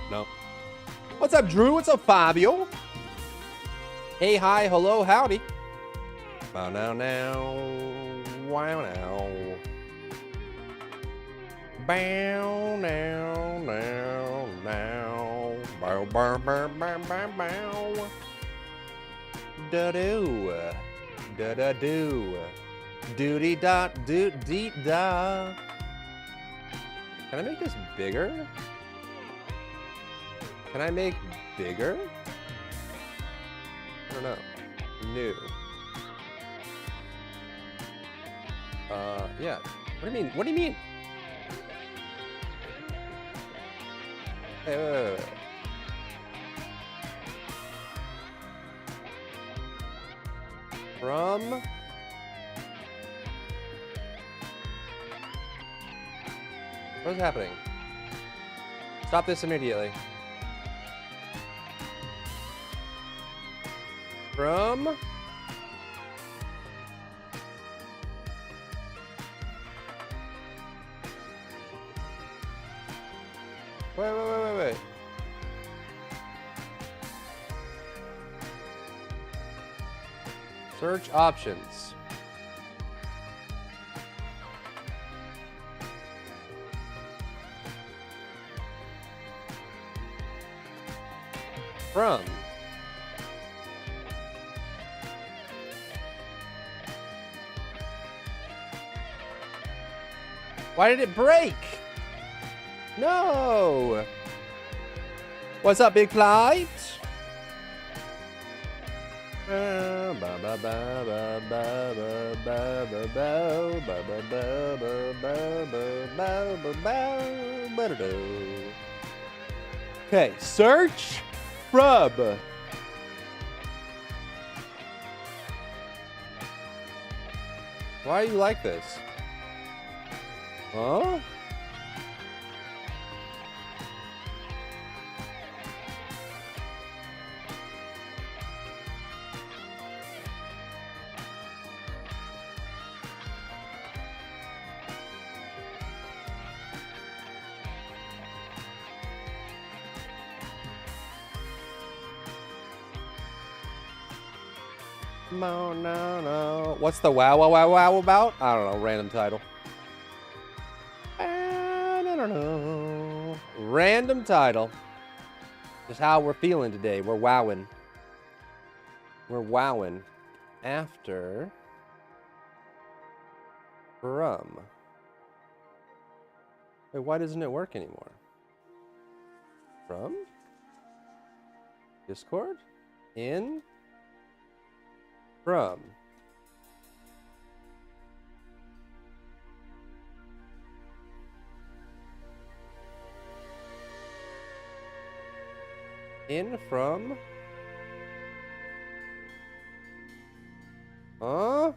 No. What's up, Drew? What's up, Fabio? Hey, hi, hello, howdy. Bow now, now. Wow, now. Bow now, now, now. Bow, bow, bow, bow, bow, bow. Da-doo. Da-da-doo. Doody-da-doo-dee-da. Can I make this bigger? Can I make bigger? I don't know. New. Yeah. What do you mean? What do you mean? Hey, wait. From... What is happening? Stop this immediately. From... Wait. Search options. From. Why did it break? No. What's up, Big Flight? Okay, search from. Why are you like this? Huh? No. What's the wow about? I don't know. Random title. I don't know. Random title. Just how we're feeling today. We're wowing. We're wowing. After. From. Wait, why doesn't it work anymore? From? Discord? In? From. In, from. Huh?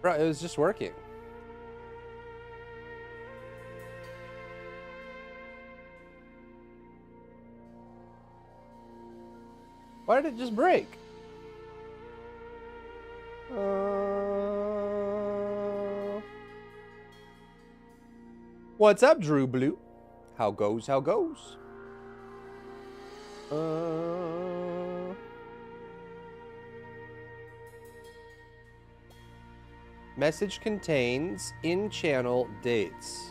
Bro, it was just working. Why did it just break? What's up, Drew Blue? How goes? Message contains in-channel dates.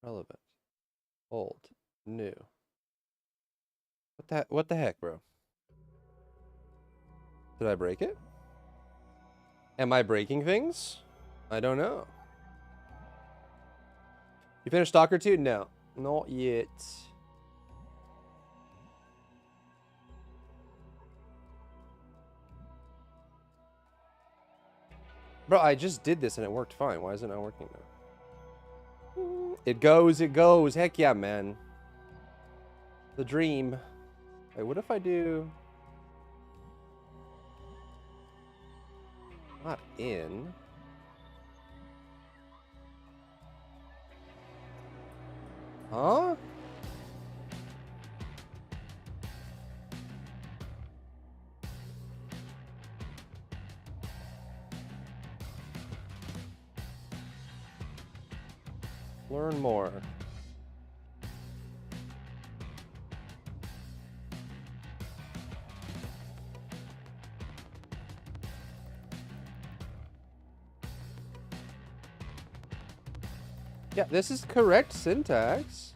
Relevant. Old. New. What the heck, bro? Did I break it? Am I breaking things? I don't know. You finished Stalker 2? No. Not yet. Bro, I just did this and it worked fine. Why is it not working now? It goes. Heck yeah, man. The dream. Wait, what if I do... Not in. Huh? Learn more. Yeah, this is correct syntax.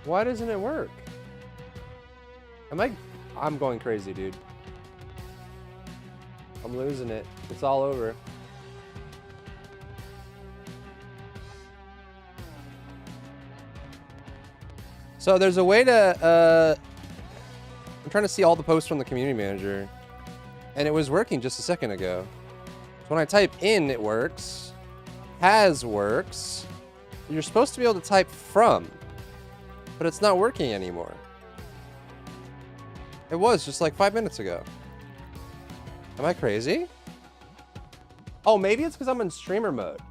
Why doesn't it work? I'm going crazy, dude. I'm losing it. It's all over. So there's a way to, I'm trying to see all the posts from the community manager, and it was working just a second ago. So when I type in, it works. Has works. You're supposed to be able to type from, but it's not working anymore. It was just like 5 minutes ago. Am I crazy? Oh, maybe it's because I'm in streamer mode.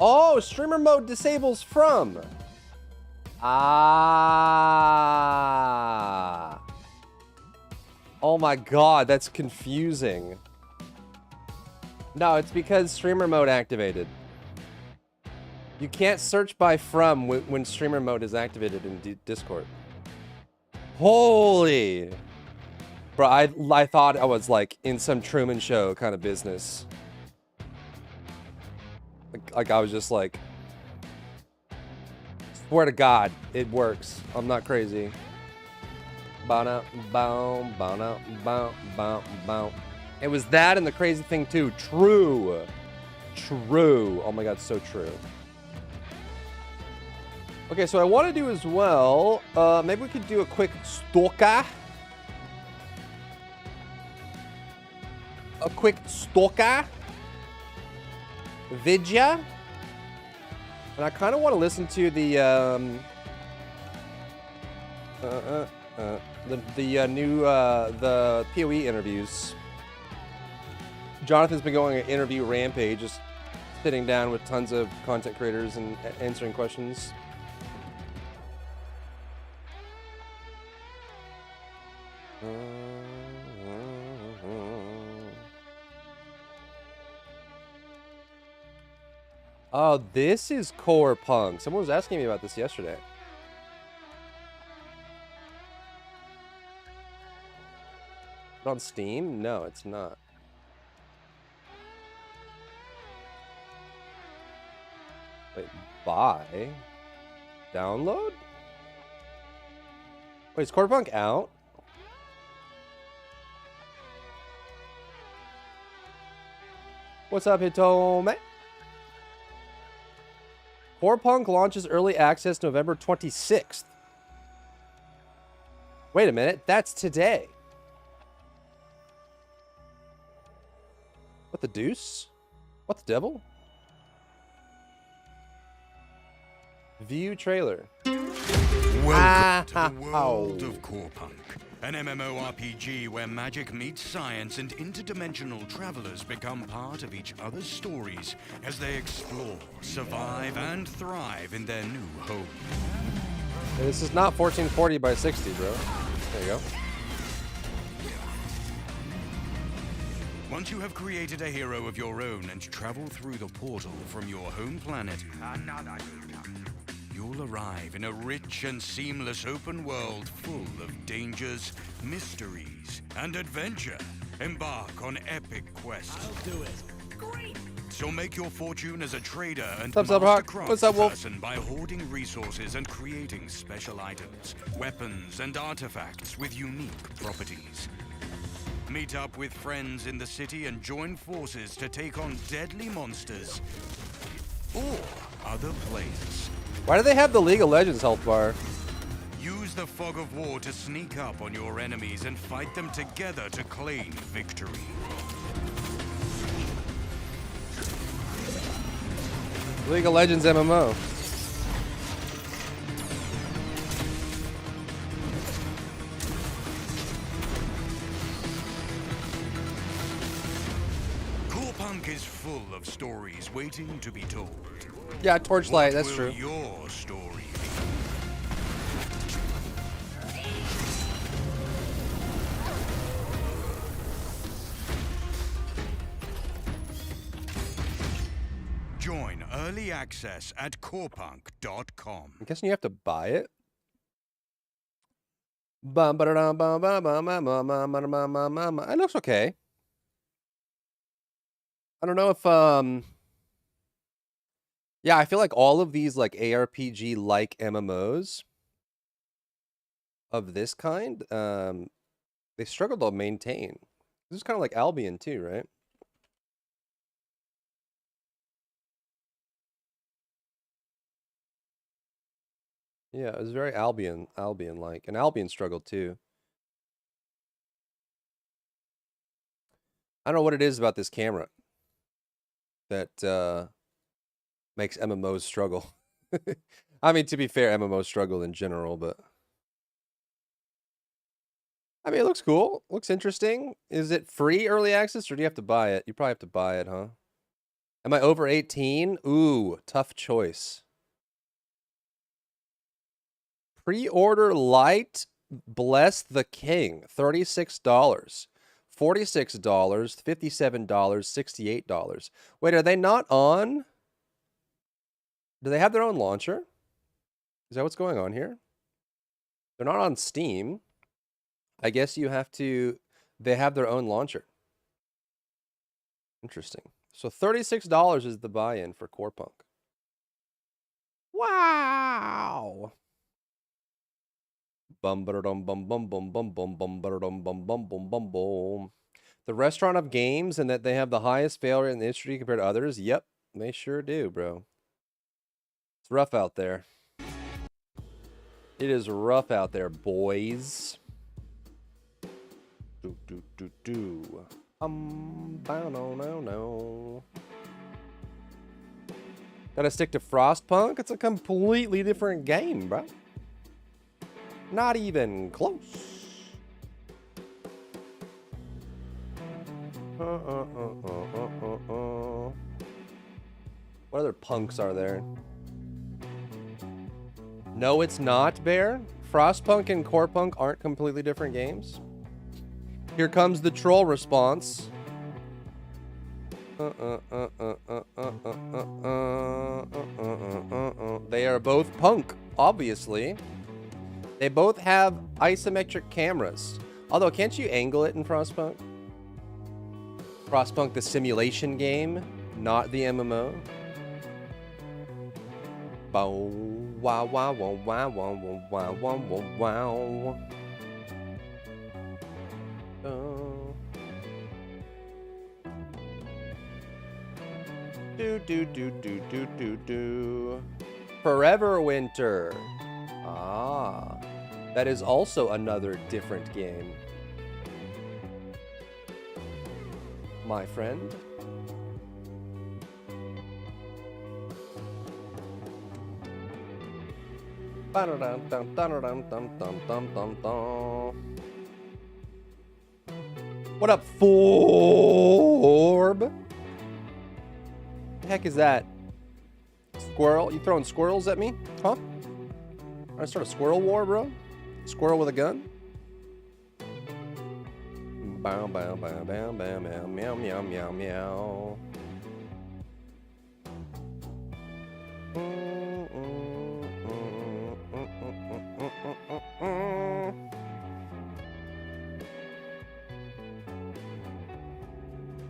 Oh, streamer mode disables from. Ah. Oh my god, that's confusing. No, it's because streamer mode activated. You can't search by from when streamer mode is activated in Discord. Holy. Bro, I thought I was like in some Truman Show kind of business. Like I was just like, swear to God, it works. I'm not crazy. It was that and the crazy thing too. True. True. Oh my God, so true. Okay, so I want to do as well, maybe we could do a quick stalker. A quick stalker. Vidya. And I kind of want to listen to the new the PoE interviews. Jonathan's been going an interview rampage, just sitting down with tons of content creators and answering questions. Oh, this is Core Punk. Someone was asking me about this yesterday. Is it on Steam? No, it's not. Wait, buy? Download? Wait, is Core Punk out? What's up, Hitome? Core Punk launches early access November 26th. Wait a minute, that's today. What the deuce? What the devil? View trailer. Welcome to the world of Core Punk, an MMORPG where magic meets science and interdimensional travelers become part of each other's stories as they explore, survive, and thrive in their new home. Hey, this is not 1440 by 60, bro. There you go. Once you have created a hero of your own and travel through the portal from your home planet, you'll arrive in a rich and seamless open world full of dangers, mysteries, and adventure. Embark on epic quests. I'll do it. Great! So make your fortune as a trader and What's up, Hawk? What's up, Wolf? person by hoarding resources and creating special items, weapons, and artifacts with unique properties. Meet up with friends in the city and join forces to take on deadly monsters or other players. Why do they have the League of Legends health bar? Use the fog of war to sneak up on your enemies and fight them together to claim victory. League of Legends MMO. Corpunk is full of stories waiting to be told. Yeah, Torchlight, What that's will true. your story be? Join early access at corpunk.com. I'm guessing you have to buy it. It looks okay. I don't know if yeah, I feel like all of these like ARPG like MMOs of this kind, they struggle to maintain. This is kind of like Albion too, right? Yeah, it was very Albion-like, and Albion struggled too. I don't know what it is about this camera that makes MMOs struggle. I mean, to be fair, MMOs struggle in general, but I mean, it looks cool. Looks interesting. Is it free early access or do you have to buy it? You probably have to buy it, huh? Am I over 18? Ooh, tough choice. Pre-order light, bless the king, $36. $46, $57, $68. Wait, are they not on? Do they have their own launcher? Is that what's going on here? They're not on Steam. I guess you have to, they have their own launcher. Interesting. So $36 is the buy-in for Corepunk. Wow. Bum bum bum bum bum bum bum bum bum bum bum bum bum bum. The restaurant of games, and that they have the highest failure in the industry compared to others. Yep, they sure do, bro. It's rough out there. It is rough out there, boys. Do do do do. No. Gotta stick to Frostpunk? It's a completely different game, bro. Not even close. What other punks are there? No, it's not, Bear. Frostpunk and Corepunk aren't completely different games. Here comes the troll response. They are both punk, obviously. They both have isometric cameras. Although, can't you angle it in Frostpunk? Frostpunk, the simulation game, not the MMO. Bow, wow, wow, wow, wow, wow, wow, wow, wow, wow. Do. Forever Winter. Ah, that is also another different game, my friend. What up, Forb? The heck is that? Squirrel? You throwing squirrels at me? Huh? I start a squirrel war, bro? Squirrel with a gun? Bow, bow, bow, bow, bow, meow, meow, meow, meow, meow.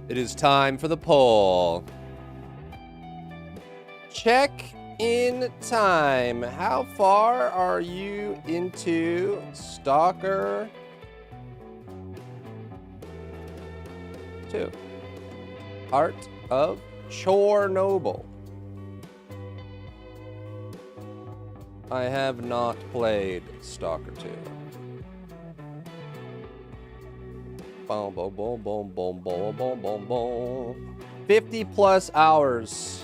It is time for the poll. Check in time. How far are you into Stalker 2? Heart of Chernobyl. I have not played Stalker 2. Boom, boom, boom, boom, boom, boom, boom, boom, boom. 50 plus hours.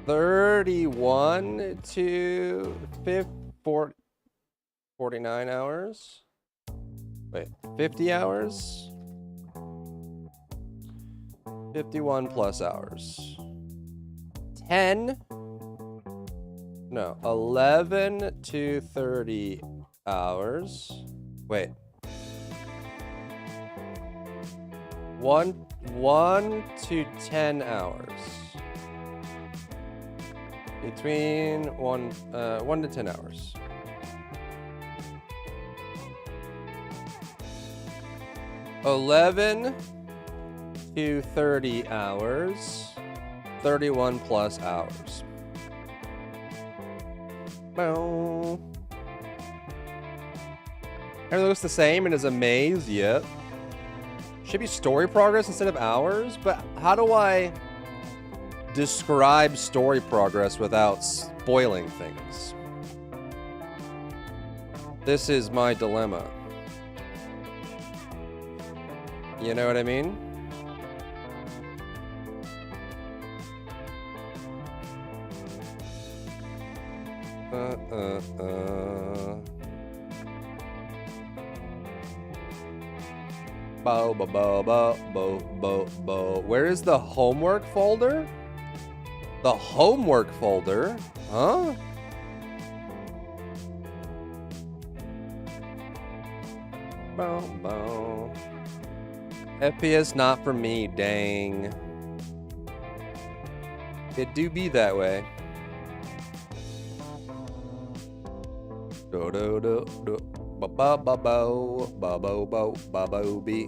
31 to 49 hours. Wait, 50 hours? 51 plus hours. 10? No, 11 to 30 hours. Wait. 1 to 10 hours. Between 1 to 10 hours. $11 to 30 hours. 31 plus hours. Bow. Everything looks the same and is a maze. Yep. Should be story progress instead of hours, but how do I describe story progress without spoiling things? This is my dilemma. You know what I mean? Bo bo bo bo bo bo bo. Where is the homework folder? The homework folder? Huh? Bow bow. FPS not for me, dang. It do be that way. Do do do do. Ba ba ba bo ba bo bo ba bo be.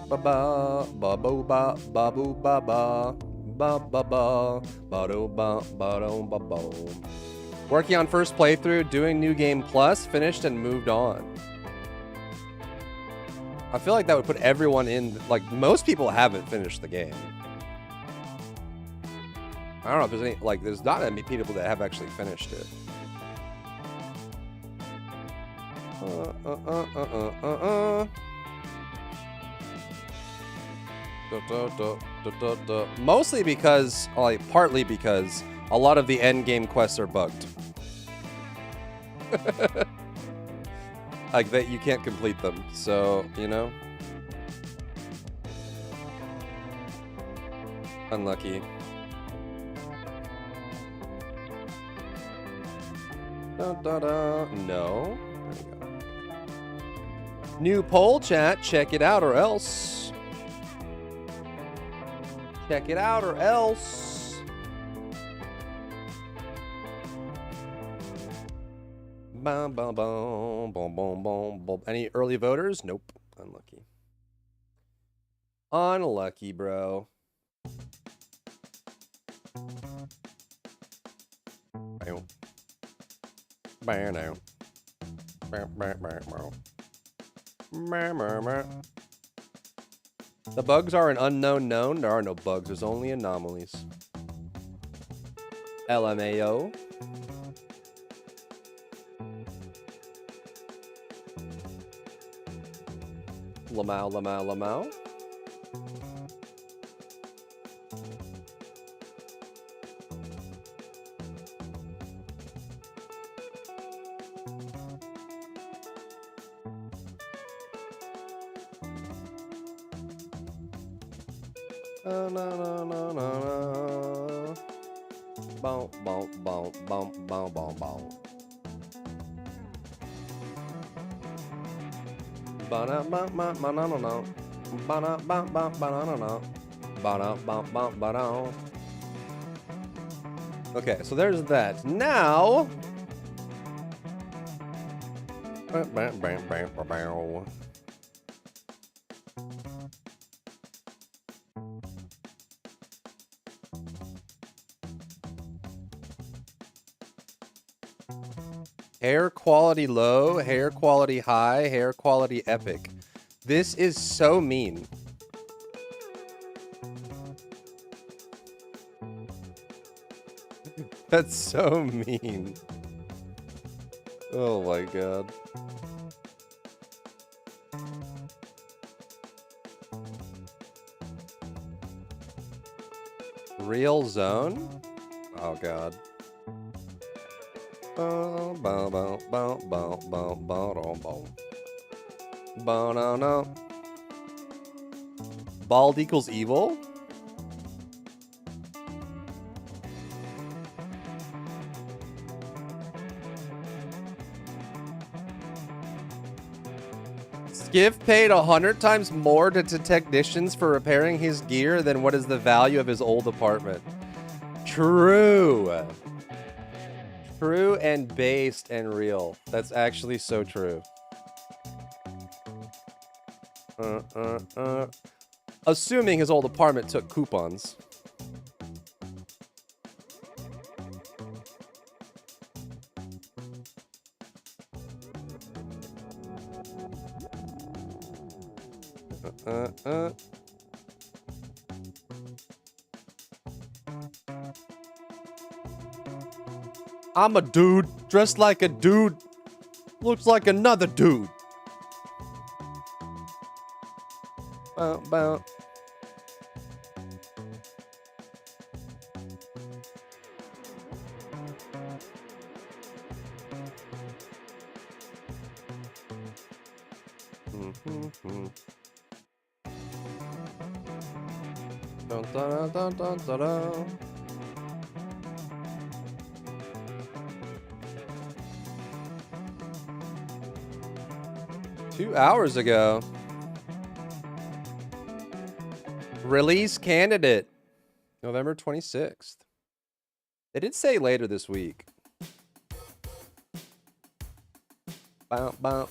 Ba ba ba bo ba ba boo ba ba ba ba ba ba do ba ba do ba bo. Working on first playthrough, doing new game plus, finished and moved on. I feel like that would put everyone in, like, most people haven't finished the game. I don't know if there's any, like, there's not that many people that have actually finished it. Mostly because, like, partly because a lot of the end game quests are bugged. Like that you can't complete them, so, you know. Unlucky. Da, da, da. No. There we go. New poll chat. Check it out or else. Check it out or else. Bum, bum, bum, bum, bum, bum, bum. Any early voters? Nope. Unlucky. Unlucky, bro. Bam. Bam, now. Bam, bam, bam, bam. Bam, bam, bam. The bugs are an unknown known. There are no bugs. There's only anomalies. LMAO. Lamau, lamau, lamau. No, no, no, no, no. Boom, boom, boom, boom, boom, boom, boom. Okay, so there's that. Now, hair quality low, hair quality high, hair quality epic. This is so mean. That's so mean. Oh my god. Real zone? Oh god. Bow, bow, bow, bow, bow, bow, bow, bow, bow. Bow, no, no. Bald equals evil? Skiff paid 100 times more to technicians for repairing his gear than what is the value of his old apartment. True. True and based and real. That's actually so true. Assuming his old apartment took coupons. I'm a dude, dressed like a dude, looks like another dude. Bow, bow. Dun, dun, dun, dun, dun, dun. Two hours ago. Release candidate. November 26th. They did say later this week. Bow, bow.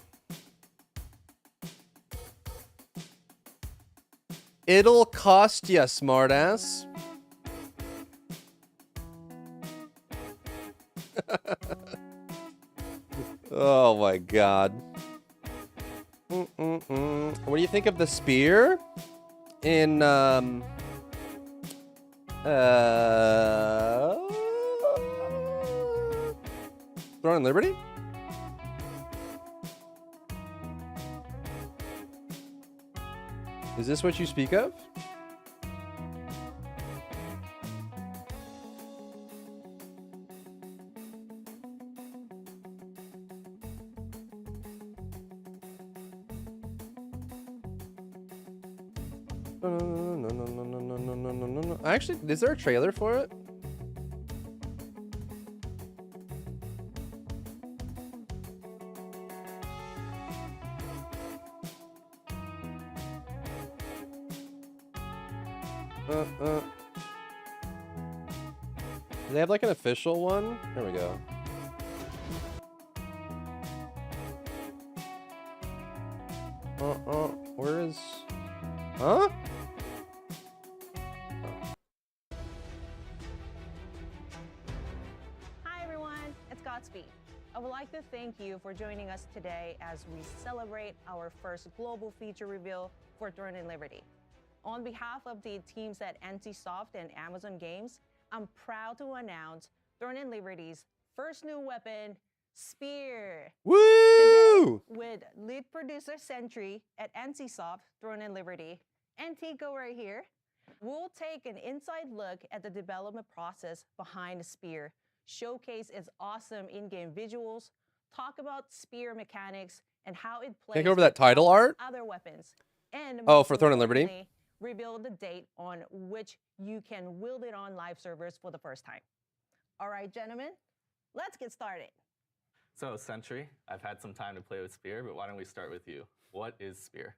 It'll cost ya, smartass. Oh my god. What do you think of the spear in Throne and Liberty? Is this what you speak of? No. Actually, is there a trailer for it? Do they have like an official one? There we go. Where is... Huh? Hi everyone, it's Godspeed. I would like to thank you for joining us today as we celebrate our first global feature reveal for Throne and Liberty. On behalf of the teams at NCSoft and Amazon Games, I'm proud to announce Throne and Liberty's first new weapon, Spear. Woo! Today, with lead producer Sentry at NCSoft, Throne and Liberty, and Tico right here, we'll take an inside look at the development process behind the Spear, showcase its awesome in-game visuals, talk about Spear mechanics, and how it plays Can't go over that title art? other weapons. And Oh, for Throne and Liberty? importantly, reveal the date on which you can wield it on live servers for the first time. All right, gentlemen, let's get started. So, Sentry, I've had some time to play with Spear, but why don't we start with you? What is Spear?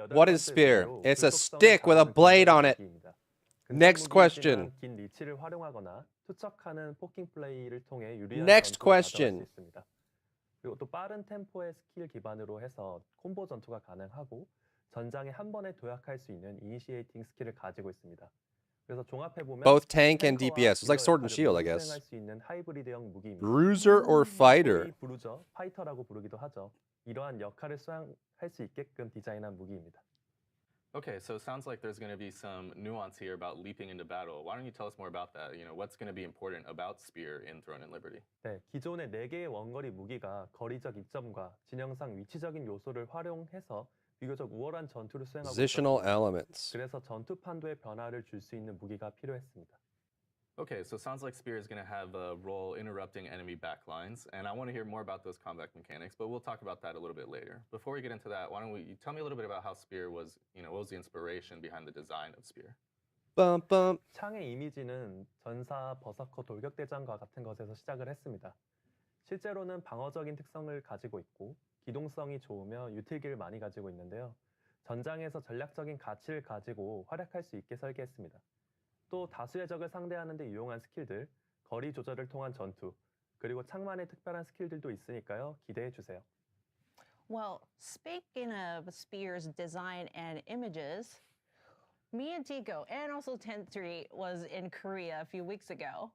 What is Spear? It's a stick with a blade on it. Next question. Next question. 그리고 또 빠른 템포의 스킬 기반으로 해서 콤보 전투가 가능하고 전장에 한 번에 도약할 수 있는 이니시에이팅 스킬을 가지고 있습니다. 그래서 종합해 보면 Both tank and DPS. It's like sword and shield, I guess. 수행할 수 있는 하이브리드형 무기입니다. Bruiser or fighter? 브루저, 파이터라고 부르기도 하죠. 이러한 역할을 수행할 수 있게끔 디자인한 무기입니다. Okay, so it sounds like there's going to be some nuance here about leaping into battle. Why don't you tell us more about that? You know, what's going to be important about Spear in Throne and Liberty? 네, 기존의 4개의 원거리 무기가 거리적 이점과 진영상 위치적인 요소를 활용해서 비교적 우월한 전투를 수행하고 Positional 있었습니다. elements. 그래서 전투 판도에 변화를 줄 수 있는 무기가 필요했습니다. Okay, so it sounds like Spear is going to have a role interrupting enemy backlines, and I want to hear more about those combat mechanics, but we'll talk about that a little bit later. Before we get into that, why don't you tell me a little bit about how Spear was, what was the inspiration behind the design of Spear? Bump, bump. 창의 이미지는 전사, 버서커, 돌격대장과 같은 것에서 시작을 했습니다. 실제로는 방어적인 특성을 가지고 있고 기동성이 좋으며 유틸기를 많이 가지고 있는데요. 전장에서 전략적인 가치를 가지고 활약할 수 있게 설계했습니다. 또 다수의 적을 상대하는 데 유용한 스킬들, 거리 조절을 통한 전투, 그리고 창만의 특별한 스킬들도 있으니까요. 기대해 주세요. Well, speaking of Spear's design and images, me and Tico and also 10-3 was in Korea a few weeks ago.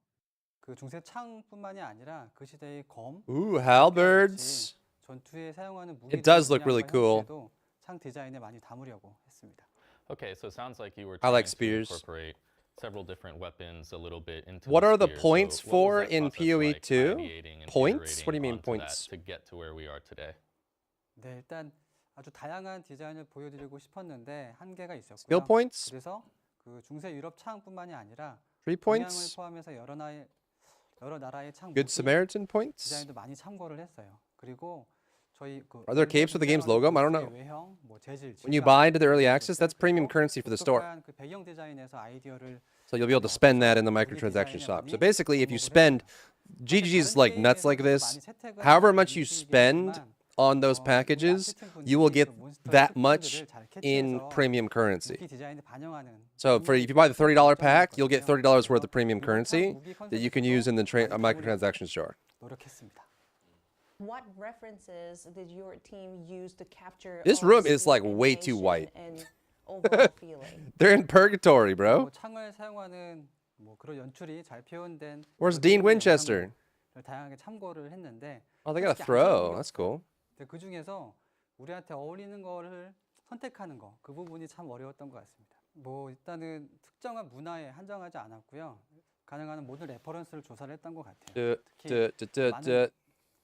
그 중세 창뿐만이 아니라 그 시대의 검, Ooh, halberds. 전투에 사용하는 It does look really cool. 창 디자인에 많이 담으려고 했습니다. Okay, so it sounds like you were I like trying to spears. incorporate several different weapons a little bit into What are the spear. points So what was for that in process PoE like, 2? ideating and Points? What do you iterating mean onto that points? to get to where we are today? 네, 일단 아주 다양한 디자인을 보여드리고 싶었는데 한계가 있었고요. Skill points? 그래서 그 중세 유럽 창뿐만이 아니라 3 동양을 points? 포함해서 여러 나라의 창 Good 모두 Samaritan points? 디자인도 많이 참고를 했어요. 그리고 저희 그 Are there capes with the game's logo? I don't know. 외형, 뭐 재질, When you 질감, buy into the early access, 그리고 that's premium currency for the store. 독특한 그 배경 디자인에서 아이디어를 So you'll be able to spend that in the microtransaction shop. So basically, if you spend, GGG's like nuts like this, however much you spend on those packages, you will get that much in premium currency. 디자인에 반영하는 So if you buy the $30 pack, you'll get $30 worth of premium currency that you can use in the microtransaction store. 노력했습니다. What references did your team use to capture This all room the is, like, speed way too animation white. and overall feeling? They're in purgatory, bro. 뭐 창을 사용하는 뭐 그런 연출이 잘 표현된 Where's Dean Winchester? 영상을 다양하게 참고를 했는데 Oh, they got a throw. That's cool. 그 중에서 우리한테 어울리는 거를 선택하는 거 그 부분이 참 어려웠던 것 같습니다. 뭐 일단은 특정한 문화에 한정하지 않았고요. 가능한 모든 레퍼런스를 조사를 했던 것 같아요. 특히 많은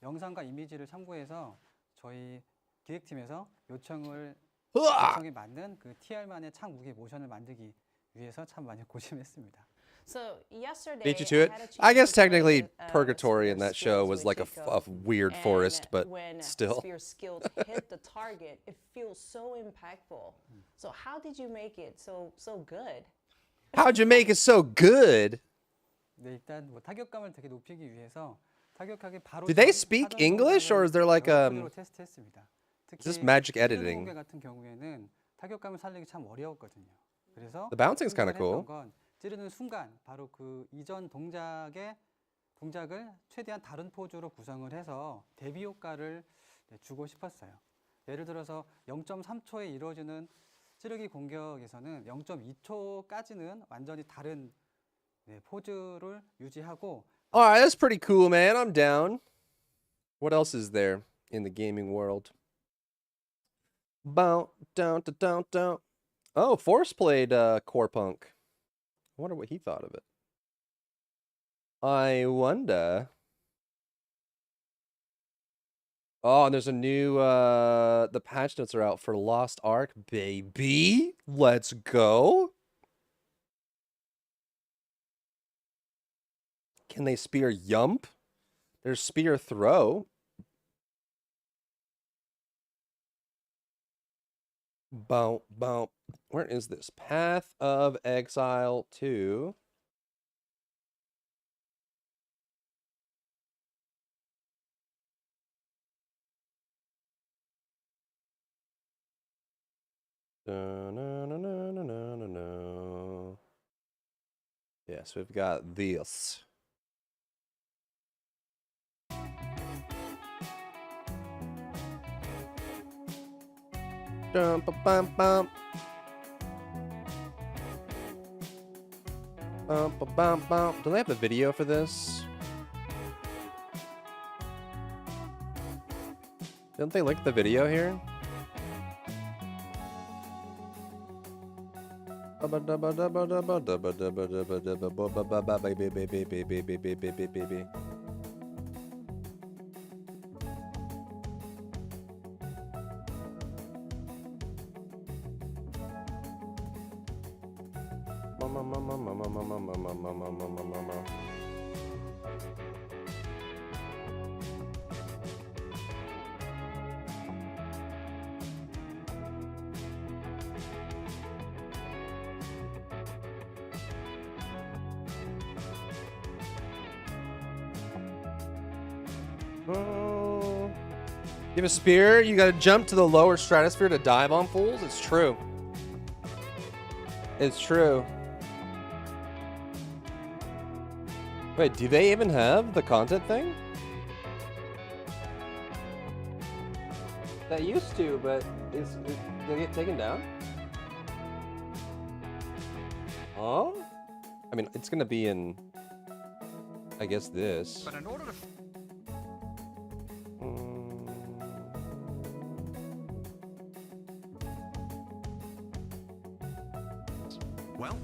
영상과 이미지를 참고해서 저희 기획팀에서 요청에 맞는 그 TR만의 창 무게 모션을 만들기 위해서 참 많이 고심했습니다. So yesterday, Beat you to it? I had a chance I guess to play technically with, Purgatory in Spear's that show skills was with like Tico. a weird forest, but when still. Spear's skills hit the target, it feels so impactful. So how did you make it so good? How'd you make it so good? 네, 일단 뭐 타격감을 되게 높이기 위해서 타격하기 바로 Do they 전 speak 사전 English, or is there like 여러 코드로 테스트했습니다. is this 특히 magic 스크린 editing? 공개 같은 경우에는 타격감을 살리기 참 어려웠거든요. 그래서 The bouncing's kinda 생각을 cool. 했던 건 찌르는 순간 바로 그 이전 동작을 최대한 다른 포즈로 구성을 해서 대비 효과를 주고 싶었어요. 예를 들어서 0.3초에 이루어지는 찌르기 공격에서는 0.2초까지는 완전히 다른 포즈를 유지하고 All right, that's pretty cool, man. I'm down. What else is there in the gaming world? Bow, down, down, down. Oh, Force played Core Punk. I wonder what he thought of it. I wonder. Oh, and there's a new, the patch notes are out for Lost Ark, baby. Let's go. Can they spear Yump? There's spear throw. Bow, bow. Where is this? Path of Exile 2. No. Yes, we've got this. Dum, ba, bum, bum. Bum, ba, bum, bum. Do they have the video for this? Don't they link the video here? You have a spear, you gotta jump to the lower stratosphere to dive on fools? It's true. It's true. Wait, do they even have the content thing? That used to, but did they get taken down? Huh? I mean, it's gonna be in, I guess, this. But in order to well,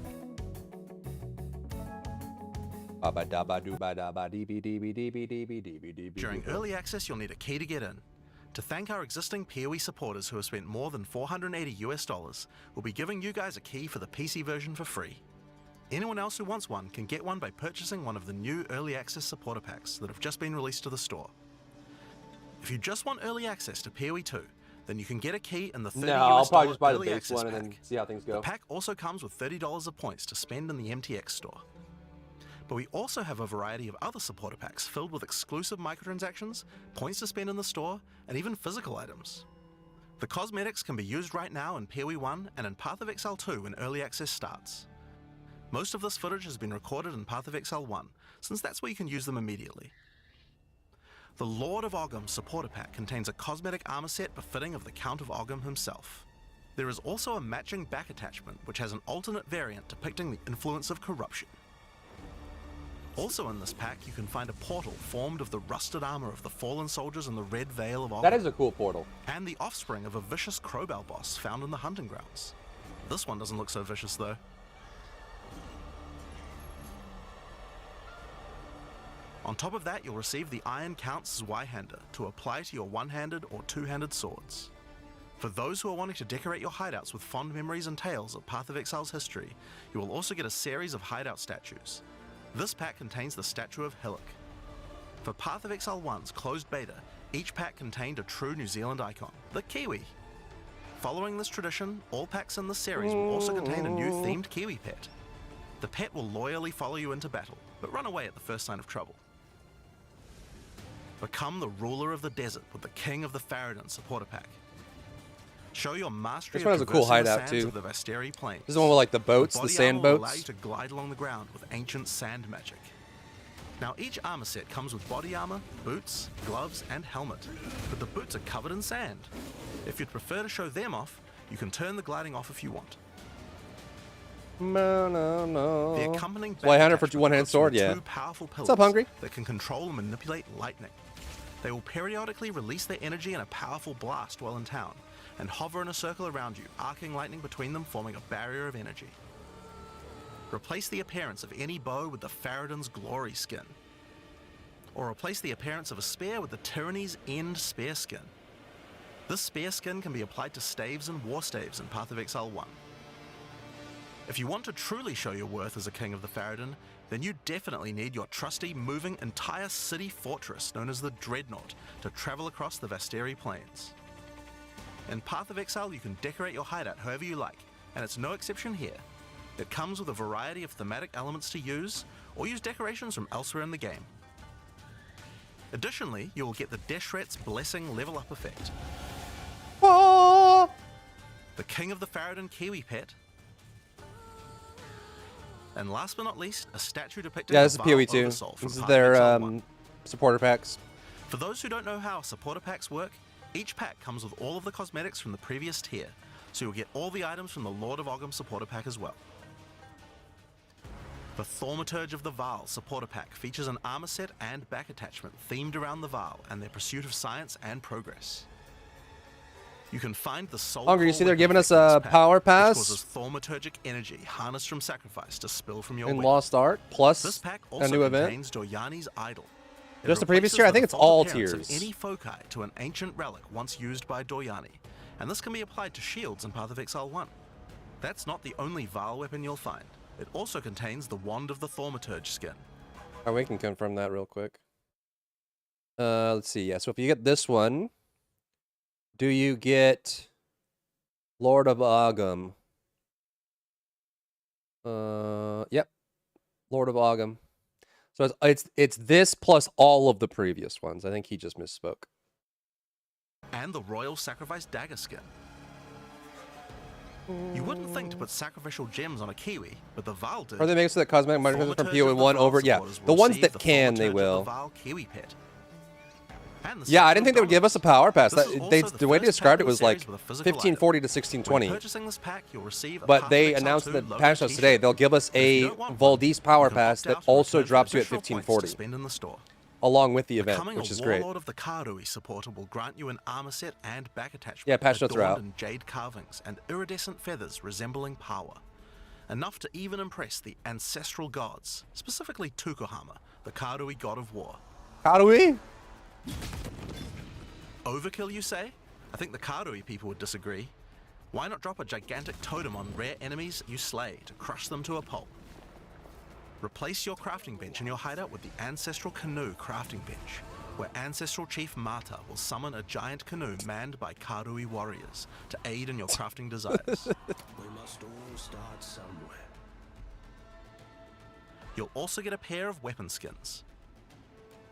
during early access, you'll need a key to get in. To thank our existing PoE supporters who have spent more than $480, we'll be giving you guys a key for the PC version for free. Anyone else who wants one can get one by purchasing one of the new early access supporter packs that have just been released to the store. If you just want early access to PoE 2, then you can get a key in the $30 I'll probably just buy the early base access one and then pack. see how things go. The pack also comes with $30 of points to spend in the MTX store. But we also have a variety of other supporter packs filled with exclusive microtransactions, points to spend in the store, and even physical items. The cosmetics can be used right now in PoE 1 and in Path of Exile 2 when early access starts. Most of this footage has been recorded in Path of Exile 1, since that's where you can use them immediately. The Lord of Ogham supporter pack contains a cosmetic armor set befitting of the Count of Ogham himself. There is also a matching back attachment which has an alternate variant depicting the influence of corruption. Also in this pack, you can find a portal formed of the rusted armor of the fallen soldiers in the Red Veil of Ogham. That is a cool portal. And the offspring of a vicious Crowbell boss found in the hunting grounds. This one doesn't look so vicious though. On top of that, you'll receive the Iron Count's Zweihander to apply to your one-handed or two-handed swords. For those who are wanting to decorate your hideouts with fond memories and tales of Path of Exile's history, you will also get a series of hideout statues. This pack contains the statue of Hillock. For Path of Exile 1's closed beta, each pack contained a true New Zealand icon, the Kiwi. Following this tradition, all packs in this series will also contain a new themed Kiwi pet. The pet will loyally follow you into battle, but run away at the first sign of trouble. Become the ruler of the desert with the King of the Faradin supporter pack. Show your mastery This one has of a cool traversing the hideout, sands too. of the Vasteri Plains. This is the one with like the boats, the Body sand armor will allow you boats. to glide along the ground with ancient sand magic. Now each armor set comes with body armor, boots, gloves, and helmet, but the boots are covered in sand. If you'd prefer to show them off, you can turn the gliding off if you want. No. The accompanying Why back 100 for attachment one-hand comes sword? with Yeah. two powerful pillars What's up, Hungry? that can control and manipulate lightning. They will periodically release their energy in a powerful blast while in town, and hover in a circle around you, arcing lightning between them, forming a barrier of energy. Replace the appearance of any bow with the Faradin's Glory skin, or replace the appearance of a spear with the Tyranny's End spear skin. This spear skin can be applied to staves and war staves in Path of Exile 1. If you want to truly show your worth as a King of the Faradin, then you definitely need your trusty, moving, entire city fortress known as the Dreadnought to travel across the Vasteri Plains. In Path of Exile, you can decorate your hideout however you like, and it's no exception here. It comes with a variety of thematic elements to use, or use decorations from elsewhere in the game. Additionally, you will get the Deshret's Blessing level up effect, the King of the Faradin Kiwi pet, and last but not least, a statue depicting Yeah, the this is Val PoE 2. Oversoul from This is Path of their Exile 1. supporter packs. For those who don't know how supporter packs work, each pack comes with all of the cosmetics from the previous tier, so you'll get all the items from the Lord of Ogham supporter pack as well. The Thaumaturge of the Vaal supporter pack features an armor set and back attachment themed around the Vaal and their pursuit of science and progress. You can find the soul. Hungry, you see they're core giving us weapon in a this pack, power which pass causes thaumaturgic energy harnessed from sacrifice to spill from your in weapon. Lost Ark, plus This pack a also new event. contains Doryani's idol. It Just the previous replaces tier? I the think it's default all appearance of tiers. any foci to an ancient relic once used by Doryani, and this can be applied to shields in Path of Exile 1. That's not the only Vaal weapon you'll find. It also contains the Wand of the Thaumaturge skin. Oh, we can confirm that real quick. Let's see. Yeah, so if you get this one, do you get Lord of Ogum? Yep. Lord of Ogum. So it's this plus all of the previous ones. I think he just misspoke. And the Royal Sacrifice dagger skin. You wouldn't think to put sacrificial gems on a Kiwi, but the Val do. Or they make it so that cosmetic modifications from Thaumaturge of the PoE1 Val over. Yeah, supporters the will ones receive that the can, they Thaumaturge of will. the Val Kiwi pet. And the Yeah, I Statue didn't think of they would give us a Dominance. power pass. This is They, also the way they first described pack it in the was like series with a physical 1540 item. to 1620. When purchasing this pack, you'll receive a But Path they of announced Exile in 2 the patch notes logo today they'll give us But if you a don't want one, Valdis power you can pass opt that out and also return for drops you at additional points to 1540, spend in the store. along with the event, Becoming which a is great. Warlord of the Karui supporter will grant you an armor set and back attachment Yeah, patch notes are adorned out. in jade carvings and iridescent feathers resembling power. Enough to even impress the ancestral gods, specifically Tukohama, the Karui god of war. How do we? Overkill, you say? I think the Karui people would disagree. Why not drop a gigantic totem on rare enemies you slay to crush them to a pulp? Replace your crafting bench in your hideout with the Ancestral Canoe crafting bench, where Ancestral Chief Mata will summon a giant canoe manned by Karui warriors to aid in your crafting desires. We must all start somewhere. You'll also get a pair of weapon skins.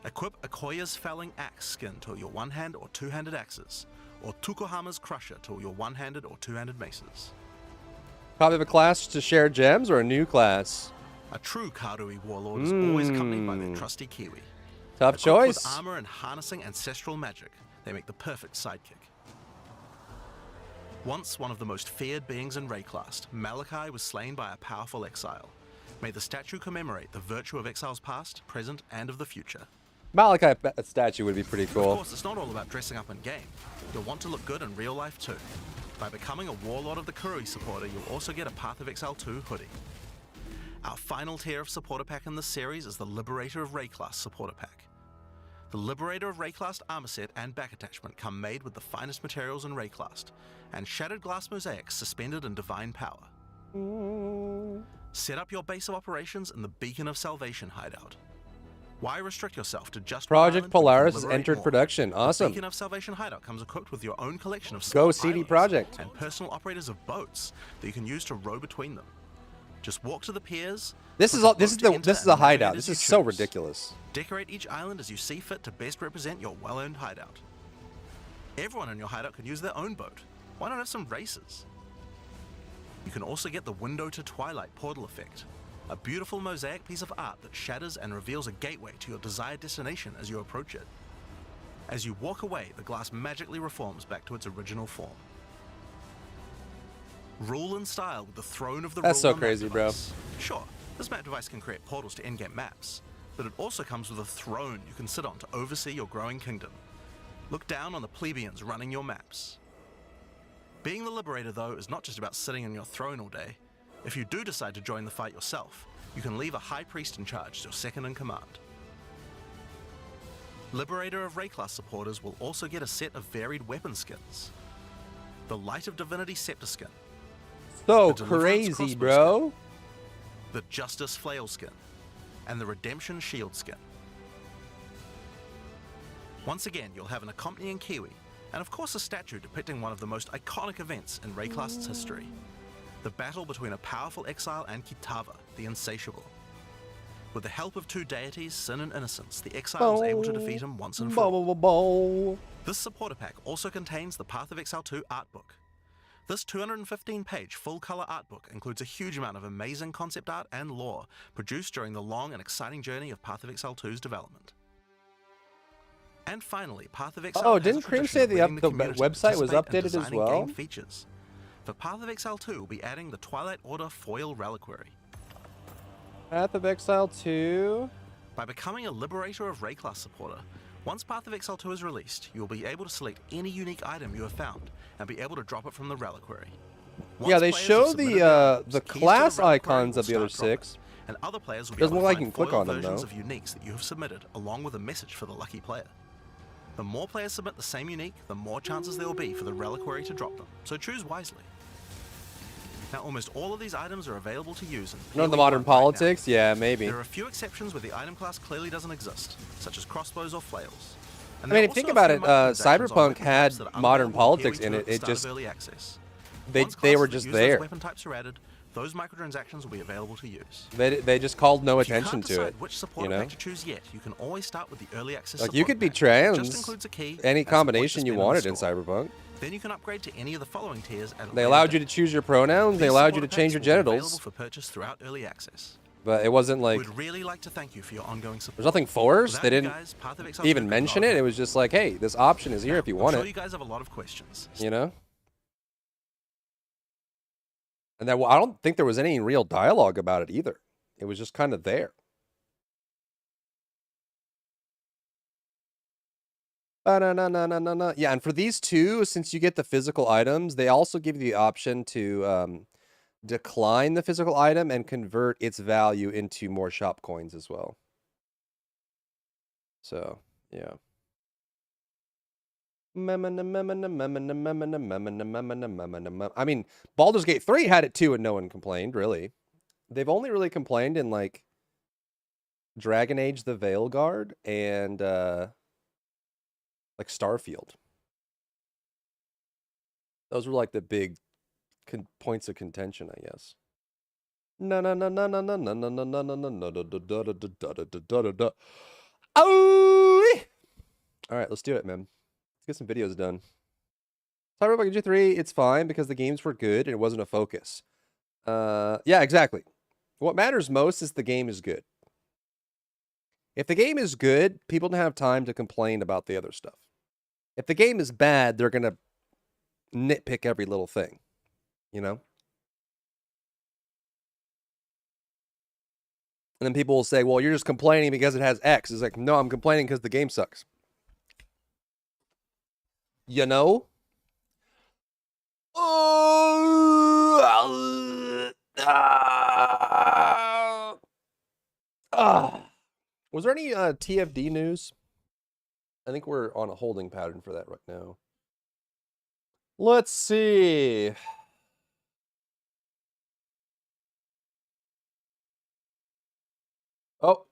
Equip Akoya's Felling Axe skin to your one-hand or two-handed axes, or Tukohama's Crusher to your one-handed or two-handed maces. Copy of a class to share gems or a new class? A true Karui warlord is always accompanied by their trusty Kiwi. Tough Equipped choice. with armor and harnessing ancestral magic, they make the perfect sidekick. Once one of the most feared beings in Rayclast, Malachi was slain by a powerful exile. May the statue commemorate the virtue of exiles past, present, and of the future. Malachi statue would be pretty Of cool. course, it's not all about dressing up in game. You'll want to look good in real life too. By becoming a Warlord of the Karui supporter, you'll also get a Path of Exile 2 hoodie. Our final tier of supporter pack in this series is the Liberator of Rayclast supporter pack. The Liberator of Rayclast armor set and back attachment come made with the finest materials in Rayclast, and shattered glass mosaics suspended in divine power. Set up your base of operations in the Beacon of Salvation hideout. Why restrict yourself to just one Project island when you can Polaris has liberate entered more? production. The Awesome. Beacon of Salvation hideout comes equipped with your own collection of Go small CD islands Project. and personal operators of boats that you can use to row between them. Just walk to the piers. This push is a all. boat This is to the. enter, This is and a hideout. navigate This as is you so choose. ridiculous. Decorate each island as you see fit to best represent your well-earned hideout. Everyone in your hideout can use their own boat. Why not have some races? You can also get the Window to Twilight portal effect, a beautiful mosaic piece of art that shatters and reveals a gateway to your desired destination as you approach it. As you walk away, the glass magically reforms back to its original form. Rule in style with the Throne of the That's Ruler so crazy, map bro. device. Sure, this map device can create portals to in-game maps, but it also comes with a throne you can sit on to oversee your growing kingdom. Look down on the plebeians running your maps. Being the Liberator, though, is not just about sitting on your throne all day. If you do decide to join the fight yourself, you can leave a High Priest in charge as your second in command. Liberator of Rayclast supporters will also get a set of varied weapon skins. The Light of Divinity Scepter skin, So The Deliverance crazy, crossbow bro. the Justice Flail skin, and the Redemption Shield skin. Once again, you'll have an accompanying Kiwi, and of course a statue depicting one of the most iconic events in Rayclast's history. The battle between a powerful exile and Kitava, the Insatiable. With the help of two deities, Sin and Innocence, the exile was able to defeat him once and for all. This supporter pack also contains the Path of Exile 2 art book. This 215-page full-color art book includes a huge amount of amazing concept art and lore produced during the long and exciting journey of Path of Exile 2's development. And finally, Path of Exile Oh, has a didn't Cream tradition say of the leading the community website to was participate in updated as designing well? game features. For Path of Exile 2, we'll be adding the Twilight Order foil reliquary. Path of Exile 2. By becoming a Liberator of Rayclast supporter, once Path of Exile 2 is released, you will be able to select any unique item you have found and be able to drop it from the reliquary. Once Yeah, they players show have submitted the their items, the keys to class reliquary icons will of the other start dropping, 6. and other players will be Doesn't able look to like you find can click foil on them, versions though. of uniques that you have submitted, along with a message for the lucky player. The more players submit the same unique, the more chances there will be for the reliquary to drop them, so choose wisely. Now, almost all of these items are available to use in None of the PoE modern 1 right now. politics? Yeah, maybe. There are a few exceptions where the item class clearly doesn't exist, such as crossbows or flails. And I there mean, are if you think also a about few it, microtransactions on Cyberpunk weapon had types that are modern unavailable in politics PoE in 2 it. at the It start of just early access. they Once were classes that just use those there. weapon types are added, those microtransactions will be available to use. They just called no If you attention can't to decide it. which supporter pack to choose yet, you can always start with the early access Like you support could be pack. It just trans, includes a key any and some points to combination you spend in the wanted in store. Cyberpunk. Then you can upgrade to any of the following tiers at a They later allowed you date. to choose your pronouns. They These allowed you to supporter change your packs will be available genitals. for purchase throughout early access. But it wasn't like We'd really like to thank you for your ongoing support. there's nothing forced. Without They you didn't guys, Path of Exile even 2 could mention not it. have It was just like, hey, this option is here Now, if you I'm want sure it. you guys have a lot of questions. You know. And that, well, I don't think there was any real dialogue about it either. It was just kind of there. Ba-na-na-na-na-na-na. Yeah, and for these two, since you get the physical items, they also give you the option to decline the physical item and convert its value into more shop coins as well. So, yeah. I mean, Baldur's Gate 3 had it too and no one complained, really. They've only really complained in, like, Dragon Age the Veilguard and, like, Starfield. Those were, like, the big points of contention, I guess. No, no, no, no, no, no, no, no, no, no, no, no, no, no. Oh! All right, let's do it, man. Let's get some videos done. Cyberpunk G3, it's fine because the games were good and it wasn't a focus. Yeah, exactly. What matters most is the game is good. If the game is good, people don't have time to complain about the other stuff. If the game is bad, they're going to nitpick every little thing, you know? And then people will say, well, you're just complaining because it has X. It's like, no, I'm complaining because the game sucks. You know? Was there any TFD news? I think we're on a holding pattern for that right now. Let's see. Oh,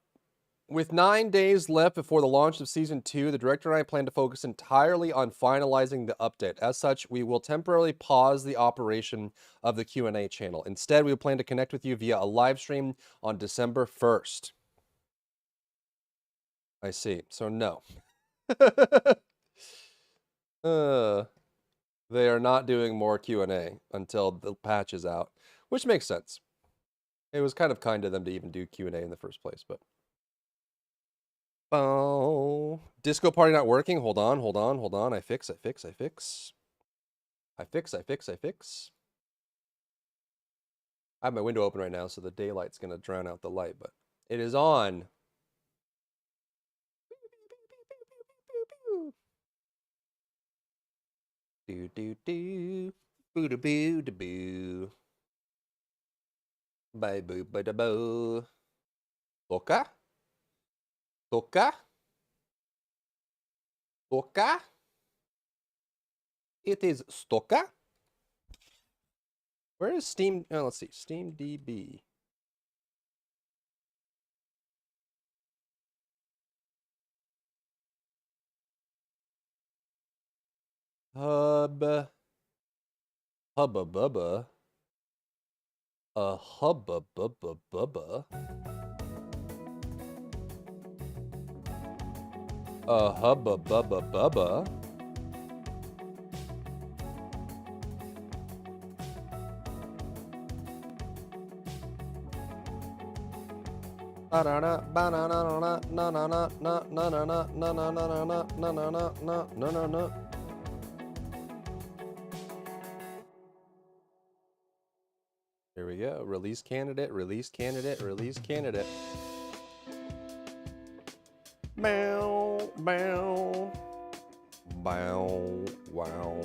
with 9 days left before the launch of Season 2, the director and I plan to focus entirely on finalizing the update. As such, we will temporarily pause the operation of the Q&A channel. Instead, we plan to connect with you via a live stream on December 1st. I see. So, no. They are not doing more Q&A until the patch is out, which makes sense. It was kind of kind of them to even do Q&A in the first place, but... Oh, disco party not working. Hold on. I fix. I have my window open right now, so the daylight's gonna drown out the light, but it is on. Do do do. Boo da boo da boo. Bye boo ba da boo. Toca? Toca? Toca? It is Stoka? Where is Steam? Oh, let's see. Steam DB. Hubba bubba. A hubba bubba bubba. A hubba bubba bubba. Here we go. Release candidate. Bow, bow. Bow, wow.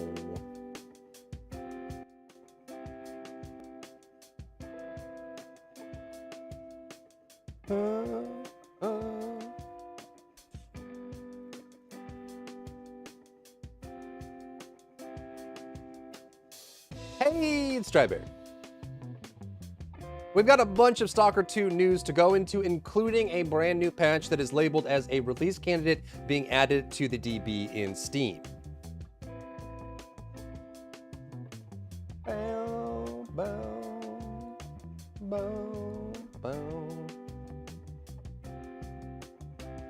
Hey, it's Strawberry. We've got a bunch of Stalker 2 news to go into, including a brand new patch that is labeled as a release candidate being added to the DB in Steam. Bow, bow, bow, bow.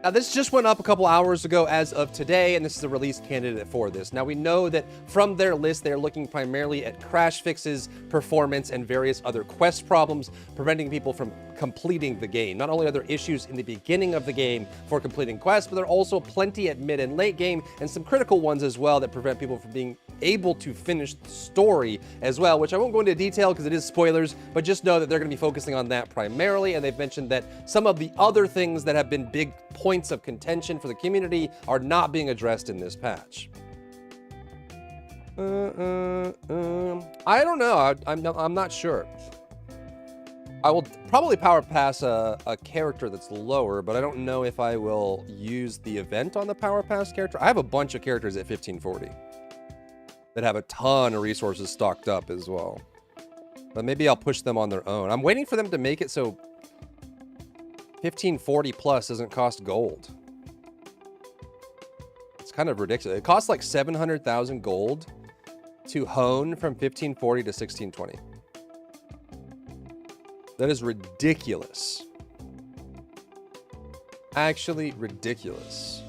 Now, this just went up a couple hours ago as of today, and this is a release candidate for this. Now, we know that from their list, they're looking primarily at crash fixes, performance, and various other quest problems, preventing people from completing the game. Not only are there issues in the beginning of the game for completing quests, but there are also plenty at mid and late game, and some critical ones as well that prevent people from being able to finish the story as well, which I won't go into detail because it is spoilers, but just know that they're going to be focusing on that primarily, and they've mentioned that some of the other things that have been big points of contention for the community are not being addressed in this patch. I don't know. I'm not sure. I will probably power pass a character that's lower, but I don't know if I will use the event on the power pass character. I have a bunch of characters at 1540 that have a ton of resources stocked up as well. But maybe I'll push them on their own. I'm waiting for them to make it so 1540 plus doesn't cost gold. It's kind of ridiculous. It costs like 700,000 gold to hone from 1540 to 1620. That is ridiculous. Actually ridiculous.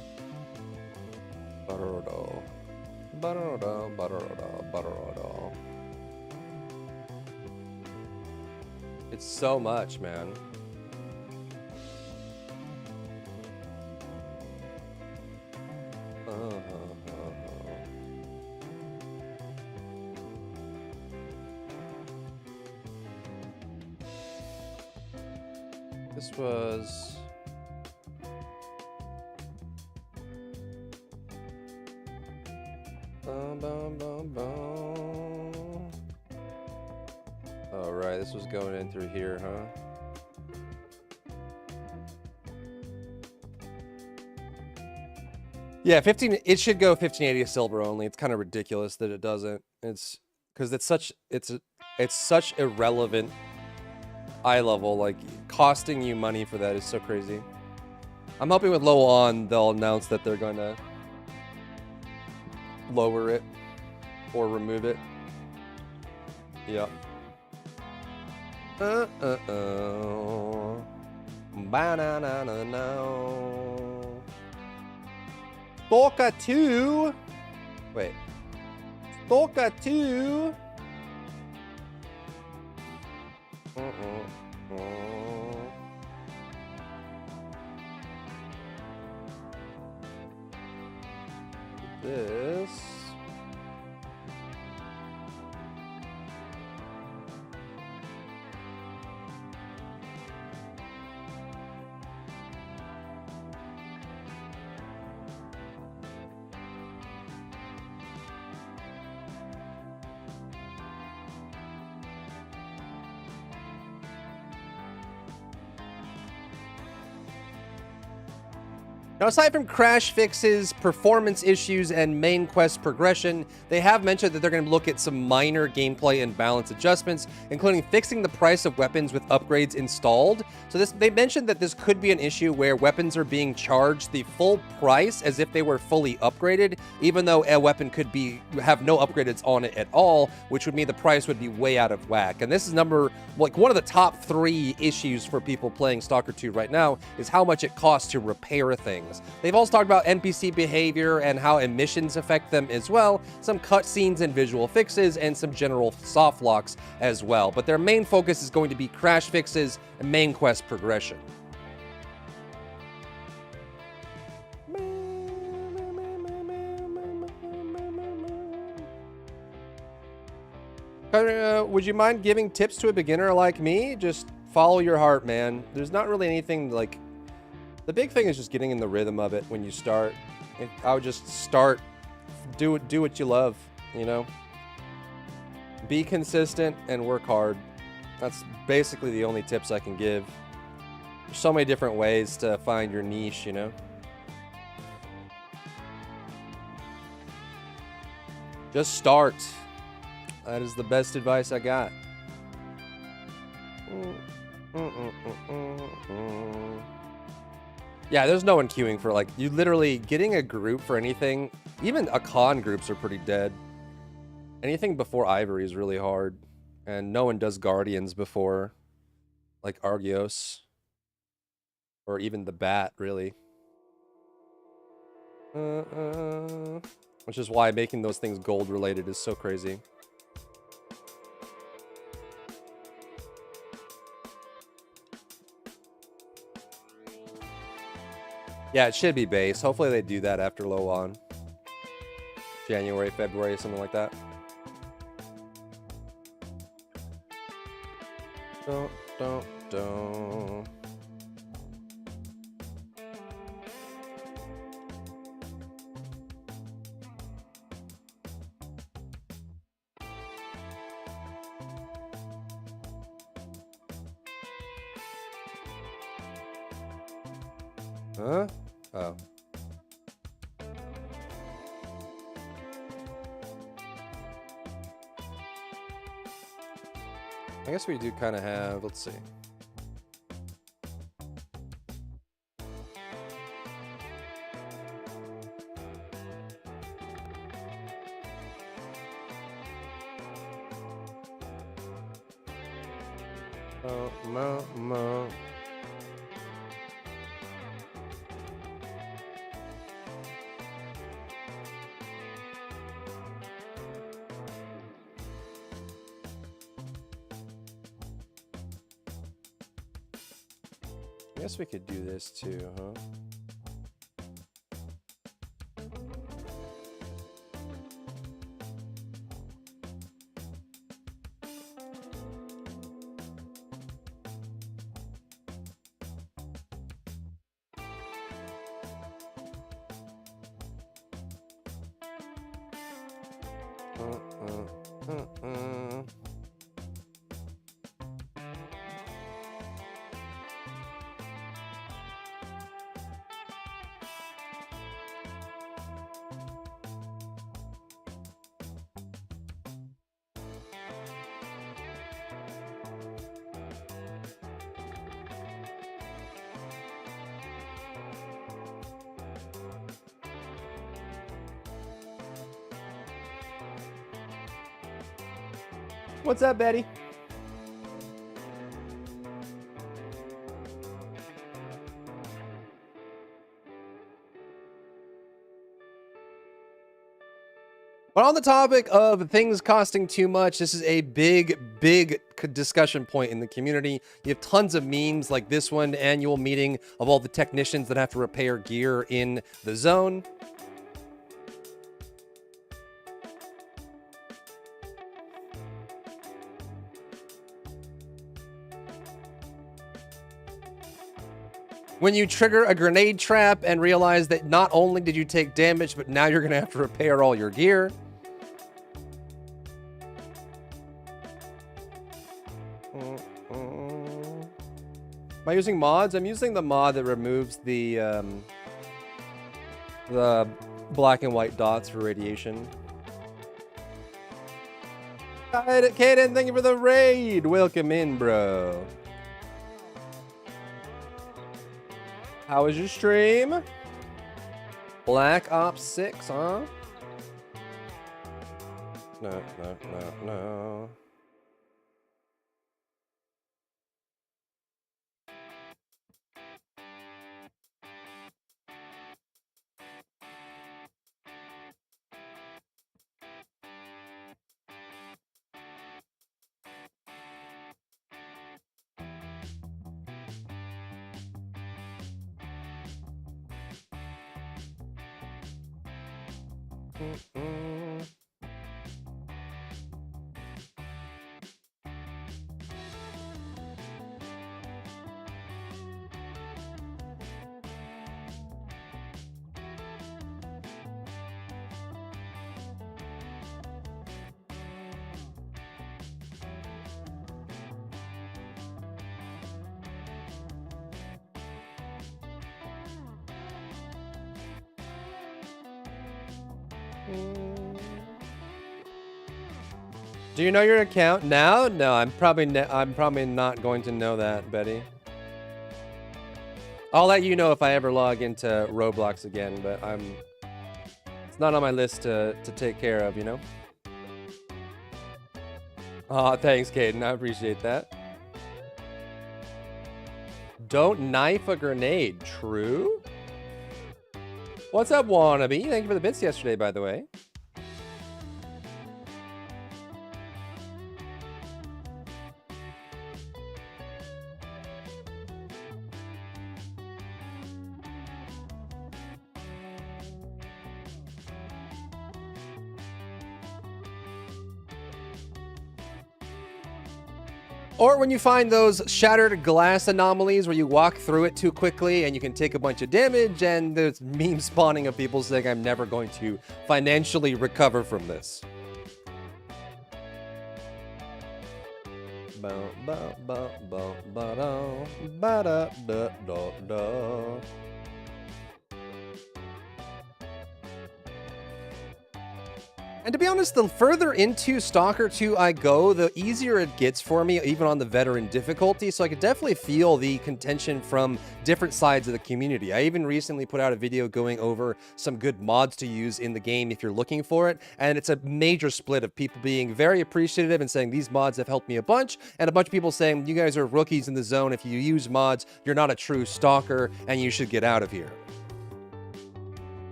It's so much, man. This was... Oh, right, this was going in through here, huh? Yeah, it should go 1580 silver only. It's kind of ridiculous that it doesn't. It's because it's such irrelevant eye level, like costing you money for that is so crazy. I'm hoping with low on they'll announce that they're going to lower it or remove it. Yep. Ba-na-na-na-na. Stalker 2. Wait. Stalker 2. This. Now, aside from crash fixes, performance issues, and main quest progression, they have mentioned that they're going to look at some minor gameplay and balance adjustments, including fixing the price of weapons with upgrades installed. So they mentioned that this could be an issue where weapons are being charged the full price as if they were fully upgraded, even though a weapon could have no upgrades on it at all, which would mean the price would be way out of whack. And this is one of the top 3 issues for people playing Stalker 2 right now is how much it costs to repair things. They've also talked about NPC behavior and how emissions affect them as well, some cutscenes and visual fixes, and some general soft locks as well. But their main focus is going to be crash fixes and main quest progression. Would you mind giving tips to a beginner like me? Just follow your heart, man. There's not really anything like... The big thing is just getting in the rhythm of it when you start. I would just start, do what you love, you know? Be consistent and work hard. That's basically the only tips I can give. There's so many different ways to find your niche, you know? Just start. That is the best advice I got. Yeah, there's no one queuing for, like, you literally getting a group for anything. Even a con groups are pretty dead. Anything before Ivory is really hard. And no one does Guardians before, like, Argios. Or even the Bat, really. Which is why making those things gold related is so crazy. Yeah, it should be base. Hopefully they do that after low on. January, February, something like that. Don't. Huh? Oh. I guess we do kind of have, let's see. I guess we could do this too, huh? What's up, Betty? But on the topic of things costing too much, this is a big discussion point in the community. You have tons of memes like this one, annual meeting of all the technicians that have to repair gear in the zone. When you trigger a grenade trap and realize that not only did you take damage, but now you're going to have to repair all your gear. Am I using mods? I'm using the mod that removes the black and white dots for radiation. Kaden, thank you for the raid. Welcome in, bro. How was your stream? Black Ops 6, huh? No. Do you know your account now? No, I'm probably not going to know that, Betty. I'll let you know if I ever log into Roblox again, but it's not on my list to take care of, you know? Aw, thanks, Caden. I appreciate that. Don't knife a grenade. True? What's up, Wannabe? Thank you for the bits yesterday, by the way. Or when you find those shattered glass anomalies where you walk through it too quickly and you can take a bunch of damage, and there's meme spawning of people saying, I'm never going to financially recover from this. And to be honest, the further into Stalker 2 I go, the easier it gets for me, even on the veteran difficulty. So I could definitely feel the contention from different sides of the community. I even recently put out a video going over some good mods to use in the game if you're looking for it. And it's a major split of people being very appreciative and saying these mods have helped me a bunch, and a bunch of people saying you guys are rookies in the zone. If you use mods, you're not a true Stalker and you should get out of here.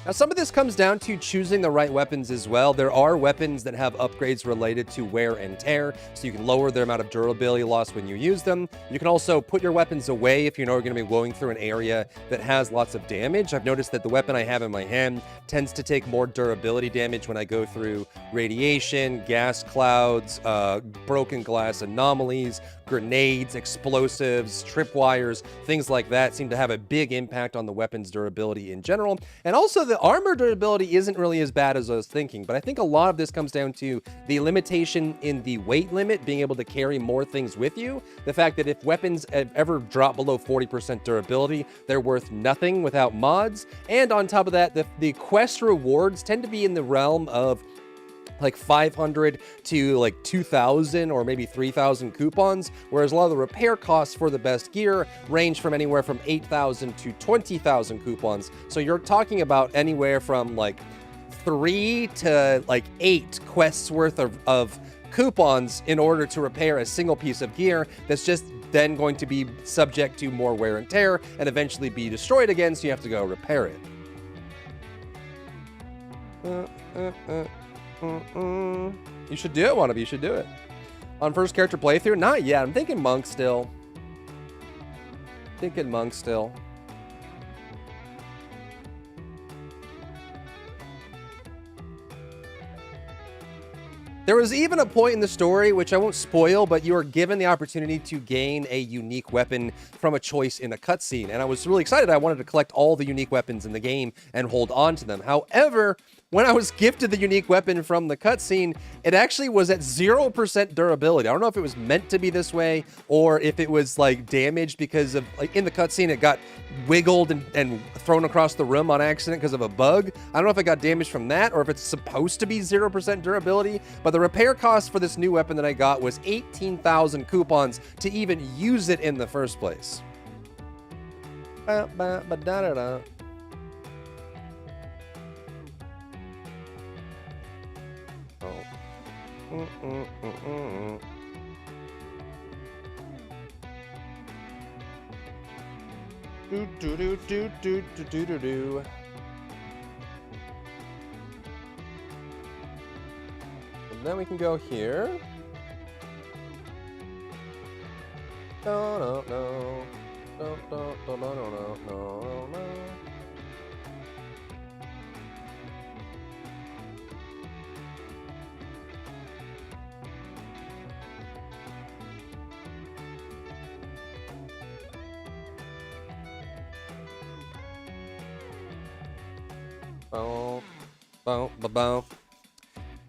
Now, some of this comes down to choosing the right weapons as well. There are weapons that have upgrades related to wear and tear, so you can lower their amount of durability loss when you use them. You can also put your weapons away if you know you're going to be going through an area that has lots of damage. I've noticed that the weapon I have in my hand tends to take more durability damage when I go through radiation, gas clouds, broken glass anomalies, grenades, explosives, tripwires, things like that seem to have a big impact on the weapon's durability in general. And also the armor durability isn't really as bad as I was thinking, but I think a lot of this comes down to the limitation in the weight limit, being able to carry more things with you. The fact that if weapons ever drop below 40% durability, they're worth nothing without mods. And on top of that, the quest rewards tend to be in the realm of like 500 to like 2,000 or maybe 3,000 coupons, whereas a lot of the repair costs for the best gear range from anywhere from 8,000 to 20,000 coupons. So you're talking about anywhere from like 3 to like 8 quests worth of coupons in order to repair a single piece of gear that's just then going to be subject to more wear and tear and eventually be destroyed again, so you have to go repair it. You should do it, Wannabe. You should do it. On first character playthrough? Not yet. I'm thinking Monk still. There was even a point in the story, which I won't spoil, but you are given the opportunity to gain a unique weapon from a choice in a cutscene. And I was really excited. I wanted to collect all the unique weapons in the game and hold on to them. However, when I was gifted the unique weapon from the cutscene, it actually was at 0% durability. I don't know if it was meant to be this way or if it was like damaged because of, like, in the cutscene it got wiggled and thrown across the room on accident because of a bug. I don't know if it got damaged from that or if it's supposed to be 0% durability, but the repair cost for this new weapon that I got was 18,000 coupons to even use it in the first place. Ba-ba-ba-da-da-da. Do do do do do do do do do. And then we can go here. No no no. No no no no no no no.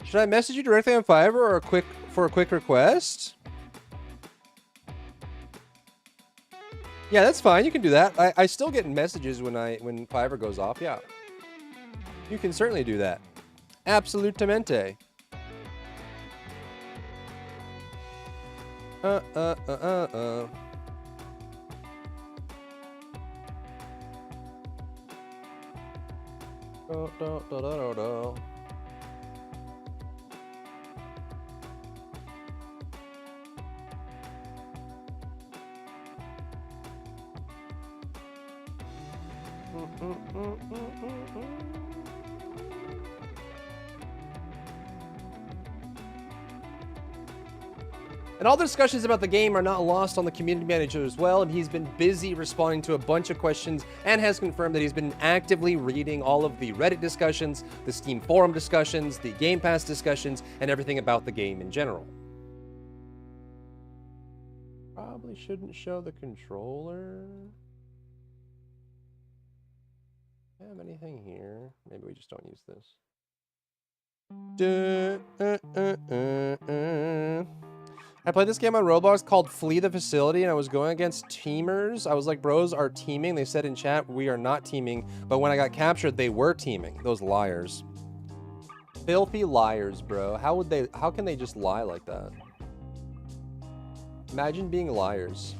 Should I message you directly on Fiverr or for a quick request? Yeah, that's fine. You can do that. I still get messages when Fiverr goes off. Yeah. You can certainly do that. Absolutamente. Do. And all the discussions about the game are not lost on the community manager as well, and he's been busy responding to a bunch of questions and has confirmed that he's been actively reading all of the Reddit discussions, the Steam forum discussions, the Game Pass discussions, and everything about the game in general. Probably shouldn't show the controller. Have anything here? Maybe we just don't use this. I played this game on Roblox called Flee the Facility, and I was going against teamers. I was like, bros are teaming. They said in chat, we are not teaming. But when I got captured, they were teaming. Those liars. Filthy liars, bro. How can they just lie like that? Imagine being liars.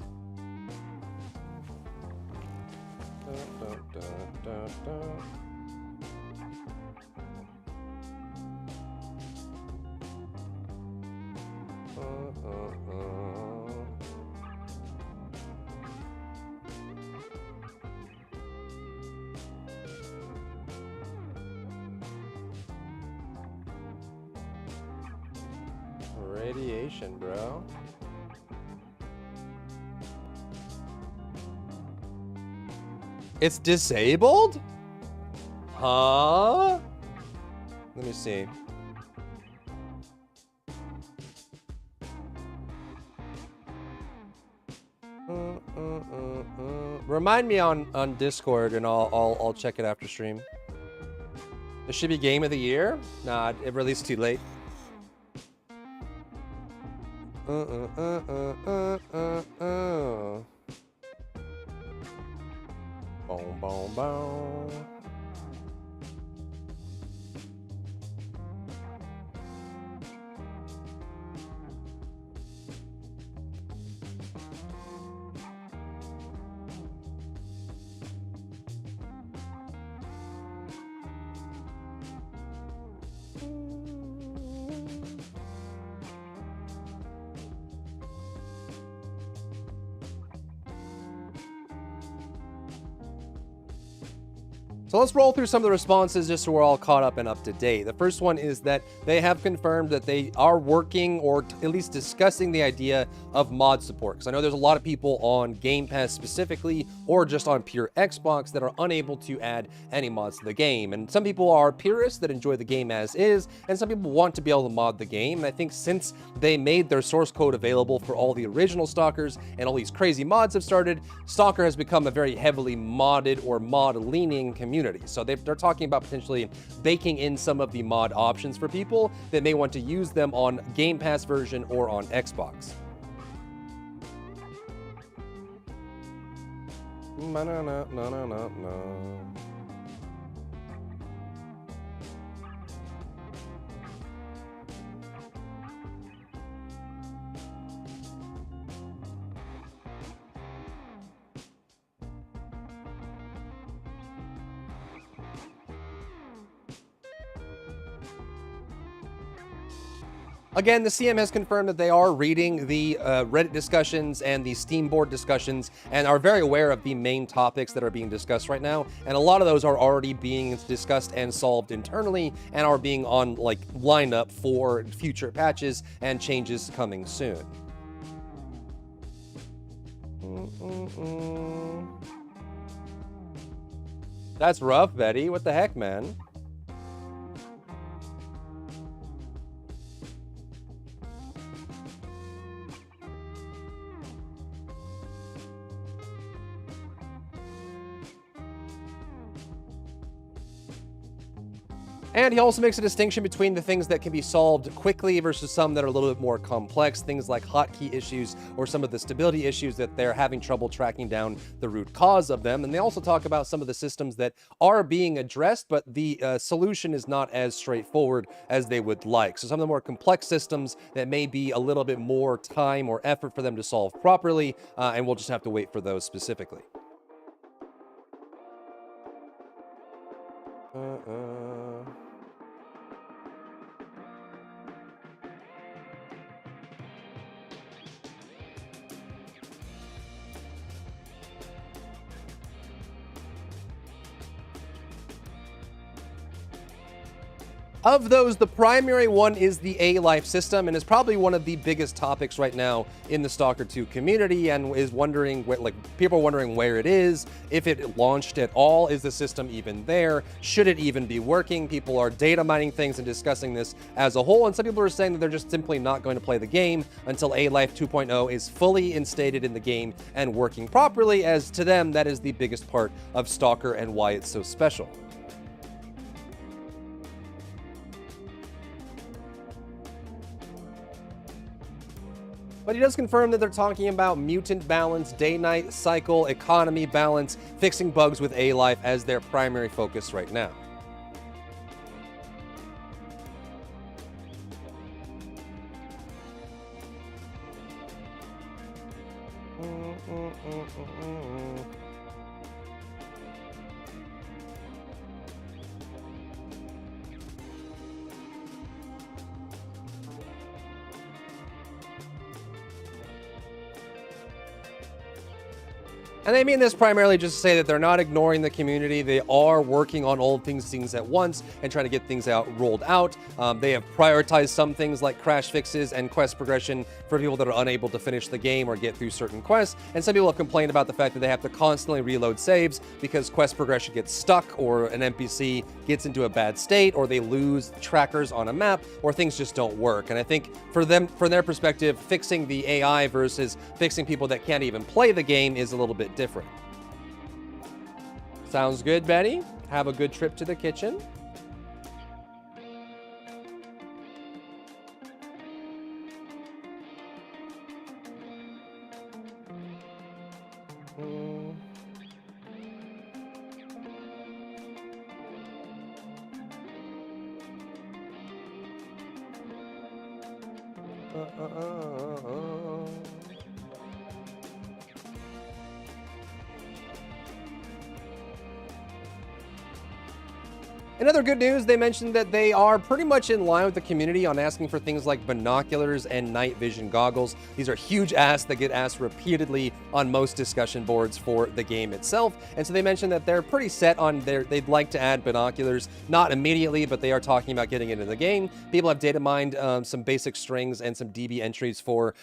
Radiation, bro. It's disabled? Huh? Let me see. Remind me on Discord, and I'll check it after stream. This should be game of the year. Nah, it released too late. Boom, boom, boom. So let's roll through some of the responses just so we're all caught up and up to date. The first one is that they have confirmed that they are working or at least discussing the idea of mod support. Because I know there's a lot of people on Game Pass specifically or just on pure Xbox that are unable to add any mods to the game. And some people are purists that enjoy the game as is, and some people want to be able to mod the game. And I think since they made their source code available for all the original Stalkers and all these crazy mods have started, Stalker has become a very heavily modded or mod-leaning community. So they're talking about potentially baking in some of the mod options for people that may want to use them on Game Pass version or on Xbox. Again, the CM has confirmed that they are reading the Reddit discussions and the Steam board discussions and are very aware of the main topics that are being discussed right now. And a lot of those are already being discussed and solved internally and are being lined up for future patches and changes coming soon. That's rough, Betty. What the heck, man? And he also makes a distinction between the things that can be solved quickly versus some that are a little bit more complex, things like hotkey issues or some of the stability issues that they're having trouble tracking down the root cause of them. And they also talk about some of the systems that are being addressed, but the solution is not as straightforward as they would like. So some of the more complex systems that may be a little bit more time or effort for them to solve properly, and we'll just have to wait for those specifically. Of those, the primary one is the A-Life system, and is probably one of the biggest topics right now in the Stalker 2 community, and is wondering, people are wondering where it is, if it launched at all, is the system even there, should it even be working? People are data mining things and discussing this as a whole, and some people are saying that they're just simply not going to play the game until A-Life 2.0 is fully instated in the game and working properly, as to them, that is the biggest part of Stalker and why it's so special. But he does confirm that they're talking about mutant balance, day-night cycle, economy balance, fixing bugs with A-Life as their primary focus right now. And they mean this primarily just to say that they're not ignoring the community. They are working on all things at once and trying to get things rolled out. They have prioritized some things like crash fixes and quest progression for people that are unable to finish the game or get through certain quests. And some people have complained about the fact that they have to constantly reload saves because quest progression gets stuck, or an NPC gets into a bad state, or they lose trackers on a map, or things just don't work. And I think for them, from their perspective, fixing the AI versus fixing people that can't even play the game is a little bit different. Sounds good, Betty. Have a good trip to the kitchen. In other good news, they mentioned that they are pretty much in line with the community on asking for things like binoculars and night vision goggles. These are huge asks that get asked repeatedly on most discussion boards for the game itself. And so they mentioned that they're pretty set on they'd like to add binoculars, not immediately, but they are talking about getting into the game. People have data mined some basic strings and some DB entries for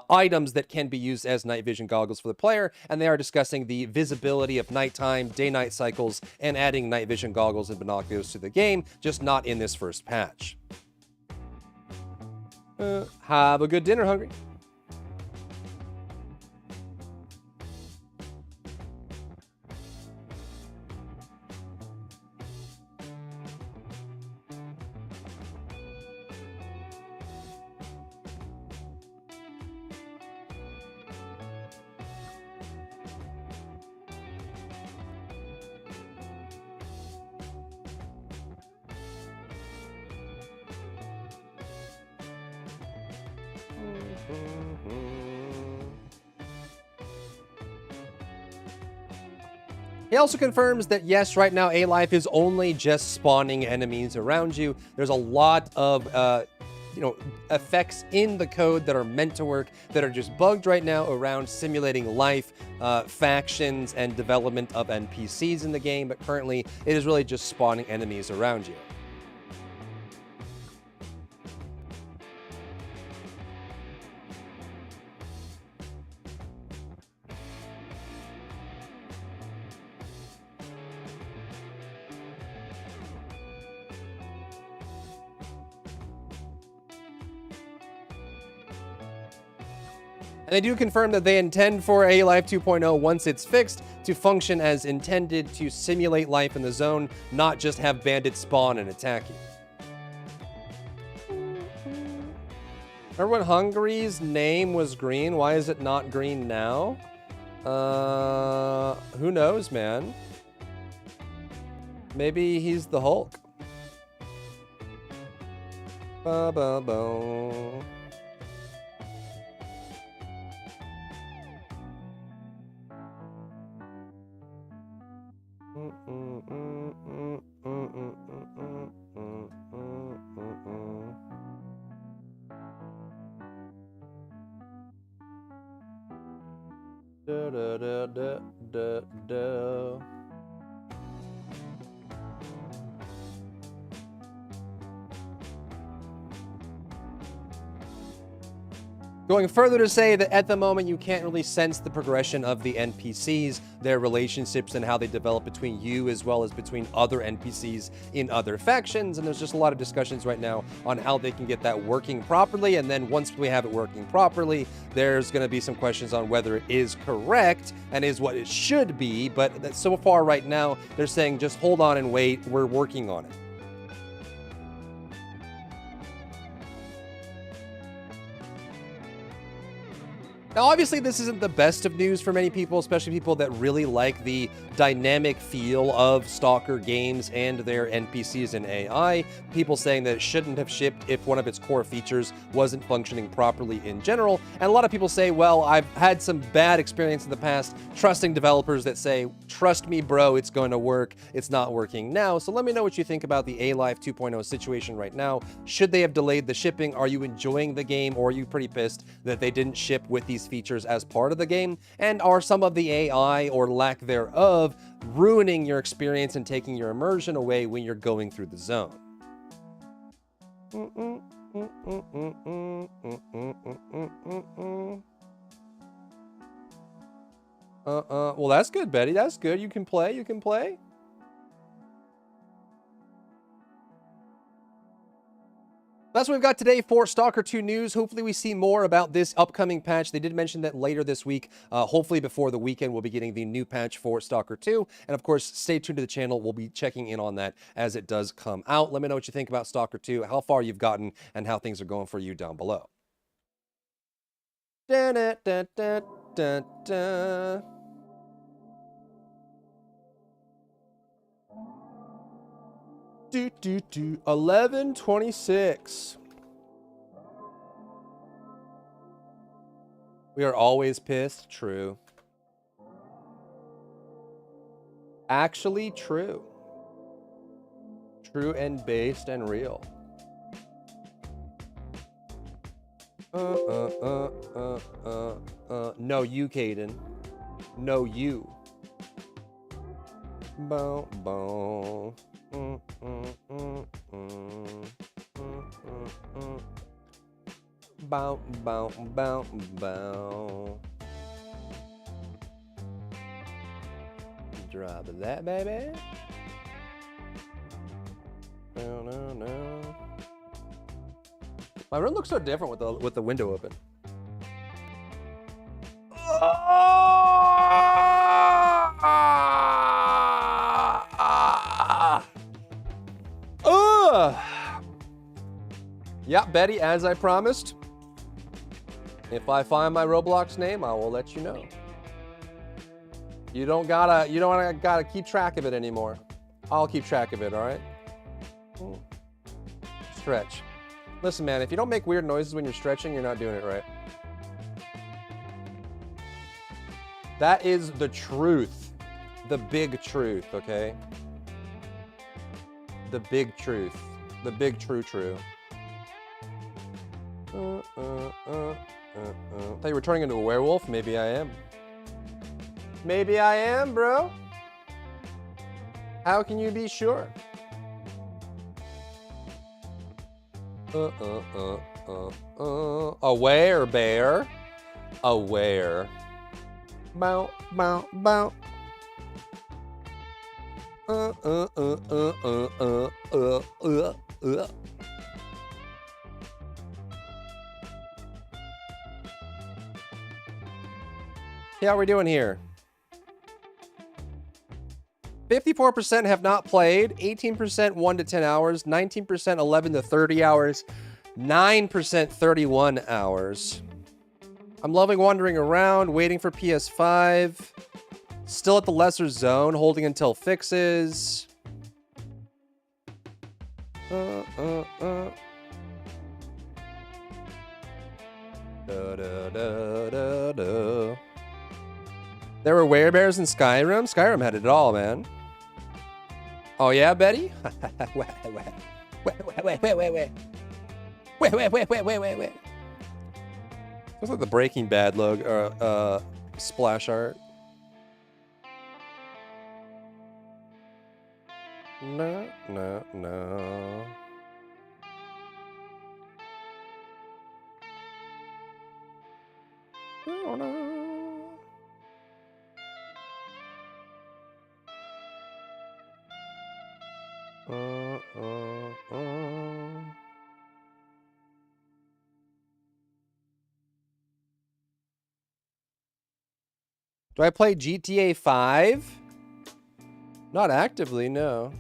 items that can be used as night vision goggles for the player. And they are discussing the visibility of nighttime, day-night cycles, and adding night vision goggles and binoculars to the game, just not in this first patch. Have a good dinner, Hungry. He also confirms that yes, right now A-Life is only just spawning enemies around you. There's a lot of effects in the code that are meant to work that are just bugged right now around simulating life, factions, and development of NPCs in the game. But currently, it is really just spawning enemies around you. And they do confirm that they intend for A Life 2.0, once it's fixed, to function as intended, to simulate life in the zone, not just have bandits spawn and attack you. Remember when Hungary's name was green? Why is it not green now? Who knows, man? Maybe he's the Hulk. Ba-ba-boom. Da, da, da, da, da, da. Going further to say that at the moment you can't really sense the progression of the NPCs, their relationships, and how they develop between you as well as between other NPCs in other factions. And there's just a lot of discussions right now on how they can get that working properly. And then once we have it working properly, there's going to be some questions on whether it is correct and is what it should be. But so far right now, they're saying just hold on and wait. We're working on it. Now, obviously, this isn't the best of news for many people, especially people that really like the dynamic feel of Stalker games and their NPCs and AI. People saying that it shouldn't have shipped if one of its core features wasn't functioning properly in general. And a lot of people say, well, I've had some bad experience in the past trusting developers that say, trust me, bro, it's going to work. It's not working now. So let me know what you think about the A Life 2.0 situation right now. Should they have delayed the shipping? Are you enjoying the game, or are you pretty pissed that they didn't ship with these features as part of the game? And are some of the AI or lack thereof ruining your experience and taking your immersion away when you're going through the zone? Well, that's good, Betty. That's good. You can play. You can play. That's what we've got today for Stalker 2 news. Hopefully we see more about this upcoming patch. They did mention that later this week, hopefully before the weekend, we'll be getting the new patch for Stalker 2. And of course, stay tuned to the channel. We'll be checking in on that as it does come out. Let me know what you think about Stalker 2, how far you've gotten, and how things are going for you down below. Da, da, da, da, da, da. Do, do, do. 11:26. We are always pissed. True. Actually true. True and based and real. No, you, Caden. No, you. Bow, bow. Bow, bow, bow, bow. Drop that, baby. No, no, no. My room looks so different with the window open. Yeah, Betty, as I promised, if I find my Roblox name, I will let you know. You don't gotta keep track of it anymore. I'll keep track of it, all right? Stretch. Listen, man, if you don't make weird noises when you're stretching, you're not doing it right. That is the truth. The big truth, okay? The big truth. The big true. Thought you were turning into a werewolf? Maybe I am. Maybe I am, bro. How can you be sure? Aware, bear. Aware. Bow, bow, bow. Okay, how are we doing here? 54% have not played, 18% 1 to 10 hours, 19% 11 to 30 hours, 9% 31 hours. I'm loving wandering around, waiting for PS5. Still at the lesser zone, holding until fixes. Da, da, da, da, da. There were werebears in Skyrim? Skyrim had it all, man. Oh yeah, Betty? Wait. Looks like the Breaking Bad logo, splash art. No. Oh, no. Do I play GTA 5? Not actively, no.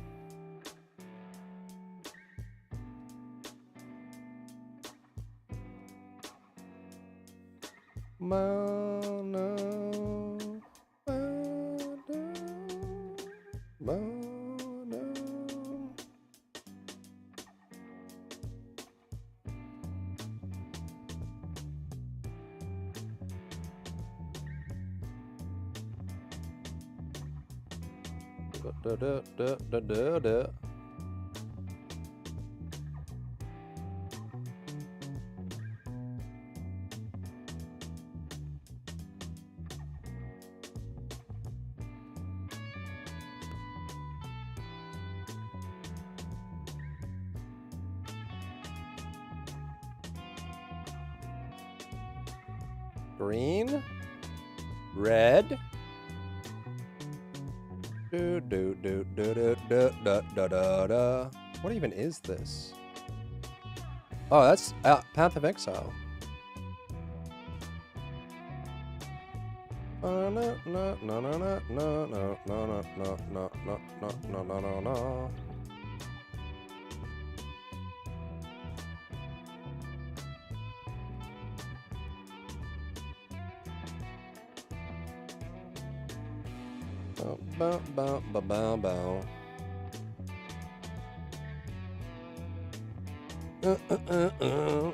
Green, red. What even is this? Oh, that's Path of Exile. No.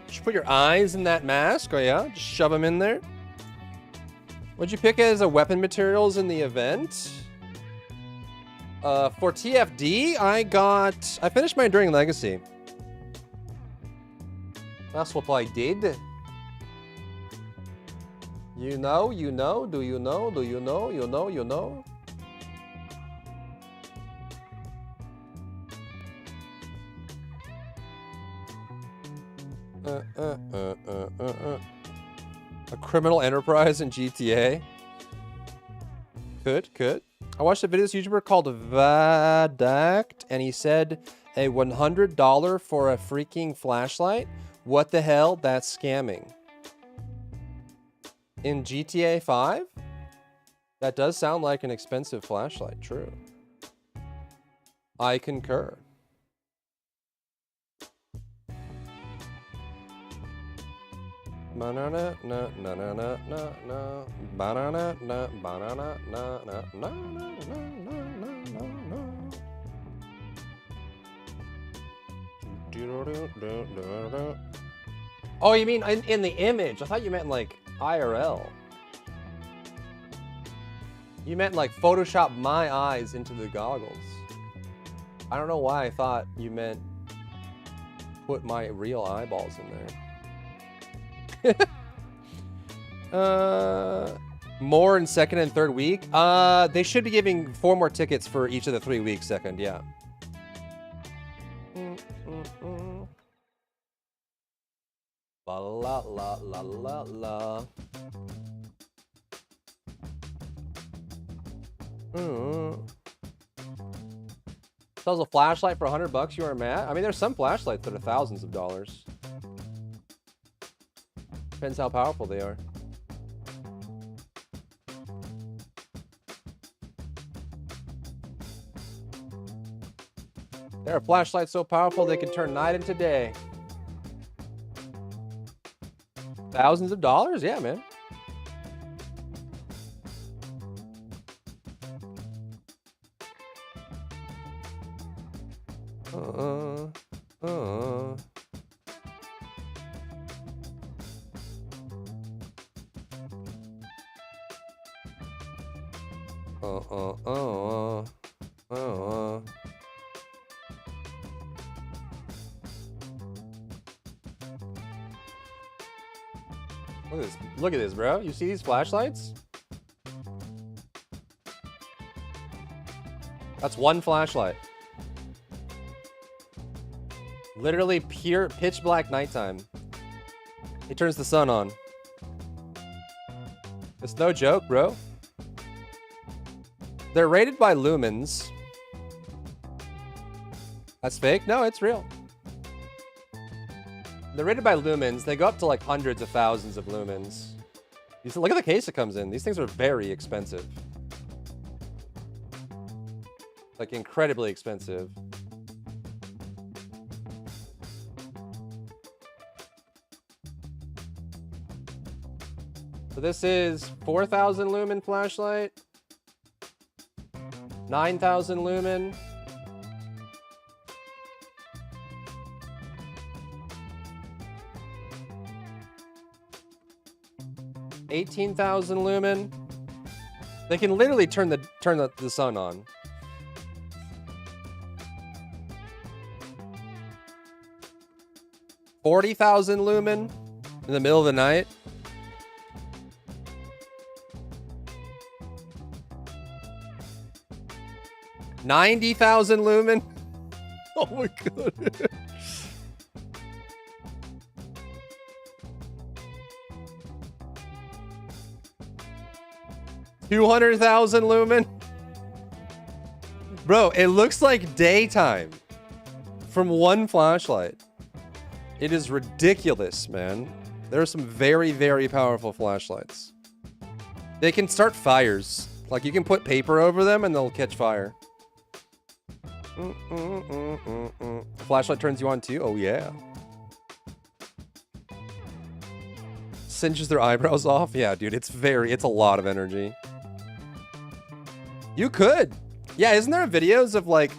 Should put your eyes in that mask? Oh yeah, just shove them in there. What'd you pick as a weapon materials in the event? For TFD, I finished my Enduring Legacy. That's what I did. You know, do you know? A criminal enterprise in GTA? Could. I watched a video of this YouTuber called Vadact, and he said a $100 for a freaking flashlight? What the hell? That's scamming. In GTA 5? That does sound like an expensive flashlight, true. I concur. Oh, you mean in the image? I thought you meant like IRL. You meant like Photoshop my eyes into the goggles. I don't know why I thought you meant put my real eyeballs in there. More in second and third week? They should be giving 4 more tickets for each of the 3 weeks second, yeah. La la la la la la. Sells a flashlight for $100, you are mad? I mean, there's some flashlights that are thousands of dollars. Depends how powerful they are. There are flashlights so powerful they can turn night into day. Thousands of dollars? Yeah, man. Look at this. Look at this, bro. You see these flashlights? That's one flashlight. Literally pure pitch black nighttime. He turns the sun on. It's no joke, bro. They're rated by lumens. That's fake? No, it's real. They're rated by lumens. They go up to like hundreds of thousands of lumens. Look at the case it comes in. These things are very expensive. Like incredibly expensive. So this is 4,000 lumen flashlight. 9,000 lumen. $18,000 lumen. They can literally turn the sun on. $40,000 lumen in the middle of the night. $90,000 lumen. Oh my god. $200,000 lumen. Bro, it looks like daytime from one flashlight. It is ridiculous, man. There are some very, very powerful flashlights. They can start fires. Like, you can put paper over them and they'll catch fire. The flashlight turns you on too? Oh, yeah. Cinches their eyebrows off? Yeah, dude, it's a lot of energy. You could. Yeah, isn't there videos of like...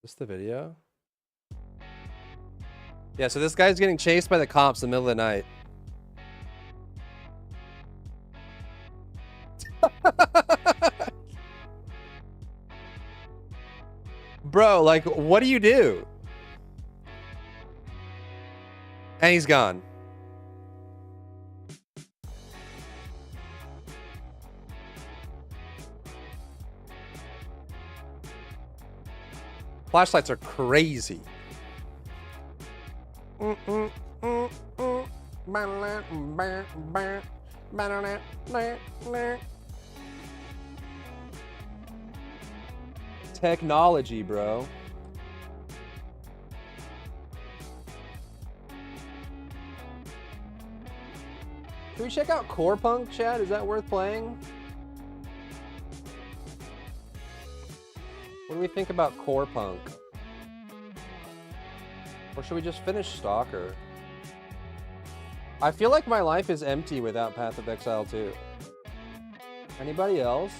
Is this the video? Yeah, so this guy's getting chased by the cops in the middle of the night. Bro, like, what do you do? And he's gone. Flashlights are crazy. Technology, bro. Can we check out Core Punk, Chad? Is that worth playing? What do we think about Core Punk? Or should we just finish Stalker? I feel like my life is empty without Path of Exile 2. Anybody else?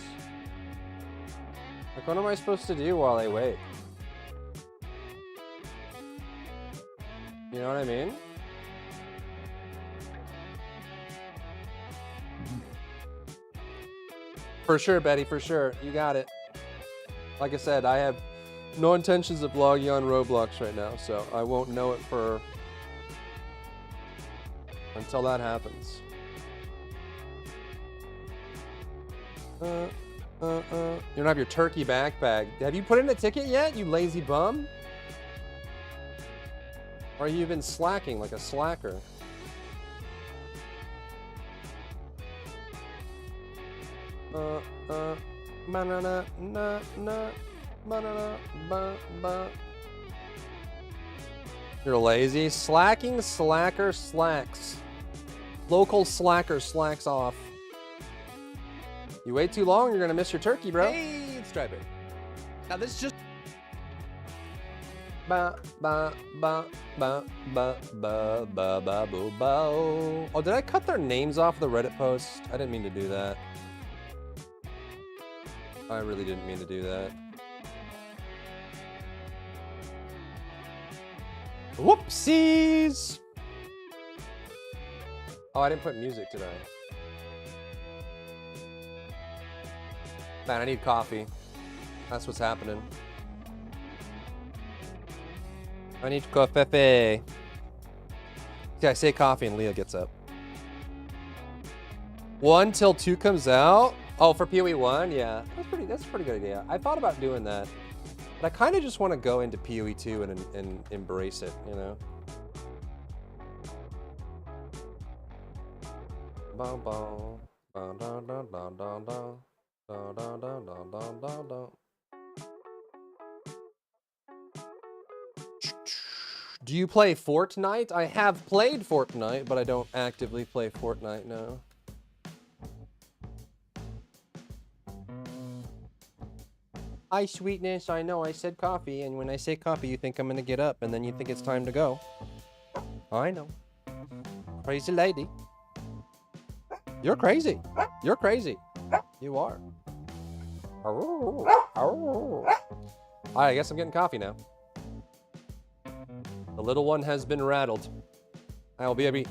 Like, what am I supposed to do while I wait? You know what I mean? For sure, Betty, for sure. You got it. Like I said, I have no intentions of logging on Roblox right now, so I won't know it for... until that happens. You don't have your turkey backpack. Have you put in a ticket yet, you lazy bum? Or you've been slacking like a slacker? You're lazy. Slacking slacker slacks. Local slacker slacks off. You wait too long, you're gonna miss your turkey, bro. Hey, it's Striper. Now this is just ba ba ba ba ba ba ba ba boo bo. Oh, did I cut their names off the Reddit post? I didn't mean to do that. I really didn't mean to do that. Whoopsies! Oh, I didn't put music, did I? Man, I need coffee. That's what's happening. I need coffee. Okay, I say coffee and Leah gets up. 1 till 2 comes out? Oh, for PoE 1? Yeah. That's a pretty good idea. I thought about doing that. But I kind of just want to go into PoE 2 and embrace it, you know? Bum, bum. Dun, dun, dun, dun, dun, dun. Dun, dun, dun, dun, dun, dun, dun. Do you play Fortnite? I have played Fortnite, but I don't actively play Fortnite now. Hi, sweetness. I know I said coffee, and when I say coffee, you think I'm gonna get up, and then you think it's time to go. I know. Crazy lady. You're crazy. You're crazy. You are. Alright, I guess I'm getting coffee now. The little one has been rattled. I'll be a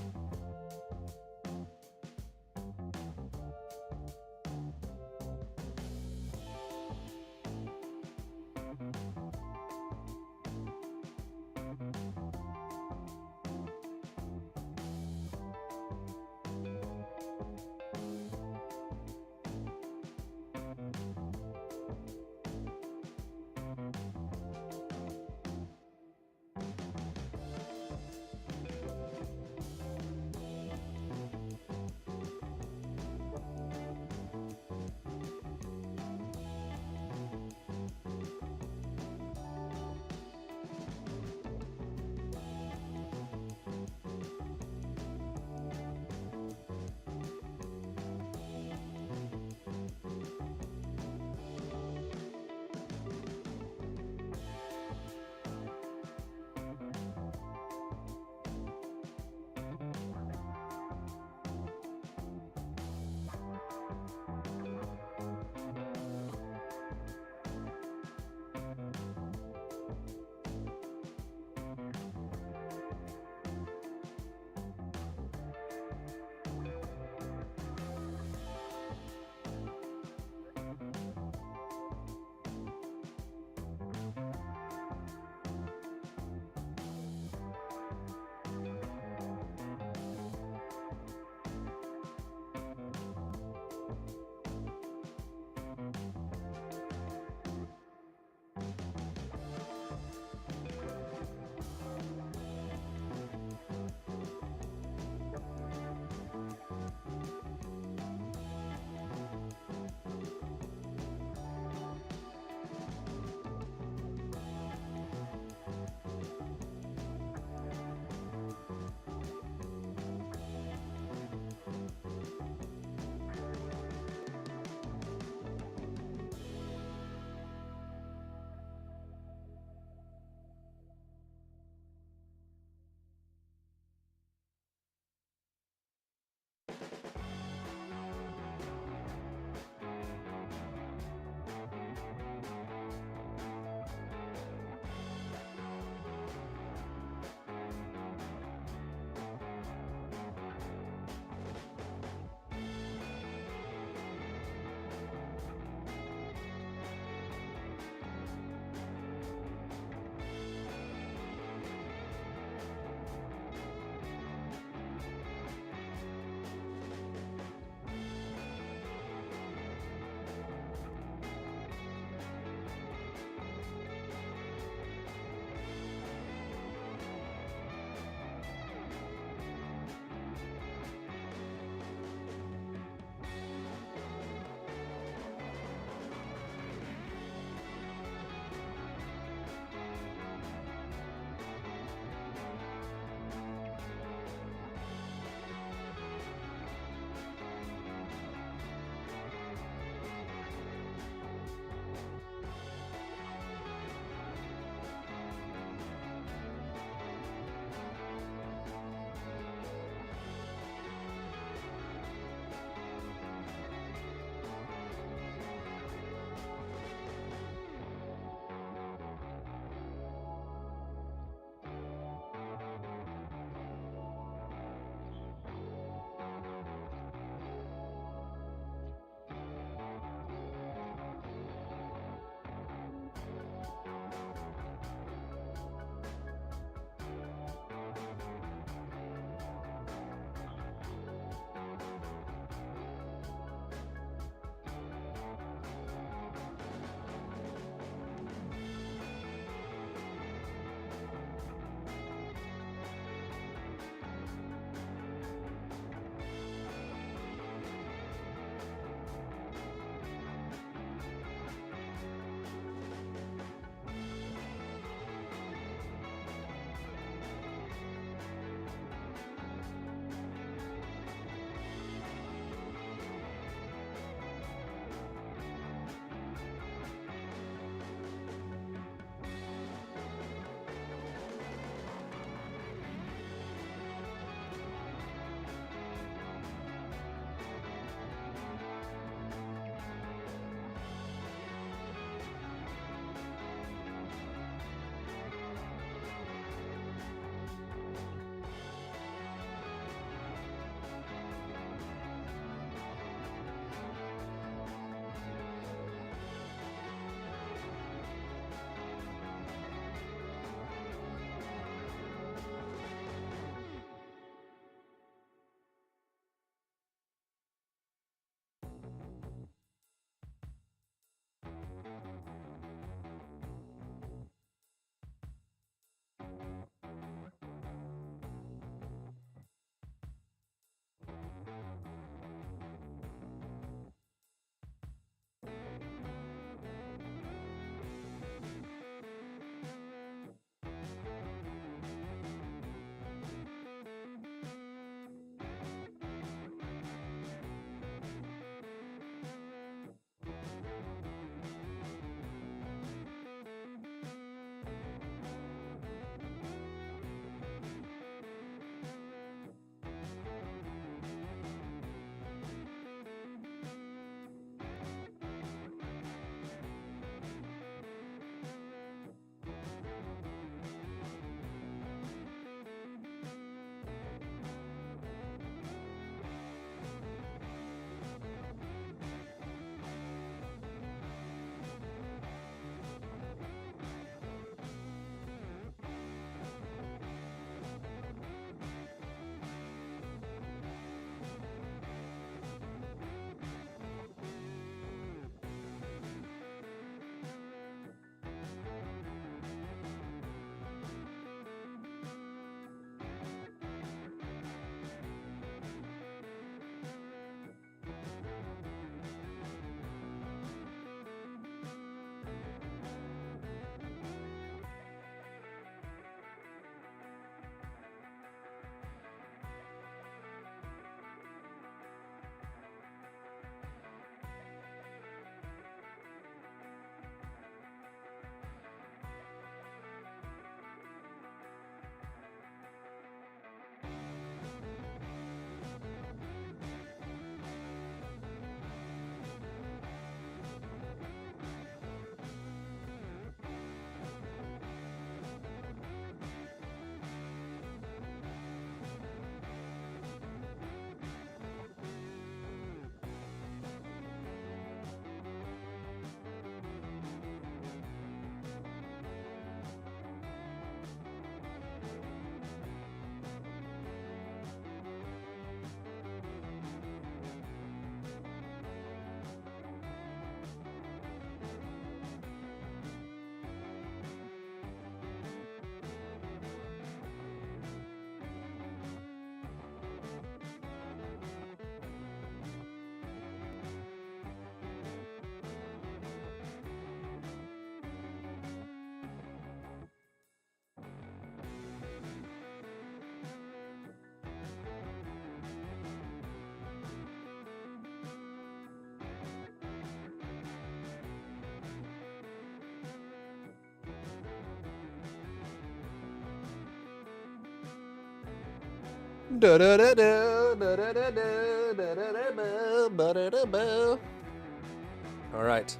All right.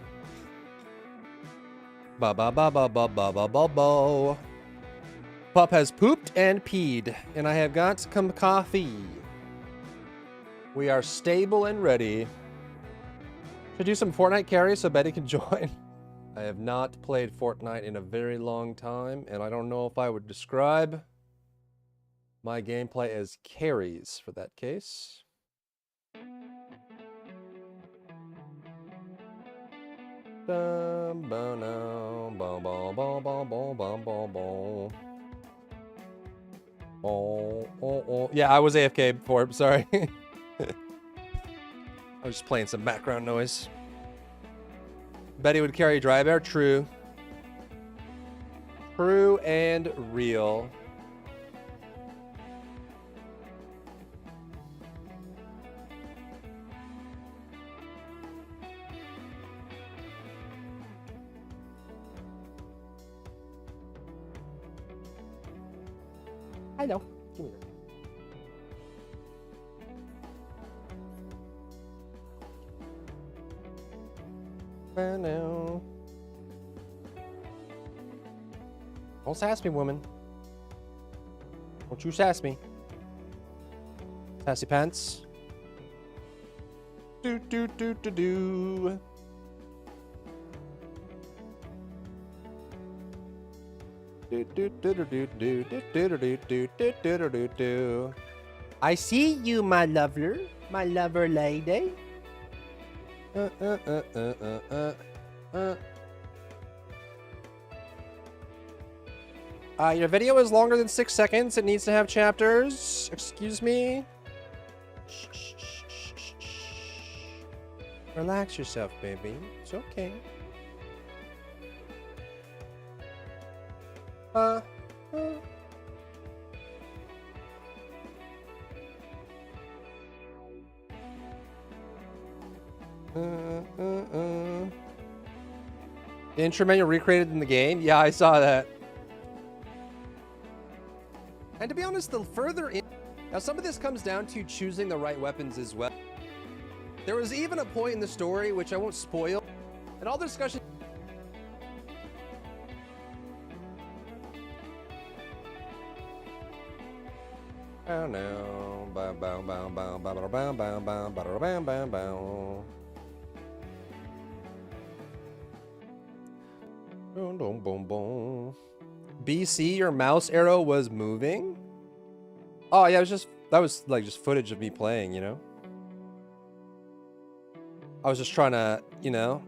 Ba ba ba ba ba ba ba ba ba. Pup has pooped and peed, and I have got some coffee. We are stable and ready. Should do some Fortnite carry so Betty can join. I have not played Fortnite in a very long time, and I don't know if I would describe my gameplay as carries for that case. Yeah, I was AFK before. Sorry. I was just playing some background noise. Betty would carry dry bear. True. True and real. Hello. Come here. Don't sass me, woman. Don't you sass me. Sassy pants. Do do do do do. I see you, my lover lady. Your video is longer than 6 seconds. It needs to have chapters. Excuse me. Relax yourself, baby. It's okay. The intro menu recreated in the game? Yeah, I saw that. And to be honest, the further in... Now, some of this comes down to choosing the right weapons as well. There was even a point in the story, which I won't spoil, and all the discussion... Oh no. Bow bow bow bow bow bow bow bow bow bow bow bow bow. Boom boom boom boom. BC, your mouse arrow was moving? Oh yeah, that was like just footage of me playing, you know? I was just trying to, you know.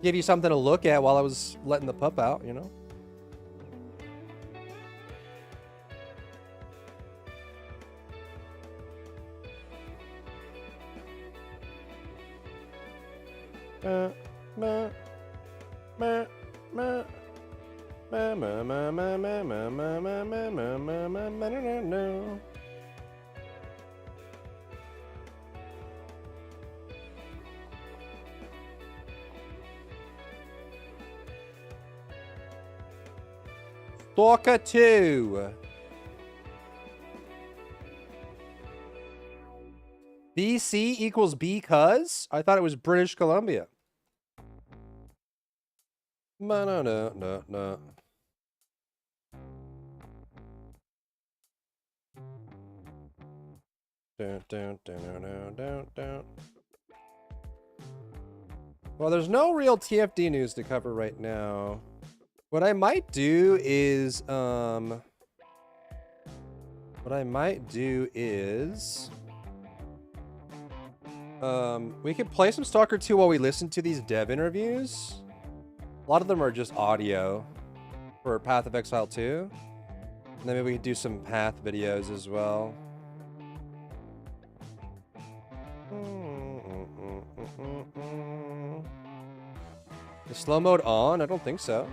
Give you something to look at while I was letting the pup out, you know? Stalker 2. BC equals because? I thought it was British Columbia. No. Well, there's no real TFD news to cover right now. What I might do is, we could play some Stalker 2 while we listen to these dev interviews. A lot of them are just audio for Path of Exile 2. And then maybe we could do some Path videos as well. Is slow mode on? I don't think so.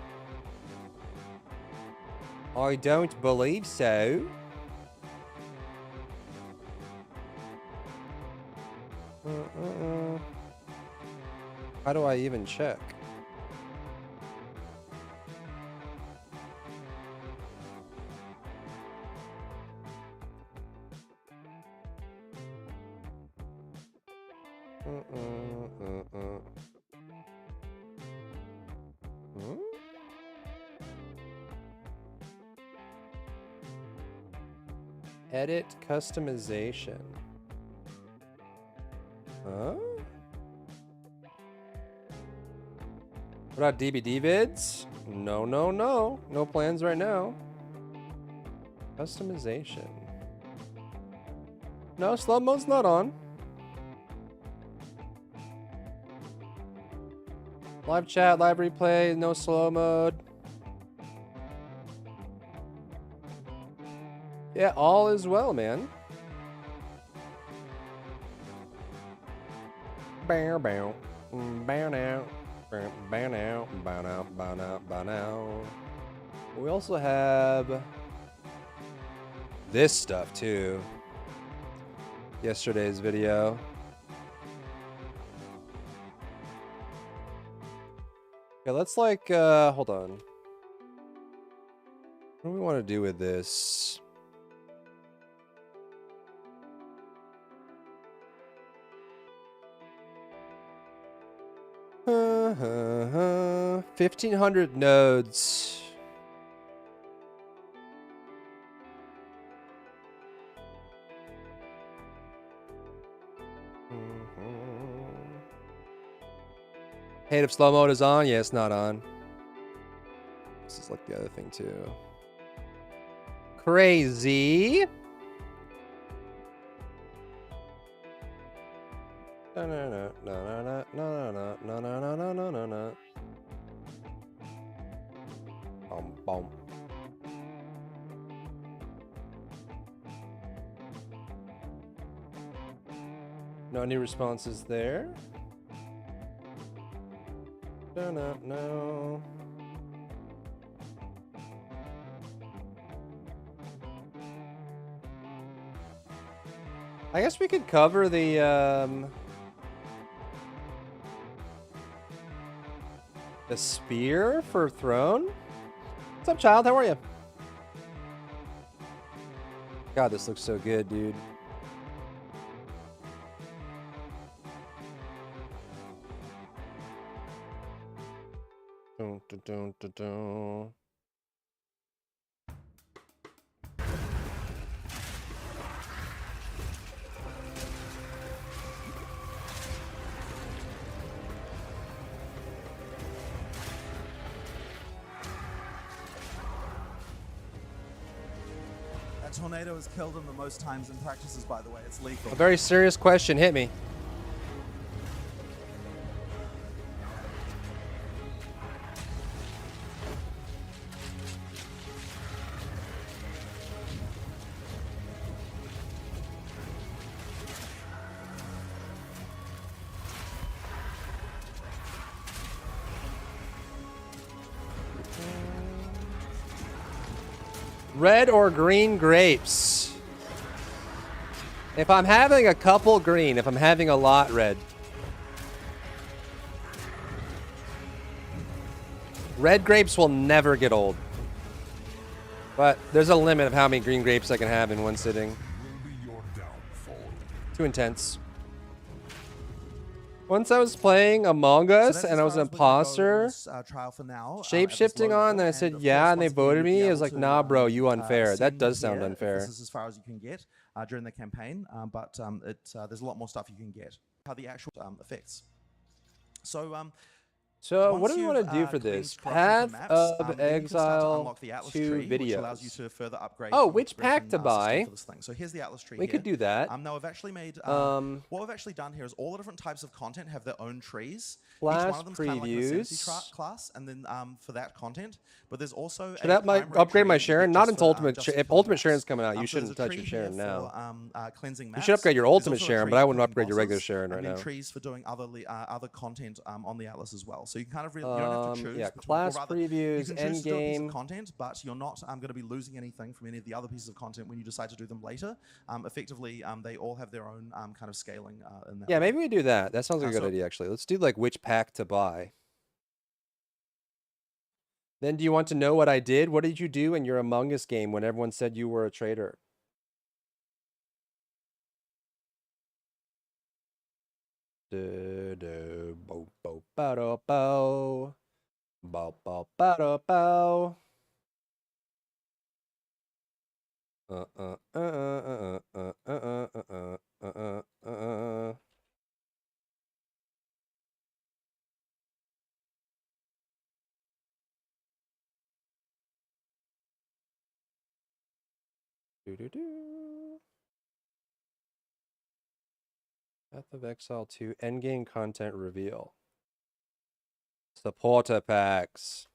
I don't believe so. How do I even check? Edit customization. Huh? What about DBD vids? No, no, no. No plans right now. Customization. No, slow mode's not on. Live chat, live replay, no slow mode. Yeah, all is well, man. Bow, bow, bow now, bow now, bow now, bow now, bow now. We also have this stuff too. Yesterday's video. Okay, let's like, hold on. What do we want to do with this? Uh-huh. 1,500 nodes. Hate if slow mode is on. Yeah, it's not on. This is like the other thing too. Crazy. No, no, no, no, no, no, no, no, no, no, no, no, no, no. Boom. No new responses there. No, no, no. I guess we could cover the spear for throne. What's up, child? How are you? God, this looks so good, dude. Dun, dun, dun, dun, dun. That tornado has killed him the most times in practices, by the way. It's lethal. A very serious question hit me. Red or green grapes? If I'm having a couple, green. If I'm having a lot, red. Red grapes will never get old. But there's a limit of how many green grapes I can have in one sitting. Too intense. Once I was playing Among Us and I was an imposter, shape-shifting on, and I said yeah, and they voted me. I was like, nah, bro, you unfair. That does sound unfair. This is as far as you can get during the campaign, but there's a lot more stuff you can get. How the actual effects. So what do we want to do for this? Path of Exile 2 videos. Oh, which pack to buy? So here's the Atlas tree. We could do that. Now we've actually made what we've actually done here is all the different types of content have their own trees. Class Each one of them's kind of like an previews. ascendancy class, and then for that content. But there's also Should I upgrade my Sharon? Not until Ultimate. If Ultimate Sharon's coming out, you so there's shouldn't a touch tree your Sharon here now. for, cleansing You maps. should upgrade your There's Ultimate also a Sharon, tree but I for wouldn't doing upgrade your regular bosses, Sharon right and then now. trees for doing other trees for doing other content on the Atlas as well. So you can kind of really, you don't have to choose. Yeah, between, class or rather, previews, you can choose to do a piece of endgame. content, but you're not going to be losing anything from any of the other pieces of content when you decide to do them later. Effectively, they all have their own kind of scaling in that. Yeah, way. maybe we do that. That sounds like a good So- idea, actually. Let's do like which pack to buy. Then do you want to know what I did? What did you do in your Among Us game when everyone said you were a traitor? Bo bo ba do bo. Bo bo ba do bo. Path of Exile 2 endgame content reveal. Supporter packs.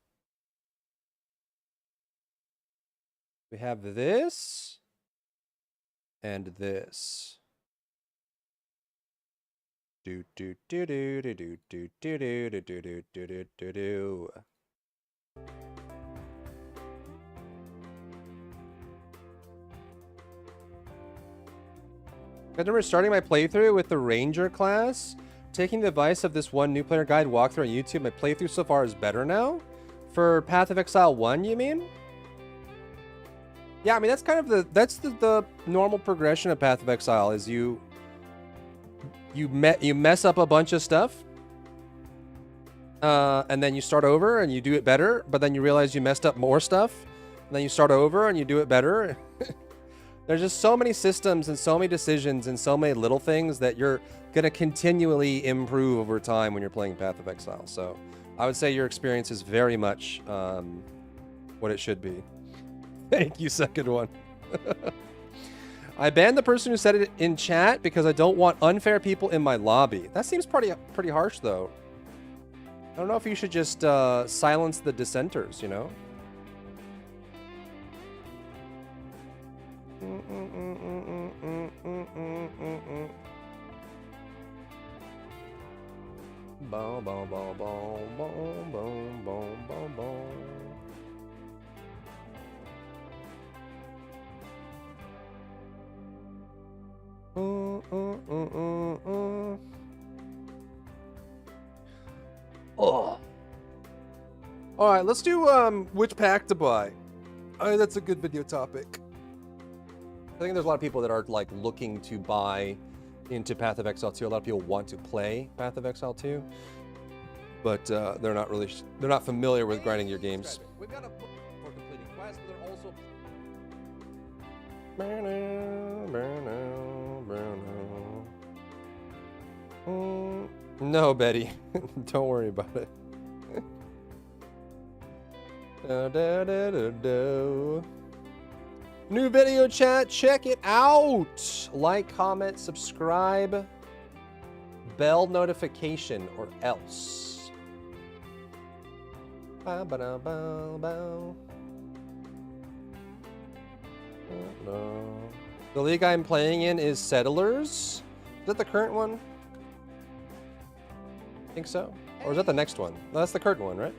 We have this and this. Do do do do do do do do do do do do do do do. I remember starting my playthrough with the Ranger class, taking the advice of this one new player guide walkthrough on YouTube. My playthrough so far is better now. For Path of Exile 1, you mean? Yeah, I mean that's kind of the normal progression of Path of Exile is you mess up a bunch of stuff, and then you start over and you do it better, but then you realize you messed up more stuff, and then you start over and you do it better. There's just so many systems and so many decisions and so many little things that you're going to continually improve over time when you're playing Path of Exile. So I would say your experience is very much what it should be. Thank you, second one. I banned the person who said it in chat because I don't want unfair people in my lobby. That seems pretty harsh, though. I don't know if you should just silence the dissenters, you know? Boom, boom, boom, boom, boom, boom, boom, boom, boom. Oh. All right, let's do which pack to buy. That's a good video topic. I think there's a lot of people that are like looking to buy into Path of Exile 2. A lot of people want to play Path of Exile 2, but they're not familiar with grinding your games. We've got a book for completing quests, but they're also no, Betty. Don't worry about it. New video chat, check it out. Like, comment, subscribe, bell notification, or else. Bow, ba-da, bow, bow. The league I'm playing in is Settlers. Is that the current one? I think so. Or is that the next one? No, that's the current one, right?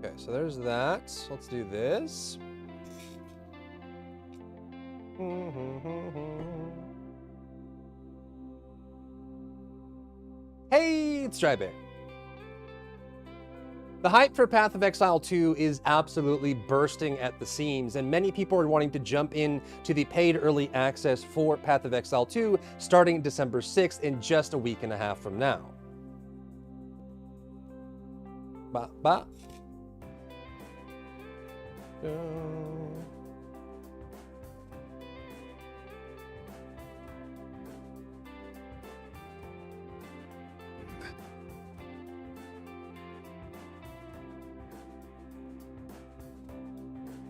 Okay, so there's that. Let's do this. Hey, it's Dry Bear. The hype for Path of Exile 2 is absolutely bursting at the seams, and many people are wanting to jump in to the paid early access for Path of Exile 2 starting December 6th in just a week and a half from now. Ba ba.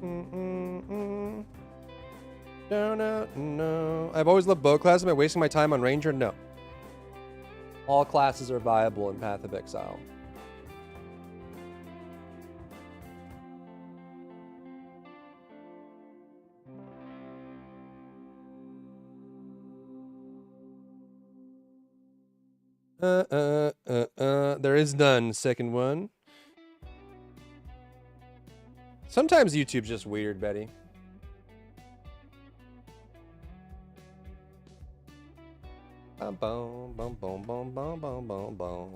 No. I've always loved both classes. Am I wasting my time on Ranger? No. All classes are viable in Path of Exile. There is none. Second one. Sometimes YouTube's just weird, Betty. Bum, bum, bum, bum, bum, bum, bum, bum, bum.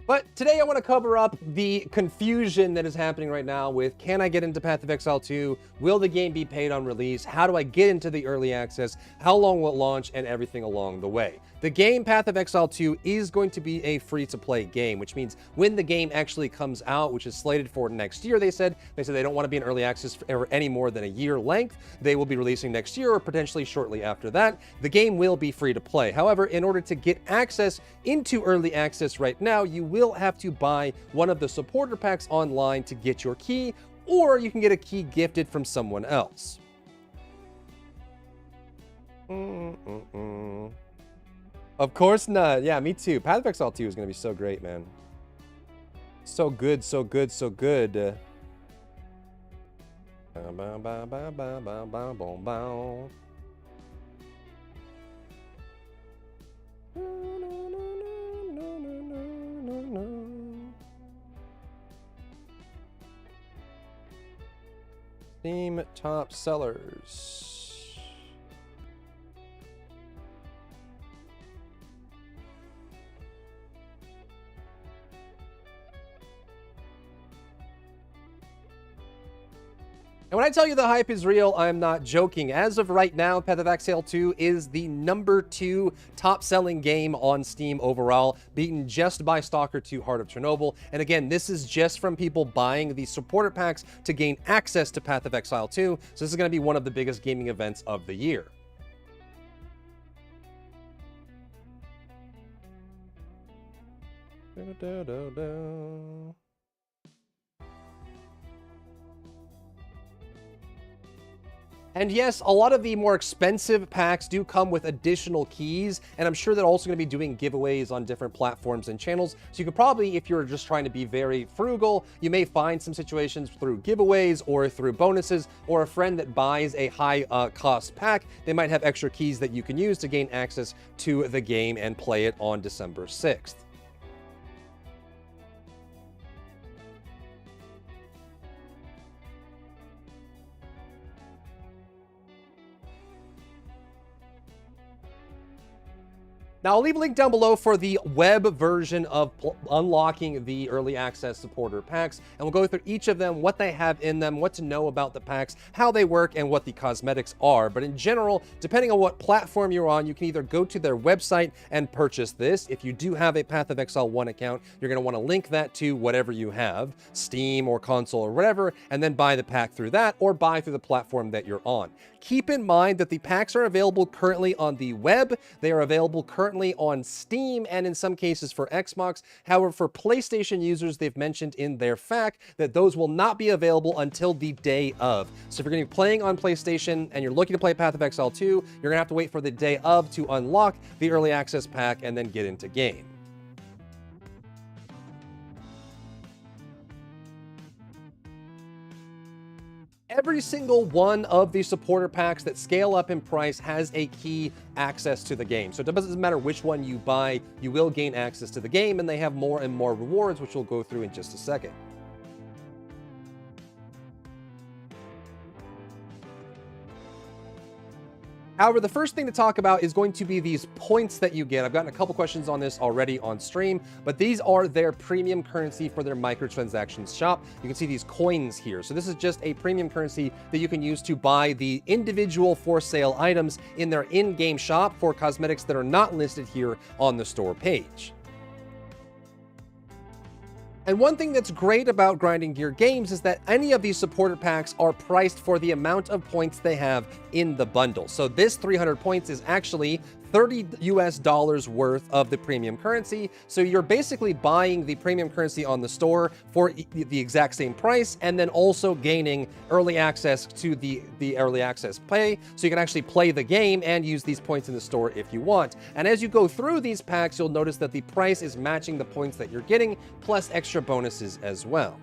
But today I want to cover up the confusion that is happening right now with, can I get into Path of Exile 2? Will the game be paid on release? How do I get into the early access? How long will it launch? And everything along the way. The game Path of Exile 2 is going to be a free-to-play game, which means when the game actually comes out, which is slated for next year, they said they don't want to be in early access for any more than a year length. They will be releasing next year or potentially shortly after that. The game will be free to play. However, in order to get access into early access right now, you will have to buy one of the supporter packs online to get your key, or you can get a key gifted from someone else. Of course not. Yeah, me too. Path of Exile 2 is going to be so great, man. So good, so good, so good. Steam top sellers. And when I tell you the hype is real, I'm not joking. As of right now, Path of Exile 2 is the #2 top-selling game on Steam overall, beaten just by Stalker 2 Heart of Chernobyl. And again, this is just from people buying the supporter packs to gain access to Path of Exile 2, so this is going to be one of the biggest gaming events of the year. And yes, a lot of the more expensive packs do come with additional keys, and I'm sure they're also going to be doing giveaways on different platforms and channels. So you could probably, if you're just trying to be very frugal, you may find some situations through giveaways or through bonuses, or a friend that buys a high cost pack, they might have extra keys that you can use to gain access to the game and play it on December 6th. Now, I'll leave a link down below for the web version of unlocking the early access supporter packs, and we'll go through each of them, what they have in them, what to know about the packs, how they work, and what the cosmetics are. But in general, depending on what platform you're on, you can either go to their website and purchase this. If you do have a Path of Exile 1 account, you're going to want to link that to whatever you have, Steam or console or whatever, and then buy the pack through that, or buy through the platform that you're on. Keep in mind that the packs are available currently on the web. They are available currently on Steam and in some cases for Xbox. However, for PlayStation users, they've mentioned in their FAQ that those will not be available until the day of. So if you're going to be playing on PlayStation and you're looking to play Path of Exile 2, you're going to have to wait for the day of to unlock the early access pack and then get into game. Every single one of the supporter packs that scale up in price has a key access to the game. So it doesn't matter which one you buy, you will gain access to the game, and they have more and more rewards, which we'll go through in just a second. However, the first thing to talk about is going to be these points that you get. I've gotten a couple questions on this already on stream, but these are their premium currency for their microtransactions shop. You can see these coins here. So this is just a premium currency that you can use to buy the individual for sale items in their in-game shop for cosmetics that are not listed here on the store page. And one thing that's great about Grinding Gear games is that any of these supporter packs are priced for the amount of points they have in the bundle. So this 300 points is actually $30 US worth of the premium currency. So you're basically buying the premium currency on the store for the exact same price, and then also gaining early access to the early access play. So you can actually play the game and use these points in the store if you want. And as you go through these packs, you'll notice that the price is matching the points that you're getting, plus extra bonuses as well.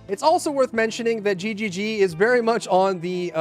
It's also worth mentioning that GGG is very much on the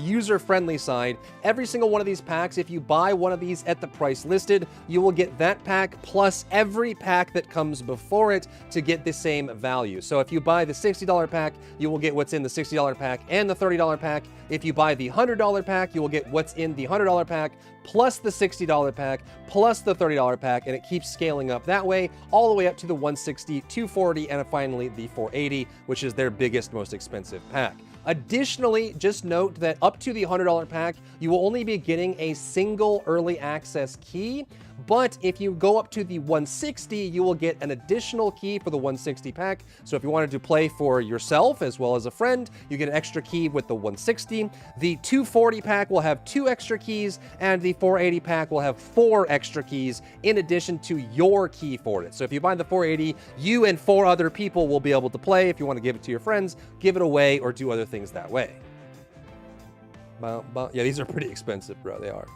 user-friendly side. Every single one of these packs, if you buy one of these at the price listed, you will get that pack plus every pack that comes before it to get the same value. So if you buy the $60 pack, you will get what's in the $60 pack and the $30 pack. If you buy the $100 pack, you will get what's in the $100 pack plus the $60 pack plus the $30 pack, and it keeps scaling up that way all the way up to the $160, $240, and finally the $480, which is their biggest, most expensive pack. Additionally, just note that up to the $100 pack, you will only be getting a single early access key. But if you go up to the 160, you will get an additional key for the 160 pack. So if you wanted to play for yourself as well as a friend, you get an extra key with the 160. The 240 pack will have 2 extra keys, and the 480 pack will have 4 extra keys in addition to your key for it. So if you buy the 480, you and 4 other people will be able to play. If you want to give it to your friends, give it away or do other things that way. Yeah, these are pretty expensive, bro. They are.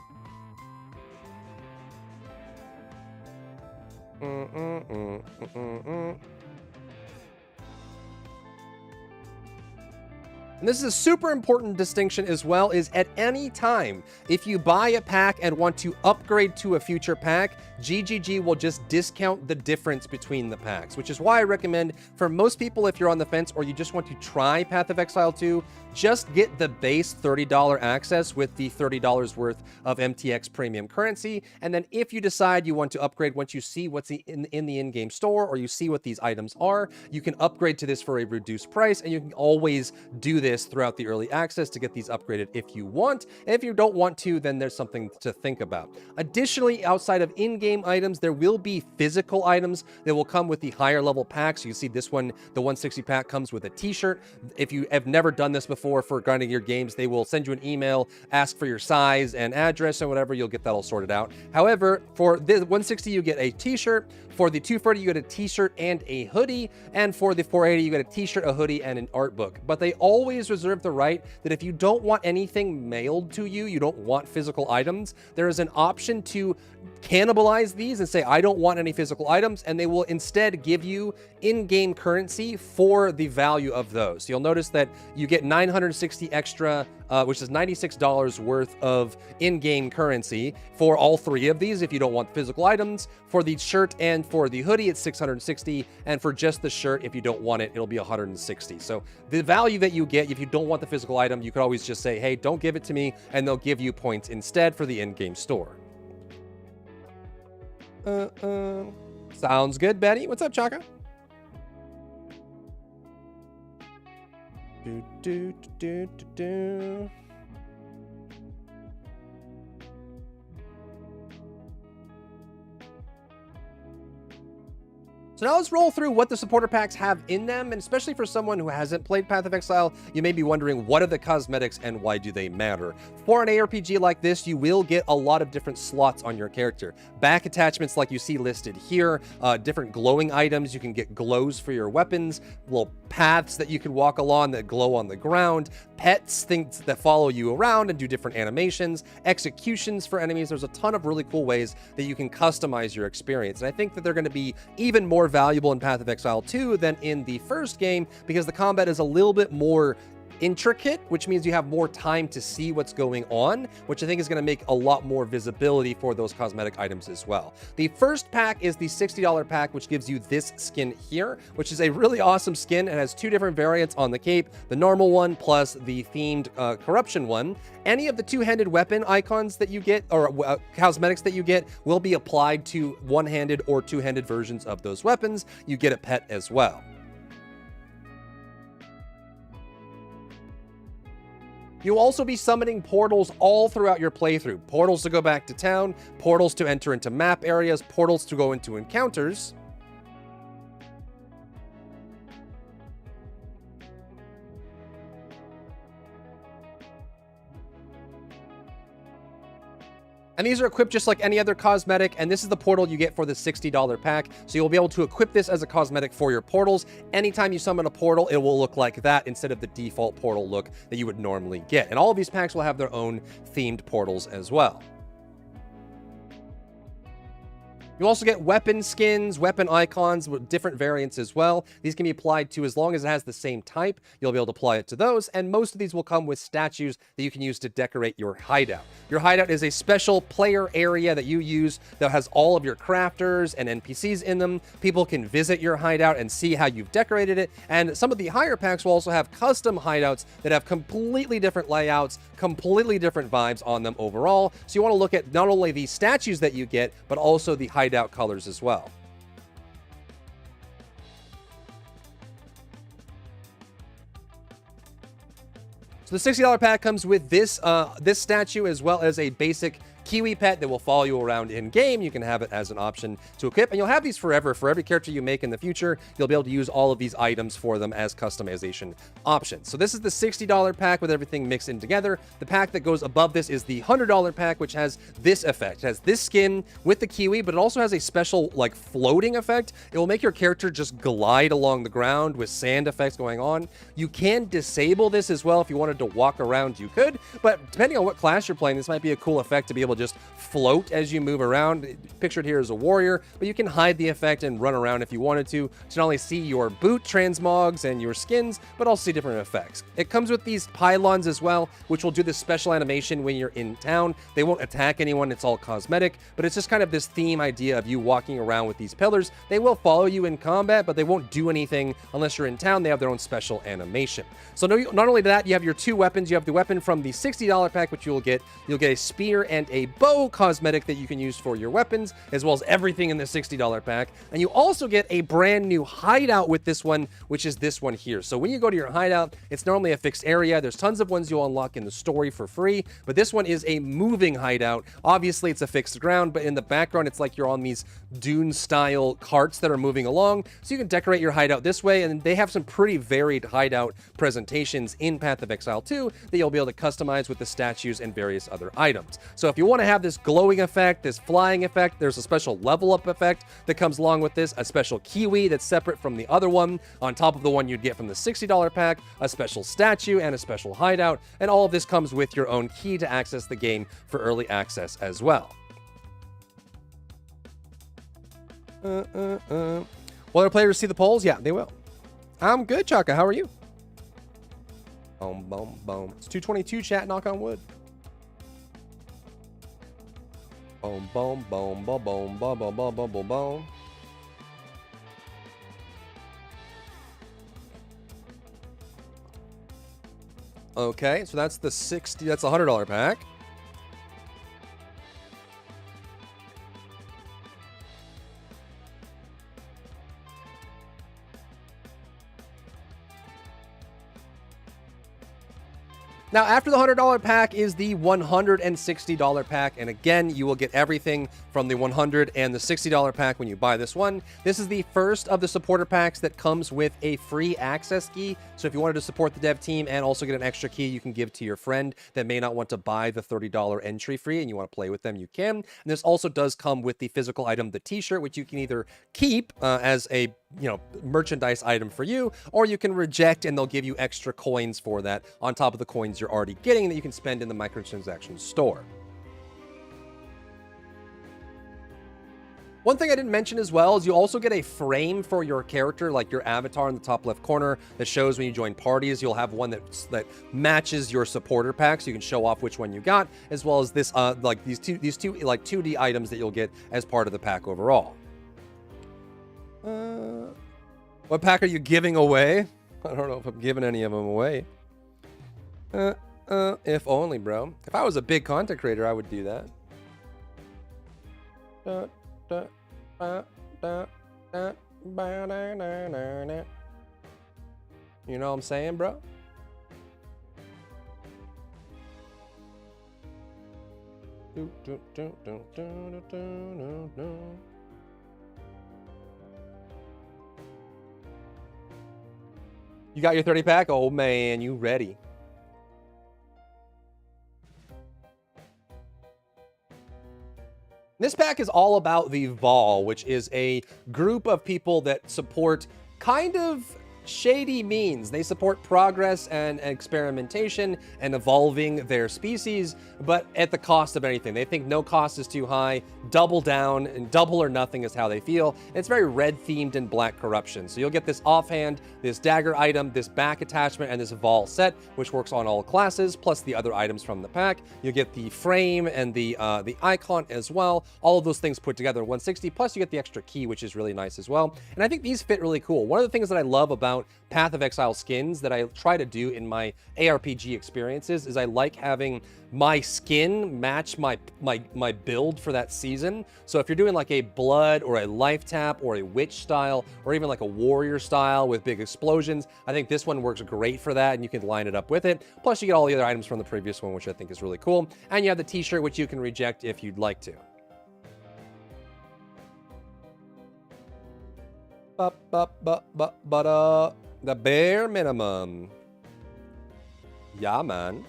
And this is a super important distinction as well, is at any time, if you buy a pack and want to upgrade to a future pack, GGG will just discount the difference between the packs, which is why I recommend for most people, if you're on the fence or you just want to try Path of Exile 2, just get the base $30 access with the $30 worth of MTX premium currency. And then if you decide you want to upgrade once you see what's in the in-game store, or you see what these items are, you can upgrade to this for a reduced price, and you can always do this throughout the early access to get these upgraded if you want. And if you don't want to, then there's something to think about. Additionally, outside of in-game items, there will be physical items that will come with the higher level packs. You see this one, the 160 pack, comes with a t-shirt. If you have never done this before for grinding your games, they will send you an email, ask for your size and address and whatever. You'll get that all sorted out. However, for the 160, you get a t-shirt. For the 240, you get a t-shirt and a hoodie. And for the 480, you get a t-shirt, a hoodie, and an art book. But they always reserve the right that if you don't want anything mailed to you, you don't want physical items, there is an option to cannibalize these and say, I don't want any physical items, and they will instead give you in-game currency for the value of those. So you'll notice that you get 960 extra, which is $96 worth of in-game currency for all 3 of these if you don't want physical items. For the shirt and for the hoodie, it's 660, and for just the shirt, if you don't want it, it'll be 160. So the value that you get, if you don't want the physical item, you could always just say, hey, don't give it to me, and they'll give you points instead for the in-game store. Sounds good, Betty. What's up, Chaka? Do. So now let's roll through what the supporter packs have in them, and especially for someone who hasn't played Path of Exile, you may be wondering, what are the cosmetics and why do they matter? For an ARPG like this, you will get a lot of different slots on your character. Back attachments like you see listed here, different glowing items, you can get glows for your weapons, little paths that you can walk along that glow on the ground, pets, things that follow you around and do different animations, executions for enemies. There's a ton of really cool ways that you can customize your experience. And I think that they're going to be even more valuable in Path of Exile 2 than in the first game, because the combat is a little bit more intricate, which means you have more time to see what's going on, which I think is going to make a lot more visibility for those cosmetic items as well. The first pack is the $60 pack, which gives you this skin here, which is a really awesome skin. It has 2 different variants on the cape, the normal one plus the themed corruption one. Any of the 2-handed weapon icons that you get, or cosmetics that you get, will be applied to 1-handed or 2-handed versions of those weapons. You get a pet as well. You'll also be summoning portals all throughout your playthrough. Portals to go back to town, portals to enter into map areas, portals to go into encounters. And these are equipped just like any other cosmetic, and this is the portal you get for the $60 pack. So you'll be able to equip this as a cosmetic for your portals. Anytime you summon a portal, it will look like that instead of the default portal look that you would normally get. And all of these packs will have their own themed portals as well. You also get weapon skins, weapon icons with different variants as well. These can be applied to, as long as it has the same type, you'll be able to apply it to those. And most of these will come with statues that you can use to decorate your hideout. Your hideout is a special player area that you use that has all of your crafters and NPCs in them. People can visit your hideout and see how you've decorated it. And some of the higher packs will also have custom hideouts that have completely different layouts, completely different vibes on them overall. So you want to look at not only the statues that you get, but also the hideout colors as well. So the $60 pack comes with this this statue as well as a basic Kiwi pet that will follow you around in game. You can have it as an option to equip, and you'll have these forever. For every character you make in the future, you'll be able to use all of these items for them as customization options. So this is the $60 pack with everything mixed in together. The pack that goes above this is the $100 pack, which has this effect. It has this skin with the Kiwi, but it also has a special like floating effect. It will make your character just glide along the ground with sand effects going on. You can disable this as well if you wanted to walk around, you could, but depending on what class you're playing, this might be a cool effect to be able to just float as you move around. Pictured here as a warrior, but you can hide the effect and run around if you wanted to not only see your boot transmogs and your skins, but also see different effects. It comes with these pylons as well, which will do this special animation when you're in town. They won't attack anyone, it's all cosmetic, but it's just kind of this theme idea of you walking around with these pillars. They will follow you in combat, but they won't do anything unless you're in town. They have their own special animation. So not only that, you have your two weapons. You have the weapon from the $60 pack, which you'll get a spear and a bow cosmetic that you can use for your weapons, as well as everything in the $60 pack. And you also get a brand new hideout with this one, which is this one here. So when you go to your hideout, it's normally a fixed area. There's tons of ones you'll unlock in the story for free, but this one is a moving hideout. Obviously, it's a fixed ground, but in the background, it's like you're on these dune-style carts that are moving along. So you can decorate your hideout this way, and they have some pretty varied hideout presentations in Path of Exile 2 that you'll be able to customize with the statues and various other items. So if you want to have this glowing effect, this flying effect, there's a special level up effect that comes along with this, a special Kiwi that's separate from the other one, on top of the one you'd get from the $60 pack, a special statue, and a special hideout, and all of this comes with your own key to access the game for early access as well. Will other players see the polls? Yeah, they will. I'm good, Chaka. How are you? Boom, boom, boom. It's 222, chat. Knock on wood. Boom, boom, boom, boom, boom, boom, boom, boom, boom, boom, boom. Okay, so that's the $100 pack. Now, after the $100 pack is the $160 pack, and again, you will get everything from the $100 and the $60 pack when you buy this one. This is the first of the supporter packs that comes with a free access key, so if you wanted to support the dev team and also get an extra key you can give to your friend that may not want to buy the $30 entry free and you want to play with them, you can. And this also does come with the physical item, the t-shirt, which you can either keep as a merchandise item for you, or you can reject and they'll give you extra coins for that on top of the coins you're already getting that you can spend in the microtransaction store. One thing I didn't mention as well is you also get a frame for your character, like your avatar in the top left corner that shows when you join parties. You'll have one that matches your supporter pack, so you can show off which one you got, as well as this like these two like 2D items that you'll get as part of the pack overall. What pack are you giving away? I don't know if I'm giving any of them away. If only, bro. If I was a big content creator, I would do that. You know what I'm saying, bro? You got your 30 pack? Oh man, you ready. This pack is all about the Vol, which is a group of people that support kind of shady means. They support progress and experimentation and evolving their species, but at the cost of anything. They think no cost is too high, double down, and double or nothing is how they feel. It's very red themed and black corruption. So you'll get this offhand, this dagger item, this back attachment, and this Vol set, which works on all classes, plus the other items from the pack. You'll get the frame and the icon as well. All of those things put together in 160, plus you get the extra key, which is really nice as well. And I think these fit really cool. One of the things that I love about Path of Exile skins that I try to do in my ARPG experiences is I like having my skin match my build for that season. So if you're doing like a blood or a life tap or a witch style or even like a warrior style with big explosions, I think this one works great for that and you can line it up with it. Plus you get all the other items from the previous one, which I think is really cool. And you have the t-shirt, which you can reject if you'd like to. The bare minimum. Yeah, man.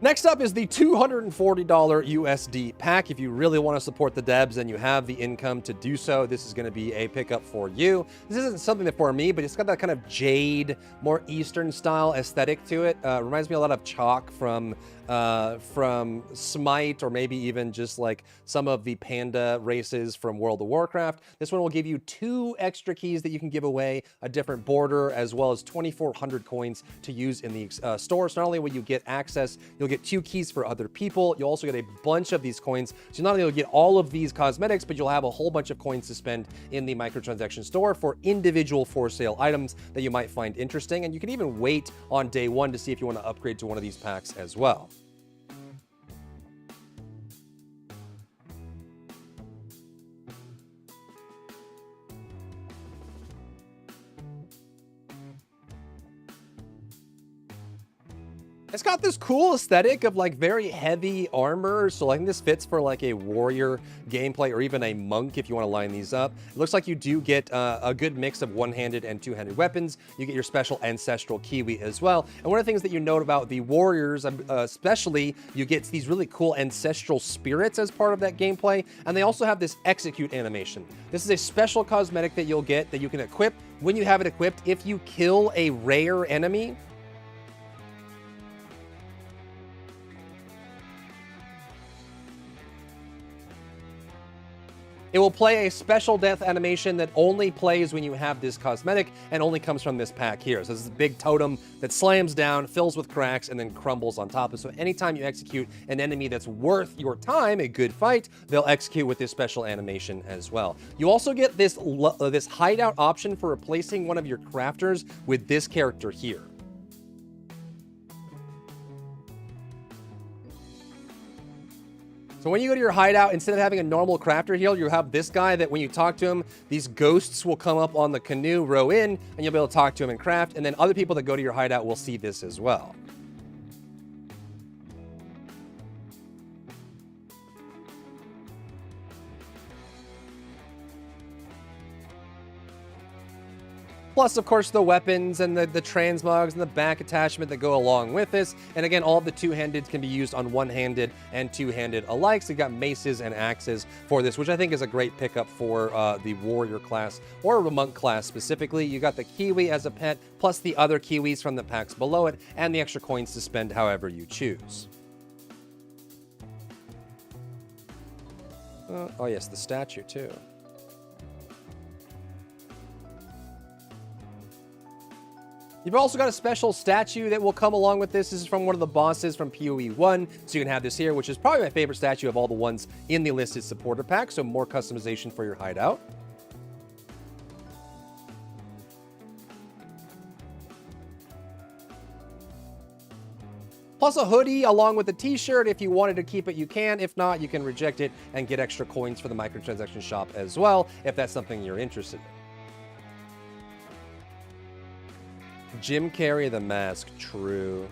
Next up is the $240 USD pack. If you really want to support the devs and you have the income to do so, this is going to be a pickup for you. This isn't something that for me, but it's got that kind of jade, more Eastern style aesthetic to it. Reminds me a lot of Chalk from Smite, or maybe even just like some of the panda races from World of Warcraft. This one will give you 2 extra keys that you can give away, a different border, as well as 2,400 coins to use in the store. So not only will you get access, you'll get 2 keys for other people. You'll also get a bunch of these coins. So not only will you get all of these cosmetics, but you'll have a whole bunch of coins to spend in the microtransaction store for individual for sale items that you might find interesting. And you can even wait on day 1 to see if you want to upgrade to one of these packs as well. It's got this cool aesthetic of like very heavy armor. So I think this fits for like a warrior gameplay or even a monk if you want to line these up. It looks like you do get a good mix of one-handed and two-handed weapons. You get your special ancestral kiwi as well. And one of the things that you note about the warriors, especially, you get these really cool ancestral spirits as part of that gameplay. And they also have this execute animation. This is a special cosmetic that you'll get that you can equip. When you have it equipped, if you kill a rare enemy, it will play a special death animation that only plays when you have this cosmetic and only comes from this pack here. So this is a big totem that slams down, fills with cracks, and then crumbles on top. So anytime you execute an enemy that's worth your time, a good fight, they'll execute with this special animation as well. You also get this hideout option for replacing one of your crafters with this character here. So when you go to your hideout, instead of having a normal crafter heal, you have this guy that when you talk to him, these ghosts will come up on the canoe, row in, and you'll be able to talk to him and craft. And then other people that go to your hideout will see this as well. Plus, of course, the weapons and the transmogs and the back attachment that go along with this. And again, all of the two-handed can be used on one-handed and two-handed alike. So you got maces and axes for this, which I think is a great pickup for the warrior class or the monk class specifically. You got the kiwi as a pet, plus the other kiwis from the packs below it, and the extra coins to spend however you choose. Oh yes, the statue too. You've also got a special statue that will come along with this. This is from one of the bosses from PoE 1. So you can have this here, which is probably my favorite statue of all the ones in the listed supporter pack. So more customization for your hideout. Plus a hoodie along with a t-shirt. If you wanted to keep it, you can. If not, you can reject it and get extra coins for the microtransaction shop as well, if that's something you're interested in. Jim Carrey the mask, true.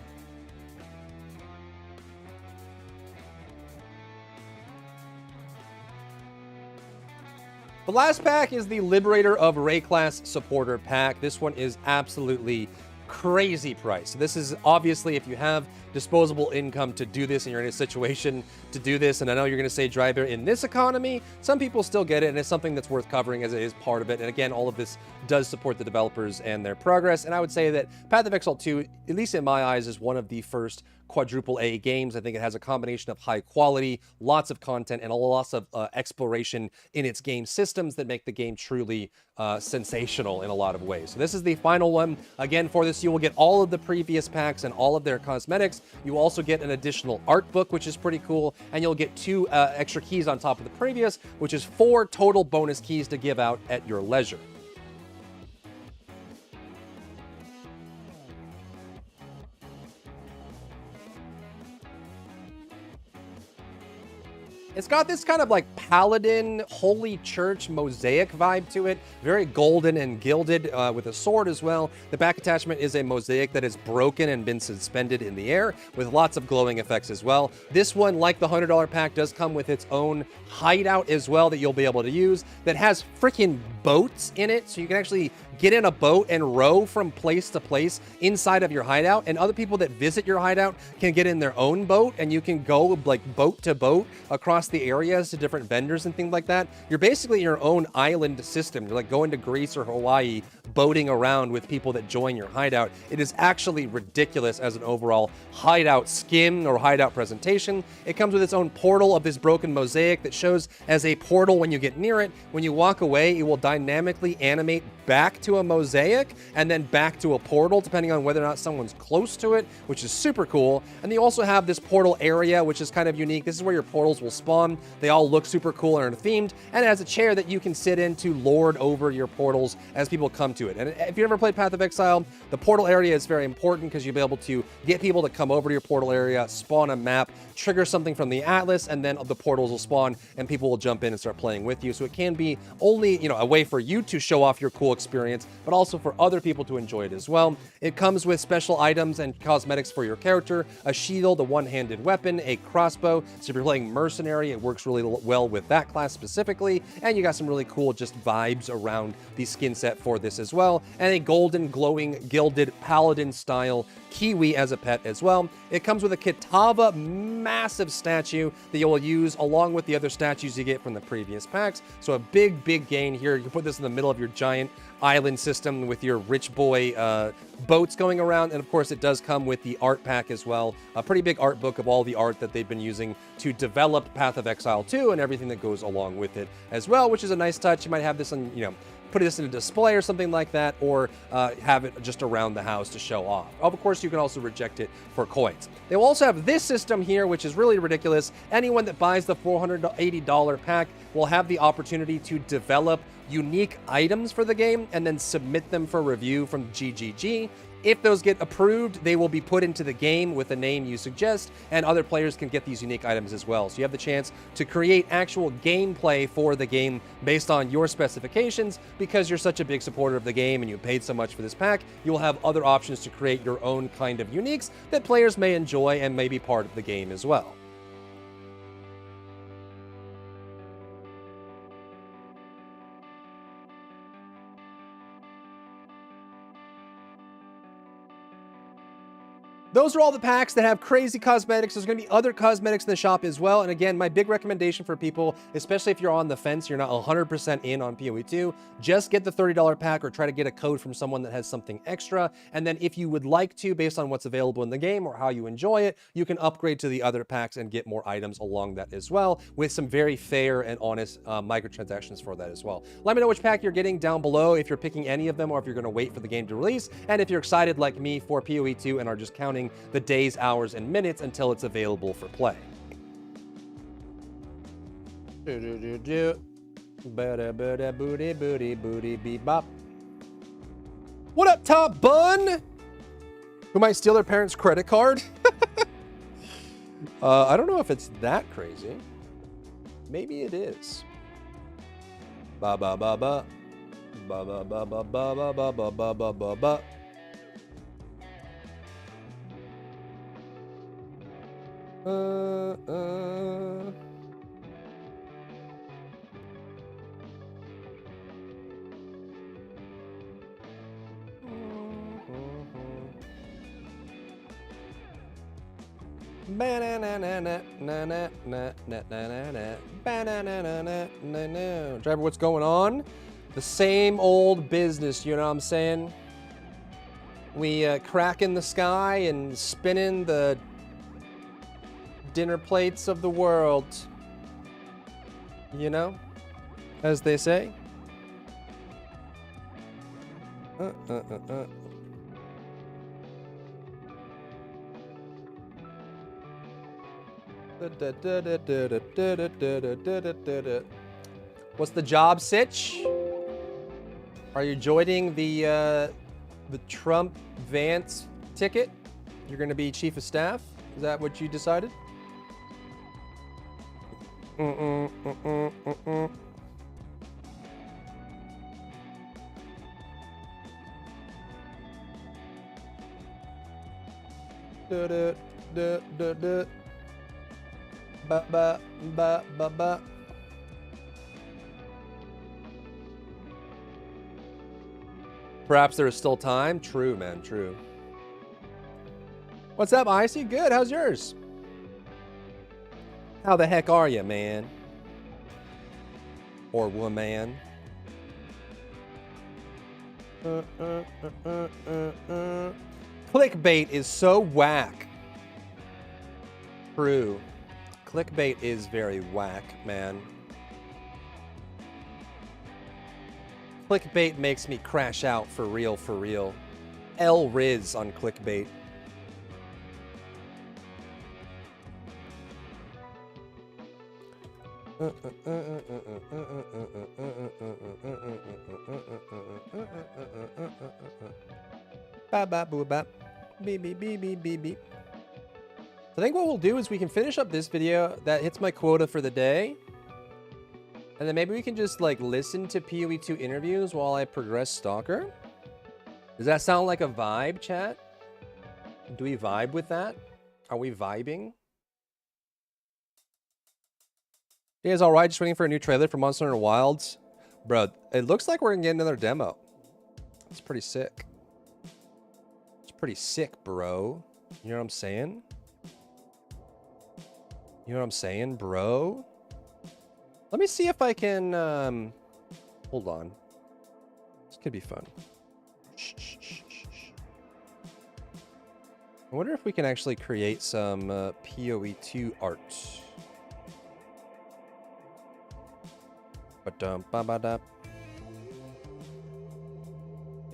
The last pack is the Liberator of Ray Class Supporter pack. This one is absolutely crazy price. This is obviously if you have disposable income to do this and you're in a situation to do this, and I know you're going to say dry beer in this economy, some people still get it, and it's something that's worth covering as it is part of it. And again, all of this does support the developers and their progress. And I would say that Path of Exile 2, at least in my eyes, is one of the first quadruple A games. I think it has a combination of high quality, lots of content, and a lot of exploration in its game systems that make the game truly sensational in a lot of ways. So this is the final one. Again, for this, you will get all of the previous packs and all of their cosmetics. You also get an additional art book, which is pretty cool, and you'll get 2 extra keys on top of the previous, which is 4 total bonus keys to give out at your leisure. It's got this kind of like paladin, holy church mosaic vibe to it. Very golden and gilded with a sword as well. The back attachment is a mosaic that is broken and been suspended in the air with lots of glowing effects as well. This one, like the $100 pack, does come with its own hideout as well that you'll be able to use that has freaking boats in it. So you can actually get in a boat and row from place to place inside of your hideout. And other people that visit your hideout can get in their own boat, and you can go like boat to boat across the areas to different vendors and things like that. You're basically your own island system. You're like going to Greece or Hawaii, boating around with people that join your hideout. It is actually ridiculous as an overall hideout skin or hideout presentation. It comes with its own portal of this broken mosaic that shows as a portal when you get near it. When you walk away, it will dynamically animate back to a mosaic and then back to a portal, depending on whether or not someone's close to it, which is super cool. And you also have this portal area, which is kind of unique. This is where your portals will spawn. They all look super cool and are themed, and it has a chair that you can sit in to lord over your portals as people come to it. And if you ever played Path of Exile, the portal area is very important because you'll be able to get people to come over to your portal area, spawn a map, trigger something from the atlas, and then the portals will spawn and people will jump in and start playing with you. So it can be only, a way for you to show off your cool experience, but also for other people to enjoy it as well. It comes with special items and cosmetics for your character, a shield, a one-handed weapon, a crossbow. So if you're playing mercenary, it works really well with that class specifically. And you got some really cool just vibes around the skin set for this as well. And a golden, glowing, gilded paladin style kiwi as a pet as well. It comes with a Kitava massive statue that you will use along with the other statues you get from the previous packs. So a big, big gain here. You can put this in the middle of your giant island system with your rich boy boats going around. And of course, it does come with the art pack as well. A pretty big art book of all the art that they've been using to develop Path of Exile 2 and everything that goes along with it as well, which is a nice touch. You might have this on, put this in a display or something like that, or have it just around the house to show off. Of course, you can also reject it for coins. They will also have this system here, which is really ridiculous. Anyone that buys the $480 pack will have the opportunity to develop unique items for the game and then submit them for review from GGG. If those get approved, they will be put into the game with the name you suggest, and other players can get these unique items as well. So you have the chance to create actual gameplay for the game based on your specifications. Because you're such a big supporter of the game and you paid so much for this pack, you will have other options to create your own kind of uniques that players may enjoy and may be part of the game as well. Those are all the packs that have crazy cosmetics. There's going to be other cosmetics in the shop as well. And again, my big recommendation for people, especially if you're on the fence, you're not 100% in on PoE 2, just get the $30 pack or try to get a code from someone that has something extra. And then if you would like to, based on what's available in the game or how you enjoy it, you can upgrade to the other packs and get more items along that as well, with some very fair and honest microtransactions for that as well. Let me know which pack you're getting down below, if you're picking any of them or if you're going to wait for the game to release. And if you're excited like me for PoE 2 and are just counting the days, hours, and minutes until it's available for play. What up, Top Bun? Who might steal their parents' credit card? I don't know if it's that crazy. Maybe it is. Ba ba ba ba. Ba ba ba ba ba ba ba ba ba ba ba ba. Driver, what's going on? The same old business, you know what I'm saying? We cracking the sky and spinning the dinner plates of the world. You know? As they say. What's the job sitch? Are you joining the Trump Vance ticket? You're gonna be chief of staff? Is that what you decided? Ba ba ba ba ba. Perhaps there is still time. True, man. True. What's up, Icy? Good. How's yours? How the heck are you, man? Or woman? Clickbait is so whack. True. Clickbait is very whack, man. Clickbait makes me crash out for real, for real. L-Riz on clickbait. Ba ba boo bap. Beep beep beep beep beep beep. I think what we'll do is we can finish up this video that hits my quota for the day. And then maybe we can just like listen to PoE2 interviews while I progress Stalker. Does that sound like a vibe, chat? Do we vibe with that? Are we vibing? You guys all right? Just waiting for a new trailer for Monster Hunter Wilds. Bro, it looks like we're gonna get another demo. It's pretty sick. It's pretty sick, bro. You know what I'm saying? You know what I'm saying, bro? Let me see if I can, hold on. This could be fun. Shh, shh, shh, shh, shh. I wonder if we can actually create some PoE2 art. Ba-dum-ba-ba-da.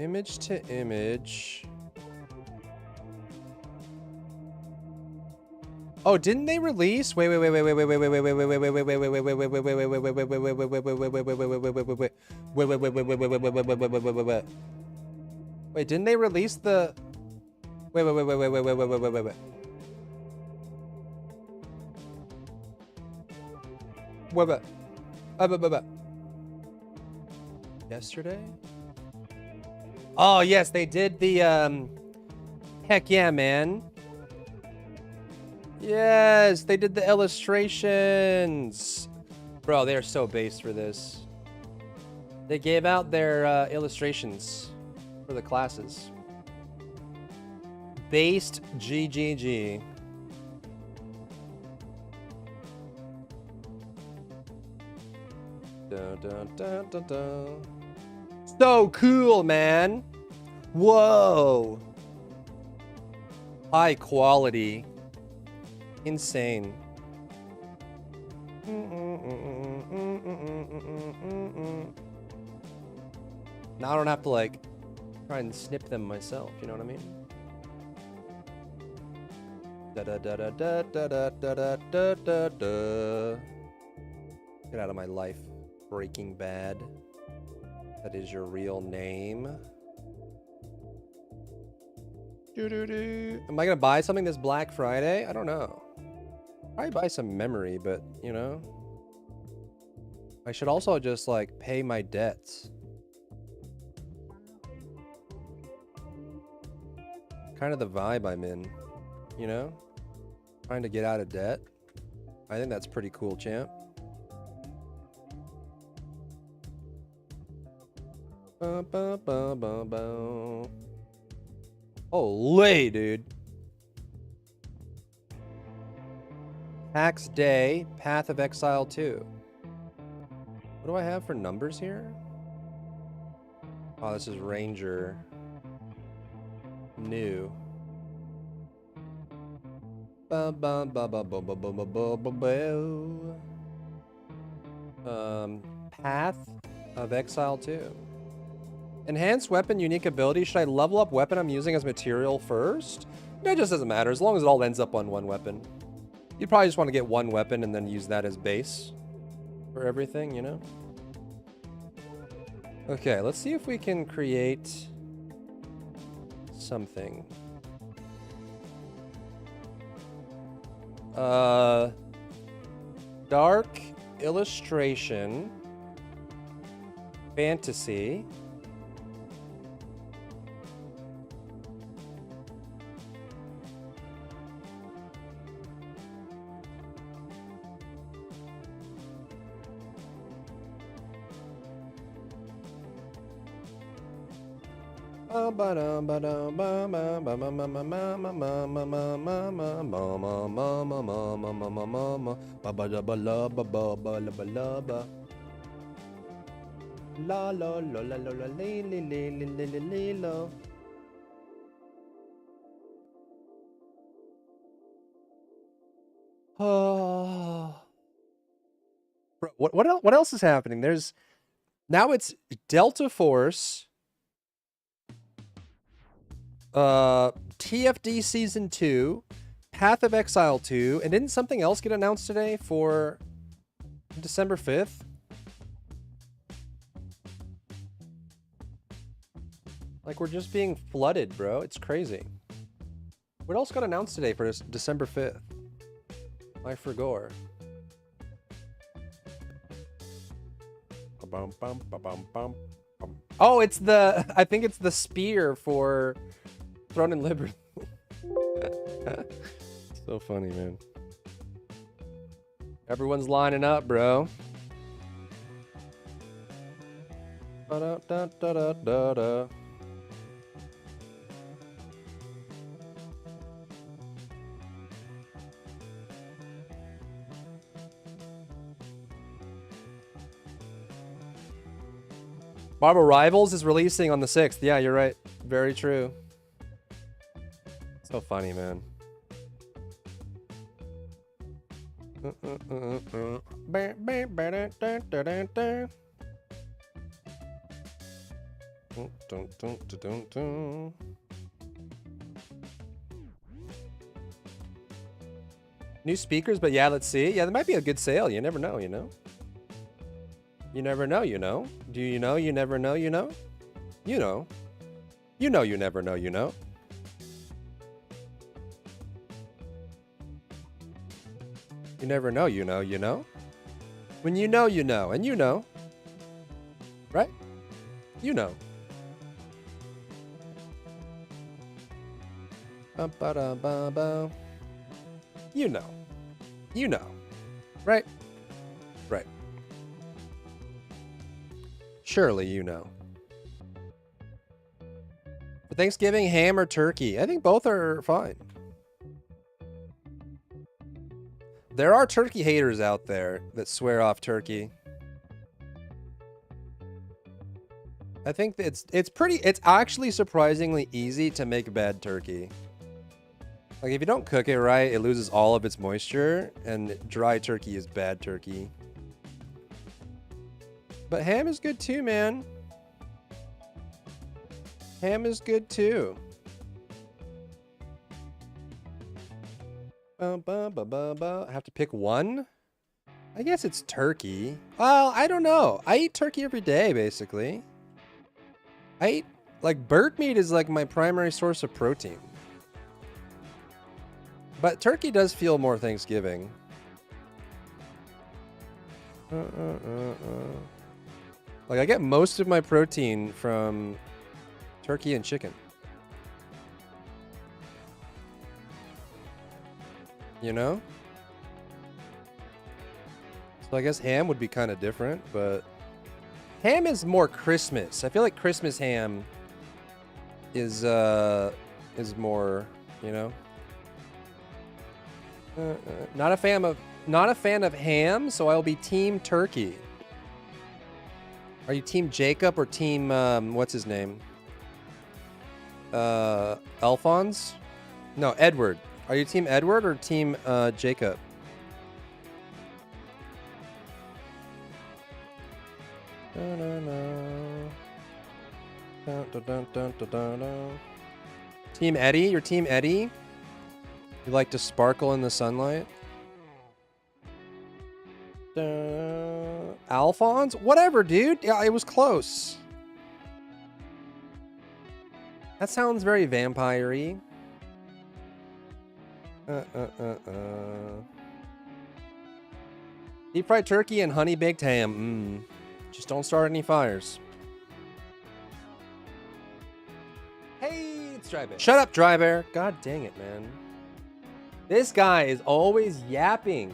Image to image. Oh, didn't they release? Wait. Wait, didn't they release the Yesterday? Oh, yes, they did the heck yeah, man. Yes, they did the illustrations. Bro, they are so based for this. They gave out their illustrations for the classes. Based GGG. Dun, dun, dun, dun, dun. So cool, man. Whoa. High quality. Insane. Now I don't have to like try and snip them myself, you know what I mean? Da da da da da da da da da da da. Get out of my life, Breaking Bad. That is your real name. Am I gonna buy something this Black Friday? I don't know. Probably buy some memory, but you know, I should also just like pay my debts. Kind of the vibe I'm in, you know? Trying to get out of debt. I think that's pretty cool, champ. Ba, ba, ba, ba, ba. Holy, dude. Tax Day, Path of Exile 2. What do I have for numbers here? Oh, this is Ranger. New. Path of Exile 2. Enhanced weapon, unique ability. Should I level up weapon I'm using as material first? It just doesn't matter, as long as it all ends up on one weapon. You'd probably just want to get one weapon and then use that as base for everything, you know? Okay, let's see if we can create something. Dark illustration, fantasy. La la la la la la li li li li li li li lo. Bro, what else is happening? There's now it's Delta Force, TFD Season 2, Path of Exile 2, and didn't something else get announced today for December 5th? Like, we're just being flooded, bro. It's crazy. What else got announced today for December 5th? I forgot. Oh, it's the... I think it's the spear for Throne and Liberty. So funny, man. Everyone's lining up, bro. Da-da-da-da-da-da. Marvel Rivals is releasing on the 6th. Yeah, you're right. Very true. So funny, man. New speakers, but yeah, let's see. Yeah, that might be a good sale. You never know, you know? You never know, you know? Do you know you never know, you know? You know. You know you never know, you know? You never know, you know, you know? When you know, and you know. Right? You know. Ba-ba-da-ba-ba. You know. You know. Right? Right. Surely you know. For Thanksgiving, ham or turkey? I think both are fine. There are turkey haters out there that swear off turkey. I think it's actually surprisingly easy to make bad turkey. Like, if you don't cook it right, it loses all of its moisture, and dry turkey is bad turkey. But ham is good too, man. Ham is good too. I have to pick one? I guess it's turkey. Well, I don't know. I eat turkey every day, basically. I eat, like, bird meat is like my primary source of protein. But turkey does feel more Thanksgiving. Like, I get most of my protein from turkey and chicken. You know? So I guess ham would be kind of different, but ham is more Christmas. I feel like Christmas ham is more, you know? Not a fan of ham, so I'll be Team Turkey. Are you Team Jacob or Team what's his name? Alphonse? No, Edward. Are you Team Edward or Team Jacob? Team Eddie? You're Team Eddie? You like to sparkle in the sunlight? Alphonse? Whatever, dude. Yeah, it was close. That sounds very vampire-y. Deep fried turkey and honey baked ham. Just don't start any fires. Hey, it's Dry Bear. Shut up, Dry Bear. God dang it, man. This guy is always yapping.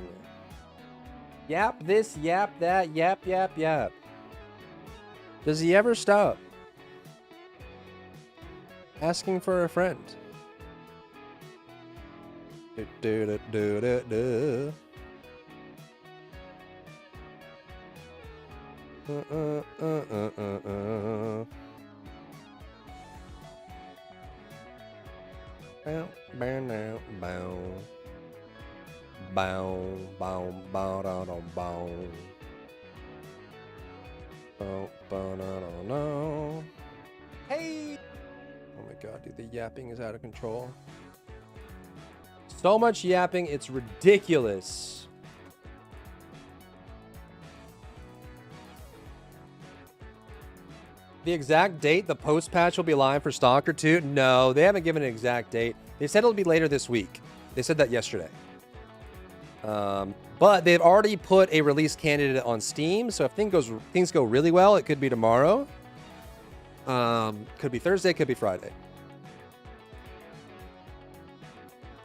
Yap this, yap that, yap, yap, yap. Does he ever stop? Asking for a friend. Do, do, do, do, do. Bow, bow, now, bow. Bow, bow, bow, da, da, bow. Bow, bow, da, da, no. Hey! Oh my god, dude, the yapping is out of control. So much yapping, it's ridiculous. The exact date the post patch will be live for Stalker 2? No, they haven't given an exact date. They said it'll be later this week. They said that yesterday. But they've already put a release candidate on Steam, so if things go really well, it could be tomorrow. Could be Thursday, could be Friday.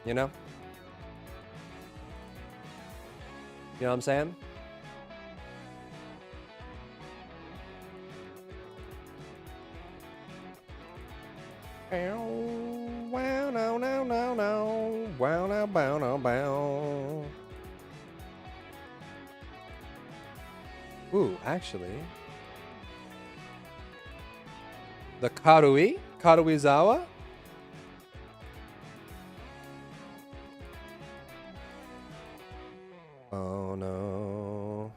You know? You know what I'm saying? Wow, no, no, no, no. Wow, no, bow, no, bow. Ooh, actually. The Karuizawa? Oh no.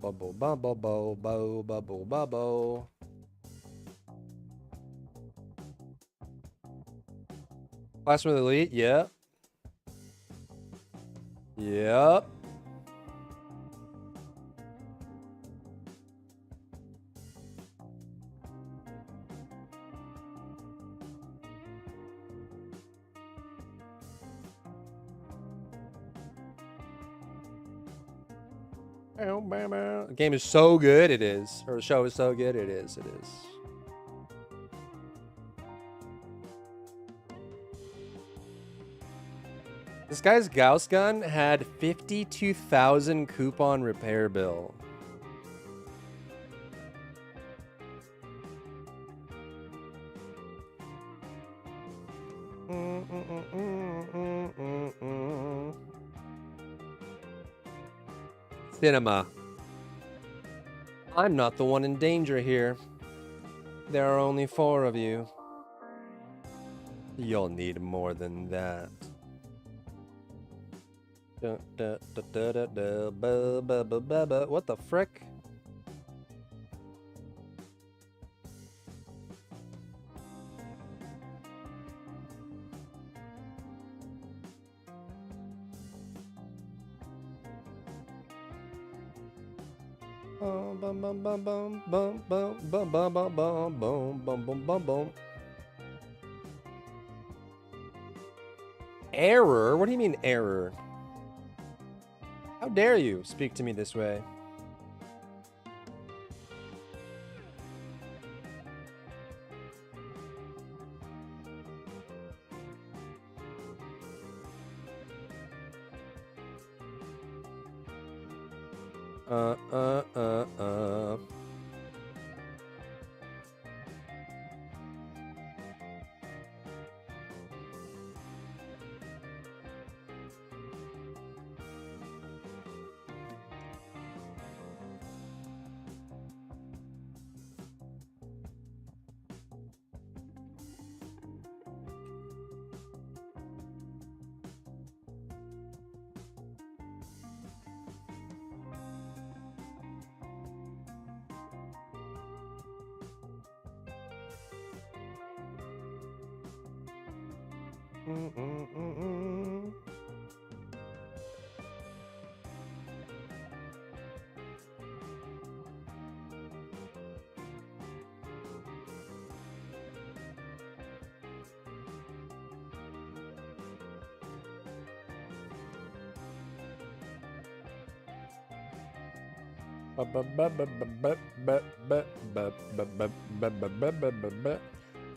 Bubble, bubble, bubble, bubble, bubble, bubble. Classroom Elite, yep. Yep. The game is so good, it is. Or the show is so good, it is. It is. This guy's Gauss gun had 52,000 coupon repair bill. Cinema. I'm not the one in danger here. There are only 4 of you. You'll need more than that. What the frick? Bum bum bum bum bum bum bum bum bum bum bum bum bum bum bum. Error? What do you mean error? How dare you speak to me this way? Uh, uh, uh, uh.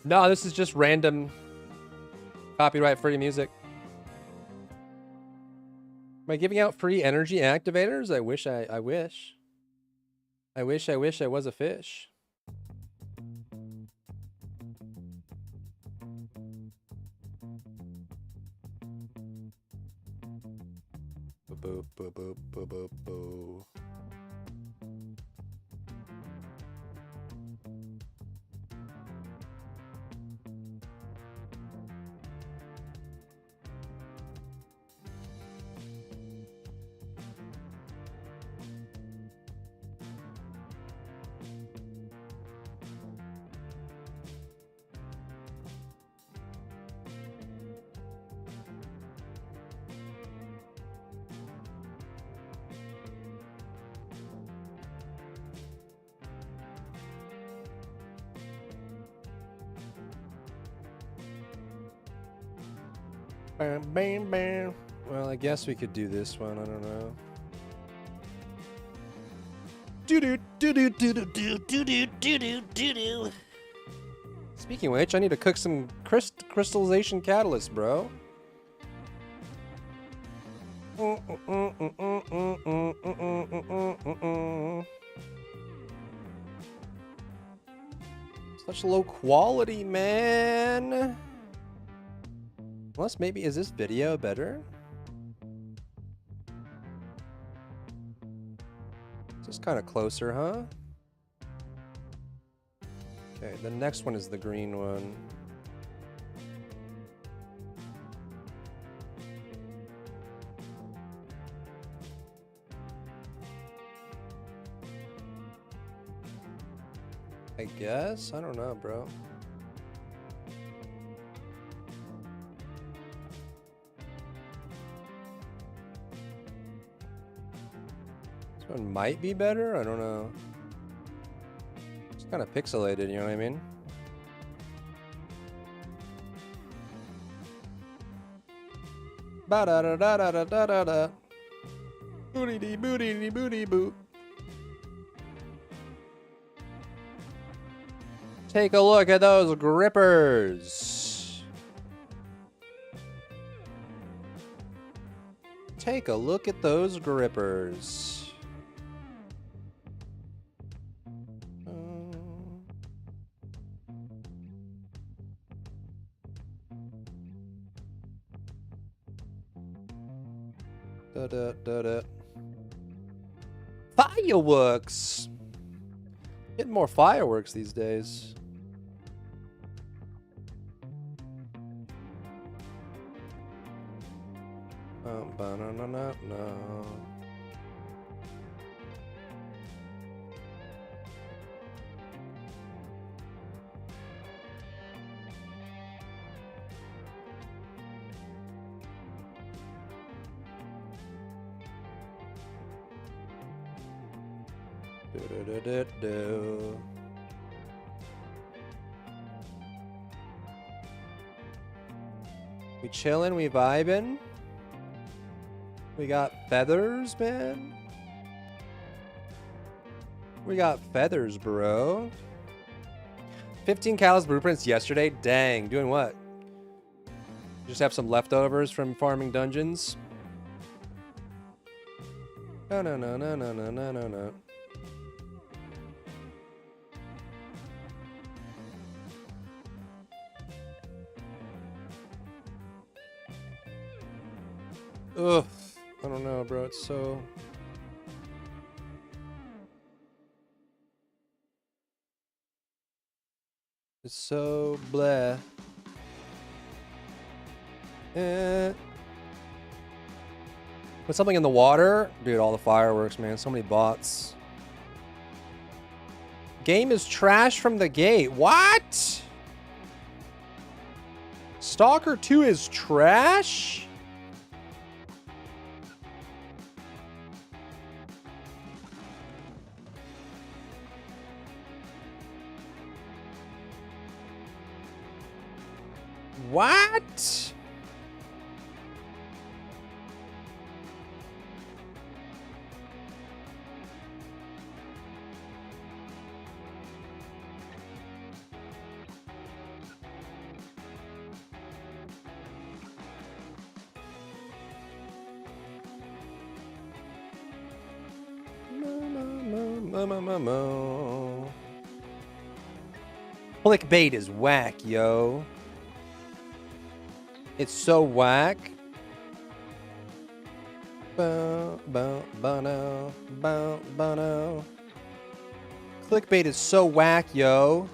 No, this is just random copyright-free music. Am I giving out free energy activators? I wish. I wish I was a fish. Boo, boo, boo, boo, boo, boo. Bam, bam, bam. Well, I guess we could do this one. I don't know. Speaking of which, I need to cook some crystallization catalyst, bro. Such low quality, man. Unless maybe, is this video better? This is kind of closer, huh? Okay, the next one is the green one. I guess? I don't know, bro. This one might be better? I don't know. It's kind of pixelated, you know what I mean? Ba-da-da-da-da-da-da-da. Booty-dee, booty-dee, booty-boo. Take a look at those grippers. Take a look at those grippers. Da-da-da-da. Fireworks! Getting more fireworks these days. Ba-na-na-na-na. Do-do-do-do-do. We chillin', we vibin'. We got feathers, man. We got feathers, bro. 15 Callous blueprints yesterday? Dang, doing what? Just have some leftovers from farming dungeons? No, no, no, no, no, no, no, no, no. Ugh. I don't know, bro. It's so... It's so blah. Put something in the water? Dude, all the fireworks, man. So many bots. Game is trash from the gate. What? Stalker 2 is trash? What? Clickbait is whack, yo. It's so whack. Clickbait is so whack, yo.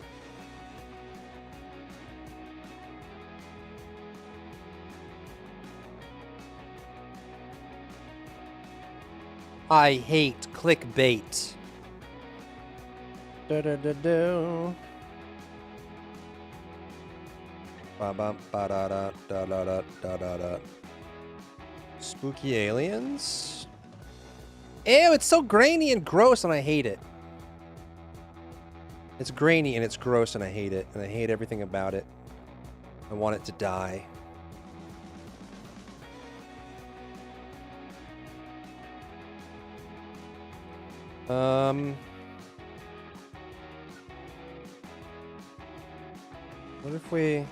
I hate clickbait. Da-da-da-do. Ba-ba-ba-da-da-da-da-da-da-da. Spooky aliens? Ew, it's so grainy and gross and I hate it. It's grainy and it's gross and I hate it. And I hate everything about it. I want it to die. What if we...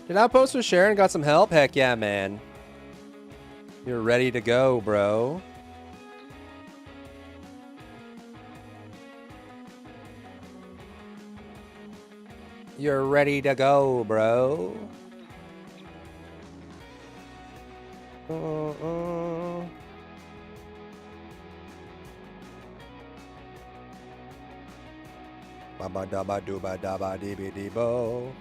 Did Outpost with Sharon got some help? Heck yeah, man. You're ready to go, bro. You're ready to go, bro. Ba da ba do ba da ba dee dee bo.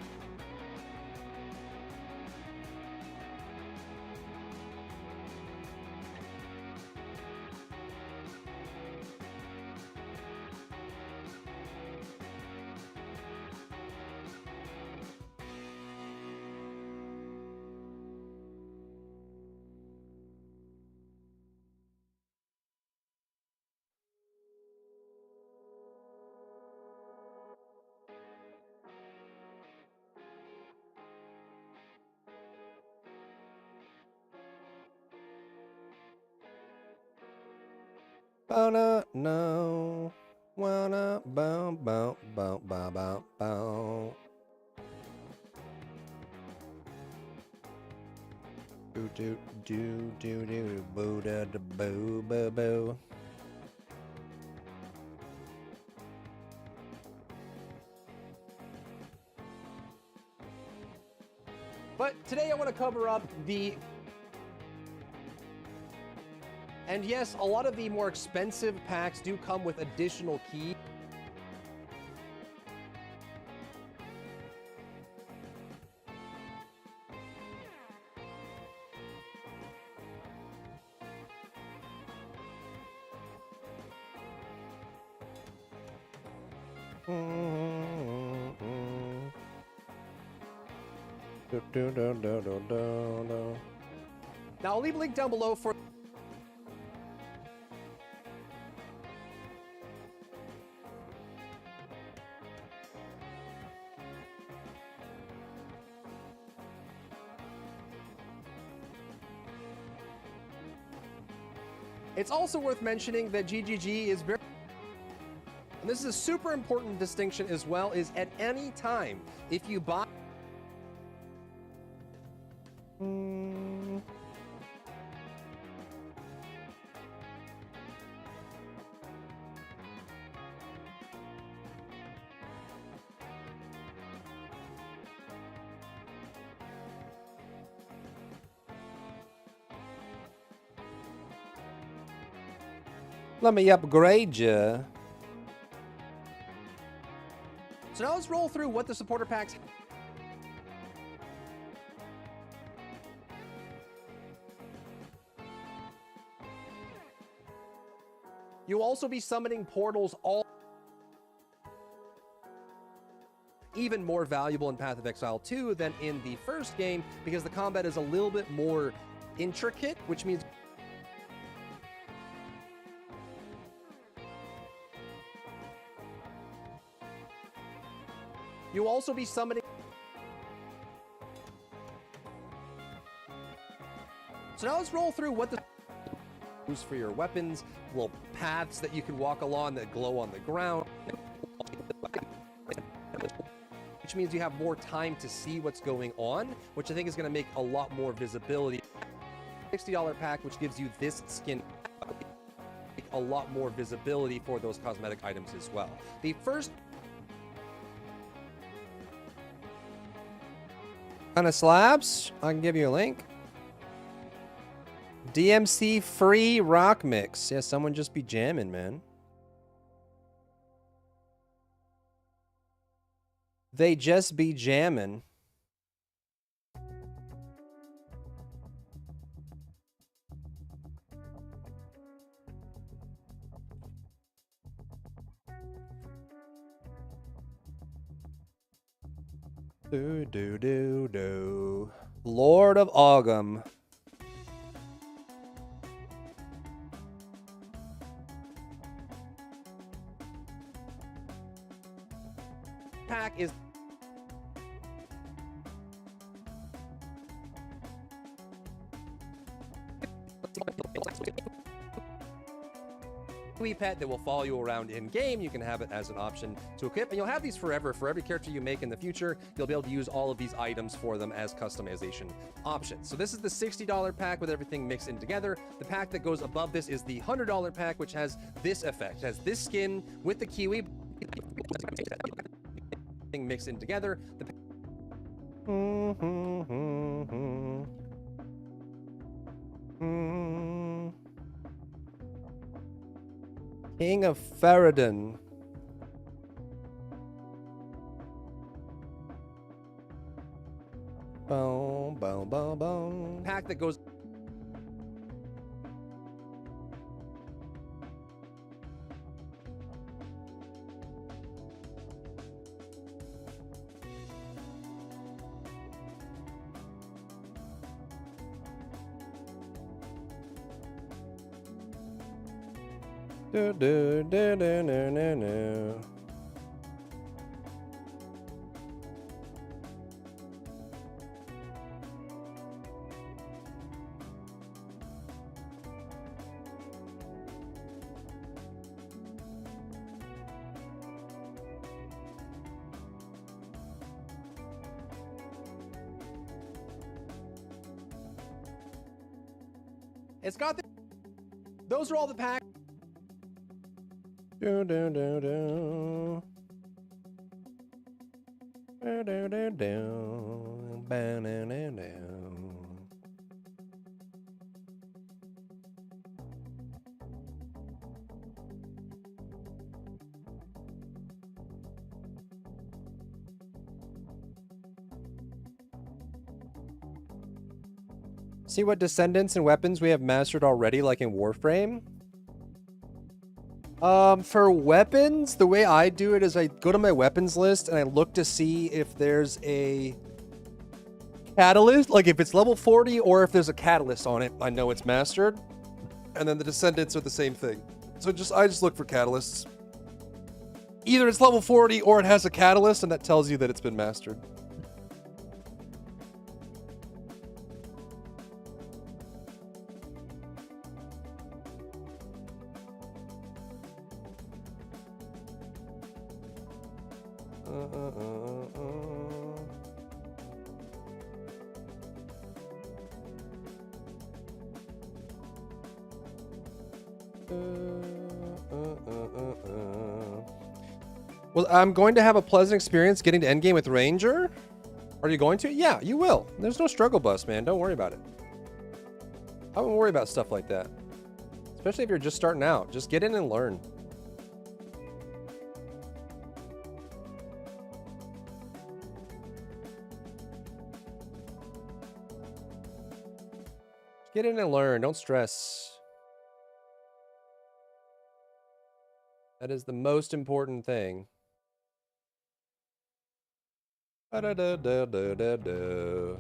Wanna know, wanna bow bow bow bow bow bow. Do do do do do boo da da boo boo boo. But today I want to cover up the... And yes, a lot of the more expensive packs do come with additional keys. Now I'll leave a link down below for... It's also worth mentioning that GGG is very... And this is a super important distinction as well, is at any time, if you buy... Let me upgrade you. So now let's roll through what the supporter packs. You'll also be summoning portals, all even more valuable in Path of Exile 2 than in the first game, because the combat is a little bit more intricate, which means you'll also be summoning. So now let's roll through what the use for your weapons, little paths that you can walk along that glow on the ground, which means you have more time to see what's going on, which I think is going to make a lot more visibility. $60 pack, which gives you this skin, a lot more visibility for those cosmetic items as well. The first kind of slabs, I can give you a link. DMC free rock mix. Yeah, someone just be jamming, man. They just be jamming. Do do do do. Lord of Ogum. Pack is pet that will follow you around in game. You can have it as an option to equip, and you'll have these forever. For every character you make in the future, you'll be able to use all of these items for them as customization options. So this is the $60 pack with everything mixed in together. The pack that goes above this is the $100 pack, which has this effect. It has this skin with the kiwi mixed in together. King of Faradin. Boom, boom, boom, boom. Pack that goes. Do, do, do, do, do, do, do. It's got the. Those are all the packs. Do do do do. Do do do do. Ba do do do. See what descendants and weapons we have mastered already, like in Warframe? For weapons, the way I do it is I go to my weapons list and I look to see if there's a catalyst, like if it's level 40 or if there's a catalyst on it, I know it's mastered. And then the descendants are the same thing. So I just look for catalysts. Either it's level 40 or it has a catalyst and that tells you that it's been mastered. Well, I'm going to have a pleasant experience getting to endgame with Ranger. Are you going to? Yeah, you will. There's no struggle bus, man. Don't worry about it. I wouldn't worry about stuff like that. Especially if you're just starting out. Just get in and learn. Get in and learn. Don't stress. That is the most important thing. Ba-da-da-da-da-da-da.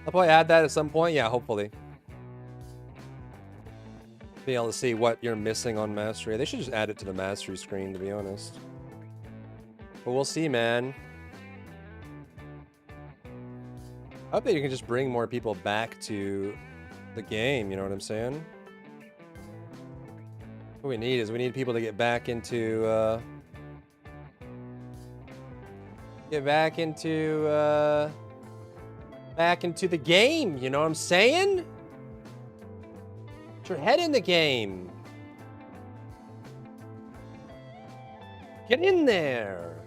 I'll probably add that at some point. Yeah, hopefully. Be able to see what you're missing on mastery. They should just add it to the mastery screen, to be honest. But we'll see, man. I hope that you can just bring more people back to the game, you know what I'm saying? What we need is we need people to get back into back into the game, you know what I'm saying? Get your head in the game. Get in there.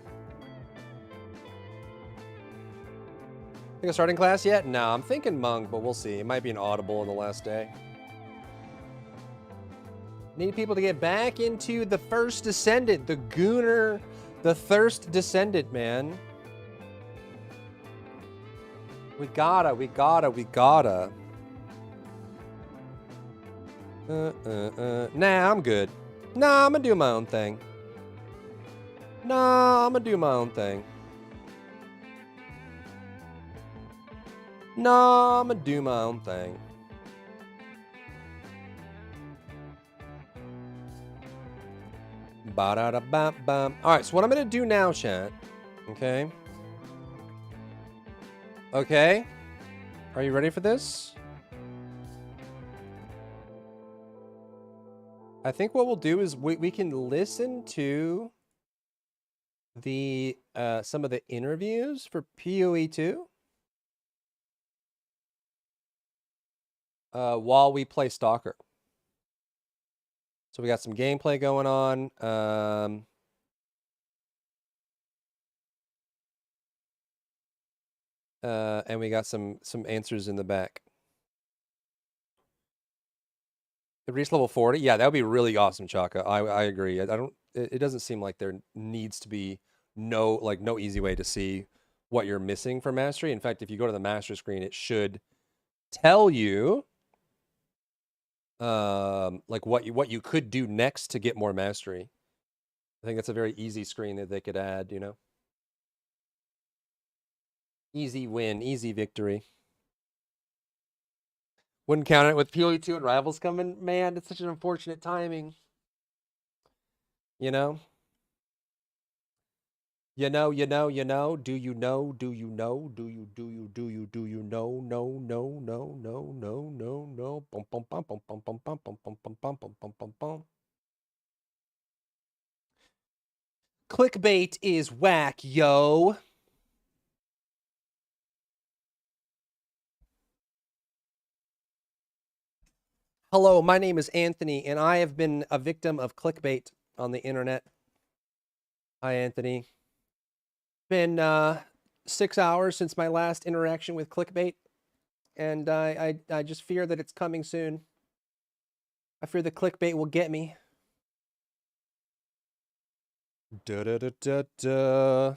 Think of starting class yet? No, I'm thinking monk, but we'll see. It might be an audible on the last day. Need people to get back into the first descendant, the Gooner, the thirst descendant, man. We gotta. Nah, I'm good. Nah, I'm gonna do my own thing. Nah, I'm gonna do my own thing. Nah, I'm gonna do my own thing. Ba-da-da-bam-bam. Alright, so what I'm gonna do now, chat. Okay. Okay. Are you ready for this? I think what we'll do is we can listen to the some of the interviews for PoE2 while we play Stalker. So we got some gameplay going on. And we got some answers in the back. It reached level 40. Yeah, that would be really awesome, Chaka. I agree. It doesn't seem like there needs to be no easy way to see what you're missing for mastery. In fact, if you go to the master screen, it should tell you like what you could do next to get more mastery. I think that's a very easy screen that they could add, you know. Easy win, easy victory. Wouldn't count it with PoE2 and Rivals coming. Man, it's such an unfortunate timing. You know? You know, do you know, do you know, do you know, no, bum bum bum bum bum bum bum bum bum bum bum bum bum bum bum. Clickbait is whack, yo. Hello, my name is Anthony, and I have been a victim of clickbait on the internet. Hi, Anthony. Been 6 hours since my last interaction with clickbait, and I just fear that it's coming soon. I fear the clickbait will get me. Da da da da da.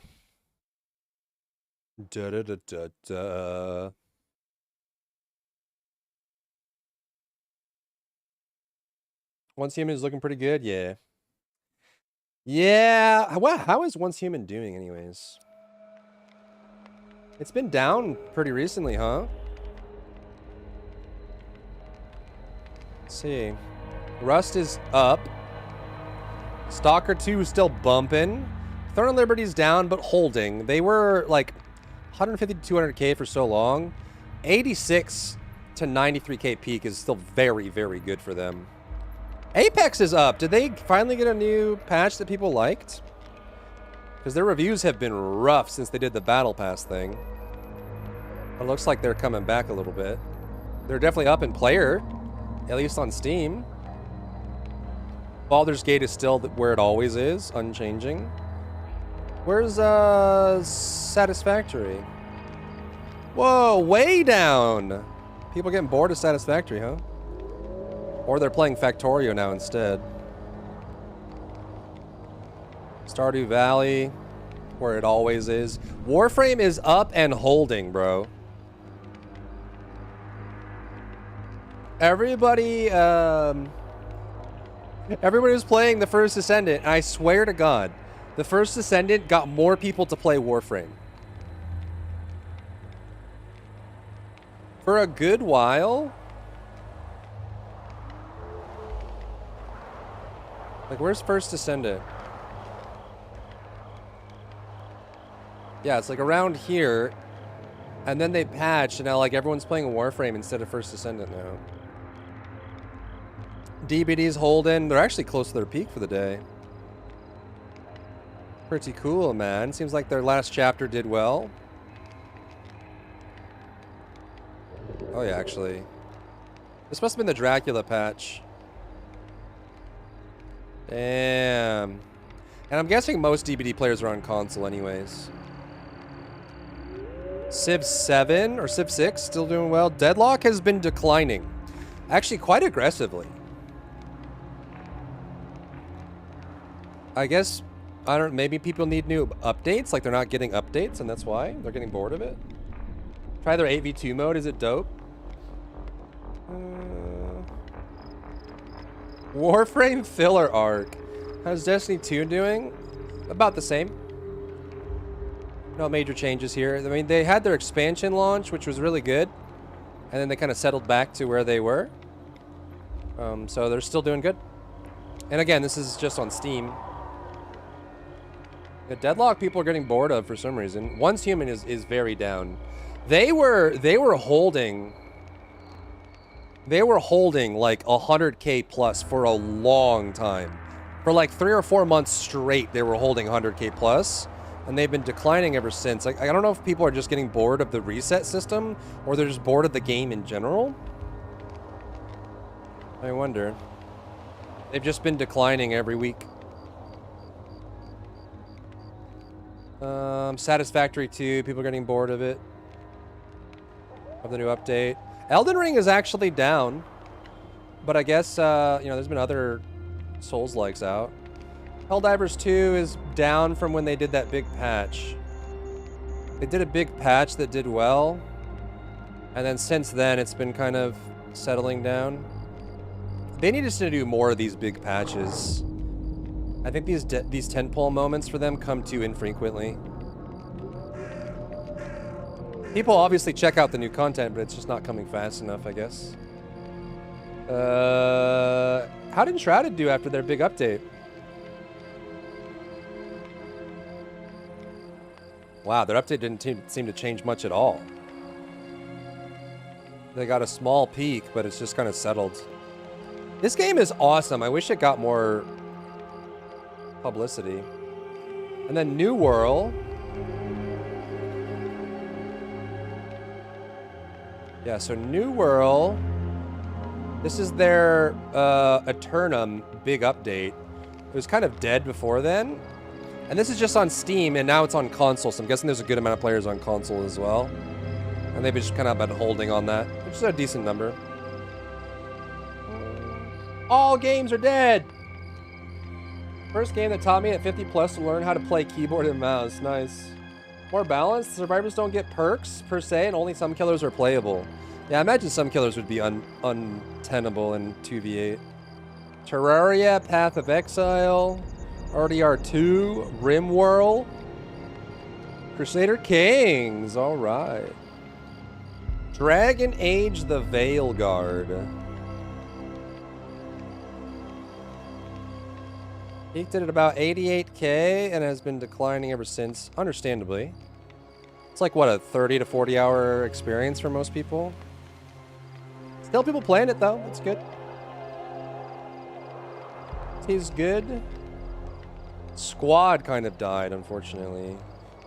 Da da da da da. Once Human is looking pretty good, yeah. Yeah, wow, how is Once Human doing anyways? It's been down pretty recently, huh? Let's see. Rust is up. Stalker 2 is still bumping. Throne of Liberty's down, but holding. They were like 150 to 200k for so long. 86 to 93k peak is still very, very good for them. Apex is up. Did they finally get a new patch that people liked? Because their reviews have been rough since they did the Battle Pass thing. It looks like they're coming back a little bit. They're definitely up in player, at least on Steam. Baldur's Gate is still where it always is, unchanging. Where's Satisfactory? Whoa, way down. People getting bored of Satisfactory, huh? Or they're playing Factorio now instead. Stardew Valley, where it always is. Warframe is up and holding, bro. Everybody was playing the First Ascendant. I swear to God, the First Ascendant got more people to play Warframe. For a good while. Like, where's First Ascendant? Yeah, it's like around here. And then they patched, and now like everyone's playing Warframe instead of First Ascendant now. DBD's holding. They're actually close to their peak for the day. Pretty cool, man. Seems like their last chapter did well. Oh yeah, actually. This must have been the Dracula patch. Damn. And I'm guessing most DBD players are on console anyways. Civ 7 or Civ 6 still doing well. Deadlock has been declining. Actually quite aggressively. I guess, I don't, maybe people need new updates, like they're not getting updates and that's why they're getting bored of it. Try their 8v2 mode, is it dope? Warframe filler arc. How's Destiny 2 doing? About the same. No major changes here. I mean, they had their expansion launch, which was really good. And then they kind of settled back to where they were. So they're still doing good. And again, this is just on Steam. The Deadlock people are getting bored of for some reason. Once Human is very down. They were holding like 100k plus for a long time. For like 3 or 4 months straight, they were holding 100k plus, and they've been declining ever since. Like, I don't know if people are just getting bored of the reset system, or they're just bored of the game in general. I wonder. They've just been declining every week. Satisfactory 2, people are getting bored of it. Of the new update. Elden Ring is actually down. But I guess, you know, there's been other Souls-likes out. Helldivers 2 is down from when they did that big patch. They did a big patch that did well. And then since then, it's been kind of settling down. They need us to do more of these big patches. I think these tentpole moments for them come too infrequently. People obviously check out the new content, but it's just not coming fast enough, I guess. How did Shrouded do after their big update? Wow, their update didn't seem to change much at all. They got a small peak, but it's just kind of settled. This game is awesome. I wish it got more publicity. And then New World. Yeah, so New World. This is their Eternum big update. It was kind of dead before then. And this is just on Steam, and now it's on console, so I'm guessing there's a good amount of players on console as well. And they've just kind of been holding on that, which is a decent number. All games are dead! First game that taught me at 50 plus to learn how to play keyboard and mouse. Nice. More balanced. Survivors don't get perks, per se, and only some killers are playable. Yeah, I imagine some killers would be untenable in 2v8. Terraria, Path of Exile, RDR2, Rimworld, Crusader Kings, alright. Dragon Age the Veilguard. Peaked at about 88k and has been declining ever since, understandably. It's like, what, a 30 to 40 hour experience for most people? Still people playing it though. That's good. He's good. Squad kind of died, unfortunately.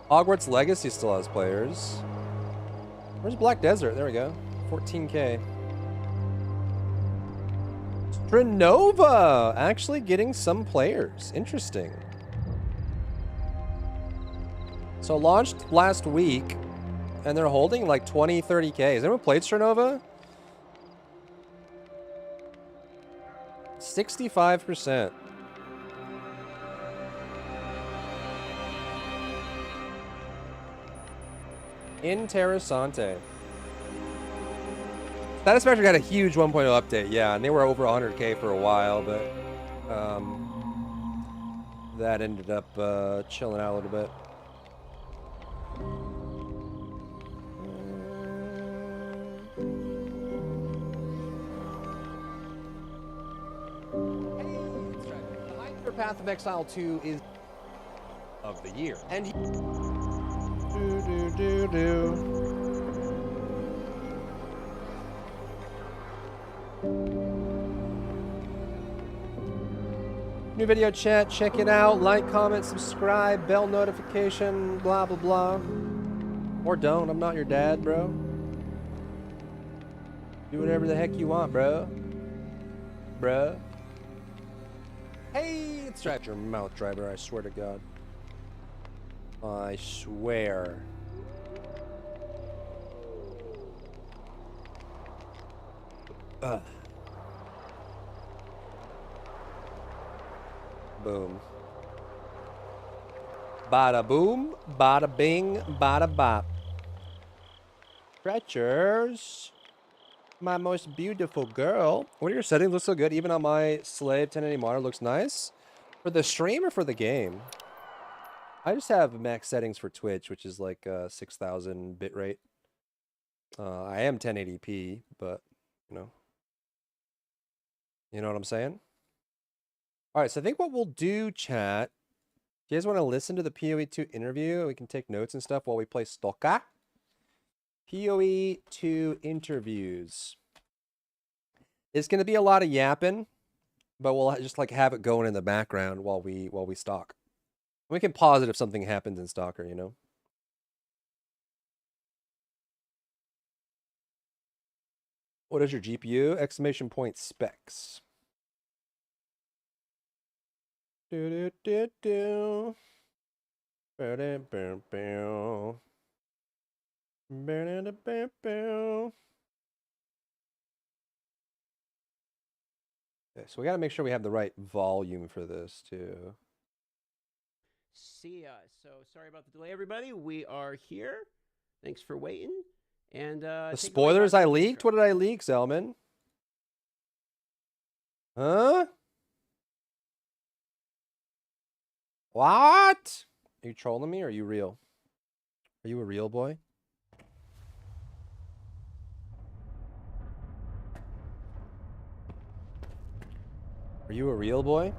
Hogwarts Legacy still has players. Where's Black Desert? There we go. 14K. Trinova actually getting some players. Interesting. So launched last week, and they're holding like 20, 30K. Has anyone played Trinova? 65%. Interessante. Status Factory got a huge 1.0 update, yeah, and they were over 100K for a while, but that ended up chilling out a little bit. The Path of Exile 2 is of the year, and new video chat, check it out, like, comment, subscribe, bell notification, blah blah blah. Or don't, I'm not your dad, bro. Do whatever the heck you want, bro. Bro. Hey, it's Drive Your Mouth, driver, I swear to God. I swear. Ugh. Boom. Bada boom, bada bing, bada bop. Stretchers. My most beautiful girl. What are your settings? Look so good. Even on my Slave 1080 monitor looks nice. For the stream or for the game? I just have max settings for Twitch, which is like 6,000 bitrate. I am 1080p, but you know what I'm saying? All right, so I think what we'll do, chat, you guys want to listen to the PoE2 interview? We can take notes and stuff while we play Stocka. PoE2 interviews. It's going to be a lot of yapping, but we'll just like have it going in the background while we stock. We can pause it if something happens in Stalker, you know? What is your GPU? Exclamation point specs. Do do do do. Okay, so we got to make sure we have the right volume for this too. See ya. So sorry about the delay, everybody. We are here. Thanks for waiting. And the spoilers I leaked? What did I leak, Zelman? Huh? What? Are you trolling me or are you real? Are you a real boy? Are you a real boy?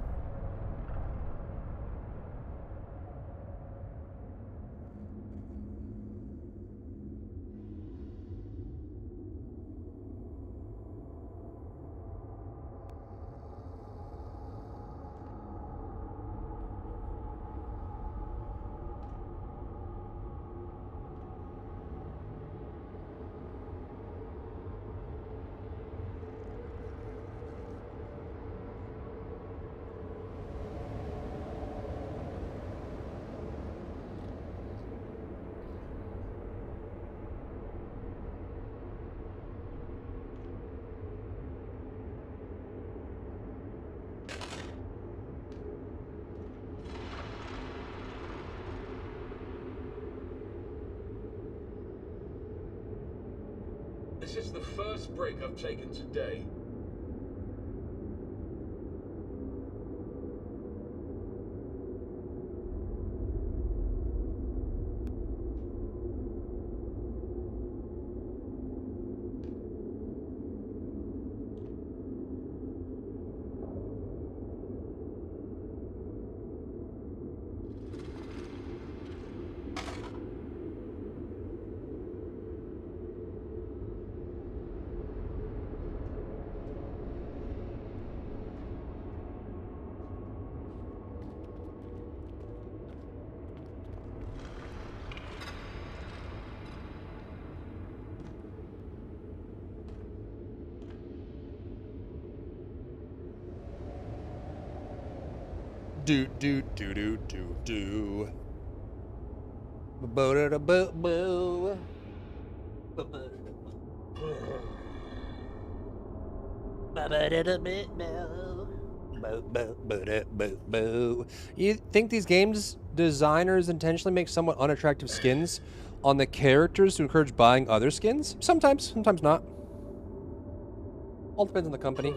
This is the first break I've taken today. Do do do do do do. Boo da boo boo. You think these games designers intentionally make somewhat unattractive skins on the characters to encourage buying other skins? Sometimes, sometimes not. All depends on the company.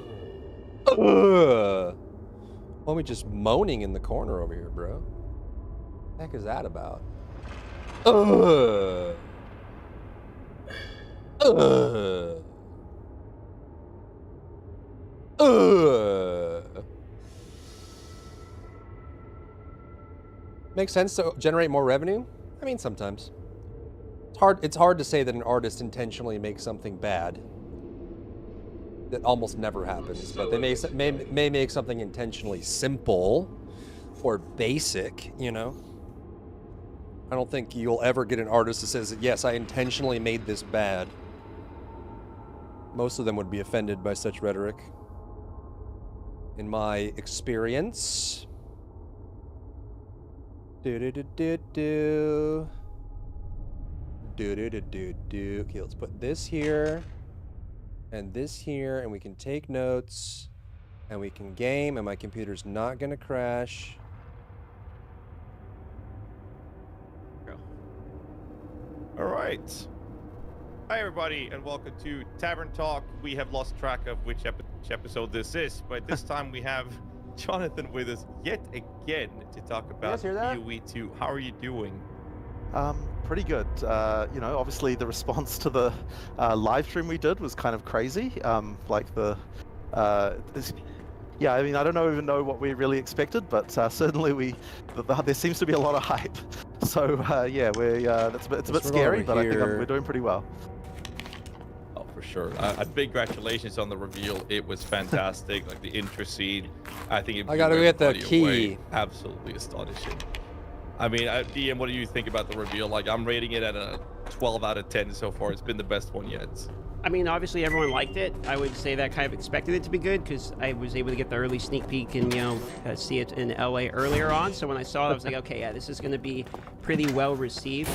Homie just moaning in the corner over here, bro. What the heck is that about? Makes sense to generate more revenue? I mean, sometimes. It's hard to say that an artist intentionally makes something bad. That almost never happens, but they may make something intentionally simple or basic, you know? I don't think you'll ever get an artist that says, yes, I intentionally made this bad. Most of them would be offended by such rhetoric. In my experience. Do-do-do-do-do. Do-do-do-do-do. Okay, let's put this here. And this here, and we can take notes. And we can game, and my computer's not gonna crash. All right. Hi, everybody, and welcome to Tavern Talk. We have lost track of which episode this is, but this time we have Jonathan with us yet again to talk about PoE 2. How are you doing? Pretty good. You know, obviously the response to the live stream we did was kind of crazy. Yeah, I mean, I don't even know what we really expected, but certainly there seems to be a lot of hype. So yeah, it's a bit scary, but I think we're doing pretty well. Oh, for sure. A big congratulations on the reveal. It was fantastic. Like the intro scene, I think I gotta get the key. Away. Absolutely astonishing. I mean, DM, what do you think about the reveal? Like, I'm rating it at a 12 out of 10 so far. It's been the best one yet. I mean, obviously everyone liked it. I would say that kind of expected it to be good because I was able to get the early sneak peek and, you know, see it in LA earlier on. So when I saw it, I was like, okay, yeah, this is going to be pretty well received.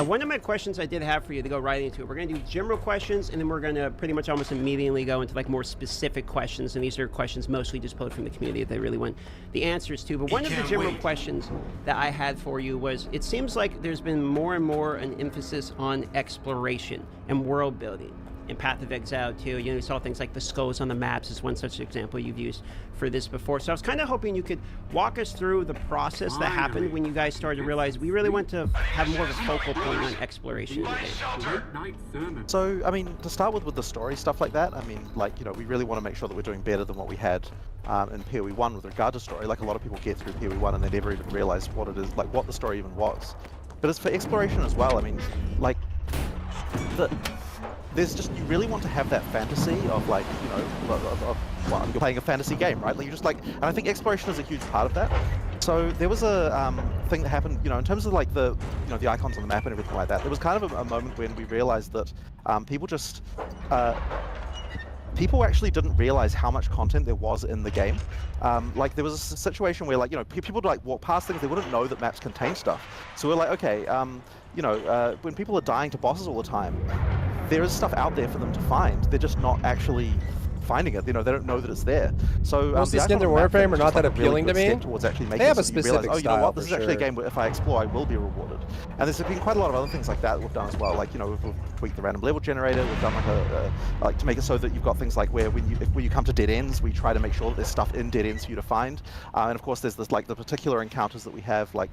One of my questions I did have for you to go right into it, we're going to do general questions and then we're going to pretty much almost immediately go into like more specific questions. And these are questions mostly just pulled from the community that they really want the answers to. But one of the general questions that I had for you was, it seems like there's been more and more an emphasis on exploration and world building. In Path of Exile too, you know, you saw things like the skulls on the maps is one such example you've used for this before. So I was kind of hoping you could walk us through the process that happened when you guys started to realize we really want to have more of a focal point on exploration. So, I mean, to start with the story stuff like that, I mean, like, you know, we really want to make sure that we're doing better than what we had in PoE 1 with regard to story. Like, a lot of people get through PoE 1 and they never even realize what it is, like what the story even was. But as for exploration as well, I mean, like, there's just, you really want to have that fantasy of, like, you know, well, you're playing a fantasy game, right? Like, you just like, and I think exploration is a huge part of that. So there was a thing that happened, you know, in terms of like the, you know, the icons on the map and everything like that. There was kind of a moment when we realized that people actually didn't realize how much content there was in the game. Like, there was a situation where, like, you know, people would like walk past things, they wouldn't know that maps contain stuff. So we're like, okay, you know, when people are dying to bosses all the time, there is stuff out there for them to find. They're just not actually finding it. You know, they don't know that it's there. So most of the skins in Warframe are not that appealing to me. Towards actually making they have a specific specific style. Oh, you know what? This is actually sure. a game where if I explore, I will be rewarded. And there's been quite a lot of other things like that we've done as well. Like, you know, we've tweaked the random level generator. We've done like like to make it so that you've got things like where when you come to dead ends, we try to make sure that there's stuff in dead ends for you to find. And of course, there's this like the particular encounters that we have, like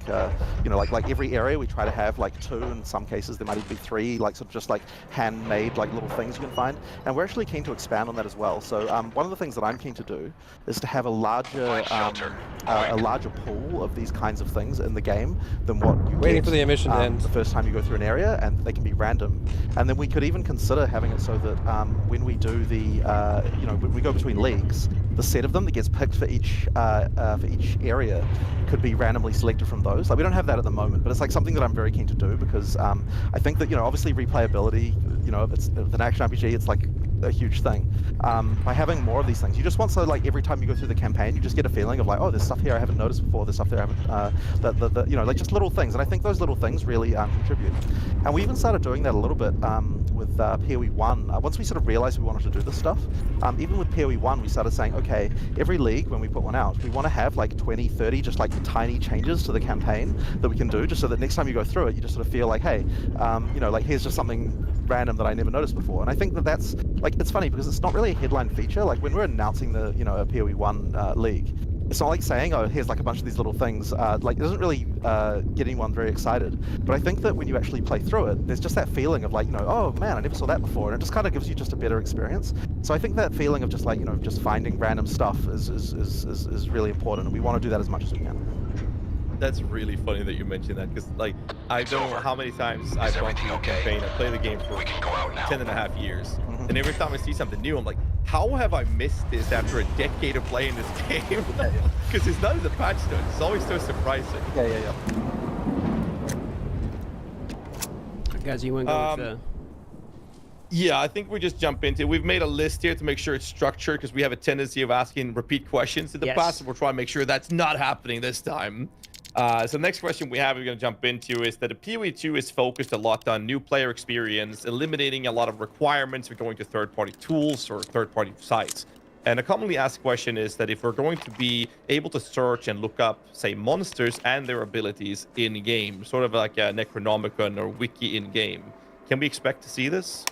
you know, like every area we try to have like 2. In some cases, there might even be 3, like sort of just like handmade like little things you can find. And we're actually keen to expand on that as well. So one of the things that I'm keen to do is to have a larger pool of these kinds of things in the game than what you waiting get, for the emission to end the first time you go through an area, and they can be random. And then we could even consider having it so that when we do the you know, when we go between leagues, the set of them that gets picked for each area could be randomly selected from those. Like, we don't have that at the moment, but it's like something that I'm very keen to do because I think that, you know, obviously replayability, you know, if it's an action RPG, it's like a huge thing. By having more of these things, you just want, so like every time you go through the campaign, you just get a feeling of like, oh, there's stuff here I haven't noticed before, there's stuff there I haven't, you know, like just little things. And I think those little things really contribute. And we even started doing that a little bit with PoE 1. Once we sort of realized we wanted to do this stuff, even with PoE 1, we started saying, okay, every league, when we put one out, we want to have like 20, 30, just like tiny changes to the campaign that we can do, just so that next time you go through it, you just sort of feel like, hey, you know, like here's just something random that I never noticed before. And I think that that's, like, it's funny because it's not really a headline feature. Like when we're announcing the, you know, a PoE 1 league, it's not like saying, oh, here's like a bunch of these little things. Like it doesn't really get anyone very excited. But I think that when you actually play through it, there's just that feeling of like, you know, oh man, I never saw that before. And it just kind of gives you just a better experience. So I think that feeling of just like, you know, just finding random stuff is really important. And we want to do that as much as we can. That's really funny that you mentioned that, because like I don't know how many times I've gone through the campaign. I play the game for 10.5 years, and every time I see something new, I'm like, how have I missed this after a decade of playing this game? Because it's not in the patch notes. It's always so surprising. Yeah. Guys, you want to go with the... Yeah, I think we just jump into it. We've made a list here to make sure it's structured, because we have a tendency of asking repeat questions in the past, and we'll try to make sure that's not happening this time. So the next question we have we're going to jump into is that the PoE 2 is focused a lot on new player experience, eliminating a lot of requirements for going to third-party tools or third-party sites. And a commonly asked question is that if we're going to be able to search and look up, say, monsters and their abilities in-game, sort of like a Necronomicon or Wiki in-game, can we expect to see this?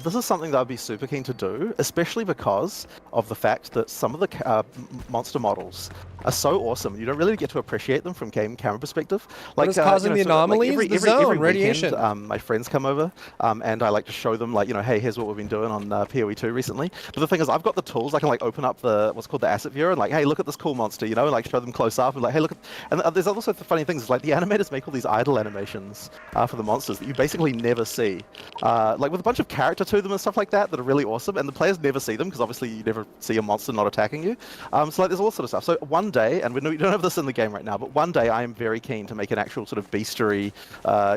This is something that I'd be super keen to do, especially because of the fact that some of the monster models are so awesome. You don't really get to appreciate them from game camera perspective. Like, what is causing the anomalies? Like the zone, every radiation. Weekend, my friends come over, and I like to show them, like, you know, hey, here's what we've been doing on PoE 2 recently. But the thing is, I've got the tools. I can like open up the what's called the asset viewer and like, hey, look at this cool monster, you know, and like show them close up and like, hey, look at. And there's also the funny things like the animators make all these idle animations for the monsters that you basically never see, like with a bunch of character to them and stuff like that are really awesome, and the players never see them because obviously you never see a monster not attacking you. So like there's all sort of stuff. So one day, and we don't have this in the game right now, but one day I am very keen to make an actual sort of bestiary,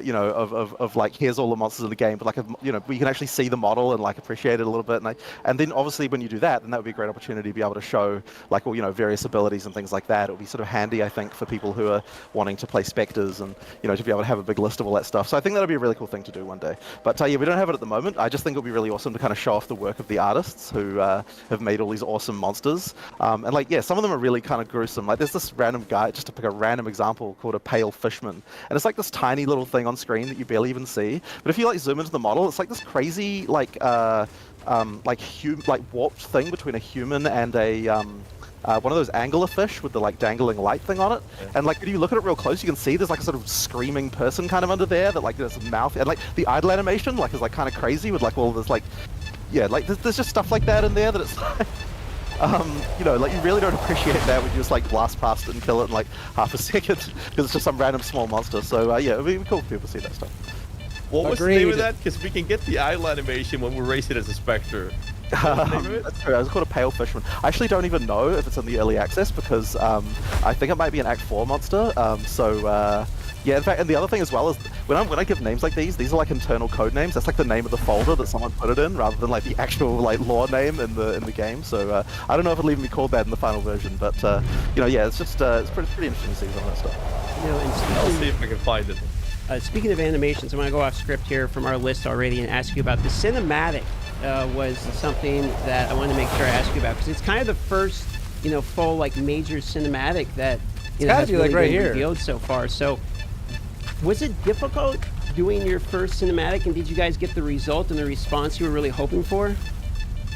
you know, of like, here's all the monsters in the game, but like, you know, we can actually see the model and like appreciate it a little bit. And then obviously when you do that, then that would be a great opportunity to be able to show like, all, you know, various abilities and things like that. It would be sort of handy, I think, for people who are wanting to play Spectres and, you know, to be able to have a big list of all that stuff. So I think that would be a really cool thing to do one day. But yeah, we don't have it at the moment. I just think it would be really awesome to kind of show off the work of the artists who have made all these awesome monsters. And like, yeah, some of them are really kind of gruesome. Like there's this random guy, just to pick a random example, called a pale fishman. And it's like this tiny little thing on screen that you barely even see. But if you like zoom into the model, it's like this crazy, like warped thing between a human and a one of those anglerfish with the like dangling light thing on it. Yeah. And like, when you look at it real close, you can see there's like a sort of screaming person kind of under there that like there's a mouth, and like the idle animation like is like kind of crazy with like all this like, yeah, like there's just stuff like that in there that it's like, you know, like you really don't appreciate that when you just like blast past it and kill it in like half a second because it's just some random small monster. So yeah, it'd be cool for people to see that stuff. What was the name of that? Because we can get the idle animation when we race it as a Spectre. That's true. It was called a pale fishman. I actually don't even know if it's in the early access because I think it might be an Act 4 monster. Yeah, in fact, and the other thing as well is when I give names like these are like internal code names. That's like the name of the folder that someone put it in, rather than like the actual like lore name in the game. So I don't know if it'll even be called that in the final version, but you know, yeah, it's just it's pretty interesting to see some of that stuff. You know, and I'll see if I can find it. Speaking of animations, I'm going to go off script here from our list already and ask you about the cinematic. Was something that I wanted to make sure I ask you about, because it's kind of the first, you know, full like major cinematic that has really like been revealed so far. So, was it difficult doing your first cinematic, and did you guys get the result and the response you were really hoping for?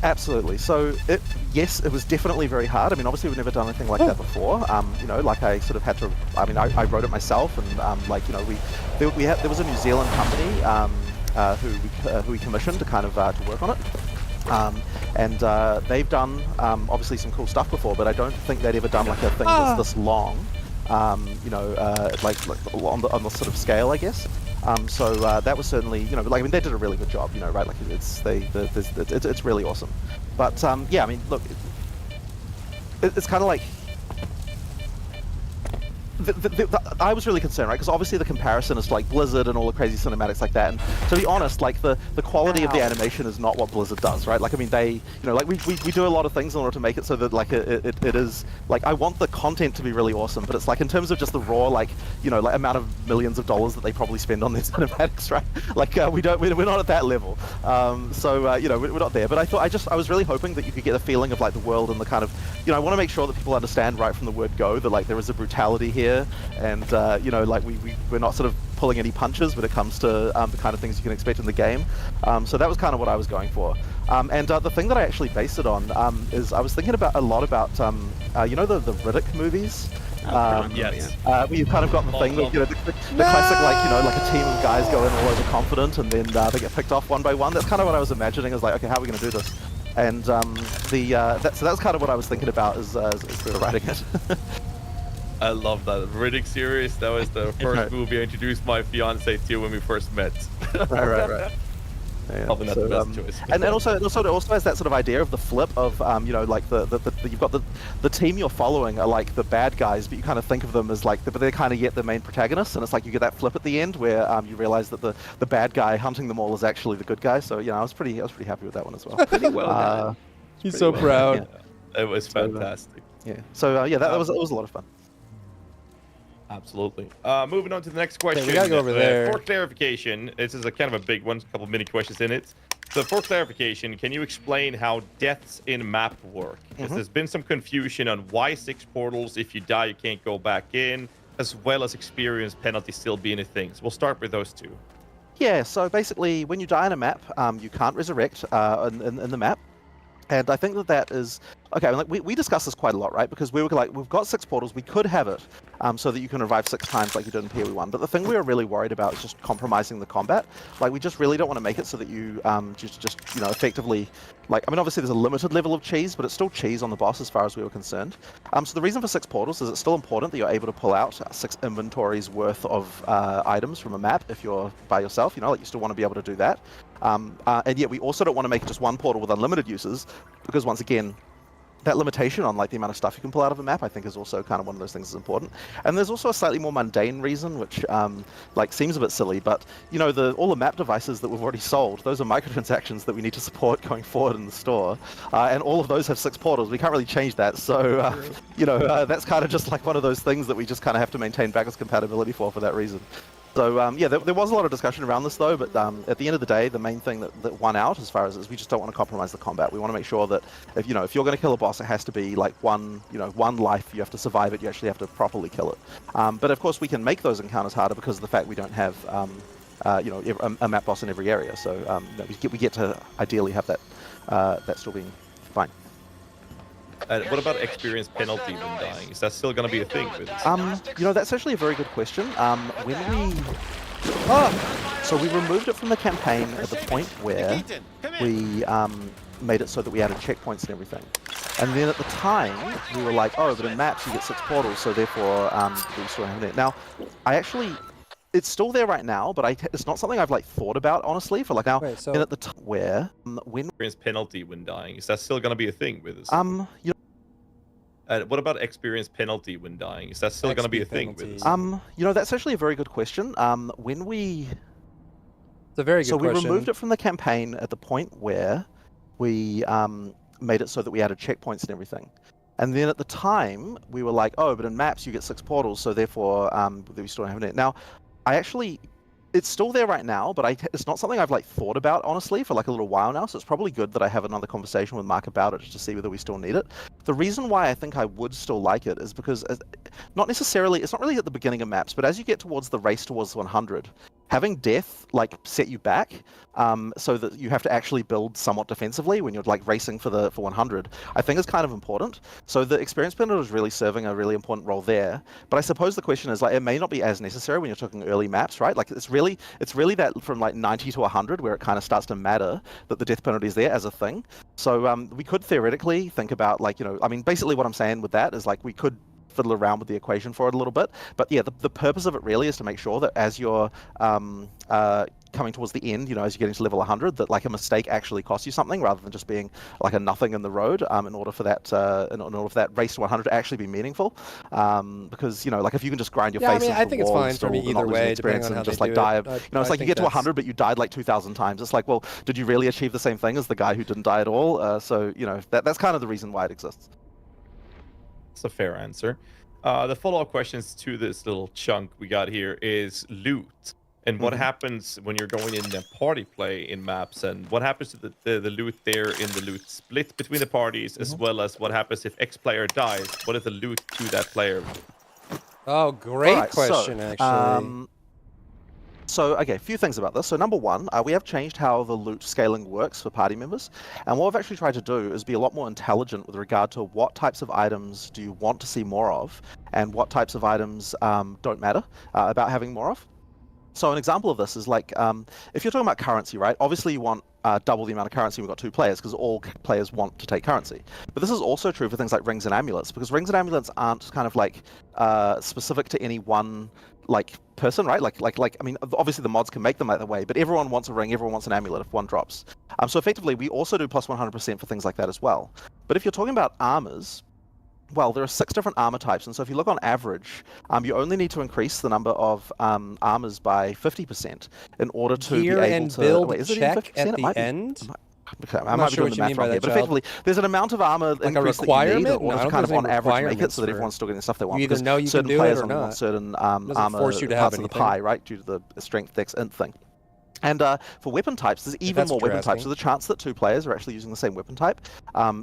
Absolutely. So, yes, it was definitely very hard. I mean, obviously we've never done anything like that before. You know, like I sort of had to. I mean, I wrote it myself, and like, you know, there was a New Zealand company. Who we commissioned to kind of to work on it, and they've done obviously some cool stuff before, but I don't think they'd ever done like a thing that's this long, you know, like on the sort of scale, I guess. So that was certainly, you know, like, I mean, they did a really good job, you know, right? Like it's really awesome. But yeah, I mean, look, it's kind of like I was really concerned, right? Because obviously the comparison is to like Blizzard and all the crazy cinematics like that. And to be honest, like the quality of the animation is not what Blizzard does, right? Like, I mean, they, you know, like we do a lot of things in order to make it so that like it is like, I want the content to be really awesome, but it's like in terms of just the raw, like, you know, like amount of millions of dollars that they probably spend on their cinematics, right? Like we're not at that level. You know, we're not there. But I was really hoping that you could get a feeling of like the world and the kind of, you know, I want to make sure that people understand right from the word go that like there is a brutality here, and you know, like we're not sort of pulling any punches when it comes to the kind of things you can expect in the game. So that was kind of what I was going for. The thing that I actually based it on is I was thinking a lot about you know, the Riddick movies. Yes. Where you've kind of got the thing that, you know, the classic, like, you know, like a team of guys go in all overconfident and then they get picked off one by one. That's kind of what I was imagining. I was like, okay, how are we going to do this? And so that's kind of what I was thinking about as we were writing it. I love that Riddick series. That was the first movie I introduced my fiance to when we first met. Right. Yeah, Probably not the best choice. And also has that sort of idea of the flip of you know, like you've got the team you're following are like the bad guys, but you kind of think of them as like but they're kind of yet the main protagonists, and it's like you get that flip at the end where you realize that the bad guy hunting them all is actually the good guy. So yeah, I was pretty happy with that one as well. Pretty well done. He's so proud. Yeah. It was fantastic. Yeah. So yeah, that was a lot of fun. Absolutely. Moving on to the next question. Okay, we gotta go over there. For clarification, this is a kind of a big one, a couple mini questions in it. So for clarification, can you explain how deaths in map work? Because there's been some confusion on why 6 portals, if you die, you can't go back in, as well as experience penalty still being a thing. So we'll start with those two. Yeah, so basically, when you die in a map, you can't resurrect in the map. And I think that is okay. Like we discussed this quite a lot, right? Because we were like, we've got 6 portals, we could have it so that you can revive 6 times like you did in PoE1. But the thing we were really worried about is just compromising the combat. Like we just really don't want to make it so that you just you know, effectively, like, I mean, obviously there's a limited level of cheese, but it's still cheese on the boss as far as we were concerned. So the reason for 6 portals is it's still important that you're able to pull out 6 inventories worth of items from a map if you're by yourself. You know, like you still want to be able to do that. And yet we also don't want to make it just one portal with unlimited uses, because once again, that limitation on like the amount of stuff you can pull out of a map, I think, is also kind of one of those things that's important. And there's also a slightly more mundane reason, which like seems a bit silly, but you know, all the map devices that we've already sold, those are microtransactions that we need to support going forward in the store, and all of those have 6 portals. We can't really change that, so you know, that's kind of just like one of those things that we just kind of have to maintain backwards compatibility for that reason. So yeah, there was a lot of discussion around this though, but at the end of the day, the main thing that won out as far as is we just don't want to compromise the combat. We want to make sure that if you're going to kill a boss, it has to be like one life. You have to survive it. You actually have to properly kill it. But of course, we can make those encounters harder because of the fact we don't have you know, a map boss in every area. So you know, we get to ideally have that still being fine. What about experience penalty when dying? Is that still going to be a thing with this? You know, that's actually a very good question. So we removed it from the campaign at the point where we made it so that we added checkpoints and everything. And then at the time, we were like, oh, but in maps you get 6 portals, so therefore we still have it. Now, it's still there right now, but it's not something I've like thought about honestly for like now. Wait, so and at the time where when Experience penalty when dying, is that still going to be a thing with this? you know, what about experience penalty when dying? Is that still going to be a thing with this? you know, that's actually a very good question. It's a very good question. So we removed it from the campaign at the point where we made it so that we added checkpoints and everything. And then at the time, we were like, oh, but in maps you get 6 portals, so therefore we still have it. Now, it's still there right now, but it's not something I've like thought about honestly for like a little while now. So it's probably good that I have another conversation with Mark about it just to see whether we still need it. The reason why I think I would still like it is because it's not really at the beginning of maps, but as you get towards the race towards 100, having death like set you back, so that you have to actually build somewhat defensively when you're like racing for 100, I think is kind of important. So the experience penalty is really serving a really important role there. But I suppose the question is like, it may not be as necessary when you're talking early maps, right? Like it's really that from like 90 to 100 where it kind of starts to matter that the death penalty is there as a thing. So we could theoretically think about like, you know, I mean, basically what I'm saying with that is like we could fiddle around with the equation for it a little bit. But yeah, the purpose of it really is to make sure that as you're coming towards the end, as you're getting to level 100, that like a mistake actually costs you something rather than just being like a nothing in the road. In order for that race to 100 to actually be meaningful, because like if you can just grind your face into I the think it's wall fine and for me still either not lose any way, depending experience on how and they just like do die. it. It's like you get to 100, but you died like 2,000 times. It's like, well, did you really achieve the same thing as the guy who didn't die at all? So that's kind of the reason why it exists. That's a fair answer. The follow-up questions to this little chunk we got here is loot. And what happens when you're going in the party play in maps, and what happens to the loot there in the loot split between the parties, as well as what happens if X player dies? What is the loot to that player? Oh, great Alright, question, actually. So, okay, a few things about this. So, number one, we have changed how the loot scaling works for party members. And what we've actually tried to do is be a lot more intelligent with regard to what types of items do you want to see more of, and what types of items don't matter about having more of. So an example of this is like, if you're talking about currency, right? Obviously you want double the amount of currency when we've got 2 players, because all players want to take currency. But this is also true for things like rings and amulets, because rings and amulets aren't kind of like specific to any one like person, right? Like I mean, obviously the mods can make them that way, but everyone wants a ring, everyone wants an amulet if one drops. So effectively, we also do plus 100% for things like that as well. But if you're talking about armors, well, there are 6 different armor types, and so if you look on average, you only need to increase the number of armors by 50% in order to Gear be able and to. build Wait, is it even check 50%? at the end? I might be doing the math wrong here, but effectively, there's an amount of armor like a increase that you need in requirement? order No, I to don't kind of think on there's any average make it requirements so that for- everyone's still getting the stuff they want. You either because know you can certain do it players or only want not. certain Doesn't force you to have parts of the anything. pie, right, due to the strength, dex, int thing. And for weapon types, there's even that's more what you're weapon types. asking. So the chance that 2 players are actually using the same weapon type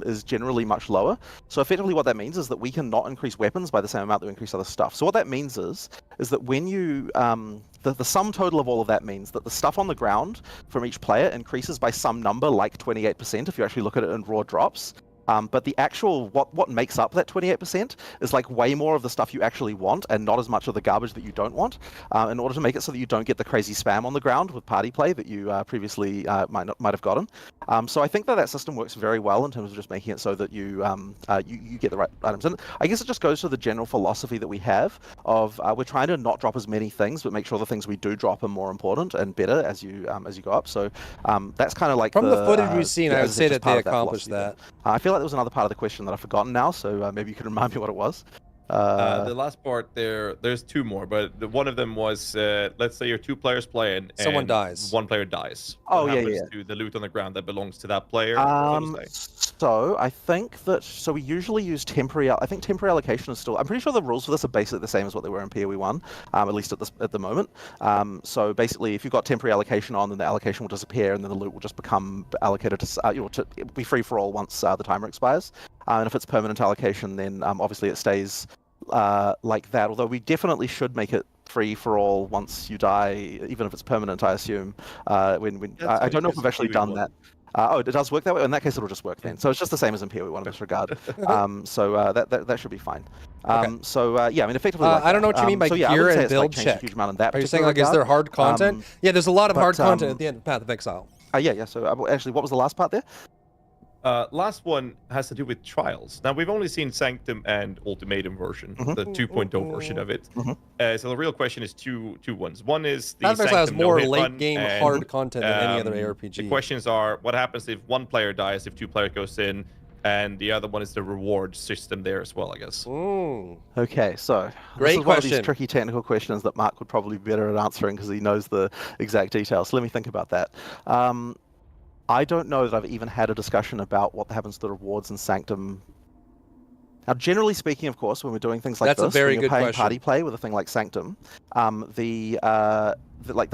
is generally much lower. So effectively what that means is that we can not increase weapons by the same amount that we increase other stuff. So what that means is that when you, the sum total of all of that means that the stuff on the ground from each player increases by some number like 28% if you actually look at it in raw drops. But the actual, what makes up that 28% is like way more of the stuff you actually want and not as much of the garbage that you don't want, in order to make it so that you don't get the crazy spam on the ground with party play that you previously might have gotten. So I think that system works very well in terms of just making it so that you get the right items. And I guess it just goes to the general philosophy that we have of we're trying to not drop as many things, but make sure the things we do drop are more important and better as you go up. So that's kind of like From the footage we've seen, yeah, I would as say just that they part of accomplished philosophy that. there. I feel like there was another part of the question that I've forgotten now, so maybe you could remind me what it was. The last part there's 2 more, but one of them was, let's say you're 2 players playing, Someone and dies. 1 player dies. Oh, What yeah, happens yeah. to the loot on the ground that belongs to that player? So to say? So I think that we usually use temporary. I think temporary allocation is still. I'm pretty sure the rules for this are basically the same as what they were in PoE 1, at least at the moment. So basically, if you've got temporary allocation on, then the allocation will disappear, and then the loot will just become allocated to be free for all once the timer expires. And if it's permanent allocation, then obviously it stays like that. Although we definitely should make it free for all once you die, even if it's permanent. I assume. I don't know if we've actually done that. Oh, it does work that way? In that case, it'll just work then. So it's just the same as in PoE 1 in this regard. So that should be fine. Okay. So yeah, I mean, effectively. I don't know what you mean by so, yeah, I gear wouldn't say and it's, like, build changed a check. huge amount in that Are you saying particular like, is there regard. hard content? Yeah, there's a lot of hard content at the end of Path of Exile. Yeah. So actually, what was the last part there? Last one has to do with trials. Now, we've only seen Sanctum and Ultimatum version, the 2.0 version of it. So the real question is two ones. One is the Path of Exile has Sanctum more no-hit run, late-game and, hard content than any other ARPG. The questions are, what happens if 1 player dies, if 2 players goes in, and the other one is the reward system there as well, I guess. Okay, so Great this is one of these tricky technical questions that Mark would probably be better at answering because he knows the exact details. So let me think about that. I don't know that I've even had a discussion about what happens to the rewards in Sanctum. Now, generally speaking, of course, when we're doing things like That's a this, very when you're good paying question. party play with a thing like Sanctum, the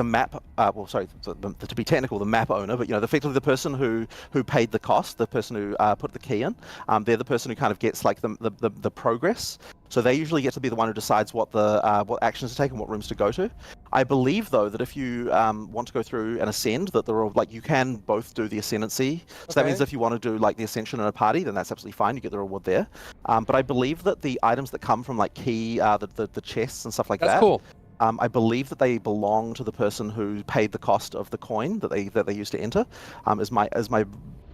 map, to be technical, the map owner, but effectively the person who paid the cost, the person who put the key in, they're the person who kind of gets like the progress. So they usually get to be the one who decides what actions to take and what rooms to go to. I believe though that if you want to go through and ascend, that you can both do the ascendancy. So that means if you want to do like the ascension in a party, then that's absolutely fine. You get the reward there. But I believe that the items that come from like key, the chests and stuff like that. That's cool. I believe that they belong to the person who paid the cost of the coin that they used to enter. Is my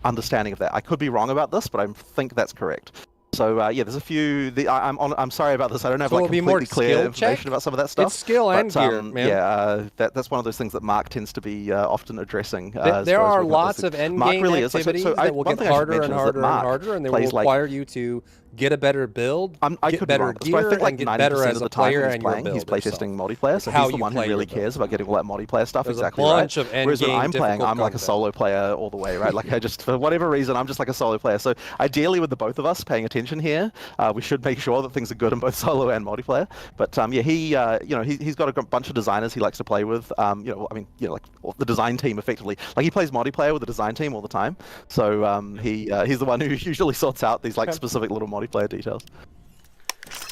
understanding of that. I could be wrong about this, but I think that's correct. So yeah, there's a few. I'm sorry about this. I don't have So like it'll be more completely clear skill information check? about some of that stuff. It's skill and but, gear, man. Yeah, that's one of those things that Mark tends to be often addressing. There are lots of end Mark game really is. activities So that will one get thing I should harder and mention is that harder and Mark harder, and they will plays, like- require you to get a better build, I get could be better wrong. gear, So I think like and get 90% better as of a the time player when he's and your playing, he's build yourself. playtesting multiplayer, so How he's the you one who play your really build. cares about getting all that multiplayer stuff. There's a exactly bunch right. of Whereas when end-game I'm playing, difficult I'm like a content. solo player all the way, right? Like I just, for whatever reason, I'm just like a solo player. So ideally, with the both of us paying attention here, we should make sure that things are good in both solo and multiplayer. But yeah, he's got a bunch of designers he likes to play with. Like the design team effectively. Like he plays multiplayer with the design team all the time. So he's the one who usually sorts out these like specific little multiplayer details.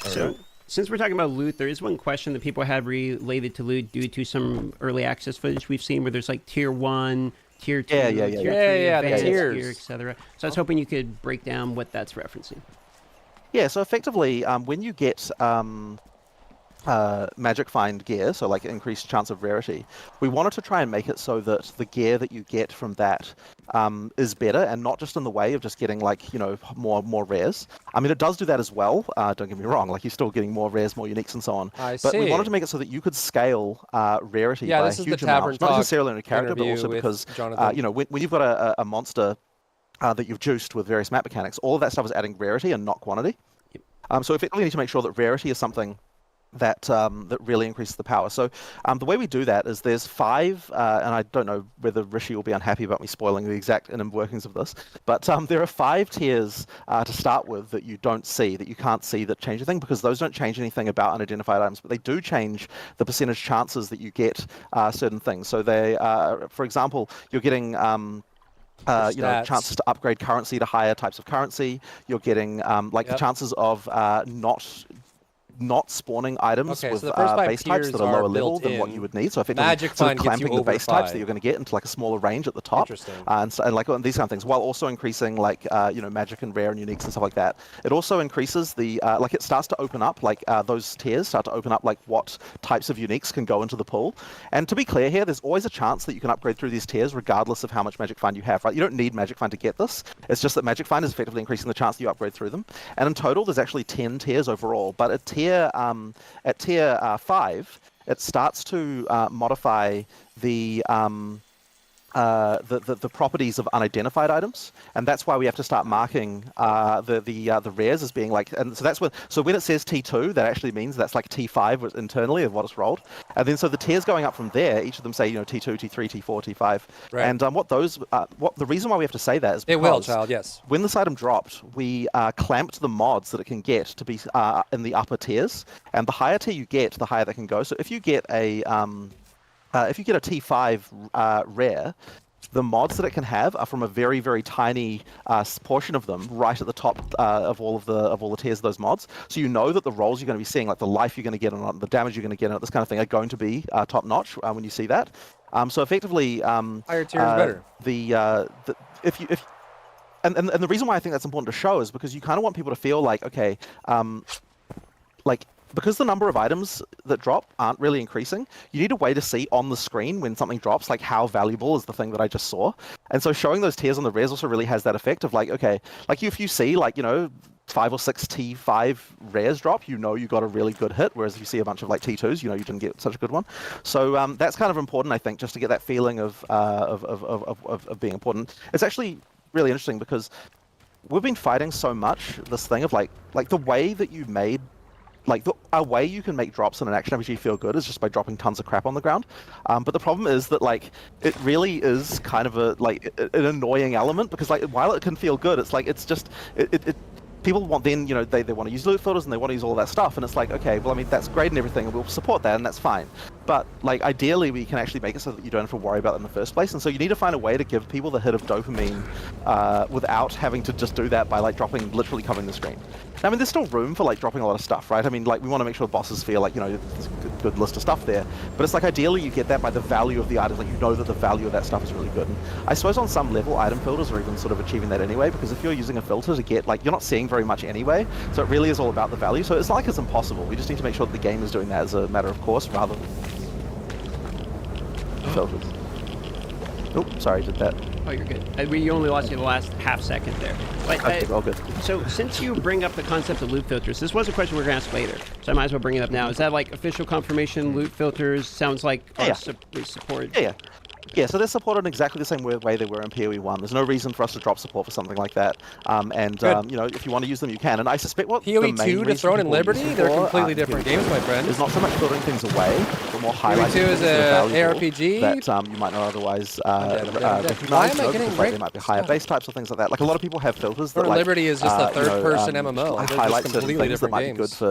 So, since we're talking about loot, there is one question that people have related to loot due to some early access footage we've seen where there's like tier 1, tier 2, tier 3, the advanced tiers. gear, etc. So I was hoping you could break down what that's referencing. Yeah, so effectively, when you get magic find gear, so like increased chance of rarity, we wanted to try and make it so that the gear that you get from that is better, and not just in the way of just getting like, more rares. I mean, it does do that as well, don't get me wrong, like you're still getting more rares, more uniques and so on. But we wanted to make it so that you could scale rarity by a huge amount, not necessarily in a character, but also because, when you've got a monster that you've juiced with various map mechanics, all of that stuff is adding rarity and not quantity. So effectively you need to make sure that rarity is something that really increases the power. So the way we do that is there's 5, and I don't know whether Rishi will be unhappy about me spoiling the exact inner workings of this, but there are 5 tiers to start with that you don't see, that you can't see that change anything, because those don't change anything about unidentified items, but they do change the percentage chances that you get certain things. So they, for example, you're getting chances to upgrade currency to higher types of currency. You're getting the chances of not spawning items with so the first 5 base types that are lower level than what you would need. So effectively, sort of clamping the base types that you're going to get into like a smaller range at the top, and these kind of things, while also increasing like magic and rare and uniques and stuff like that. It also increases the it starts to open up those tiers start to open up like what types of uniques can go into the pool. And to be clear here, there's always a chance that you can upgrade through these tiers regardless of how much magic find you have. Right? You don't need magic find to get this. It's just that magic find is effectively increasing the chance that you upgrade through them. And in total, there's actually 10 tiers overall. But at tier 5, it starts to modify the properties of unidentified items, and that's why we have to start marking the rares as being like, and so that's when it says T2, that actually means that's like T5 internally of what it's rolled, and then so the tiers going up from there, each of them say T2, T3, T4, T5, right. And the reason why we have to say that is because it will, child, yes. When this item dropped, we clamped the mods that it can get to be in the upper tiers, and the higher tier you get, the higher that can go. So if you get a T5 rare, the mods that it can have are from a very, very tiny portion of them, right at the top of all the tiers of those mods. So you know that the rolls you're going to be seeing, like the life you're going to get on it, the damage you're going to get on it, this kind of thing, are going to be top notch when you see that. So effectively, higher tier is better. And the reason why I think that's important to show is because you kind of want people to feel like, okay, because the number of items that drop aren't really increasing, you need a way to see on the screen when something drops, like how valuable is the thing that I just saw. And so showing those tiers on the rares also really has that effect of like, okay, like if you see 5 or 6 T5 rares drop, you got a really good hit, whereas if you see a bunch of like T2s, you didn't get such a good one. So that's kind of important, I think, just to get that feeling of being important. It's actually really interesting because we've been fighting so much this thing of like the way that you made, a way you can make drops in an action RPG feel good is just by dropping tons of crap on the ground. But the problem is that it really is kind of an annoying element, because while it can feel good, it's just people want then, they want to use loot filters and they want to use all of that stuff, and it's like, okay, well, I mean, that's great and everything, and we'll support that, and that's fine. But ideally, we can actually make it so that you don't have to worry about it in the first place. And so you need to find a way to give people the hit of dopamine without having to just do that by literally covering the screen. I mean, there's still room for dropping a lot of stuff, right? I mean, we want to make sure bosses feel there's a good list of stuff there. But it's ideally you get that by the value of the items. That the value of that stuff is really good. And I suppose on some level, item filters are even sort of achieving that anyway, because if you're using a filter to get, you're not seeing very much anyway. So it really is all about the value. So it's not like it's impossible. We just need to make sure that the game is doing that as a matter of course, rather than filters. Oh, sorry, did that. Oh, you're good. We only lost you the last half second there. But, Okay, all good. So since you bring up the concept of loot filters, this was a question we're going to ask later, so I might as well bring it up now. Is that like official confirmation loot filters? Sounds like are supported. Yeah, so they're supported in exactly the same way they were in PoE 1. There's no reason for us to drop support for something like that. You know, if you want to use them, you can. And I suspect what PoE the main 2 to reason Throne and people use Liberty, them they're for, completely different games, my friend. It's not so much filtering things away, but more PoE highlighting 2 is things that are a valuable ARPG. that you might not otherwise dead. recognize. Why am I you know, getting because, like, they might be higher base types or things like that. Like a lot of people have filters that Throne and Liberty is just a you know, third-person MMO. like They're highlight just certain completely things that different might games. be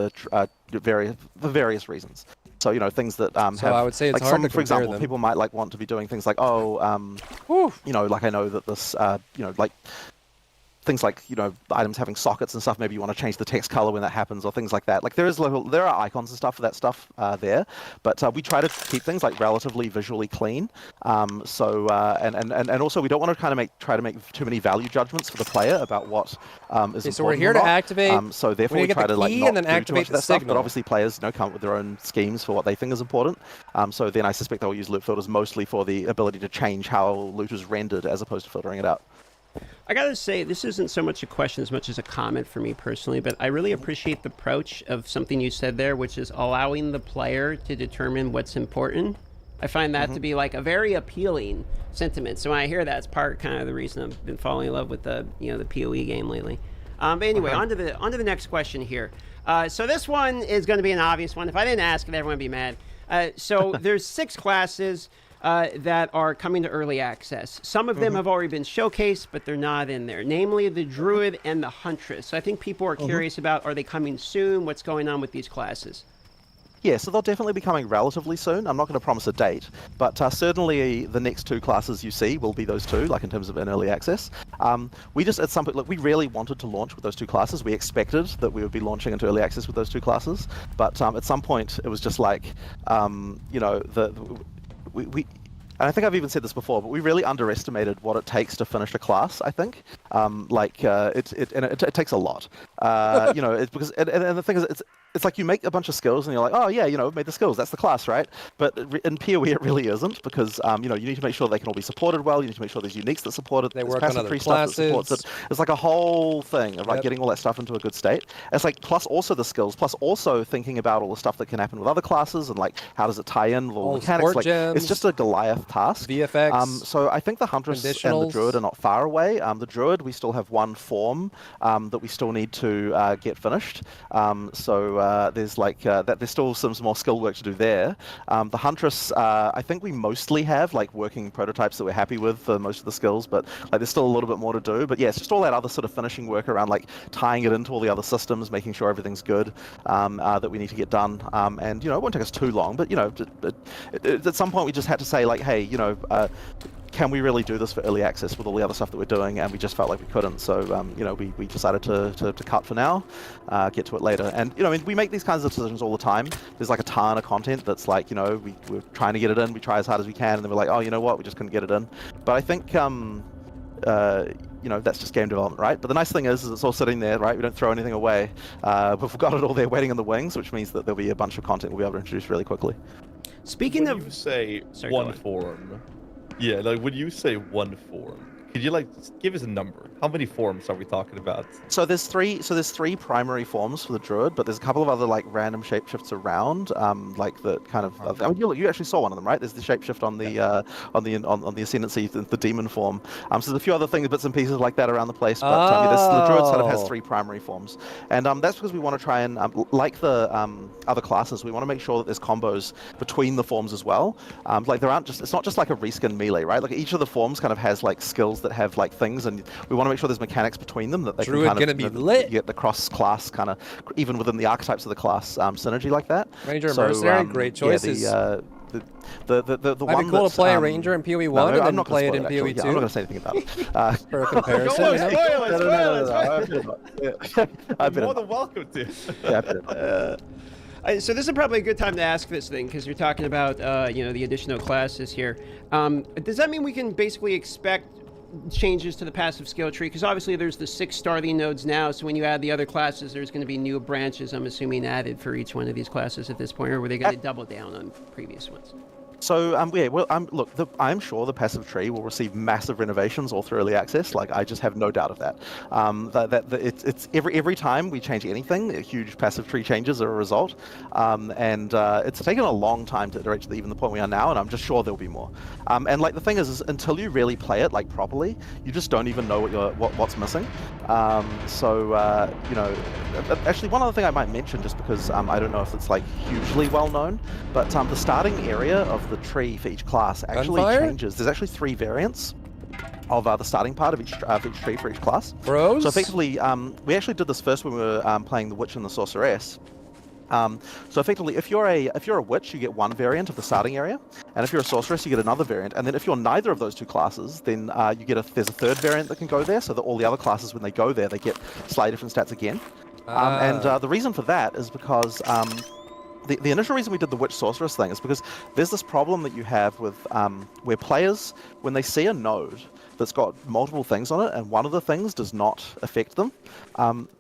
good for various reasons. So, you know, things that have, I would say it's like hard to for example, compare them. people might like want to be doing things like, you know, like I know that this, you know, like things like, you know, items having sockets and stuff, maybe you want to change the text color when that happens or things like that. Like there are icons and stuff for that stuff there, but we try to keep things like relatively visually clean. And also we don't want to try to make too many value judgments for the player about what is important. So we're here to activate. So therefore we try to like key not and then do too activate much of the that stuff, signal. but obviously players, you know, come up with their own schemes for what they think is important. So then I suspect they'll use loot filters mostly for the ability to change how loot is rendered as opposed to filtering it out. I gotta say, this isn't so much a question as much as a comment for me personally, but I really appreciate the approach of something you said there, which is allowing the player to determine what's important. I find that to be like a very appealing sentiment. So when I hear that, it's kind of the reason I've been falling in love with the the PoE game lately. But anyway, on to the next question here. So this one is going to be an obvious one. If I didn't ask it, everyone would be mad. So there's 6 classes that are coming to early access. Some of them have already been showcased, but they're not in there, namely the Druid and the Huntress. So I think people are curious about, are they coming soon? What's going on with these classes? Yeah, so they'll definitely be coming relatively soon. I'm not going to promise a date, but certainly the next 2 classes you see will be those 2, like in terms of in early access. We just, at some point, look, we really wanted to launch with those 2 classes. We expected that we would be launching into early access with those 2 classes, but at some point it was just like, you know, we and I think I've even said this before, but we really underestimated what it takes to finish a class. I think, it takes a lot. You know, it's because and the thing is, it's like you make a bunch of skills and you're like, oh yeah, you know, made the skills, that's the class, right? But in PoE it really isn't, because you know, you need to make sure they can all be supported well. You need to make sure there's uniques that support it. They work on other classes. It's like a whole thing of like getting all that stuff into a good state. It's like plus also the skills, plus also thinking about all the stuff that can happen with other classes and like how does it tie in with all the mechanics. Like it's just a Goliath task. VFX. So I think the Huntress and the Druid are not far away. The Druid, we still have 1 form that we still need to get finished. There's like there's still some more skill work to do there. The Huntress, I think we mostly have like working prototypes that we're happy with for most of the skills, but like there's still a little bit more to do. But yeah, it's just all that other sort of finishing work around like tying it into all the other systems, making sure everything's good that we need to get done. And you know, it won't take us too long, but you know, at some point we just had to say like, hey, you know, can we really do this for early access with all the other stuff that we're doing? And we just felt like we couldn't. So, you know, we decided to cut for now, get to it later. And, you know, I mean, we make these kinds of decisions all the time. There's like a ton of content that's like, you know, we're trying to get it in. We try as hard as we can. And then we're like, oh, you know what? We just couldn't get it in. But I think, you know, that's just game development, right? But the nice thing is it's all sitting there, right? We don't throw anything away. We've got it all there waiting in the wings, which means that there'll be a bunch of content we'll be able to introduce really quickly. Speaking when you say one forum, yeah, like when you say 1 forum, could you like give us a number? How many forms are we talking about? So there's 3 primary forms for the Druid, but there's a couple of other like random shapeshifts around, like the kind of. I mean, you actually saw one of them, right? There's the shapeshift on the Ascendancy, the demon form. So there's a few other things, bits and pieces like that around the place. But the Druid sort of has 3 primary forms, and that's because we want to try and like the other classes, we want to make sure that there's combos between the forms as well. Like there aren't just, it's not just like a reskin melee, right? Like each of the forms kind of has like skills that have like things, and we want to make sure there's mechanics between them that they Druid can kind gonna of be lit. get the cross-class kind of, even within the archetypes of the class, synergy like that. Ranger and Mercenary, great choices. Yeah, the Might one be cool that's, to play a Ranger in PoE 1 and then play it in PoE 2. Yeah, I'm not going to say anything about it. For a comparison. I'm more than welcome to. So this is probably a good time to ask this thing, because you're talking about, you know, the additional classes here. Does that mean we can basically expect changes to the passive skill tree? Because obviously there's the 6 starting nodes now, so when you add the other classes, there's going to be new branches, I'm assuming, added for each one of these classes at this point, or were they going to double down on previous ones? So yeah, well, look, I'm sure the passive tree will receive massive renovations all through early access. Like, I just have no doubt of that. It's every time we change anything, huge passive tree changes are a result, and it's taken a long time to iterate to even the point we are now, and I'm just sure there'll be more. And like the thing is until you really play it like properly, you just don't even know what's missing. You know, actually, one other thing I might mention, just because I don't know if it's like hugely well known, but the starting area of the tree for each class actually changes. There's actually 3 variants of the starting part of each tree for each class. Bros? So effectively, we actually did this first when we were playing the Witch and the Sorceress. So effectively, if you're a witch, you get 1 variant of the starting area, and if you're a sorceress, you get another variant. And then if you're neither of those 2 classes, then there's a 3rd variant that can go there, so that all the other classes, when they go there, they get slightly different stats again. The reason for that is because the initial reason we did the witch sorceress thing is because there's this problem that you have with where players, when they see a node that's got multiple things on it and one of the things does not affect them,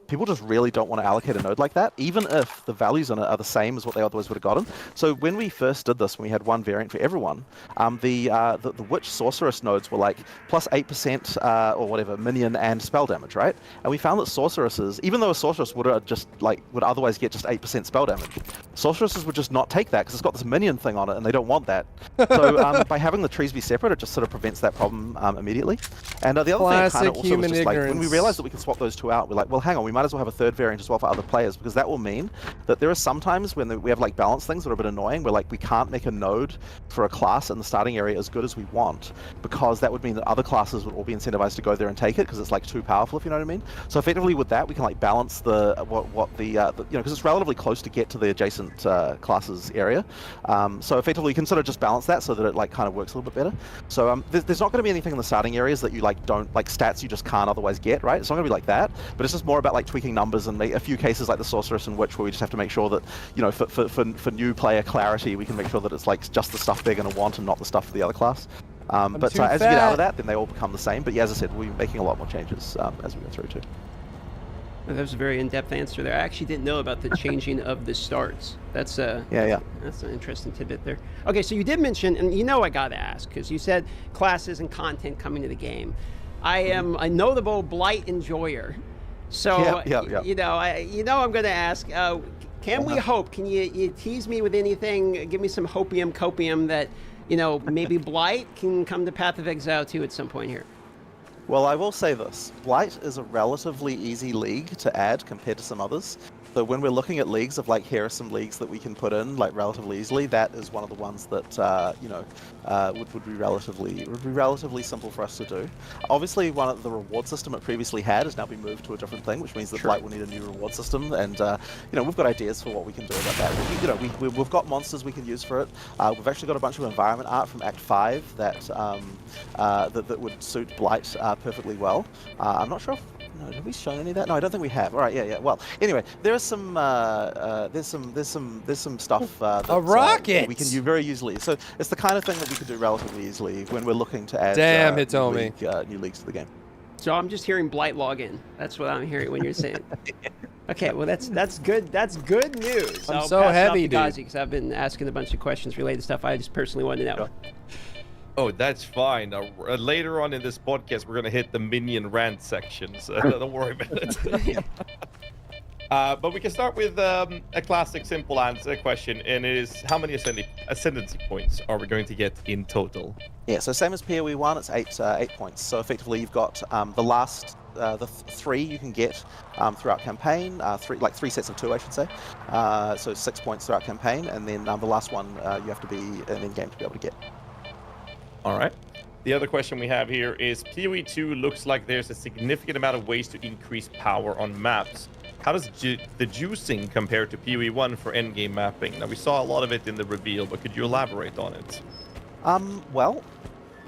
people just really don't want to allocate a node like that, even if the values on it are the same as what they otherwise would have gotten. So when we first did this, when we had 1 variant for everyone, the witch sorceress nodes were like plus 8% or whatever minion and spell damage, right? And we found that sorceresses, even though a sorceress would otherwise get just 8% spell damage, sorceresses would just not take that because it's got this minion thing on it and they don't want that. So by having the trees be separate, it just sort of prevents that problem immediately. And the other thing I kind of also was just like, when we realized that we could swap those 2 out, we're like, well, hang on, we might as well have a 3rd variant as well for other players, because that will mean that there are some times when we have like balance things that are a bit annoying, where like we can't make a node for a class in the starting area as good as we want, because that would mean that other classes would all be incentivized to go there and take it because it's like too powerful, if you know what I mean. So effectively with that, we can like balance the you know, because it's relatively close to get to the adjacent classes area. So effectively you can sort of just balance that so that it like kind of works a little bit better. So there's not going to be anything in the starting areas that you like don't like stats you just can't otherwise get, right? It's not going to be like that, but it's just more about like tweaking numbers and a few cases like the sorceress and witch where we just have to make sure that, you know, for new player clarity, we can make sure that it's like just the stuff they're going to want and not the stuff for the other class. But as you get out of that, then they all become the same. But yeah, as I said, we're making a lot more changes as we go through too. That was a very in-depth answer there. I actually didn't know about the changing of the starts. That's that's an interesting tidbit there. Okay, so you did mention, and you know I gotta ask, because you said classes and content coming to the game. I am a notable Blight enjoyer. So, you know I'm going to ask, can we hope, can you tease me with anything, give me some hopium copium that, you know, maybe Blight can come to Path of Exile too at some point here? Well, I will say this. Blight is a relatively easy league to add compared to some others. So when we're looking at leagues of like, here are some leagues that we can put in like relatively easily, that is one of the ones that you know would be relatively simple for us to do. Obviously, one of the reward system it previously had has now been moved to a different thing, which means that Blight will need a new reward system, and you know, we've got ideas for what we can do about that. You know, we've got monsters we can use for it. We've actually got a bunch of environment art from Act 5 that that would suit Blight perfectly well. I'm not sure if have we shown any of that? No, I don't think we have. All right, yeah. Well, anyway, there's some stuff that we can do very easily. So it's the kind of thing that we can do relatively easily when we're looking to add new leagues to the game. So I'm just hearing Blight login. That's what I'm hearing when you're saying. Okay, well that's good. That's good news. I'm so heavy, dude. Because I've been asking a bunch of questions related to stuff I just personally wanted to know. Oh, that's fine. Later on in this podcast, we're going to hit the minion rant section, so don't worry about it. But we can start with a classic simple question, and it is, how many ascendancy points are we going to get in total? Yeah, so same as PoE 1, it's 8 points. So effectively, you've got the last the 3 you can get throughout campaign, 3 sets of 2, I should say. So 6 points throughout campaign, and then the last one you have to be in-game to be able to get. All right. The other question we have here is, PoE 2 looks like there's a significant amount of ways to increase power on maps. How does the juicing compare to PoE 1 for endgame mapping? Now, we saw a lot of it in the reveal, but could you elaborate on it? Well,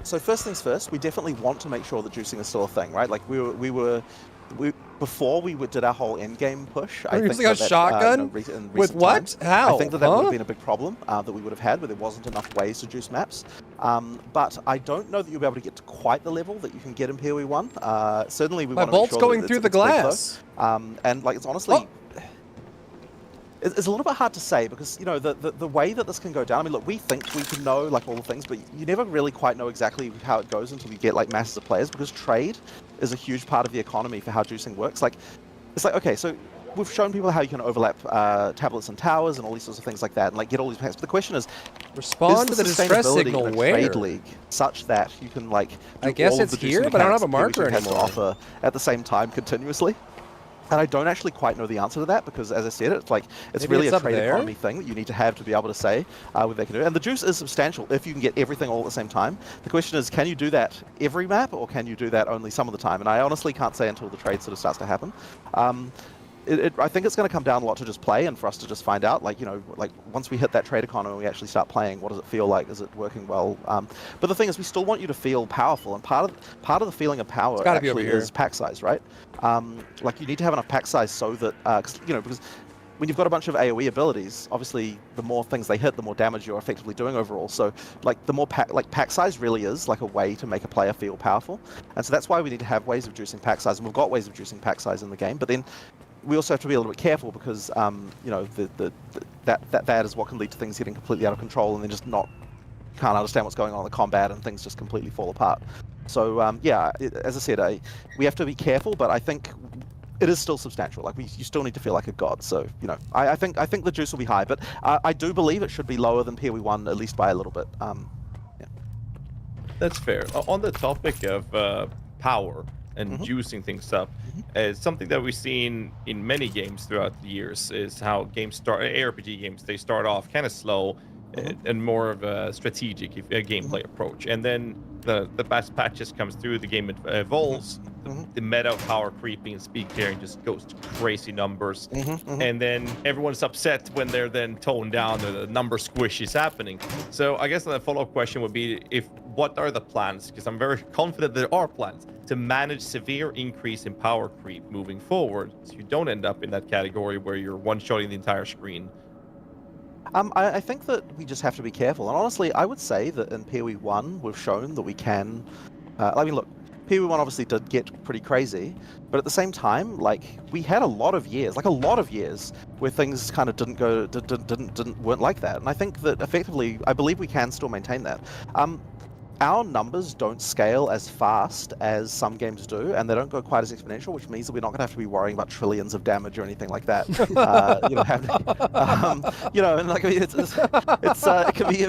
so first things first, we definitely want to make sure that juicing is still a thing, right? Like before we did our whole endgame push, I think using a shotgun with what? Times, How? I think that would have been a big problem that we would have had, where there wasn't enough ways to juice maps. But I don't know that you'll be able to get to quite the level that you can get in PoE 1. Certainly, we want to make sure going that through it's the glass. and like, it's honestly. it's a little bit hard to say because, you know, the way that this can go down, I mean, look, we think we can know, like, all the things, but you never really quite know exactly how it goes until you get, like, masses of players, because trade is a huge part of the economy for how juicing works. Like, it's like, okay, so we've shown people how you can overlap tablets and towers and all these sorts of things like that, and, like, get all these packs. But the question is, respond to the distress signal in a where? trade league such that you can, like, do I guess all of it's the juicing here, but I don't have a mechanics marker PoE2 has to anymore. offer at the same time continuously. And I don't actually quite know the answer to that because, as I said, it's like it's Maybe really it's a up trade there? economy thing that you need to have to be able to say what they can do. And the juice is substantial if you can get everything all at the same time. The question is, can you do that every map, or can you do that only some of the time? And I honestly can't say until the trade sort of starts to happen. I think it's going to come down a lot to just play and for us to just find out, like, you know, like once we hit that trade economy, we actually start playing, what does it feel like? Is it working well? But the thing is, we still want you to feel powerful, and part of the feeling of power actually is pack size, right? Like, you need to have enough pack size so that, you know, because when you've got a bunch of AoE abilities, obviously the more things they hit, the more damage you're effectively doing overall. So, like, the more pack size really is like a way to make a player feel powerful, and so that's why we need to have ways of juicing pack size, and we've got ways of juicing pack size in the game. But then we also have to be a little bit careful because, you know, that is what can lead to things getting completely out of control and then just can't understand what's going on in the combat and things just completely fall apart. So yeah, as I said, we have to be careful, but I think it is still substantial. Like, you still need to feel like a god. So, you know, I think the juice will be high, but I do believe it should be lower than PoE 1, at least by a little bit. Yeah. That's fair. On the topic of power and juicing things up, something that we've seen in many games throughout the years is how ARPG games, they start off kind of slow and more of a strategic gameplay approach, and then the best patches comes through, the game evolves, the meta of power creeping and speed clearing just goes to crazy numbers, and then everyone's upset when they're then toned down or the number squish is happening. So I guess the follow-up question would be, what are the plans? Because I'm very confident there are plans to manage severe increase in power creep moving forward, so you don't end up in that category where you're one-shotting the entire screen. I think that we just have to be careful, and honestly, I would say that in PoE 1 we've shown that we can. I mean, look, PoE 1 obviously did get pretty crazy, but at the same time, like, we had a lot of years, where things kind of weren't like that, and I think that effectively, I believe we can still maintain that. Our numbers don't scale as fast as some games do, and they don't go quite as exponential, which means that we're not going to have to be worrying about trillions of damage or anything like that. You know, you know, and like, I mean, it can be.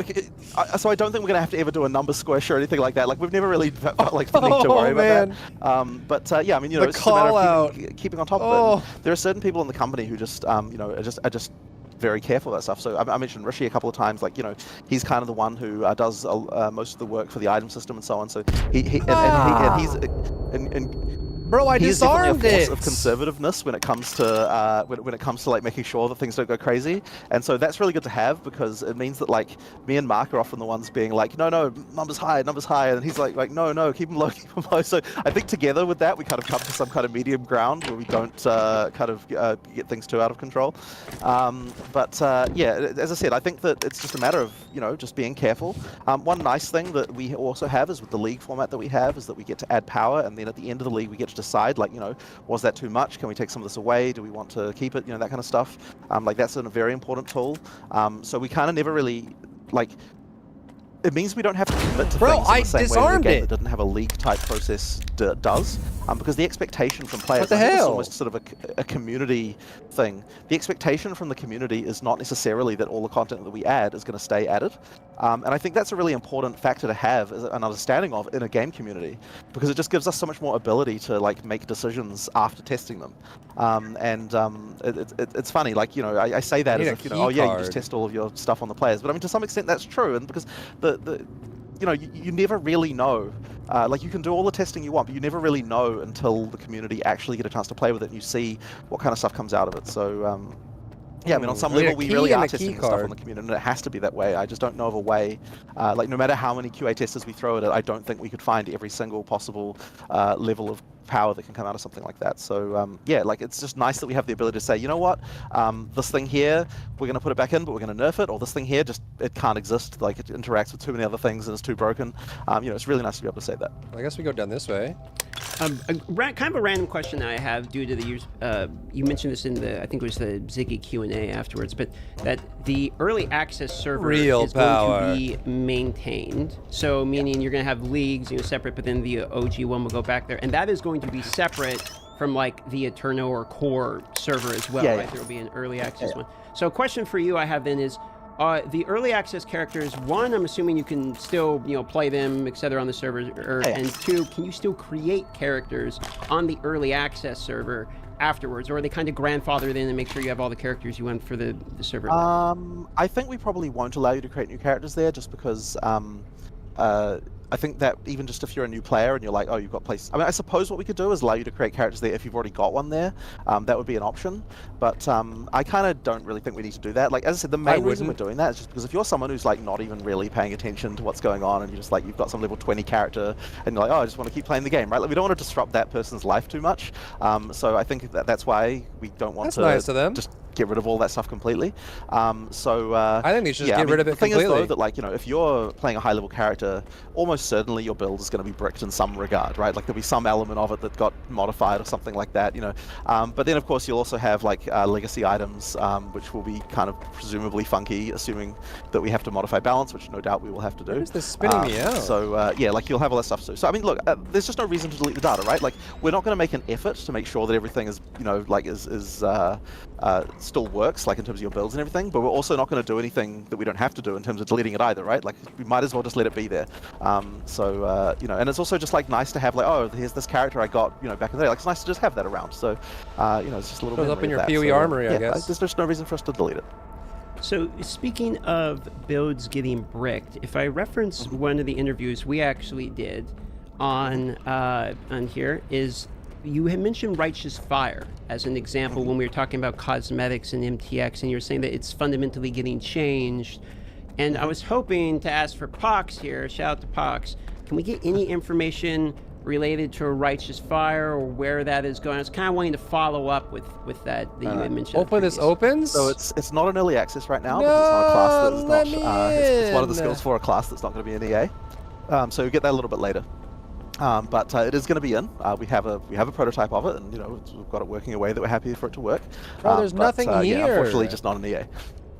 So I don't think we're going to have to ever do a number squish or anything like that. Like, we've never really felt like we need to worry about that. But yeah, I mean, you know, it's just a matter of keeping on top of it. There are certain people in the company who just, you know, are just very careful of that stuff. So I mentioned Rishi a couple of times. Like, you know, he's kind of the one who does most of the work for the item system and so on. So he's Bro, I disarmed definitely a it. force of conservativeness when it comes to when it comes to like making sure that things don't go crazy, and so that's really good to have because it means that like me and Mark are often the ones being like, no, numbers high, and he's like, no, keep them low, keep them low. So I think together with that, we kind of come to some kind of medium ground where we don't kind of get things too out of control. But yeah, as I said, I think that it's just a matter of, you know, just being careful. One nice thing that we also have is with the league format that we have is that we get to add power, and then at the end of the league we get to decide, like, you know, was that too much? Can we take some of this away? Do we want to keep it? You know, that kind of stuff. Like, that's a very important tool. So we kind of never really, like, it means we don't have to commit to things in the same way that a game that doesn't have a league type process does, because the expectation from players, what the I think it's hell? almost sort of a community thing. The expectation from the community is not necessarily that all the content that we add is going to stay added, and I think that's a really important factor to have an understanding of in a game community, because it just gives us so much more ability to like make decisions after testing them. It's funny, like, you know, I say that as if, you know, oh yeah, you just test all of your stuff on the players, but I mean, to some extent that's true, and because you know, you never really know. Like, you can do all the testing you want, but you never really know until the community actually get a chance to play with it and you see what kind of stuff comes out of it. So yeah, I mean, on some level, we really are testing stuff on the community, and it has to be that way. I just don't know of a way, like, no matter how many QA testers we throw at it, I don't think we could find every single possible level of power that can come out of something like that. So yeah, like, it's just nice that we have the ability to say, you know what, this thing here, we're going to put it back in, but we're going to nerf it, or this thing here, just, it can't exist. Like, it interacts with too many other things and it's too broken. You know, it's really nice to be able to say that. I guess we go down this way. Kind of a random question that I have due to the use. You mentioned this in the, I think it was the Ziggy Q&A afterwards, but that the early access server is going to be maintained. So meaning you're going to have leagues, separate, but then the OG one will go back there, and that is going to be separate from like the Eterno or core server as well, right? There will be an early access one. So a question for you I have then is, the early access characters, one, I'm assuming you can still, play them, etc. on the server, and two, can you still create characters on the early access server afterwards, or are they kind of grandfathered in and make sure you have all the characters you want for the server? I think we probably won't allow you to create new characters there, just because I think that even just if you're a new player and you're like, oh, you've got place. I mean, I suppose what we could do is allow you to create characters there if you've already got one there. That would be an option. But I kind of don't really think we need to do that. Like, as I said, the main reason we're doing that is just because if you're someone who's like not even really paying attention to what's going on, and you're just like, you've got some level 20 character and you're like, oh, I just want to keep playing the game, right? Like, we don't want to disrupt that person's life too much. So I think that's why we don't want to just get rid of all that stuff completely. I think they should just get rid of it completely. The thing is, though, that like, if you're playing a high level character, almost certainly your build is going to be bricked in some regard, right? Like, there'll be some element of it that got modified or something like that, but then of course you'll also have like legacy items, which will be kind of presumably funky, assuming that we have to modify balance, which no doubt we will have to do. What is this spinning me out? So yeah, like, you'll have all that stuff too. So I mean, look, there's just no reason to delete the data, right? Like, we're not going to make an effort to make sure that everything is, still works, like in terms of your builds and everything, but we're also not going to do anything that we don't have to do in terms of deleting it either, right? Like, we might as well just let it be there. And it's also just like nice to have, like, oh, here's this character I got, back in the day. Like, it's nice to just have that around. So, it's just a little bit up in your PoE armory, I guess. There's just no reason for us to delete it. So speaking of builds getting bricked, if I reference one of the interviews we actually did on here, is you had mentioned Righteous Fire as an example when we were talking about cosmetics and MTX, and you were saying that it's fundamentally getting changed. And I was hoping to ask for Pox here, shout out to Pox, can we get any information related to a Righteous Fire or where that is going? I was kind of wanting to follow up with that you had mentioned. Hopefully this opens? So it's not an early access right now, because it's not a class that is not, it's one of the skills for a class that's not going to be an EA. So you'll get that a little bit later. But it is going to be in. We have a prototype of it, and we've got it working a way that we're happy for it to work. Oh, there's nothing here. Yeah, unfortunately, just not an EA,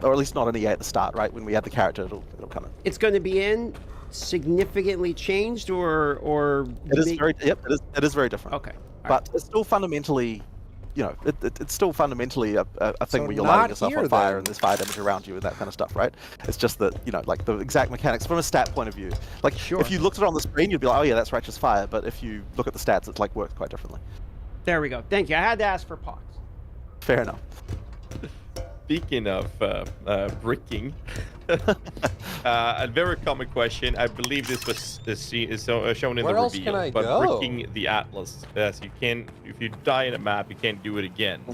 or at least not an EA at the start, right? When we add the character, it'll come in. It's going to be in, significantly changed, or it is very it is very different. Okay, but it's still fundamentally. It's still fundamentally a thing where you're lighting yourself on fire and there's fire damage around you and that kind of stuff, right? It's just that, like, the exact mechanics from a stat point of view. Like, if you looked at it on the screen, you'd be like, oh yeah, that's Righteous Fire. But if you look at the stats, it's like works quite differently. There we go. Thank you. I had to ask for Pox. Fair enough. Speaking of bricking, a very common question. I believe this was shown in the reveal, but bricking the Atlas. Yes, you can. If you die in a map, you can't do it again.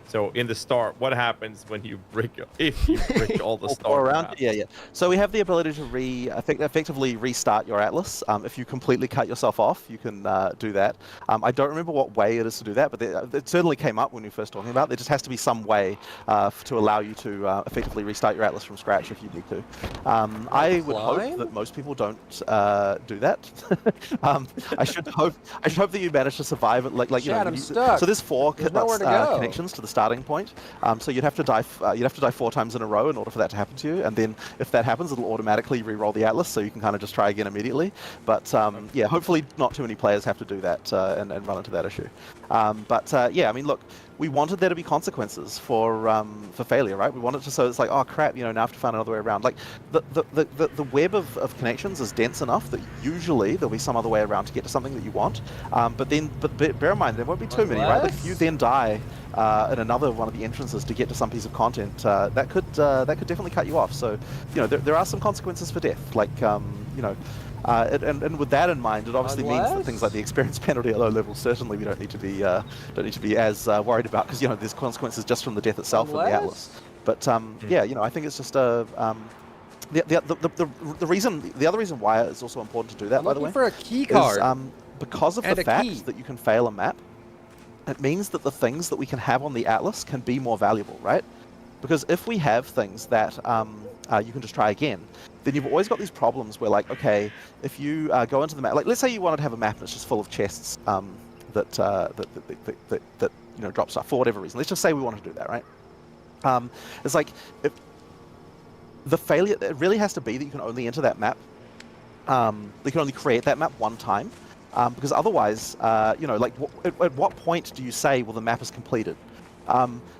So in the start, what happens when you brick? If you brick all the start maps? Yeah. So we have the ability to effectively restart your Atlas. If you completely cut yourself off, you can do that. I don't remember what way it is to do that, but it certainly came up when we were first talking about it. There just has to be some way to allow you to effectively restart your Atlas from scratch if you need to. I would hope that most people don't do that. I should hope that you manage to survive it. I'm stuck. So there's 4 connections to the starting point. So you'd have to die 4 times in a row in order for that to happen to you, and then if that happens, it'll automatically re-roll the Atlas, so you can kind of just try again immediately. But yeah, hopefully not too many players have to do that and run into that issue. Yeah, I mean, look, we wanted there to be consequences for failure, right? We wanted to, so it's like, oh crap, now I have to find another way around. Like, the web of connections is dense enough that usually there'll be some other way around to get to something that you want. But bear in mind, there won't be too many, right? Like, if you then die in another one of the entrances to get to some piece of content, that could definitely cut you off. So, there are some consequences for death. Like, and with that in mind, it obviously means that things like the experience penalty at low levels, certainly we don't need to be as worried about, because there's consequences just from the death itself in the Atlas. But yeah, I think it's just the other reason why it's also important to do that, by the way, for a key card, is because of the fact that you can fail a map. It means that the things that we can have on the Atlas can be more valuable, right? Because if we have things that you can just try again. Then you've always got these problems where, like, okay, if you go into the map, like, let's say you wanted to have a map that's just full of chests that drop stuff for whatever reason. Let's just say we wanted to do that, right? It's like the failure. It really has to be that you can only enter that map. You can only create that map one time, because otherwise, at what point do you say, well, the map is completed?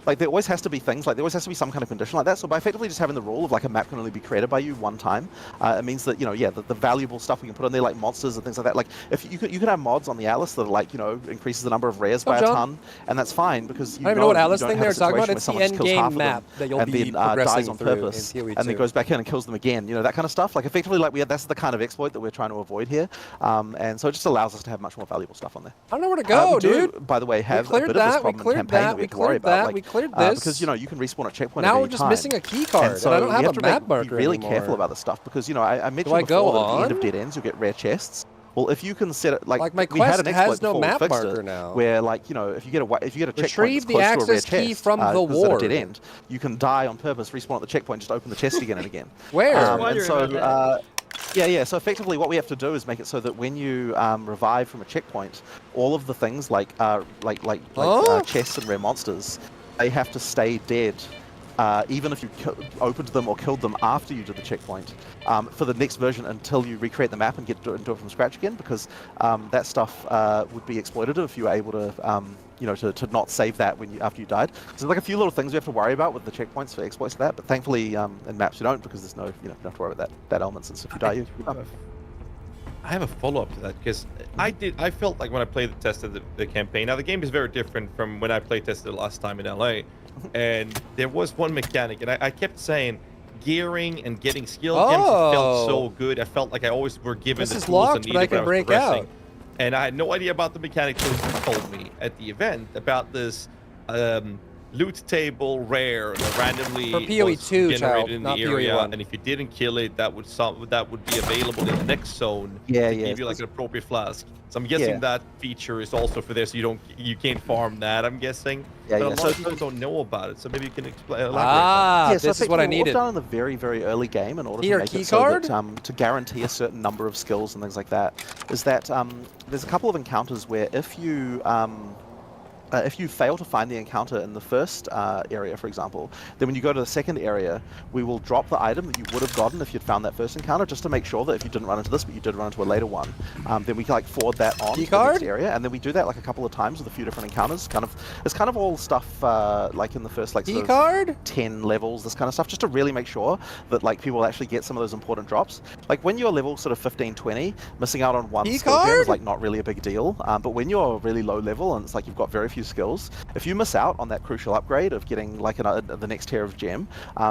Like, there always has to be things, like there always has to be some kind of condition like that. So by effectively just having the rule of like a map can only be created by you one time, it means that, the valuable stuff we can put on there, like monsters and things like that. Like, if you could have mods on the Atlas that are like, increases the number of rares by a ton, and that's fine because I don't even know what Atlas thing they're talking about. It's the end game map that you'll be dies on purpose and then goes back in and kills them again. That kind of stuff. Like, effectively, like that's the kind of exploit that we're trying to avoid here, and so it just allows us to have much more valuable stuff on there. I don't know where to go, dude. By the way, have a bit of this problem in campaign that we have to worry about. Like, we cleared this because you can respawn at checkpoint. Now at we're any just time. missing a key card, and so I don't have a map marker be really anymore. careful about this stuff because I mentioned before that at the end of dead ends you'll get rare chests. Well, if you can set it like my we had quest an has no before map we fixed marker it, now. where if you get a checkpoint Retrieve that's close the to a rare access key chest, from the because at a ward. dead end, you can die on purpose, respawn at the checkpoint, just open the chest again and again. Where? And so yeah. So effectively, what we have to do is make it so that when you revive from a checkpoint, all of the things like chests and rare monsters, they have to stay dead. Even if you opened them or killed them after you did the checkpoint, for the next version until you recreate the map and get to do it from scratch again, because that stuff would be exploitative if you were able to, to not save that after you died. So there's like a few little things we have to worry about with the checkpoints for exploits of that, but thankfully in maps you don't, because there's no, you don't have to worry about that element, since if you die, you're done. I have a follow-up to that, because I felt like when I tested the campaign, now the game is very different from when I tested it last time in LA, and there was one mechanic, and I kept saying gearing and getting skill gems felt so good. I felt like I always were given the tools I needed when I was progressing. And I had no idea about the mechanics until you told me at the event about this loot table rare that randomly for PoE 2 generated in the area, PoE 1. and if you didn't kill it, that would be available in the next zone. to give you like an appropriate flask. So I'm guessing that feature is also for there, so you can't farm that. I'm guessing. But a lot of people don't know about it, so maybe you can elaborate. This is what I needed. What we've done in the very, very early game in order to make it so that to guarantee a certain number of skills and things like that is that there's a couple of encounters where if you fail to find the encounter in the first area, for example, then when you go to the second area, we will drop the item that you would have gotten if you'd found that first encounter, just to make sure that if you didn't run into this, but you did run into a later one, then we can forward that on to the next area, and then we do that a couple of times with a few different encounters. It's kind of all stuff like in the first sort of 10 levels, this kind of stuff, just to really make sure that people actually get some of those important drops. Like when you're level sort of 15, 20, missing out on one skill gem is not really a big deal, but when you're really low level and it's you've got very few skills, if you miss out on that crucial upgrade of getting the next tier of gem,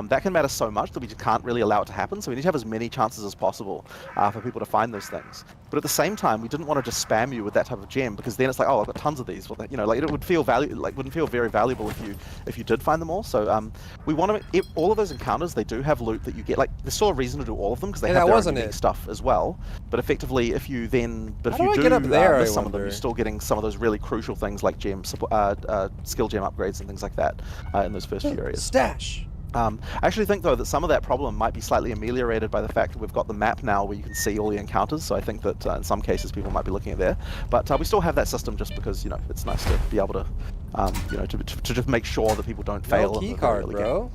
that can matter so much that we just can't really allow it to happen. So we need to have as many chances as possible for people to find those things. But at the same time, we didn't want to just spam you with that type of gem, because then it's oh, I've got tons of these. Well, it would feel wouldn't feel very valuable if you did find them all. So we want to all of those encounters. They do have loot that you get. There's still a reason to do all of them because they have their own unique stuff as well. But effectively, if you do miss some of them, you're still getting some of those really crucial things like gems, skill gem upgrades and things like that in those first few areas. Stash. I actually think, though, that some of that problem might be slightly ameliorated by the fact that we've got the map now where you can see all the encounters. So I think that in some cases people might be looking at there. But we still have that system just because, it's nice to be able to, to just make sure that people don't fail. No key card, bro.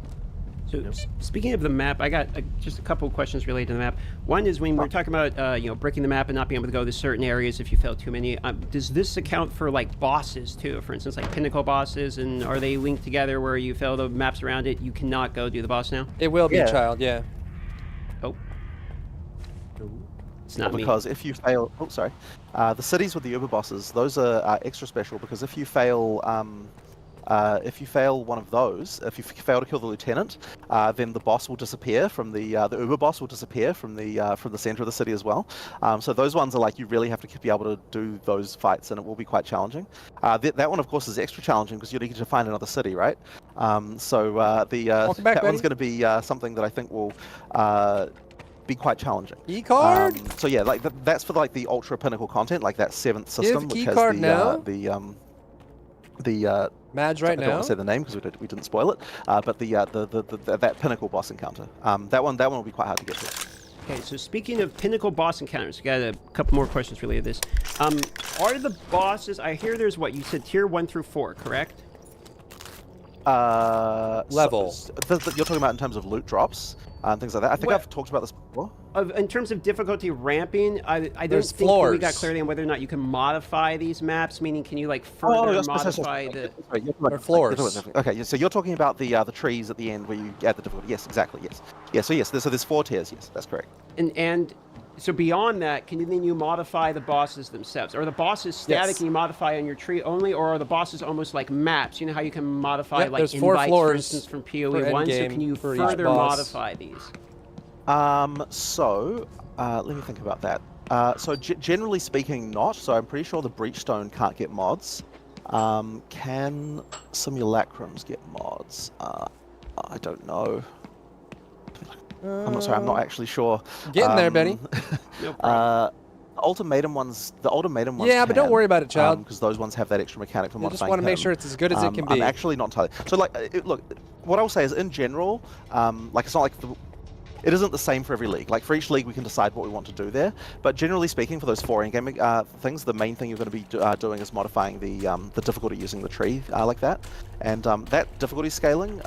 So speaking of the map, I got just a couple of questions related to the map. One is when we're talking about breaking the map and not being able to go to certain areas if you fail too many. Does this account for bosses too? For instance, pinnacle bosses, and are they linked together where you fail the maps around it, you cannot go do the boss now? It will be, child. Yeah. Oh. It's not me. Because if you fail, the cities with the Uber bosses, those are extra special because if you fail. If you fail one of those, if you fail to kill the lieutenant, then the boss will disappear from the Uber boss will disappear from the center of the city as well. So those ones are you really have to be able to do those fights, and it will be quite challenging. That one, of course, is extra challenging because you need to find another city, right? That one's going to be something that I think will. Be quite challenging. Key card. So yeah, that's for the ultra pinnacle content, that 7th system, which has Madge right I don't now. want to say the name because we didn't spoil it. But that pinnacle boss encounter. That one will be quite hard to get to. Okay, so speaking of pinnacle boss encounters, I got a couple more questions related to this. Are the bosses? I hear there's what you said, tier 1 through 4, correct? Level. You're talking about in terms of loot drops and things like that. I think I've talked about this before. In terms of difficulty ramping, I don't There's think floors. we got clarity on whether or not you can modify these maps. Meaning, can you like further modify the or floors? Okay, so you're talking about the trees at the end where you add the difficulty. Yes, exactly. Yes. Yeah. So yes, so there's 4 tiers. Yes, that's correct. And so beyond that, can you modify the bosses themselves? Are the bosses static Yes. and you modify on your tree only, or are the bosses almost like maps? You know how you can modify like there's 4 invites, floors for instance, from PoE 1. So endgame can you for each further boss. modify these? Let me think about that. So generally speaking, not. So I'm pretty sure the Breachstone can't get mods. Can Simulacrums get mods? I don't know. I'm not sorry. I'm not actually sure. Getting there, Benny. No problem. The ultimatum ones. Yeah, but don't worry about it, child. Because those ones have that extra mechanic for You modifying. just want to make him. sure it's as good as it can be. I'm actually not entirely. So like, look, what I will say is, in general, like it's not like it isn't the same for every league. Like for each league, we can decide what we want to do there. But generally speaking, for those 4 in-game things, the main thing you're going to be doing is modifying the difficulty using the tree like that, and that difficulty scaling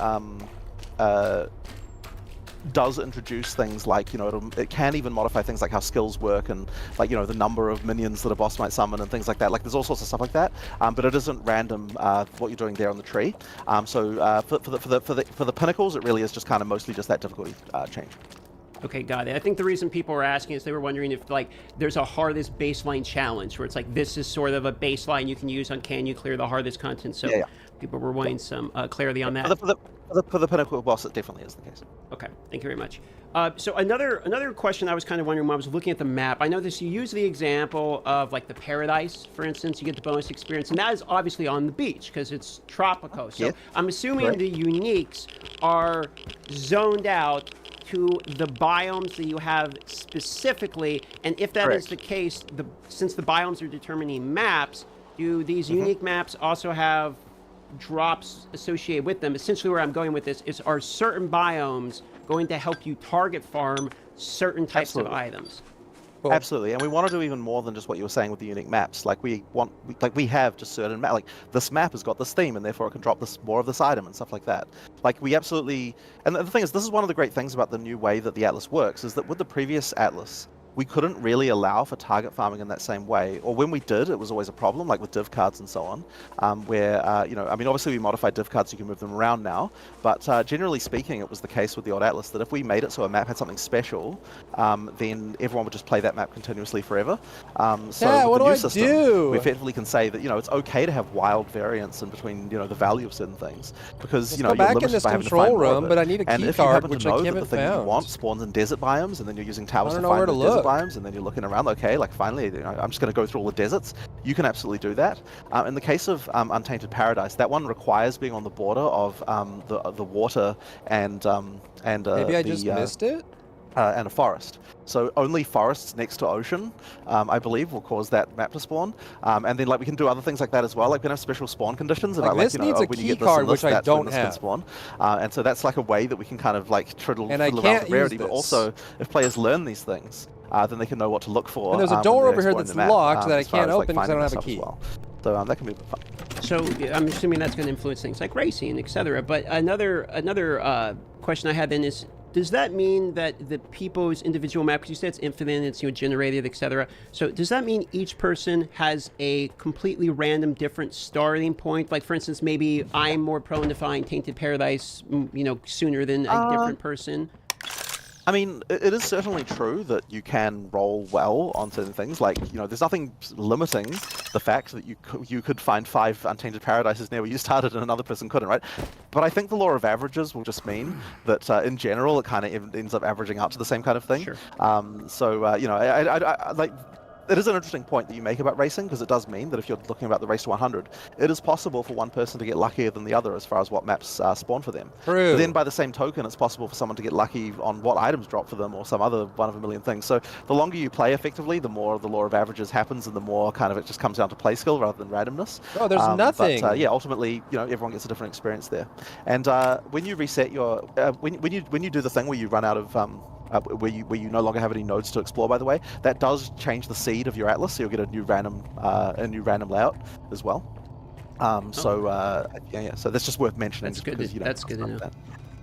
does introduce things like, it can even modify things like how skills work and like, the number of minions that a boss might summon and things like that. Like there's all sorts of stuff like that, but it isn't random what you're doing there on the tree. So for the pinnacles, it really is just kind of mostly just that difficulty change. Okay, got it. I think the reason people were asking is they were wondering if, like, there's a hardest baseline challenge where it's like this is sort of a baseline you can use on can you clear the hardest content. So people were wanting some clarity on that. For the pinnacle boss, it definitely is the case. Okay, thank you very much. So another question I was kind of wondering when I was looking at the map, I noticed you use the example of like the paradise, for instance, you get the bonus experience, and that is obviously on the beach because it's tropical. So I'm assuming the uniques are zoned out to the biomes that you have specifically, and if that is the case, since the biomes are determining maps, do these unique maps also have drops associated with them? Essentially where I'm going with this is, are certain biomes going to help you target farm certain types of items? Cool. Absolutely, and we want to do even more than just what you were saying with the unique maps. Like we have just certain map. Like this map has got this theme, and therefore it can drop more of this item and stuff like that. Like we absolutely. And the thing is, this is one of the great things about the new way that the Atlas works, is that with the previous Atlas, we couldn't really allow for target farming in that same way, or when we did, it was always a problem, like with div cards and so on, where, I mean, obviously we modified div cards so you can move them around now, but generally speaking, it was the case with the old Atlas that if we made it so a map had something special, then everyone would just play that map continuously forever. So with the new system, we effectively can say that, it's okay to have wild variance in between, the value of certain things, because, you're limited by having to find more of it. But I need a key card, which I haven't that the thing you want spawns in desert biomes, and then you're using towers to find the desert biomes, and then you're looking around, okay, like finally, I'm just going to go through all the deserts. You can absolutely do that. In the case of Untainted Paradise, that one requires being on the border of the water and maybe I just missed it. And a forest. So only forests next to ocean, I believe, will cause that map to spawn. And then like we can do other things like that as well. Like we can have special spawn conditions about this needs a when you key get this card, and this, which I that's when don't this have. can spawn. And so that's like a way that we can kind of like fiddle around with rarity. But also, if players learn these things, then they can know what to look for. And there's a door over here that's map, locked that I as far can't as, like, open because I don't have a finding key. stuff as well. So that can be a bit fun. So I'm assuming that's going to influence things like racing, etc. But another question I had then is, does that mean that the people's individual map, because you said it's infinite, it's generated, etc. So does that mean each person has a completely random different starting point? Like for instance, maybe I'm more prone to find Tainted Paradise, sooner than a different person? I mean, it is certainly true that you can roll well on certain things. Like, there's nothing limiting the fact that you could find 5 Untainted Paradises near where you started and another person couldn't, right? But I think the law of averages will just mean that in general, it kind of ends up averaging out to the same kind of thing. Sure. I like it is an interesting point that you make about racing, because it does mean that if you're looking about the race to 100, it is possible for one person to get luckier than the other as far as what maps spawn for them. True. But then by the same token, it's possible for someone to get lucky on what items drop for them or some other one of a million things. So the longer you play effectively, the more the law of averages happens, and the more kind of it just comes down to play skill rather than randomness. Oh, there's nothing. But yeah, ultimately, everyone gets a different experience there. And when you reset your, when you do the thing where you run out of where you no longer have any nodes to explore, by the way, that does change the seed of your atlas, so you'll get a new random layout as well. So that's just worth mentioning. That's good. That's good to know.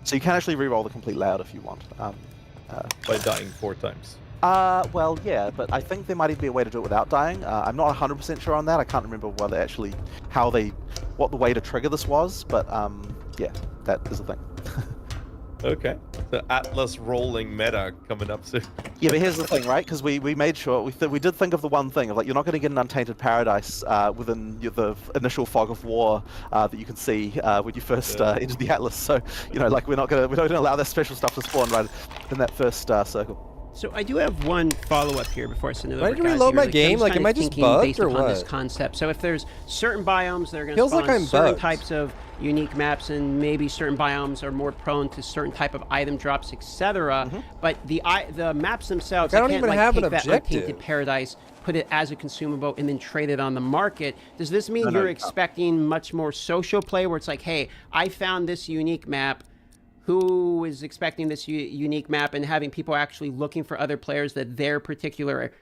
So you can actually re-roll the complete layout if you want. By dying 4 times. Well, yeah, but I think there might even be a way to do it without dying. I'm not 100% sure on that. I can't remember what the way to trigger this was, but yeah, that is a thing. Okay, the Atlas rolling meta coming up soon. Yeah, but here's the thing, right? Because we made sure, we did think of the one thing of like, you're not going to get an untainted paradise within the initial fog of war that you can see when you first enter the Atlas. So, like we're not going to allow that special stuff to spawn right in that first circle. So I do have one follow-up here before I send it over. Why did you reload my game? Like, am I just bugged based or upon what? this concept. So if there's certain biomes that are going to Feels spawn like I'm certain bugged. types of unique maps, and maybe certain biomes are more prone to certain type of item drops, etc. But the maps themselves, I don't can't even like have take an that objective. untainted paradise, put it as a consumable, and then trade it on the market. Does this mean No, you're you can't. expecting much more social play, where it's like, hey, I found this unique map. Who is expecting this unique map, and having people actually looking for other players that their particular,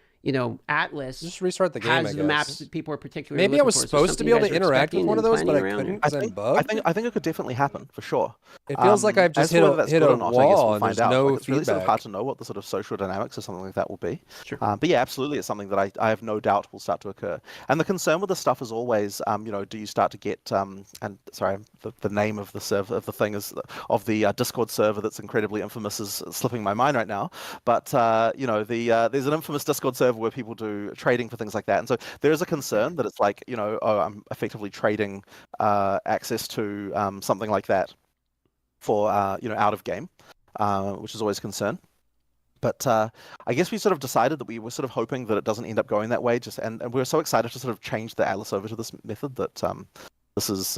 atlas Just restart the game, has I the guess. maps that people are particularly Maybe I looking was for. Is this supposed to be something able you to guys are interact with expecting one of and those, but I planning around couldn't here? because I'm bugged. I think it could definitely happen for sure. It feels like I've just as to whether hit that's a good or not, I guess wall we'll and find there's out. no Like, it's really sort of feedback. hard to know what the sort of social dynamics of something like that will be. Sure. But yeah, absolutely, it's something that I have no doubt will start to occur. And the concern with this stuff is always, do you start to get and sorry, the name of the server of the thing is of the Discord server that's incredibly infamous is slipping my mind right now. But there's an infamous Discord server where people do trading for things like that, and so there is a concern that it's like, I'm effectively trading access to something like that for out of game, which is always a concern. But I guess we sort of decided that we were sort of hoping that it doesn't end up going that way. And we were so excited to sort of change the Atlas over to this method that this is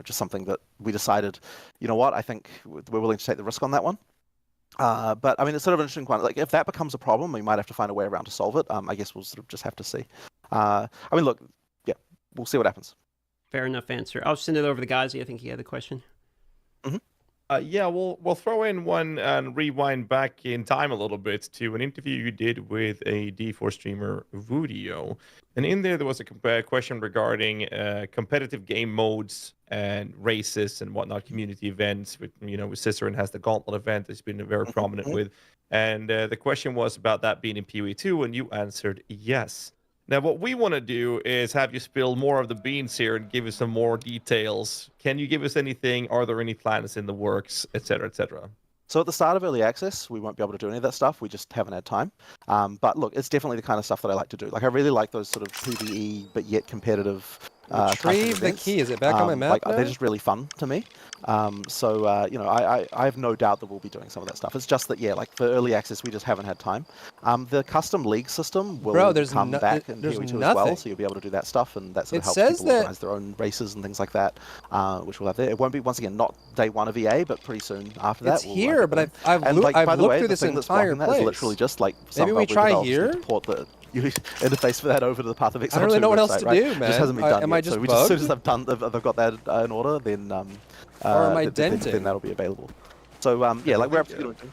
just something that we decided, I think we're willing to take the risk on that one. But I mean, it's sort of an interesting one. Like, if that becomes a problem, we might have to find a way around to solve it. I guess we'll sort of just have to see. I mean, look, yeah, we'll see what happens. Fair enough answer. I'll send it over to Ghazi. I think he had a question. Yeah, we'll throw in one and rewind back in time a little bit to an interview you did with a D4 streamer, Vudio. And in there was a question regarding competitive game modes and races and whatnot, community events. With Cicerin has the Gauntlet event that's been very prominent with. And the question was about that being in PoE2, and you answered yes. Now, what we want to do is have you spill more of the beans here and give us some more details. Can you give us anything? Are there any plans in the works, etc., etc.? So at the start of early access, we won't be able to do any of that stuff. We just haven't had time. But look, it's definitely the kind of stuff that I like to do. Like, I really like those sort of PvE, but yet competitive type of Retrieve the events. key. Is it back on my map now? They're just really fun to me. I have no doubt that we'll be doing some of that stuff. It's just that, yeah, like for early access, we just haven't had time. The custom league system will come back in PoE2 as well, so you'll be able to do that stuff, and that sort of helps people organize their own races and things like that, which we'll have there. It won't be, once again, not day one of EA, but pretty soon after that. It's here, but I've looked through this entire place. That is literally just like maybe we try here. Port the interface for that over to the Path of Exile. I don't really know what else to do, man. It just hasn't been done am yet. I just so bugged? as soon as they've got that in order, then or am I denting? Then that'll be available. So yeah, like we're absolutely.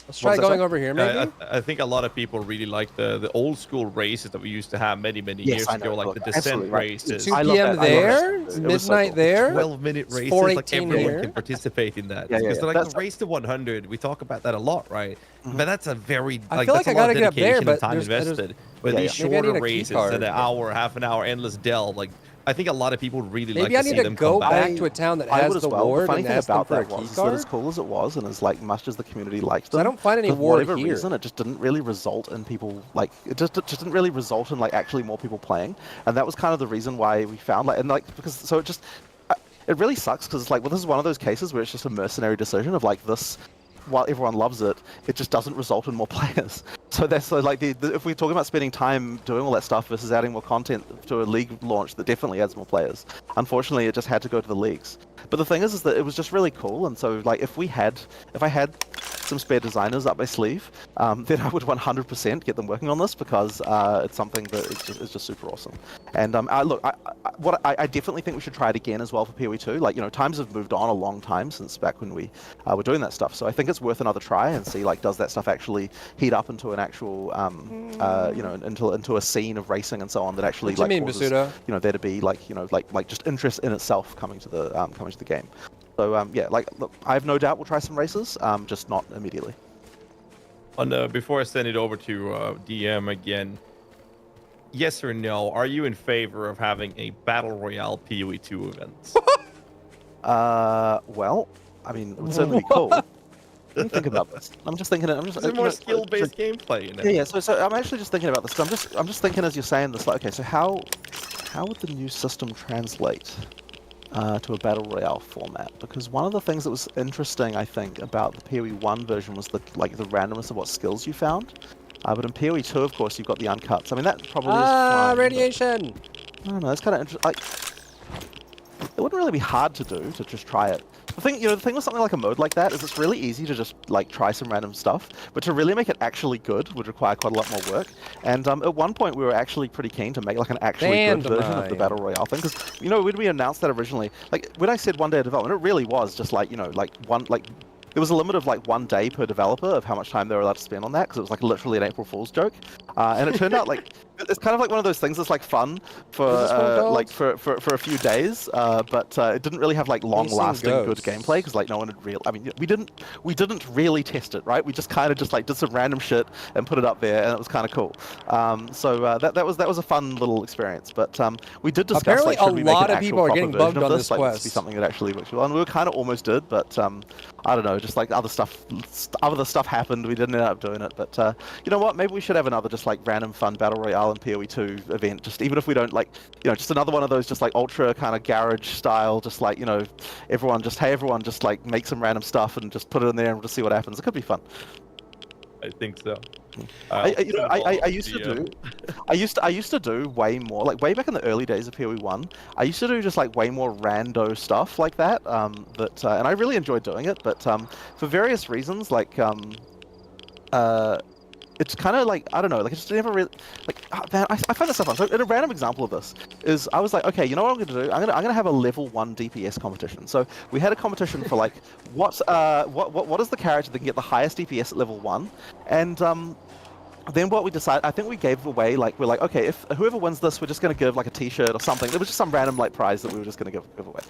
Let's try going over here, maybe. I think a lot of people really like the old school races that we used to have many years ago, like the Descent races. 2 p.m. there, midnight there, 12-minute races. 4:18 Like everyone here. can participate in that. Yeah, Because they're like that's the race to 100. We talk about that a lot, right? But that's a very I feel like I that's a lot gotta of get up there, dedication but and time there's invested. But Yeah, these yeah. Maybe I shorter need a key races, card. an hour, half an hour, endless delve, like I think a lot of people really Maybe like I to see need to them go come back back. to a town that I has would as the well. ward The funny and thing ask them about for a that key was that card. as cool as it was, and as like much as the community liked So them, I don't find any for ward whatever here. reason, it just didn't really result in people like it just didn't really result in like actually more people playing, and that was kind of the reason why we found because it really sucks because like this is one of those cases where it's just a mercenary decision of like this while everyone loves it, it just doesn't result in more players. So that's like if we're talking about spending time doing all that stuff versus adding more content to a league launch that definitely adds more players. Unfortunately, it just had to go to the leagues. But the thing is that it was just really cool, and so like if I had some spare designers up my sleeve, then I would 100% get them working on this because it's something that is just super awesome. And I definitely think we should try it again as well for PoE 2. Like, you know, times have moved on a long time since back when we were doing that stuff. So I think it's worth another try and see, like, does that stuff actually heat up into an actual, you know, into a scene of racing and so on that actually What do you mean, causes, Basuda? you know, there to be like, you know, like just interest in itself coming to the game. So yeah, like, look, I have no doubt we'll try some races, just not immediately. And before I send it over to DM again, yes or no, are you in favor of having a Battle Royale PoE 2 event? Well, I mean, it would certainly be cool. Let me think about this. I'm just thinking. Is it more skill-based gameplay? You know? Yeah. So I'm actually just thinking about this. I'm just thinking as you're saying this. Like, okay, so how would the new system translate to a battle royale format? Because one of the things that was interesting, I think, about the PoE 1 version was the randomness of what skills you found. But in PoE 2, of course, you've got the uncuts. I mean, that probably is fine, radiation. I don't know. It's kind of interesting. Like, it wouldn't really be hard to do to just try it. The thing with something like a mode like that is it's really easy to just like try some random stuff, but to really make it actually good would require quite a lot more work. And at one point we were actually pretty keen to make like an actually good version of the battle royale thing, because you know when we announced that originally, like when I said 1 day of development, it really was just like, you know, like there was a limit of like 1 day per developer of how much time they were allowed to spend on that, because it was like literally an April Fool's joke. And it turned out like it's kind of like one of those things that's like fun for for a few days, but it didn't really have like long-lasting good gameplay, because like no one had I mean, we didn't really test it, right? We just kind of just like did some random shit and put it up there, and it was kind of cool. So that was a fun little experience. But we did discuss apparently like should we make an actual proper getting version bugged of on this, this like quest. be something that actually works well, and we were kind of almost did, but I don't know, just like other stuff happened, we didn't end up doing it. But you know what, maybe we should have another just like random fun battle royale and PoE 2 event, just even if we don't like, you know, just another one of those just like ultra kind of garage style, just like, you know, everyone just like make some random stuff and just put it in there and we'll just see what happens. It could be fun. I think so. I used to do way more, like way back in the early days of PoE 1. I used to do just like way more rando stuff like that. And I really enjoyed doing it, but for various reasons, like it's kind of like, I don't know, like I just never really, like, oh, man, I find this so fun. So a random example of this is I was like, okay, you know what I'm going to do? I'm gonna have a level 1 DPS competition. So we had a competition for like, what is the character that can get the highest DPS at level 1? And then what we decided, I think we gave away, like, we're like, okay, if whoever wins this, we're just going to give like a t-shirt or something. There was just some random like prize that we were just going to give away.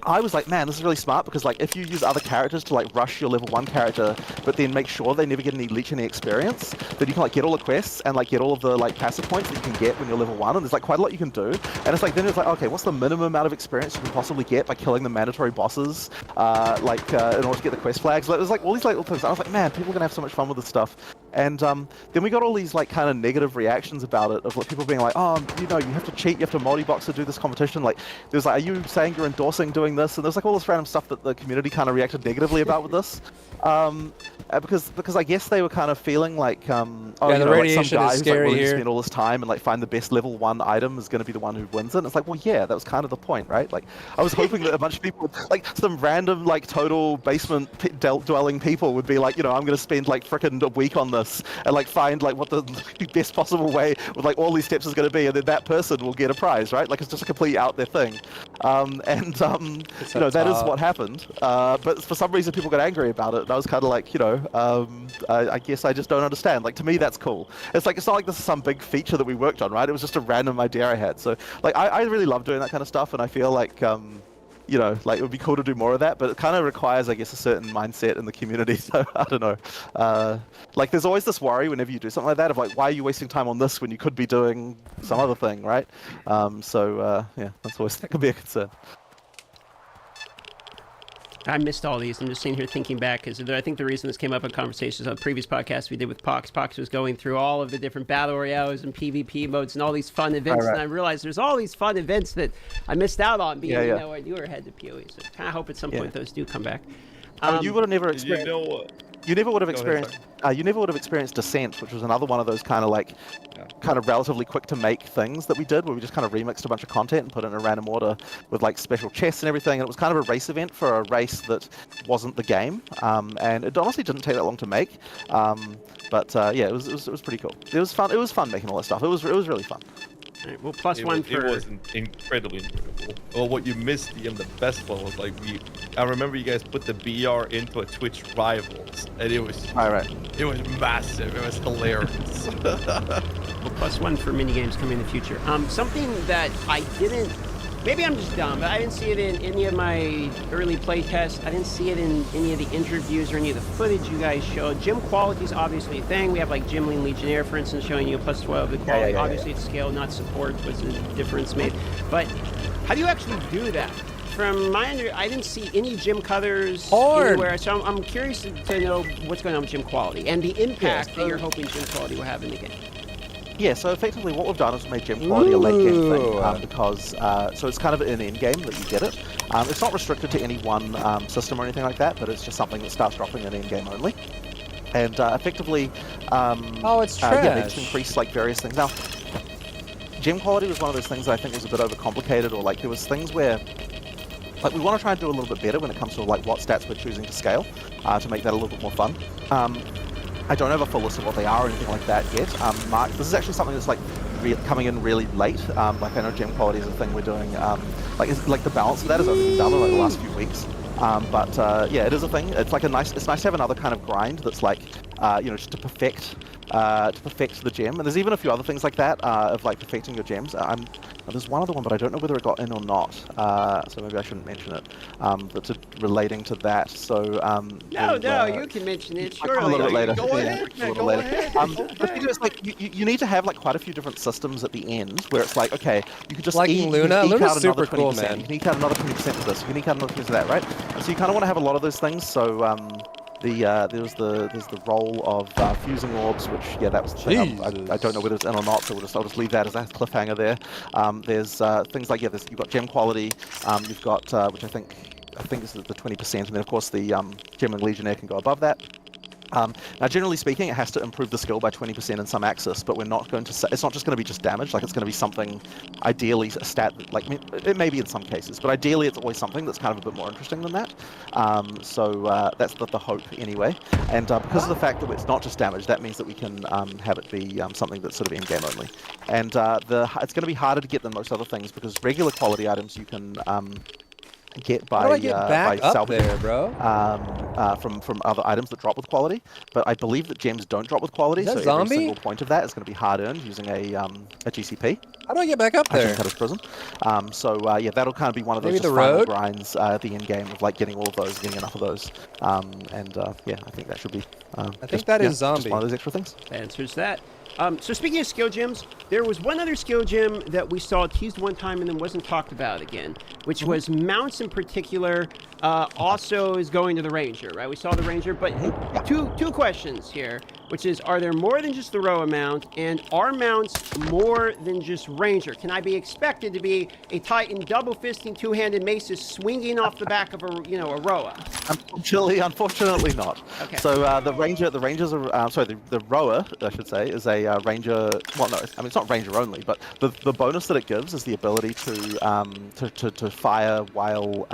I was like, man, this is really smart, because like if you use other characters to like rush your level 1 character, but then make sure they never get any leech any experience, then you can like get all the quests and like get all of the like passive points that you can get when you're level 1, and there's like quite a lot you can do. And it's like, then it's like, okay, what's the minimum amount of experience you can possibly get by killing the mandatory bosses, in order to get the quest flags? Like, it was like all these like little things. I was like, man, people are gonna have so much fun with this stuff. And then we got all these like kind of negative reactions about it, of like people being like, oh, you know, you have to cheat, you have to multi-box to do this competition. Like, there's like, are you saying you're endorsing doing this? And there's like all this random stuff that the community kind of reacted negatively about with this. Because I guess they were kind of feeling like, oh, yeah, you the know, radiation like some guy is who's like scary willing to here. spend all this time and like find the best level 1 item is going to be the one who wins it. And it's like, well, yeah, that was kind of the point, right? Like, I was hoping that a bunch of people, like some random like total basement dwelling people would be like, you know, I'm going to spend like frickin' a week on this and like find like what the best possible way with like all these steps is going to be, and then that person will get a prize, right? Like, it's just a completely out there thing. You know, that is what happened. But for some reason people got angry about it, and I was kind of like, you know, I guess I just don't understand. Like, to me, that's cool. It's like, it's not like this is some big feature that we worked on, right? It was just a random idea I had. So like, I really love doing that kind of stuff, and I feel like you know, like it would be cool to do more of that, but it kind of requires, I guess, a certain mindset in the community. So I don't know. Like, there's always this worry whenever you do something like that of like, why are you wasting time on this when you could be doing some other thing, right? Yeah, that can be a concern. I missed all these. I'm just sitting here thinking back, because I think the reason this came up in conversations on previous podcasts we did with Pox. Pox was going through all of the different battle royales and PvP modes and all these fun events, and I realized there's all these fun events that I missed out on being, you know, a newer head to PoE. So I kind of hope at some point those do come back. You would have never You experienced. know what? You never would have Go ahead, experienced. You never would have experienced Descent, which was another one of those kind of like, kind of relatively quick to make things that we did, where we just kind of remixed a bunch of content and put it in a random order with like special chests and everything. And it was kind of a race event for a race that wasn't the game, and it honestly didn't take that long to make. But yeah, it was pretty cool. It was fun. It was fun making all that stuff. It was really fun. All right, well, plus one for. It was incredibly enjoyable. Well, what you missed, Ian, the best one was like I remember you guys put the BR into a Twitch Rivals, and it was it was massive. It was hilarious. Well, plus one for mini games coming in the future. Something that I didn't. Maybe I'm just dumb, but I didn't see it in any of my early play tests. I didn't see it in any of the interviews or any of the footage you guys showed. Gym quality is obviously a thing. We have like Gym Lean Legionnaire, for instance, showing you a plus 12 the quality. Obviously, it's scale, not support, was the difference made. But how do you actually do that? From my I didn't see any gym colors anywhere, so I'm curious to know what's going on with gym quality and the impact that you're hoping gym quality will have in the game. Yeah, so effectively what we've done is made gym quality a late game thing, because so it's kind of an end game that you get it. It's not restricted to any one system or anything like that, but it's just something that starts dropping in end game only. And effectively, it's trash. Yeah, they just increase like various things. Now, gym quality was one of those things that I think was a bit overcomplicated, or like there was things where like we want to try and do a little bit better when it comes to like what stats we're choosing to scale to make that a little bit more fun. I don't have a full list of what they are or anything like that yet. Mark, this is actually something that's like coming in really late. Like I know gem quality is a thing we're doing. Like the balance of that has only been done in like the last few weeks. But yeah, it is a thing. It's like it's nice to have another kind of grind that's like just to perfect the gem. And there's even a few other things like that of like perfecting your gems. There's one other one, but I don't know whether it got in or not. So maybe I shouldn't mention it. That's relating to that. So no, you can mention it. Sure, a little bit later. Go ahead. The thing is, like, you need to have like quite a few different systems at the end where it's like, okay, you could just like Luna. Luna's super cool, 20%. man. You can eke out another 20% of this. You can eke out another 20% of that, right? And so you kind of want to have a lot of those things. So there's the role of fusing orbs, which that was the thing. I don't know whether it's in or not, so I'll just leave that as a cliffhanger there. There's things like you've got gem quality, you've got which I think is the 20%, and then of course the Gem and Legionnaire can go above that. Now, generally speaking, it has to improve the skill by 20% in some axis, but we're not going to say, it's not just going to be just damage, like it's going to be something, ideally a stat, like it may be in some cases, but ideally it's always something that's kind of a bit more interesting than that. So that's the hope anyway. And because of the fact that it's not just damage, that means that we can have it be something that's sort of end game only. And it's going to be harder to get than most other things, because regular quality items you can get by, How do I get back by up salvaging there, bro? from other items that drop with quality, but I believe that gems don't drop with quality, Is that so zombie? every single point of that is going to be hard earned using a GCP. How do I get back up there? Cutter's Prison. Yeah, that'll kind of be one of those Maybe just the final road? grinds at the end game of like getting all of those, getting enough of those, yeah, I think that should be. I think that is zombie. Just one of those extra things. Answers that. So speaking of skill gems, there was one other skill gem that we saw teased one time and then wasn't talked about again, which was mounts in particular. Also is going to the Ranger, right? We saw the Ranger, but two questions here, which is, are there more than just the Roa mount, and are mounts more than just Ranger? Can I be expected to be a Titan double-fisting two-handed maces swinging off the back of a Roa? Unfortunately not. Okay. So the Rangers are the Roa, I should say, is a Ranger. Well, no, I mean it's not Ranger only, but the bonus that it gives is the ability to fire while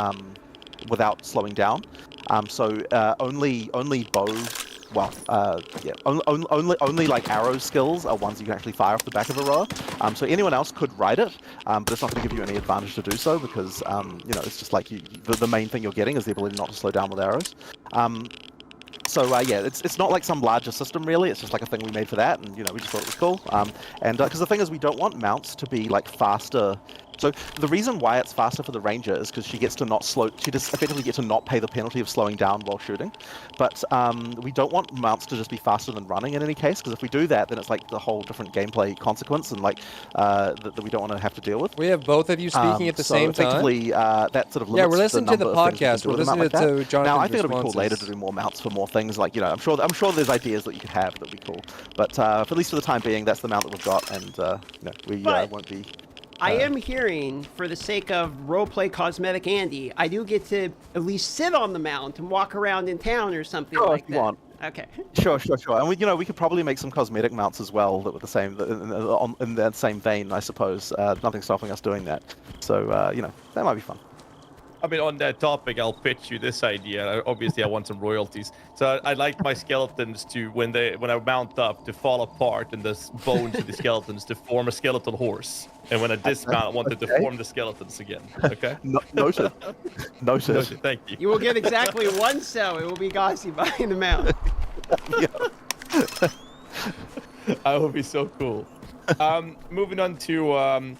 without slowing down. Only bow. Well, only like arrow skills are ones you can actually fire off the back of a Roa. So anyone else could ride it, but it's not going to give you any advantage to do so, because it's just like the main thing you're getting is the ability not to slow down with arrows. Yeah, it's not like some larger system really. It's just like a thing we made for that, and we just thought it was cool. Because the thing is, we don't want mounts to be like faster. So the reason why it's faster for the Ranger is because she gets to not slow. She just effectively gets to not pay the penalty of slowing down while shooting. But we don't want mounts to just be faster than running in any case, because if we do that, then it's like the whole different gameplay consequence, and like that we don't want to have to deal with. We have both of you speaking at the same time. Effectively, that sort of limits we're listening the to the number of things we can podcast. do We're with a mount listening like to that. Jonathan's Now, I think it'll be cool later responses. to do more mounts for more things. Like I'm sure there's ideas that you could have that'd be cool. But for at least for the time being, that's the mount that we've got, and we won't be I am hearing, for the sake of roleplay cosmetic Andy, I do get to at least sit on the mount and walk around in town or something like if you that. want. Okay. Sure. And we could probably make some cosmetic mounts as well that were the same in that same vein, I suppose. Nothing stopping us doing that. So that might be fun. I mean, on that topic, I'll pitch you this idea. Obviously, I want some royalties. So I like my skeletons to, when I mount up, to fall apart and the bones of the skeletons to form a skeletal horse. And when I dismount, I want it to form the skeletons again. Okay? Noted. Noted. Thank you. You will get exactly one cell. It will be Gossi behind the mount. That would be so cool. Moving on to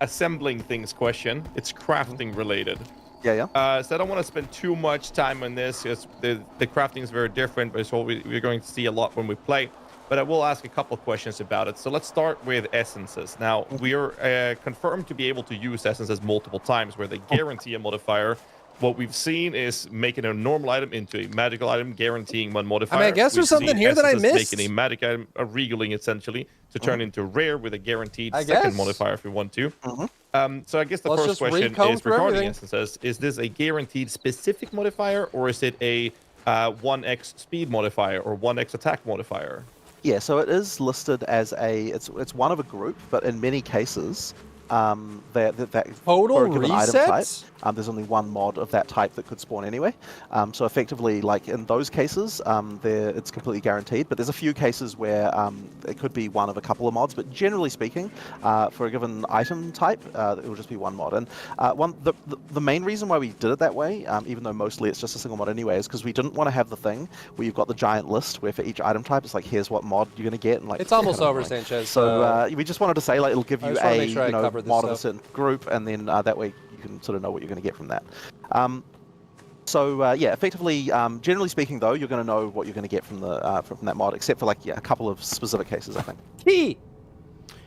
assembling things question. It's crafting related. Yeah. So I don't want to spend too much time on this because the crafting is very different, but it's what we're going to see a lot when we play. But I will ask a couple questions about it. So let's start with essences. Now, we are confirmed to be able to use essences multiple times where they guarantee a modifier. What we've seen is making a normal item into a magical item, guaranteeing one modifier. I mean, I guess there's something here that I missed. Making a magic item, a regaling essentially, to turn into rare with a guaranteed I second guess. modifier if we want to. So I guess the Let's first just question recomb is through regarding everything. essences. Is this a guaranteed specific modifier, or is it a 1x speed modifier or 1x attack modifier? Yeah, so it is listed as it's one of a group, but in many cases, that Total for a given item type, resets? there's only one mod of that type that could spawn anyway. So effectively, like in those cases, it's completely guaranteed. But there's a few cases where it could be one of a couple of mods. But generally speaking, for a given item type, it will just be one mod. And the main reason why we did it that way, even though mostly it's just a single mod anyway, is because we didn't want to have the thing where you've got the giant list where for each item type it's like, here's what mod you're going to get. And like It's almost kind of over, annoying. Sanchez. So we just wanted to say, like, it'll give I you just wanna a make sure I covered this mod of a stuff. certain group, and then that way you can sort of know what you're going to get from that. Yeah, effectively, generally speaking, though, you're going to know what you're going to get from the from that mod, except for like a couple of specific cases, I think. Key.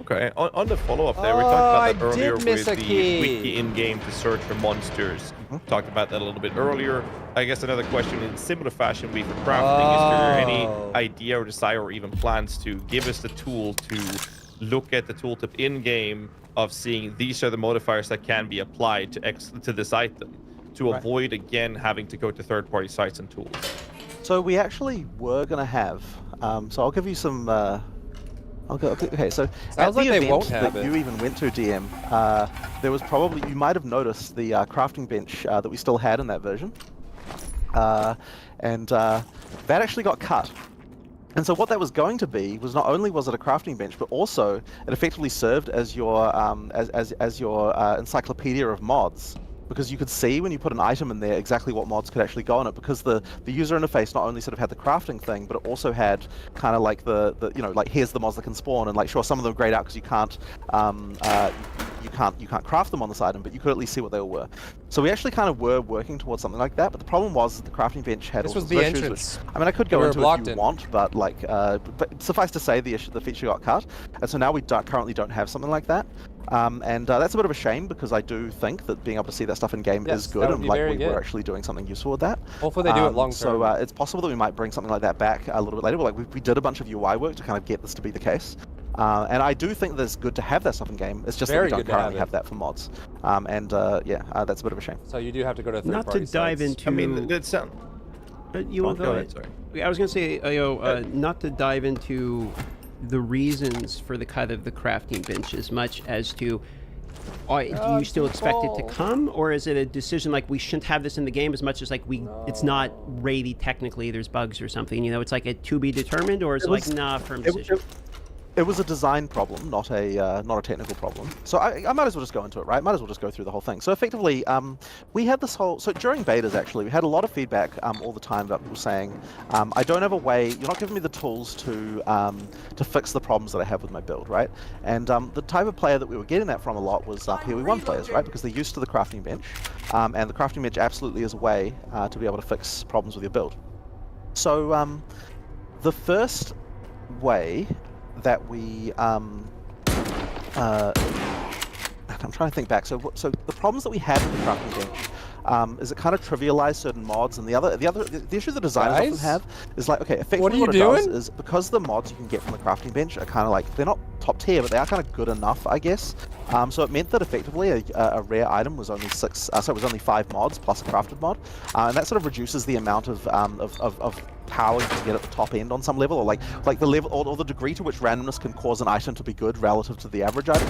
Okay, on the follow-up there, we talked about that I earlier did miss with a the key. wiki in-game to search for monsters. Talked about that a little bit earlier. I guess another question in similar fashion we for crafting, is there any idea or desire or even plans to give us the tool to look at the tooltip in-game of seeing these are the modifiers that can be applied to this item to avoid, again, having to go to third-party sites and tools? So we actually were going to have, so I'll give you some, okay, so Sounds like they won't have that it. you even went to, DM, there was probably, you might have noticed the crafting bench that we still had in that version. And that actually got cut. And so what that was going to be was, not only was it a crafting bench, but also it effectively served as your as your encyclopedia of mods, because you could see when you put an item in there exactly what mods could actually go on it, because the user interface not only sort of had the crafting thing, but it also had kind of like the like, here's the mods that can spawn, and like, sure, some of them are grayed out because you can't craft them on this item, but you could at least see what they all were. So we actually kind of were working towards something like that, but the problem was that the crafting bench had This all was sorts the of issues, entrance. which, I mean, I could We go were into it blocked if you in. want, but like, but suffice to say, the feature got cut, and so now we currently don't have something like that. And that's a bit of a shame, because I do think that being able to see that stuff in game Yes, is that good, would and be like very we good. were actually doing something useful with that. Hopefully they do it long term. So it's possible that we might bring something like that back a little bit later. Like we did a bunch of UI work to kind of get this to be the case. And I do think that it's good to have that stuff in game. It's just Very that we good don't to currently have have that for mods. That's a bit of a shame. So you do have to go to Not third-party to dive sites. into. I mean, that sound. You will Go go ahead, sorry. I was going to say, not to dive into the reasons for the cut of the crafting bench as much as to, do you still expect it to come, or is it a decision like we shouldn't have this in the game as much as like it's not ready technically, there's bugs or something, it's like a to be determined, or is it like, nah, firm decision? It was a design problem, not a technical problem. So I might as well just go into it, right? Might as well just go through the whole thing. So effectively, we had this whole... So during betas, actually, we had a lot of feedback all the time about people saying, I don't have a way... You're not giving me the tools to fix the problems that I have with my build, right? And the type of player that we were getting that from a lot was PoE1 players, right? Because they're used to the crafting bench. And the crafting bench absolutely is a way to be able to fix problems with your build. So the first way that we I'm trying to think back. So the problems that we had with the crafting bench is it kind of trivialized certain mods, and the issue the designers often have is like, okay, effectively what are you it doing? does is because the mods you can get from the crafting bench are kind of like, they're not top tier, but they are kind of good enough, I guess. So it meant that effectively a rare item was only it was only 5 mods plus a crafted mod, and that sort of reduces the amount of power you can get at the top end on some level, or like the level or the degree to which randomness can cause an item to be good relative to the average item.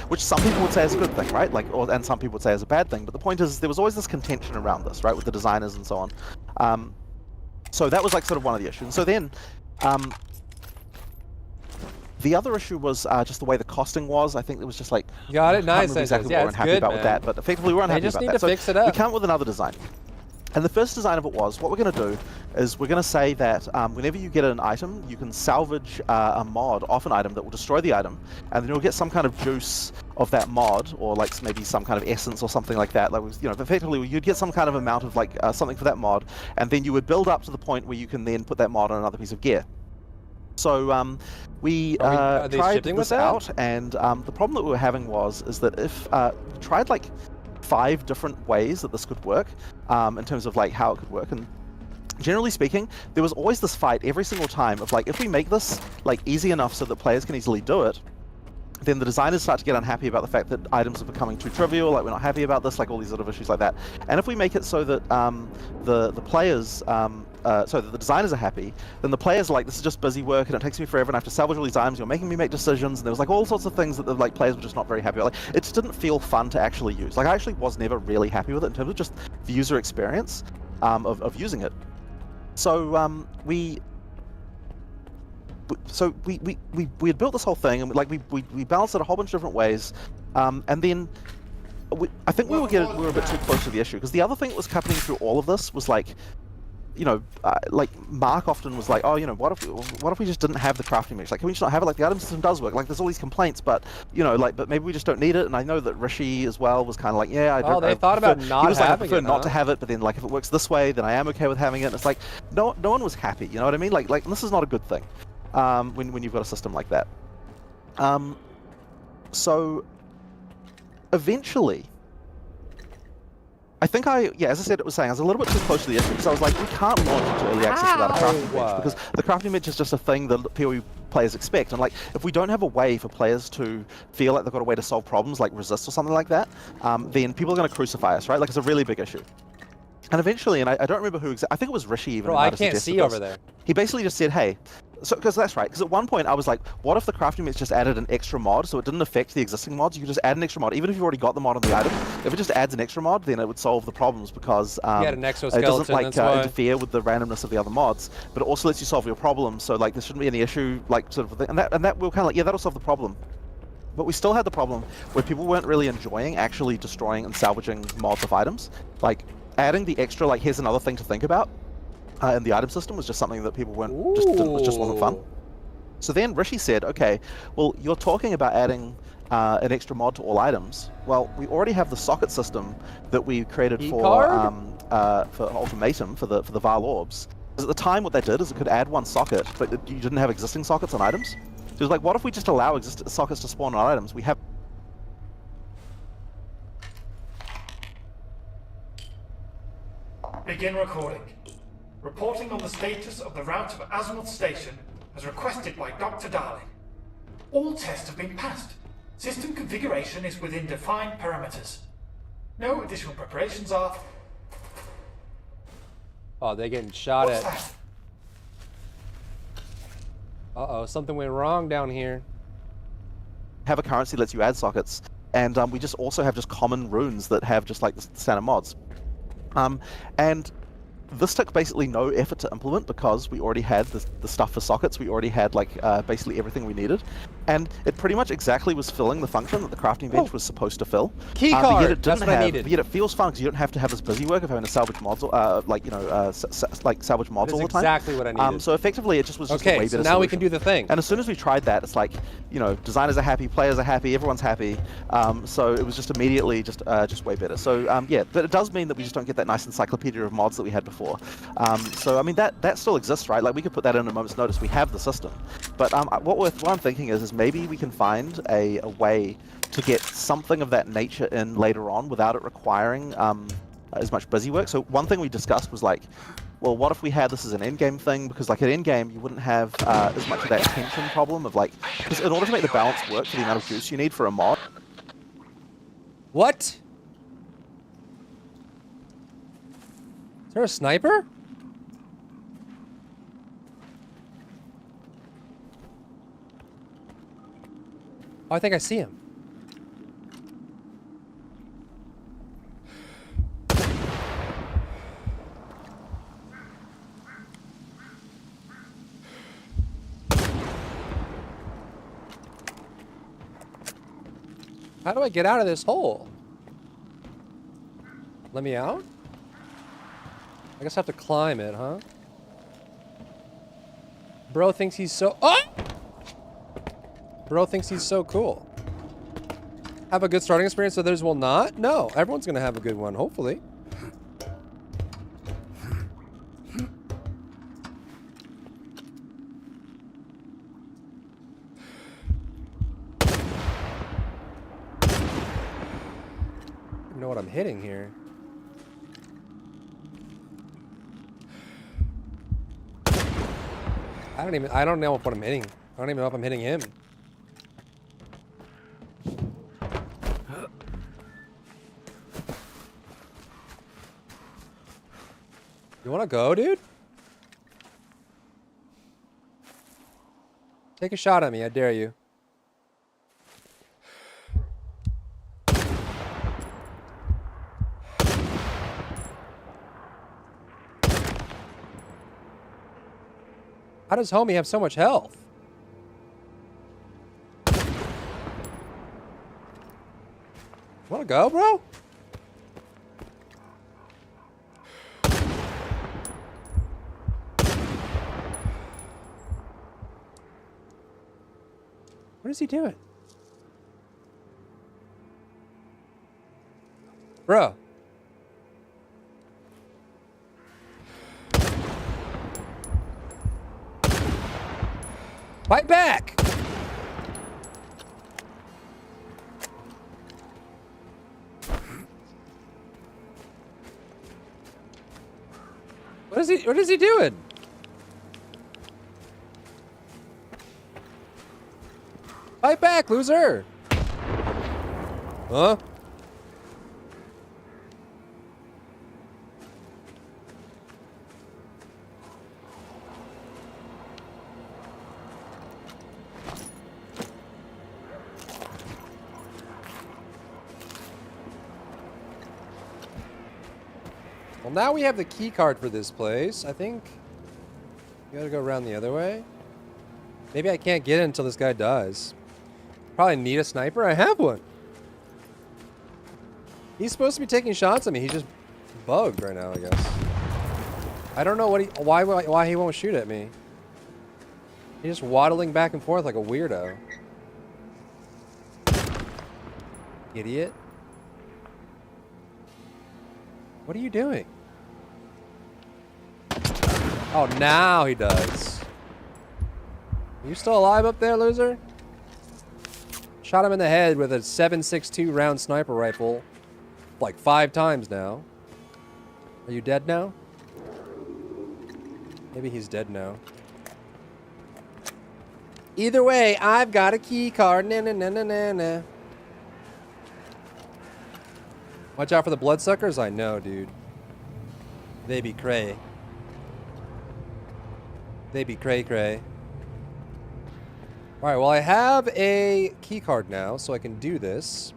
Which some people would say is a good thing, right? And some people would say is a bad thing. But the point is, there was always this contention around this, right, with the designers and so on. So that was like sort of one of the issues. And so then, the other issue was just the way the costing was. I think it was just like, got it, nice. Exactly what yeah, we weren't happy about with that, but effectively we weren't happy about that. They just need to fix it up. We came up with another design. And the first design of it was, what we're going to do is we're going to say that whenever you get an item, you can salvage a mod off an item that will destroy the item, and then you'll get some kind of juice of that mod, or like maybe some kind of essence or something like that. Like, you know, effectively you'd get some kind of amount of like something for that mod, and then you would build up to the point where you can then put that mod on another piece of gear. So we tried this out, and the problem that we were having is that if we tried like 5 different ways that this could work in terms of like how it could work, and generally speaking, there was always this fight every single time of like, if we make this like easy enough so that players can easily do it, then the designers start to get unhappy about the fact that items are becoming too trivial, like we're not happy about this, like all these sort of issues like that. And if we make it so that the players, so that the designers are happy, then the players are like, this is just busy work and it takes me forever and I have to salvage all these items, you're making me make decisions, and there was like all sorts of things that the like players were just not very happy about. Like, it just didn't feel fun to actually use. Like, I actually was never really happy with it in terms of just the user experience of using it. So we had built this whole thing, and like we balanced it a whole bunch of different ways, and then I think we were a bit too close to the issue, because the other thing that was happening through all of this was like, you know, like Mark often was like, oh, you know, what if we just didn't have the crafting bench? Like, can we just not have it? Like, the item system does work. Like, there's all these complaints, but you know, like, but maybe we just don't need it. And I know that Rishi as well was kind of like, yeah, I don't. Oh, they thought about not having it. He was like, I prefer not huh? to have it, but then like if it works this way, then I am okay with having it. And it's like, no one was happy. You know what I mean? Like this is not a good thing when you've got a system like that. So eventually, I think as I said, it was saying, I was a little bit too close to the issue, because I was like, we can't launch into early access without a crafting bench, because the crafting bench is just a thing that PoE players expect, and like, if we don't have a way for players to feel like they've got a way to solve problems like resist or something like that, then people are going to crucify us, right? Like, it's a really big issue. And eventually, and I don't remember who exactly, I think it was Rishi even. Bro, I can't see over there. He basically just said, hey, so, because that's right, because at one point I was like, what if the crafting bench just added an extra mod, so it didn't affect the existing mods? You could just add an extra mod, even if you've already got the mod on the item. If it just adds an extra mod, then it would solve the problems, because an exoskeleton, it doesn't like interfere with the randomness of the other mods, but it also lets you solve your problems. So like, there shouldn't be any issue, like sort of thing. And that we were kind of like, yeah, that'll solve the problem. But we still had the problem where people weren't really enjoying actually destroying and salvaging mods of items. Like, adding the extra, like, here's another thing to think about in the item system was just something that people weren't just wasn't fun. So then Rishi said, okay, well, you're talking about adding an extra mod to all items. Well, we already have the socket system that we created for Ultimatum for the Val Orbs. Because at the time, what that did is it could add one socket, but you didn't have existing sockets on items. So it was like, what if we just allow sockets to spawn on items? We have. Begin recording. Reporting on the status of the route of Azimuth Station as requested by Dr. Darling. All tests have been passed. System configuration is within defined parameters. No additional preparations are... Oh, they're getting shot What's at. that? Uh-oh, something went wrong down here. Have a currency that lets you add sockets, and we just also have just common runes that have just like the standard mods. And this took basically no effort to implement, because we already had the stuff for sockets. We already had like basically everything we needed, and it pretty much exactly was filling the function that the crafting bench was supposed to fill. Key But card. yet it That's what I needed. But yet it feels fun, because you don't have to have this busy work of having to salvage mods, like salvage mods all the time. Exactly what I needed. So effectively, it just was just a way better so now we can do the thing. And as soon as we tried that, it's like, you know, designers are happy, players are happy, everyone's happy. So it was just immediately just way better. So yeah, but it does mean that we just don't get that nice encyclopedia of mods that we had before. So I mean, that still exists, right? Like, we could put that in a moment's notice. We have the system, but what I'm thinking is is maybe we can find a way to get something of that nature in later on without it requiring as much busy work. So one thing we discussed was like, well, what if we had this as an endgame thing? Because like at endgame, you wouldn't have as much of that tension problem of like, because in order to make the balance work for the amount of juice you need for a mod. What? Is there a sniper? Oh, I think I see him. How do I get out of this hole? Let me out? I guess I have to climb it, huh? Bro thinks he's so... Oh! Bro thinks he's so cool. Have a good starting experience, so others will not? No, everyone's gonna have a good one, hopefully. I don't know what I'm hitting here. I don't know what I'm hitting. I don't even know if I'm hitting him. You wanna go, dude? Take a shot at me, I dare you. How does homie have so much health? Wanna go, bro? What is he doing? Bro. Fight back! What is he doing? Fight back, loser! Huh? Well, now we have the key card for this place. I think you gotta go around the other way. Maybe I can't get it until this guy dies. Probably need a sniper. I have one. He's supposed to be taking shots at me. He's just bugged right now, I guess. I don't know why he won't shoot at me. He's just waddling back and forth like a weirdo. Idiot. What are you doing? Oh, now he does. Are you still alive up there, loser? Shot him in the head with a 7.62 round sniper rifle like 5 times now. Are you dead now? Maybe he's dead now. Either way, I've got a key card. Na na na na na na. Watch out for the bloodsuckers. I know, dude. They be cray. They be cray cray. Alright, well I have a key card now, so I can do this.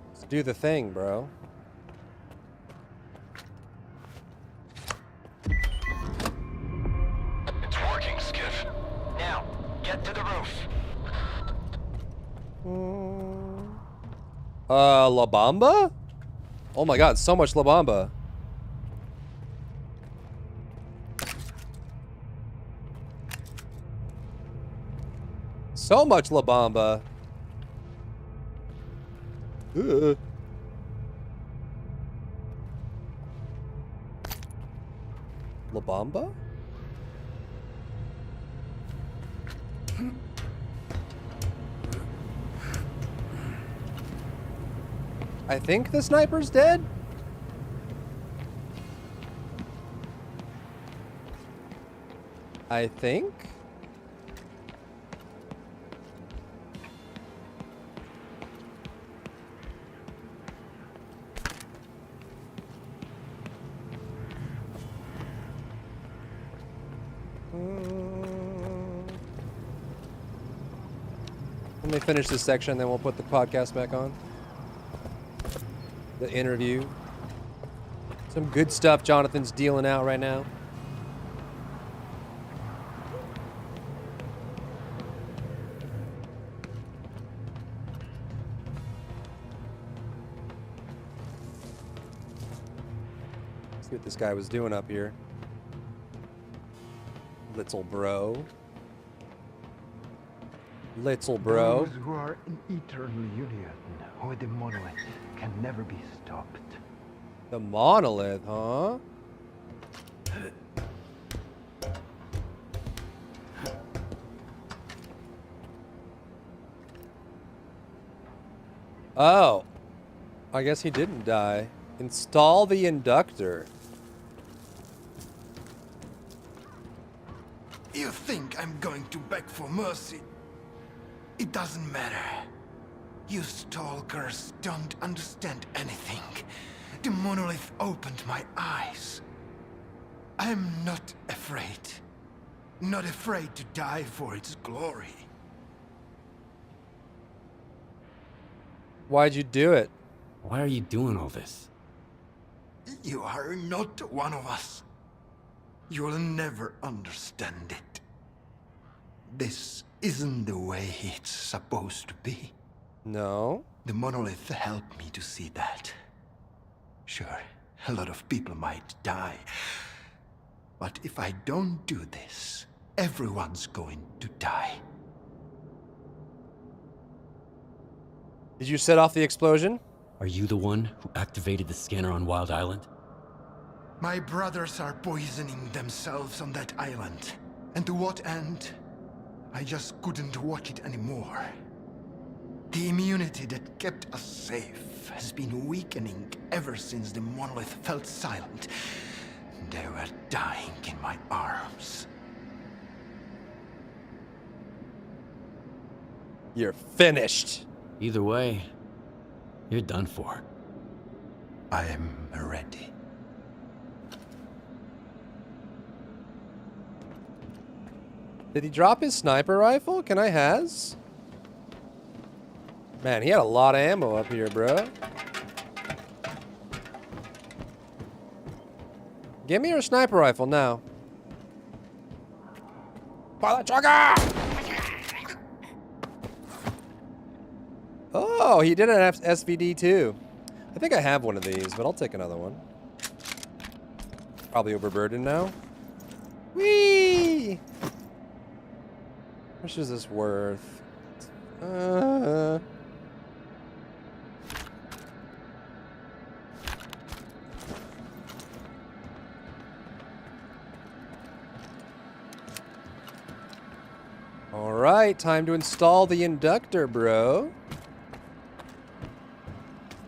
Let's do the thing, bro. It's working, Skiff. Now, get to the roof. La Bamba? Oh my god, so much La Bamba. So much La Bamba. La Bamba? I think the sniper's dead. I think. Let me finish this section, then we'll put the podcast back on. The interview. Some good stuff Jonathan's dealing out right now. See what this guy was doing up here. Little bro. Little bro. Those who are in eternal union with the monolith can never be stopped. The monolith, huh? Oh. I guess he didn't die. Install the inductor. You think I'm going to beg for mercy? It doesn't matter. You stalkers don't understand anything. The monolith opened my eyes. I'm not afraid. Not afraid to die for its glory. Why'd you do it? Why are you doing all this? You are not one of us. You'll never understand it. This isn't the way it's supposed to be. No. The monolith helped me to see that. Sure, a lot of people might die. But if I don't do this, everyone's going to die. Did you set off the explosion? Are you the one who activated the scanner on Wild Island? My brothers are poisoning themselves on that island. And to what end? I just couldn't watch it anymore. The immunity that kept us safe has been weakening ever since the monolith felt silent. They were dying in my arms. You're finished. Either way, you're done for. I am ready. Did he drop his sniper rifle? Can I has? Man, he had a lot of ammo up here, bro. Give me your sniper rifle now. Fire the trigger! Oh, he did an SVD too. I think I have one of these, but I'll take another one. Probably overburdened now. Whee! How much is this worth? All right, time to install the inductor, bro.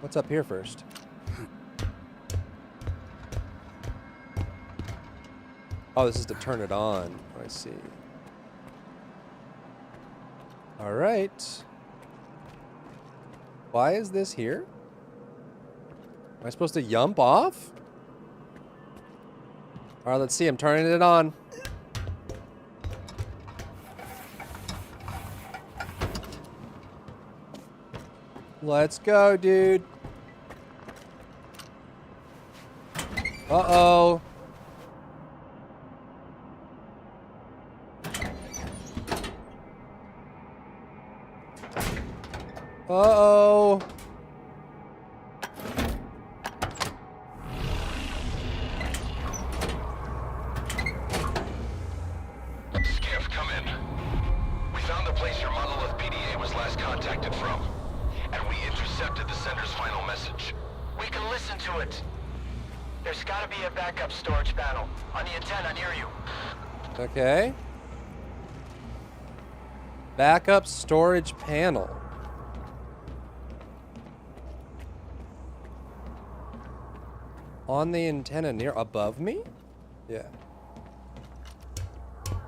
What's up here first? Oh, this is to turn it on. I see. All right. Why is this here? Am I supposed to yump off? All right, let's see. I'm turning it on. Let's go, dude. Uh-oh. Uh-oh. Skiff, come in. We found the place your monolith PDA was last contacted from, and we intercepted the sender's final message. We can listen to it. There's gotta be a backup storage panel on the antenna near you. Okay. Backup storage panel. On the antenna near above me? Yeah.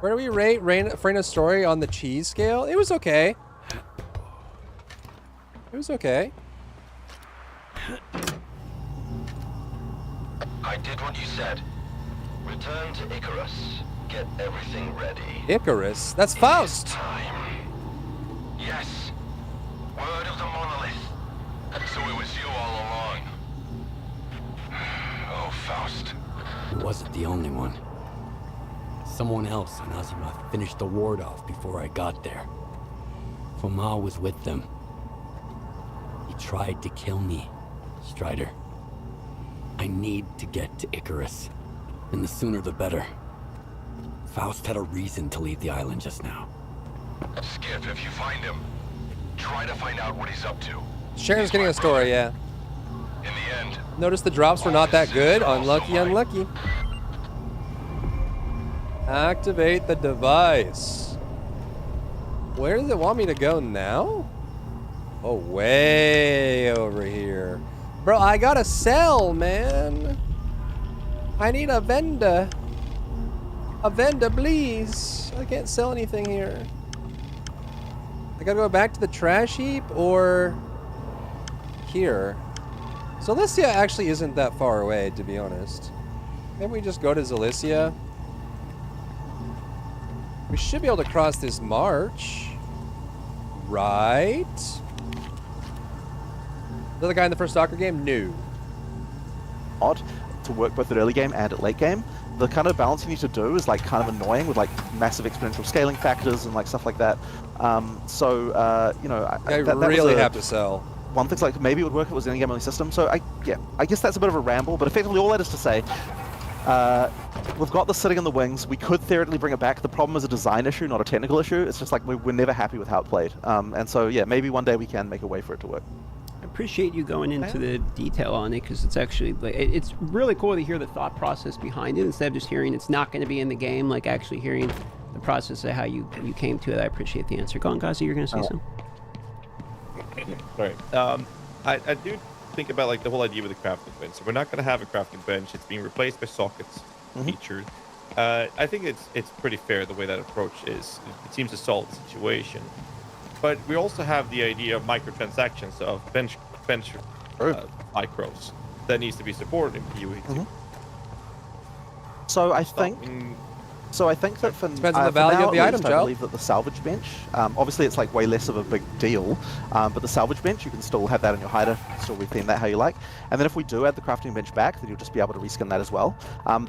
Where do we rate Frena's story on the cheese scale? It was okay. It was okay. I did what you said. Return to Icarus. Get everything ready. Icarus? That's Faust! Time. Yes. Word of the monolith. So it was you all along. Oh, Faust. He wasn't the only one. Someone else on Azimuth finished the ward off before I got there. Foma was with them. He tried to kill me, Strider. I need to get to Icarus, and the sooner the better. Faust had a reason to leave the island just now. Skip, if you find him, try to find out what he's up to. Sharon's getting a story, yeah. In the end, Notice the drops were not that good. Unlucky, unlucky. Activate the device. Where does it want me to go now? Oh, way over here. Bro, I gotta sell, man. I need a vendor. A vendor, please. I can't sell anything here. I gotta go back to the trash heap or here. Zalicia actually isn't that far away, to be honest. Maybe we just go to Zalicia. We should be able to cross this march. Right? Is that the guy in the first soccer game? No. Odd to work both at early game and at late game. The kind of balance you need to do is like kind of annoying with like massive exponential scaling factors and like stuff like that. You know, I that really was have to sell. One thing's like maybe it would work if it was an in-game only system. So I guess that's a bit of a ramble, but effectively all that is to say, we've got this sitting in the wings. We could theoretically bring it back. The problem is a design issue, not a technical issue. It's just like we're never happy with how it played. And so yeah, maybe one day we can make a way for it to work. I appreciate you going into the detail on it because it's actually like it's really cool to hear the thought process behind it instead of just hearing it's not going to be in the game. Like actually hearing the process of how you came to it. I appreciate the answer. Go on, Gazi, you're going to say something. Sorry. I do think about like the whole idea with the crafting bench. So we're not going to have a crafting bench. It's being replaced by sockets featured. I think it's pretty fair the way that approach is. It seems to solve the situation. But we also have the idea of microtransactions of bench micros that needs to be supported in PoE 2. So I think that for depends on the value now, of the at item, least, Joe. I believe that the salvage bench, obviously it's like way less of a big deal, but the salvage bench, you can still have that in your hider, still retheme that how you like. And then if we do add the crafting bench back, then you'll just be able to reskin that as well.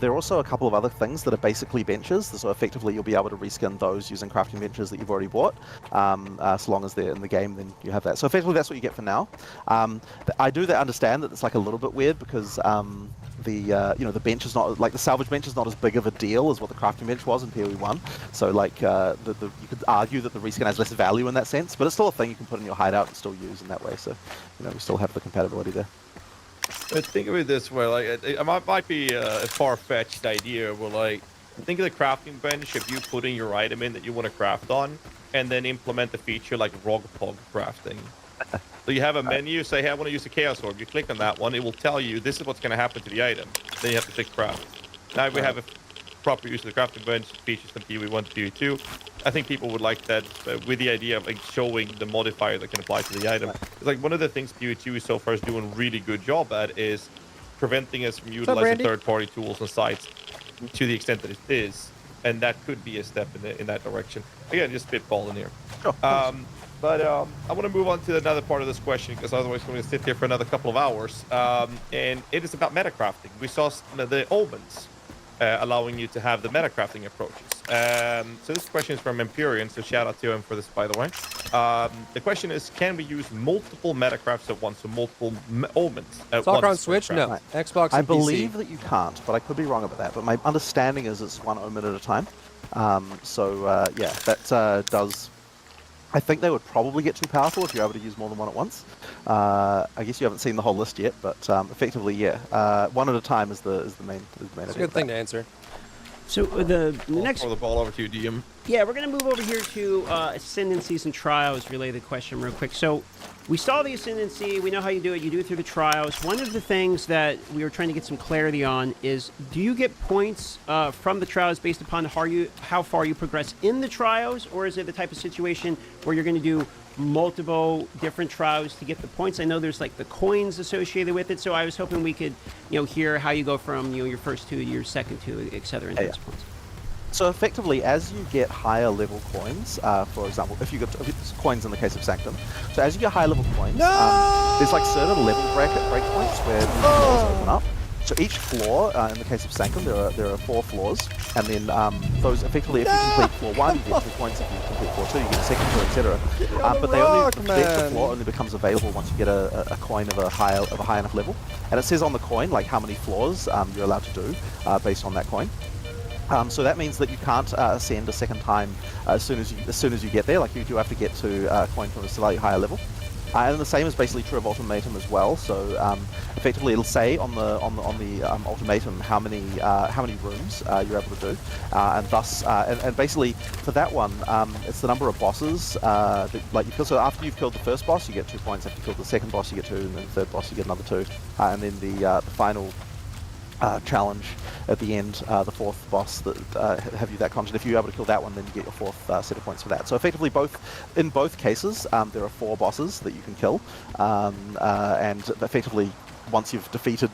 There are also a couple of other things that are basically benches, so effectively you'll be able to reskin those using crafting benches that you've already bought. So long as they're in the game, then you have that. So effectively that's what you get for now. I do understand that it's like a little bit weird because the bench is not, like the salvage bench is not as big of a deal as what the crafting bench was in PoE 1. So like you could argue that the reskin has less value in that sense, but it's still a thing you can put in your hideout and still use in that way. So we still have the compatibility there. But think of it this way, like it might be a far-fetched idea, where like think of the crafting bench if you put in your item in that you want to craft on, and then implement the feature like Rogpog crafting. So you have a menu, say, hey, I want to use a Chaos Orb. You click on that one, it will tell you this is what's going to happen to the item. Then you have to click craft. Now we have a proper use of the crafting bench, features from PoE 1 to PoE 2. I think people would like that with the idea of like showing the modifier that can apply to the item. It's like one of the things PoE 2 so far is doing a really good job at is preventing us from utilizing third-party tools and sites to the extent that it is. And that could be a step in that direction. Again, just spitballing here. Sure. But I want to move on to another part of this question because otherwise we're going to sit here for another couple of hours. And it is about metacrafting. We saw the omens allowing you to have the metacrafting approaches. So this question is from Empyrean, so shout out to him for this, by the way. The question is, can we use multiple metacrafts at once, so multiple omens at once? Soccer on Switch? No. Right. Xbox and I PC. believe that you can't, but I could be wrong about that. But my understanding is it's one omen at a time. Yeah, that does... I think they would probably get too powerful if you're able to use more than one at once. I guess you haven't seen the whole list yet, but effectively, yeah, one at a time is the main. It's a good thing to answer. So the next. Throw the ball over to you, DM. Yeah, we're going to move over here to Ascendancies and Trials related question real quick. So we saw the Ascendancy. We know how you do it. You do it through the Trials. One of the things that we were trying to get some clarity on is, do you get points from the Trials based upon how far you progress in the Trials? Or is it the type of situation where you're going to do multiple different trials to get the points? I know there's like the coins associated with it. So I was hoping we could, hear how you go from, your first two to your second two, et cetera, into those points. So effectively, as you get higher level coins, for example, if you get coins in the case of Sanctum, so as you get higher level coins, there's like certain level breakpoints where these floors open up. So each floor, in the case of Sanctum, there are 4 floors, and then those effectively, if you complete floor 1, you get 2 points. If you complete floor 2, you get a second floor, etc. But the floor only becomes available once you get a coin of a high enough level, and it says on the coin like how many floors you're allowed to do based on that coin. So that means that you can't ascend a second time as soon as you get there. Like you do have to get to a coin from a slightly higher level. And the same is basically true of Ultimatum as well. So effectively, it'll say on the Ultimatum how many rooms you're able to do, and thus and basically for that one, it's the number of bosses that, like you kill. So after you've killed the first boss, you get 2 points. After you kill the second boss, you get 2, and then the third boss, you get another 2, and then the final challenge at the end, the 4th boss that have you that content. If you're able to kill that one, then you get your 4th set of points for that. So effectively, in both cases, there are 4 bosses that you can kill, and effectively, once you've defeated,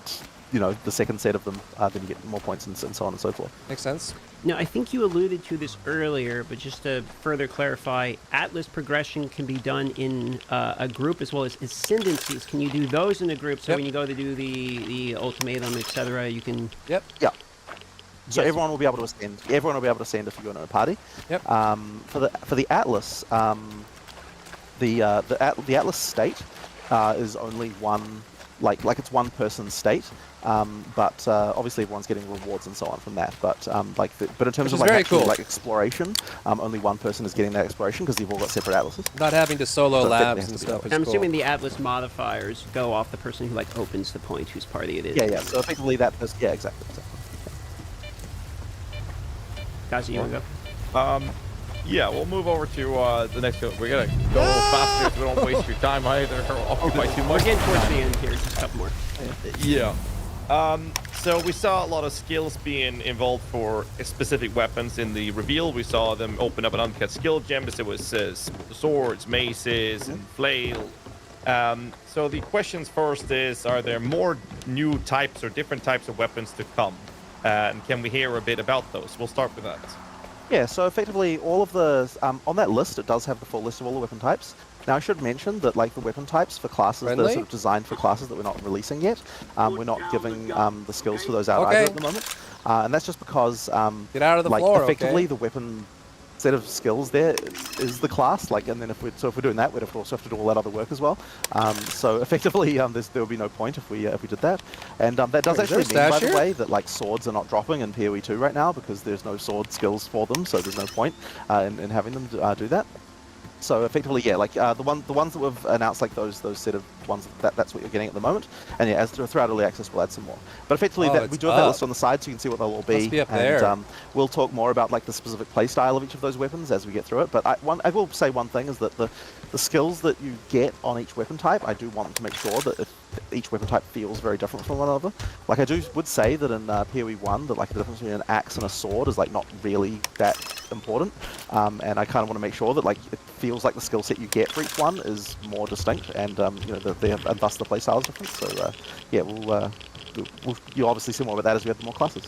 the second set of them, then you get more points and so on and so forth. Makes sense. Now, I think you alluded to this earlier, but just to further clarify, Atlas progression can be done in a group as well as Ascendancies. Can you do those in a group? So when you go to do the Ultimatum, etc., you can... Yep. Yeah. So everyone will be able to ascend. Everyone will be able to ascend if you're in a party. Yep. For the Atlas, the Atlas state is only one, like it's one person's state. But obviously everyone's getting rewards and so on from that. But but in terms of like exploration, only one person is getting that exploration because they've all got separate atlases. Not having to solo labs and stuff. I'm assuming the Atlas modifiers go off the person who opens the point, whose party it is. Yeah. So effectively that person, yeah, exactly. Guys, you want to go? Yeah, we'll move over to the next one. We're gonna go a little faster so we don't waste your time either or occupy too much. We're getting towards the end here, just a couple more. Yeah. So we saw a lot of skills being involved for specific weapons in the reveal. We saw them open up an uncut skill gems. It was swords, maces, and flail. So the questions first is, are there more new types or different types of weapons to come? And can we hear a bit about those? We'll start with that. Yeah, so effectively all of the, on that list, it does have the full list of all the weapon types. Now I should mention that the weapon types for classes that are sort of designed for classes that we're not releasing yet, we're not giving the skills for those out either at the moment. And that's just because get out of the floor, effectively the weapon set of skills there is the class, and then if we're doing that, we'd also have to do all that other work as well. So effectively, there would be no point if we did that. And that does actually mean, by the way, that swords are not dropping in PoE 2 right now because there's no sword skills for them, so there's no point in having them do that. So effectively, yeah, the ones that we've announced, those set of ones, that's what you're getting at the moment. And yeah, as throughout early access, we'll add some more. But effectively, we do have that list on the side, so you can see what they'll all be. Must be up there. And we'll talk more about the specific playstyle of each of those weapons as we get through it. But I will say one thing is that the skills that you get on each weapon type, I do want to make sure that each weapon type feels very different from one another. I would say that in PoE 1, that the difference between an axe and a sword is not really that important. And I kind of want to make sure that it feels like the skill set you get for each one is more distinct, and and thus the playstyle is different. So yeah, you'll obviously see more about that as we have more classes.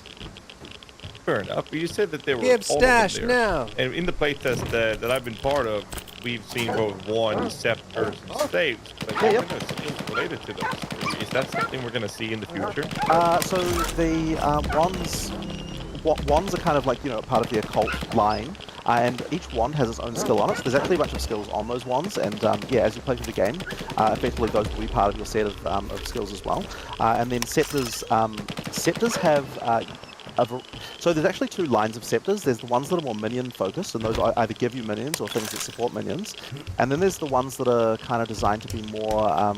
Fair enough. But you said that there were Give Stash now. And in the playtest that I've been part of, we've seen both wands, scepters, and staves. But skills related to those. Is that something we're going to see in the future? So the wands are kind of part of the occult line. And each wand has its own skill on it. So there's actually a bunch of skills on those wands, and yeah, as you play through the game, effectively those will be part of your set of skills as well. And then scepters have so there's actually 2 lines of scepters. There's the ones that are more minion focused, and those either give you minions or things that support minions. And then there's the ones that are kind of designed to be more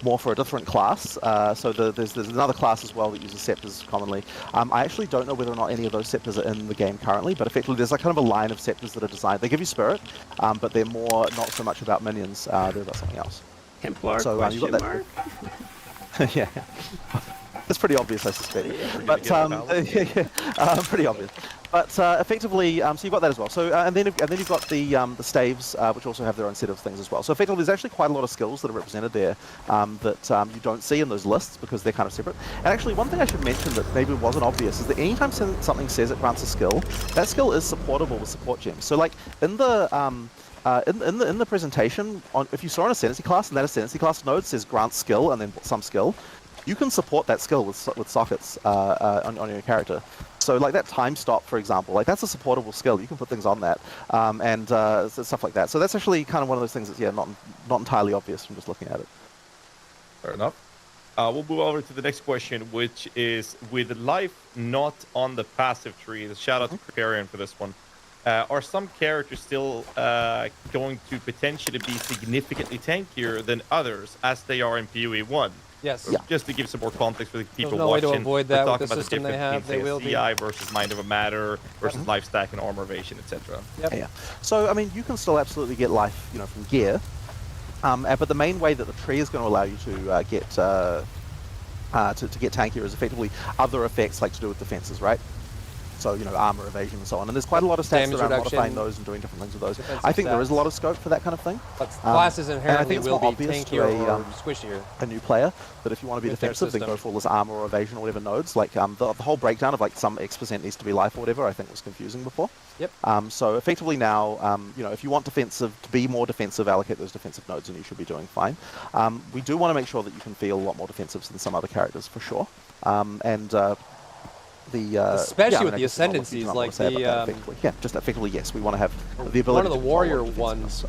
more for a different class. So there's another class as well that uses scepters commonly. I actually don't know whether or not any of those scepters are in the game currently, but effectively there's like kind of a line of scepters that are designed. They give you spirit, but they're more not so much about minions. They're about something else. Templar So question you've got mark? that. Yeah. It's pretty obvious, I suspect. But pretty obvious. But effectively, so you've got that as well. So and then you've got the staves, which also have their own set of things as well. So effectively, there's actually quite a lot of skills that are represented there that you don't see in those lists because they're kind of separate. And actually, one thing I should mention that maybe wasn't obvious is that anytime something says it grants a skill, that skill is supportable with support gems. So like in the in the presentation, if you saw an ascendancy class and that ascendancy class node says grant skill and then some skill, you can support that skill with sockets on your character. So like that time stop, for example, like that's a supportable skill. You can put things on that and stuff like that. So that's actually kind of one of those things that's not entirely obvious from just looking at it. Fair enough. We'll move over to the next question, which is with life not on the passive tree. Shout out to Kriparian for this one. Are some characters still going to potentially be significantly tankier than others as they are in PoE 1? Yes. Just to give some more context for the people There's no watching. way to avoid that we're with talking the about system the they have. They will be. CI versus Mind of a Matter versus life stack and armor evasion, etc. Yep. Yeah. So I mean, you can still absolutely get life, from gear, but the main way that the tree is going to allow you to get tankier is effectively other effects like to do with defenses, right? So, armor evasion and so on. And there's quite a lot of stats around modifying those and doing different things with those. I think there is a lot of scope for that kind of thing. But classes inherently will be tankier or squishier. A new player, that if you want to be defensive, then go for all this armor or evasion or whatever nodes. Like the whole breakdown of like some X% needs to be life or whatever, I think was confusing before. Yep. So effectively now, if you want defensive to be more defensive, allocate those defensive nodes, and you should be doing fine. We do want to make sure that you can feel a lot more defensive than some other characters for sure. Especially with the ascendancies, like just effectively, yes, we want to have the ability. One of the warrior ones,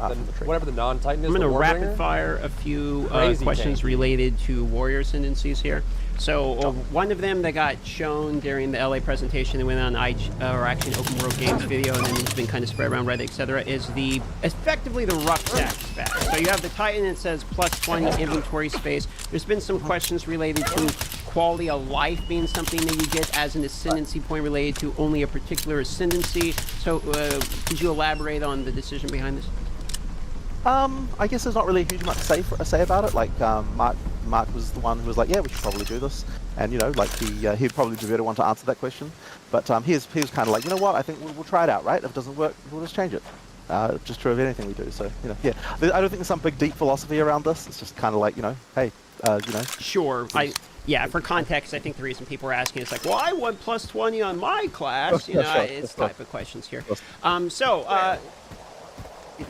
whatever the non-titan is. I'm going to rapid fire a few questions related to warrior ascendancies here. So one of them that got shown during the LA presentation that went on Open World Games video, and then it's been kind of spread around Reddit, etc., is effectively the rucksack spec. So you have the Titan, it says plus 20 inventory space. There's been some questions related to quality of life being something that you get as an ascendancy point related to only a particular ascendancy. So could you elaborate on the decision behind this? I guess there's not really a huge amount to say about it. Like Mark was the one who was like, yeah, we should probably do this, and he'd probably be the better one to answer that question. But he was kind of like, you know what, I think we'll try it out, right? If it doesn't work, we'll just change it. Just true of anything we do. So yeah, I don't think there's some big deep philosophy around this. It's just kind of like, hey, Sure. Yeah, for context, I think the reason people are asking is like, well, I won plus 20 on my class. It's type of questions here.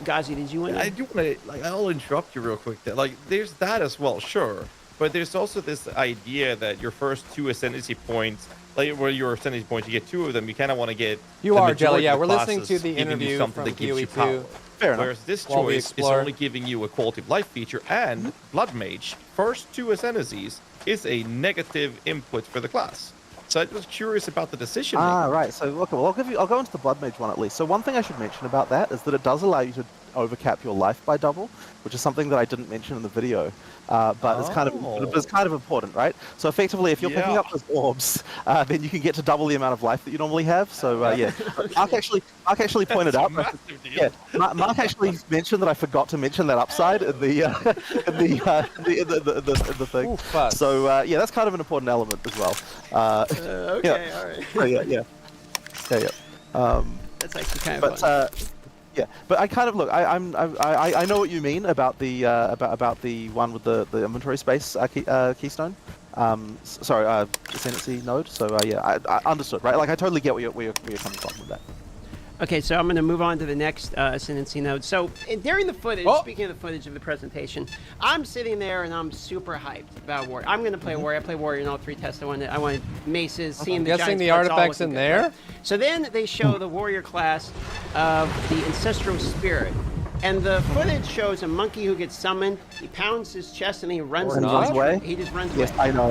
Ghazi, did you want to? I do want to, I'll interrupt you real quick there. There's that as well, sure. But there's also this idea that your first 2 ascendancy points, where your ascendancy points, you get 2 of them, you kind of want to get. You are, Jelly. Yeah, we're listening to the interview from PoE 2. Fair enough. Whereas this choice is only giving you a quality of life feature, and Blood Mage, first 2 ascendancies, is a negative input for the class. So I was curious about the decision. Right. So okay, well, I'll go into the Blood Mage one at least. So one thing I should mention about that is that it does allow you to overcap your life by double, which is something that I didn't mention in the video, but it's kind of important, right? So effectively, if you're picking up those orbs, then you can get to double the amount of life that you normally have. So yeah, Mark actually pointed out. Yeah, Mark actually mentioned that I forgot to mention that upside in the thing. So yeah, that's kind of an important element as well. Okay, all right. Yeah. That's actually kind of fun. Yeah, but I kind of look. I know what you mean about the one with the inventory space keystone. Ascendancy node. So yeah, I understood, right? I totally get where you're coming from with that. Okay, so I'm going to move on to the next ascendancy node. So during the footage, speaking of the footage of the presentation, I'm sitting there and I'm super hyped about Warrior. I'm going to play Warrior. I play Warrior in all 3 tests. I want Maces, seeing the Giants. Guessing the artifacts in there? So then they show the Warrior class of the Ancestral Spirit. And the footage shows a monkey who gets summoned. He pounds his chest and he runs away. He just runs away. Yes, I know.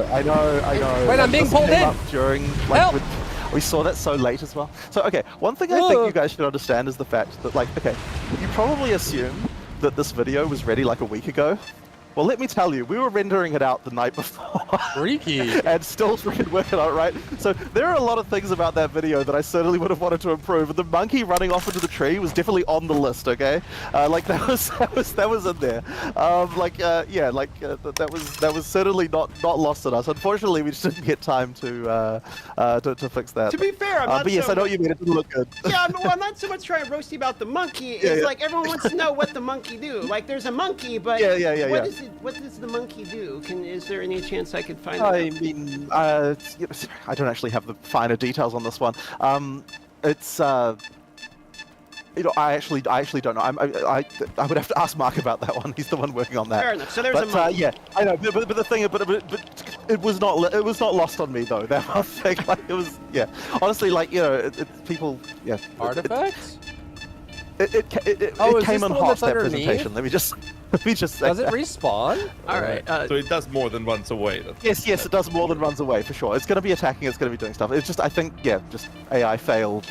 Wait, I'm being pulled in. During Help! We saw that so late as well. So, okay, one thing I think you guys should understand is the fact that, you probably assume that this video was ready a week ago. Well, let me tell you, we were rendering it out the night before. Freaky. And still freaking working on it, right? So there are a lot of things about that video that I certainly would have wanted to improve. And the monkey running off into the tree was definitely on the list, okay? Like that was in there. That was certainly not lost on us. Unfortunately, we just didn't get time to fix that. To be fair, I'm not but yes, so I know what you mean. It didn't look good. Yeah, I'm not so much trying to roast you about the monkey. It's like everyone wants to know what the monkey do. Like there's a monkey, but what does the monkey do? Is there any chance I could find out? I mean, I don't actually have the finer details on this one. It's I actually don't know. I would have to ask Mark about that one. He's the one working on that. Fair enough. So there's a monkey. Yeah, I know. But the thing, but it was not lost on me though. That one thing, like it was. Yeah, honestly, like people. Yeah. Artifacts. It came in hot, that presentation. Let me just say. Does it respawn? All right. So it does more than runs away. Yes, it does more than runs away for sure. It's going to be attacking. It's going to be doing stuff. It's just, I think, just AI failed.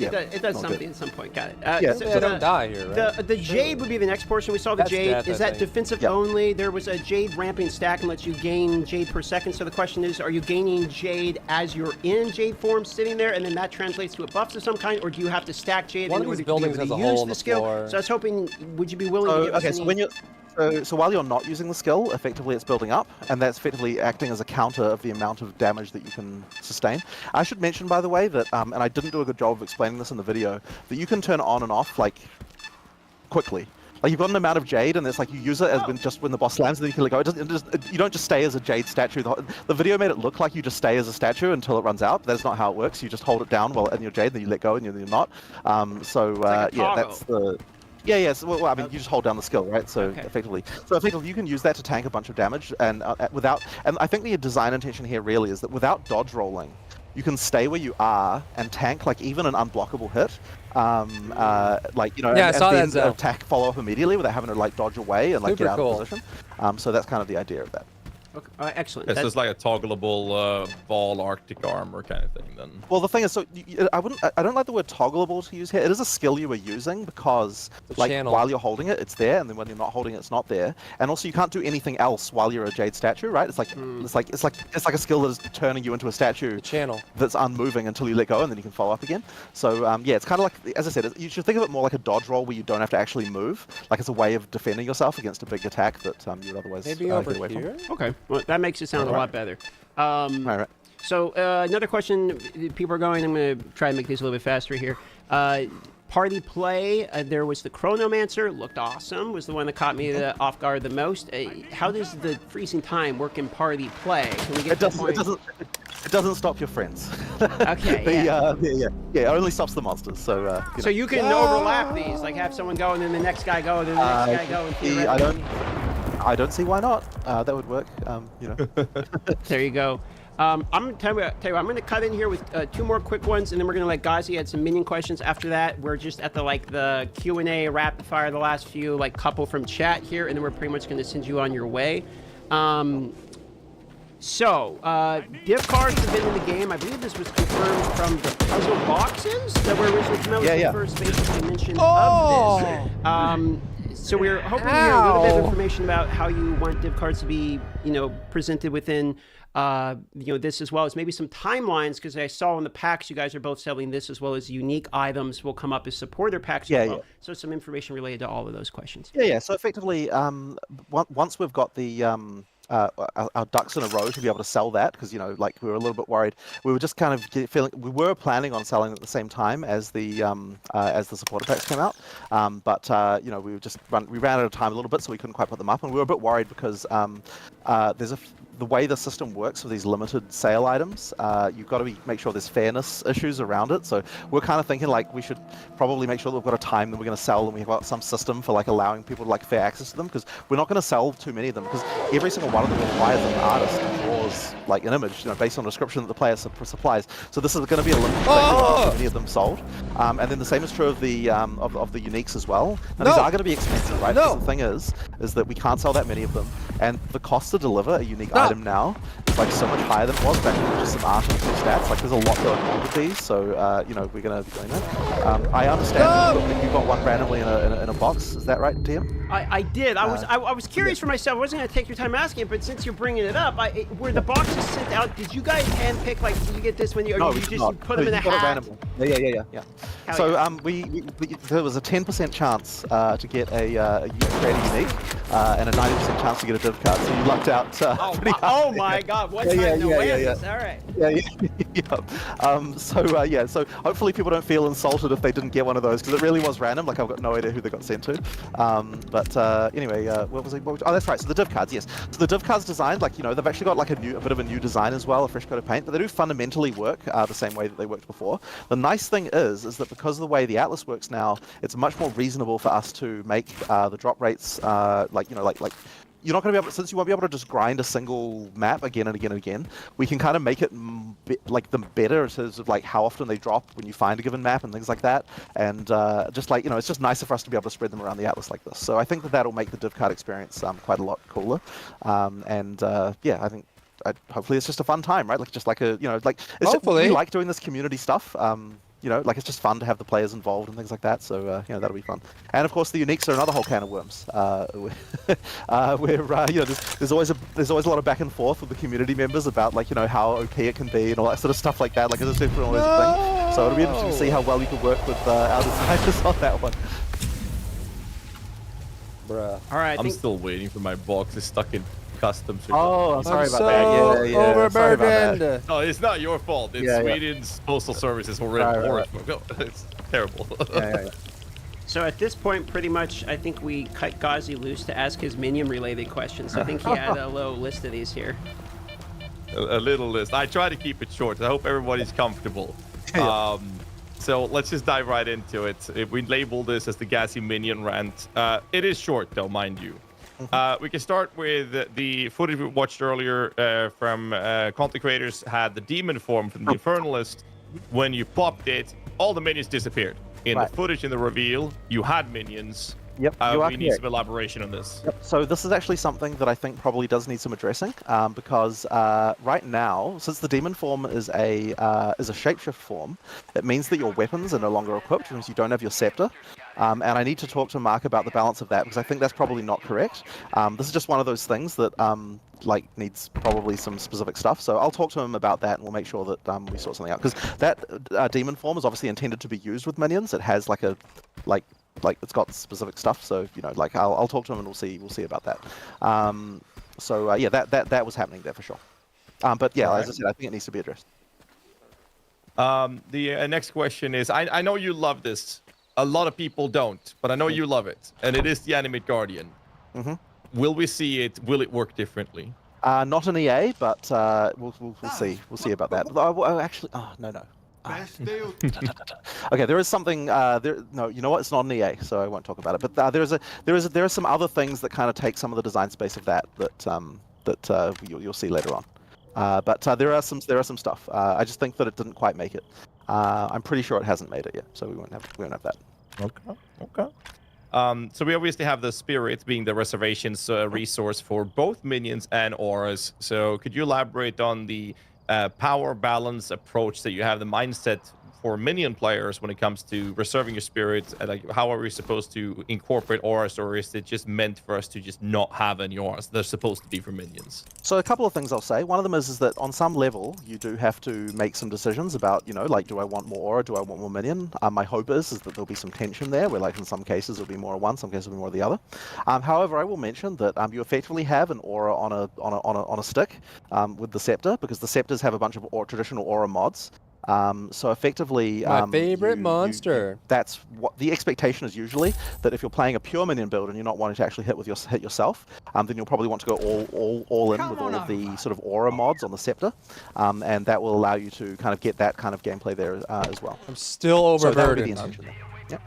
It does something at some point. Got it. They don't die here, right? The Jade would be the next portion. We saw the Jade. Death, is that defensive only? There was a Jade ramping stack and lets you gain Jade per second. So the question is, are you gaining Jade as you're in Jade form sitting there, and then that translates to a buff of some kind, or do you have to stack Jade in order to be able to use the skill? So I was hoping, would you be willing to give us any... So when so while you're not using the skill, effectively it's building up, and that's effectively acting as a counter of the amount of damage that you can sustain. I should mention, by the way, that, and I didn't do a good job of explaining this in the video, that you can turn on and off, like, quickly. Like, you've got an amount of Jade, and it's like you use it as when the boss slams, and then you can let go. You don't just stay as a Jade statue. The video made it look like you just stay as a statue until it runs out, but that's not how it works. You just hold it down while in your Jade, then you let go, and you're not. That's the... Yeah. So, well, I mean, you just hold down the skill, right? So effectively, you can use that to tank a bunch of damage, and And I think the design intention here really is that without dodge rolling, you can stay where you are and tank like even an unblockable hit. I saw that attack follow up immediately without having to like dodge away and like get out of position. So that's kind of the idea of that. Okay. Excellent. It's just like a toggleable ball Arctic armor kind of thing, then. Well, the thing is, I don't like the word toggleable to use here. It is a skill you are using because, while you're holding it, it's there, and then when you're not holding it, it's not there. And also, you can't do anything else while you're a Jade statue, right? It's like it's like a skill that is turning you into a statue. That's unmoving until you let go, and then you can follow up again. So it's kind of like, as I said, you should think of it more like a dodge roll where you don't have to actually move, like it's a way of defending yourself against a big attack that you'd otherwise maybe over get away here. from. Okay. Well, that makes it sound a lot better. Right. So another question people are going, I'm going to try and make these a little bit faster here. Party play, there was the Chronomancer, looked awesome, was the one that caught me off guard the most. How does the freezing time work in party play? Can we get it doesn't stop your friends. Okay. It only stops the monsters. So so you can overlap these, like have someone go and then the next guy go and then the next guy go. And I don't see why not. That would work. There you go. I'm gonna tell you what, I'm gonna cut in here with 2 more quick ones, and then we're gonna let Gazi add some minion questions. After that, we're just at the Q&A rapid fire, the last few couple from chat here, and then we're pretty much gonna send you on your way. Div cards have been in the game. I believe this was confirmed from the puzzle boxes that were originally come out with the first basically mention of this. So we're hoping to hear a little bit of information about how you want div cards to be, presented within, this as well as maybe some timelines, because I saw in the packs you guys are both selling this as well as unique items will come up as supporter packs as well. So some information related to all of those questions. So effectively, once we've got the our ducks in a row to be able to sell that, because we were a little bit worried. We were just kind of feeling we were planning on selling at the same time as the supporter packs came out, but we ran out of time a little bit, so we couldn't quite put them up, and we were a bit worried because the way the system works for these limited sale items, you've got to make sure there's fairness issues around it. So we're kind of thinking we should probably make sure that we've got a time that we're going to sell, and we've got some system for allowing people to fair access to them, because we're not going to sell too many of them, because every single one of them requires an artist to draws an image, based on the description that the player supplies. So this is going to be a limited thing. Not many of them sold, and then the same is true of the uniques as well. Now these are going to be expensive, right? Because the thing is that we can't sell that many of them, and the cost to deliver a unique item now is like so much higher than it was back when just some art and some stats. Like there's a lot going on with these, so you know, we're gonna be doing that. I understand you got one randomly in a box. Is that right, TM? I did. I was curious for myself. I wasn't gonna take your time asking it, but since you're bringing it up, were the boxes sent out? Did you guys handpick? Like, did you get this when you? No, or we you did just not. put them in a got it hat? randomly. Yeah. Hell So yeah. we there was a 10% chance to get a creative unique and a 90% chance to get a div card. So you lucked out pretty hard. Oh my God! One time no whammies. All right. Yeah. So hopefully people don't feel insulted if they didn't get one of those, because it really was random. Like I've got no idea who they got sent to. Anyway, what was it? Oh, that's right. So the div cards, yes. So the div cards designed, like, you know, they've actually got like a bit of a new design as well, a fresh coat of paint, but they do fundamentally work the same way that they worked before. The nice thing is that because of the way the Atlas works now, it's much more reasonable for us to make the drop rates like you're not going to be able to, since you won't be able to just grind a single map again and again and again, we can kind of make it like them better in terms of like how often they drop when you find a given map and things like that. And just like, you know, it's just nicer for us to be able to spread them around the Atlas like this. So I think that that'll make the div card experience quite a lot cooler. Yeah, I think hopefully it's just a fun time, right? Like just like a, you know, like it's Hopefully. we like doing this community stuff. You know, like it's just fun to have the players involved and things like that. So you know, that'll be fun. And of course, the uniques are another whole can of worms. Where you know, there's always a lot of back and forth with the community members about, like, you know, how OP it can be and all that sort of stuff like that. Like it's definitely always a thing. So it'll be interesting to see how well you can work with our designers on that one. Bruh. All right. I'm still waiting for my box. It's stuck in customs. Oh, I'm sorry about that. Yeah. Overburdened. No, it's not your fault. It's Sweden's postal service is horrible. It's terrible. Yeah. So at this point, pretty much, I think we cut Ghazi loose to ask his minion-related questions. I think he had a little list of these here. A little list. I try to keep it short. I hope everybody's comfortable. So let's just dive right into it. If we label this as the Gassy Minion rant, it is short though, mind you. We can start with the footage we watched earlier from content creators had the demon form from the Infernalist. When you popped it, all the minions disappeared. In the footage in the reveal, you had minions. Yep, we need some elaboration on this. Yep. So this is actually something that I think probably does need some addressing, because right now, since the demon form is a shapeshift form, it means that your weapons are no longer equipped, which means you don't have your scepter. And I need to talk to Mark about the balance of that, because I think that's probably not correct. This is just one of those things that like needs probably some specific stuff. So I'll talk to him about that, and we'll make sure that we sort something out. Because that demon form is obviously intended to be used with minions. It has like a it's got specific stuff, so, you know, like I'll talk to him and we'll see about that. Yeah, that was happening there for sure. But yeah, as I said, I think it needs to be addressed. The next question is, I know you love this. A lot of people don't, but I know you love it, and it is the Animate Guardian. Will we see it? Will it work differently? Not an EA, but we'll see. We'll see about that. Actually, no. Okay, there is something. No, you know what? It's not an EA, so I won't talk about it. But there are some other things that kind of take some of the design space of that you'll see later on. But there are some stuff. I just think that it didn't quite make it. I'm pretty sure it hasn't made it yet, so we won't have that. Okay. So we obviously have the spirit being the reservations resource for both minions and auras. So could you elaborate on the power balance approach that you have, the mindset for minion players when it comes to reserving your spirits? Like, how are we supposed to incorporate auras, or is it just meant for us to just not have any auras? They're supposed to be for minions. So a couple of things I'll say. One of them is that on some level you do have to make some decisions about, you know, like, do I want more aura, do I want more minion? My hope is that there'll be some tension there, where, like, in some cases it'll be more of one, some cases it'll be more of the other. However, I will mention that you effectively have an aura on a stick with the scepter, because the scepters have a bunch of traditional aura mods. So effectively, my favorite monster. That's what the expectation is usually, that if you're playing a pure minion build and you're not wanting to actually hit yourself, then you'll probably want to go all in with all of the sort of aura mods on the scepter, and that will allow you to kind of get that kind of gameplay there as well. I'm still overburdened. So yep.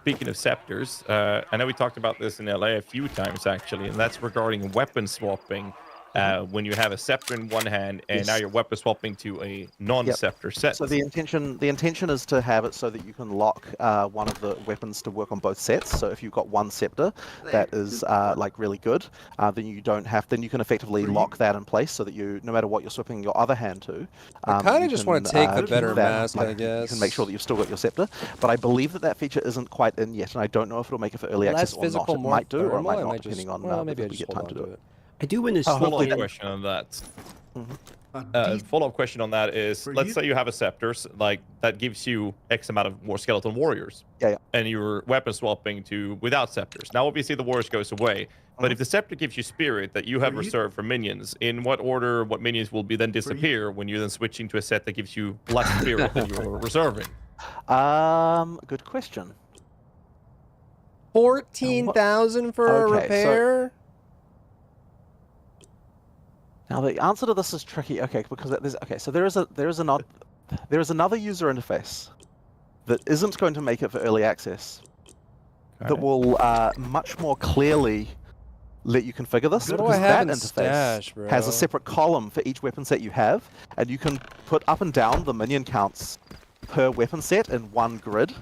Speaking of scepters, I know we talked about this in LA a few times actually, and that's regarding weapon swapping. when you have a scepter in one hand and now you're weapon swapping to a non-scepter set. So the intention is to have it so that you can lock one of the weapons to work on both sets. So if you've got one scepter that is like really good, then you can effectively lock that in place so that you, no matter what you're swapping your other hand to, I kind of just want to take the better keep that, mask, like, I guess. You can make sure that you've still got your scepter. But I believe that feature isn't quite in yet, and I don't know if it'll make it for early access or not. Physical, It more might do, or it thermal, might I not, might depending just, on well, maybe I if we just get hold time to on do it. I do want to follow-up question on that. Follow-up question on that is, let's say you have a scepter like that gives you X amount of more skeleton warriors. And you're weapon swapping to without scepters. Now obviously the warriors goes away, but if the scepter gives you spirit that you have reserved for minions, in what order what minions will be then disappear when you're then switching to a set that gives you less spirit than you're reserving? Good question. 14,000 for a repair? Now the answer to this is tricky, because there is another user interface that isn't going to make it for early access that will much more clearly let you configure this. What do because I have that in interface stash, bro? has a separate column for each weapon set you have, and you can put up and down the minion counts per weapon set in one grid.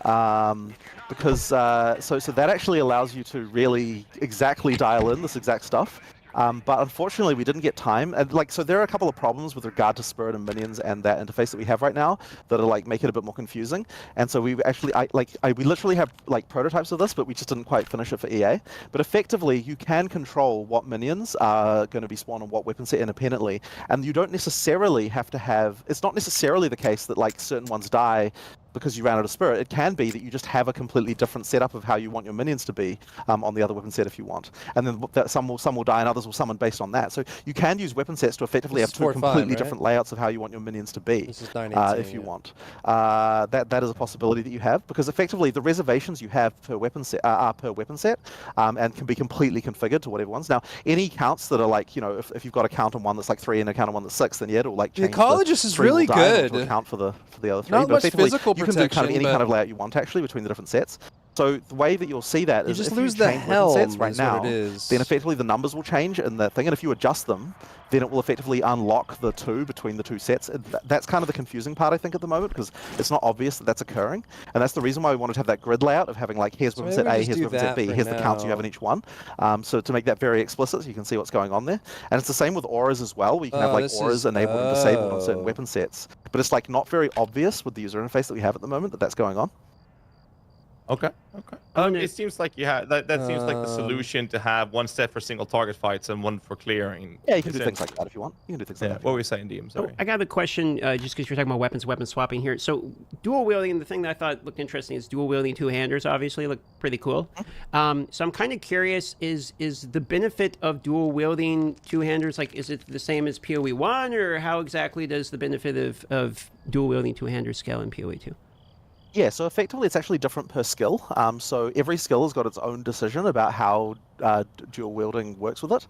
So that actually allows you to really exactly dial in this exact stuff. But unfortunately, we didn't get time. And so there are a couple of problems with regard to Spirit and Minions and that interface that we have right now that are make it a bit more confusing. And so we actually, we literally have prototypes of this, but we just didn't quite finish it for EA. But effectively, you can control what minions are going to be spawned on what weapon set independently, and you don't necessarily have to have. It's not necessarily the case that certain ones die because you ran out of spirit. It can be that you just have a completely different setup of how you want your minions to be on the other weapon set if you want, and then some will die and others will summon based on that. So you can use weapon sets to effectively have two completely different layouts of how you want your minions to be, if you want. That is a possibility that you have, because effectively the reservations you have per weapon set are per weapon set, and can be completely configured to whatever ones. Now, any counts that are if you've got a count on one that's 3 and a count on one that's 6, then it'll change. The ecologist is really good to account for the other 3. Not but much physical you can do kind of any kind of layout you want actually between the different sets. So the way that you'll see that is just if lose you the change helm weapon sets right is what now, it is. then effectively the numbers will change in that thing, and if you adjust them, then it will effectively unlock the 2 between the 2 sets. And that's kind of the confusing part, I think, at the moment, because it's not obvious that that's occurring. And that's the reason why we wanted to have that grid layout of having here's weapon set A, here's weapon set B, here's the counts you have in each one. So to make that very explicit so you can see what's going on there. And it's the same with auras as well, where you can have auras enabled and disabled on certain weapon sets. But it's not very obvious with the user interface that we have at the moment that that's going on. Okay. It seems like you have that seems like the solution to have one set for single target fights and one for clearing. Yeah, you can do things like that if you want. You can do things like that. What were we saying, DM? Sorry. I got a question, just because you're talking about weapon swapping here. So dual wielding, the thing that I thought looked interesting is dual wielding two-handers. Obviously, look pretty cool. So I'm kind of curious: is the benefit of dual wielding two-handers is it the same as PoE 1, or how exactly does the benefit of dual wielding two-handers scale in PoE 2? Yeah, so effectively it's actually different per skill. So every skill has got its own decision about how dual wielding works with it.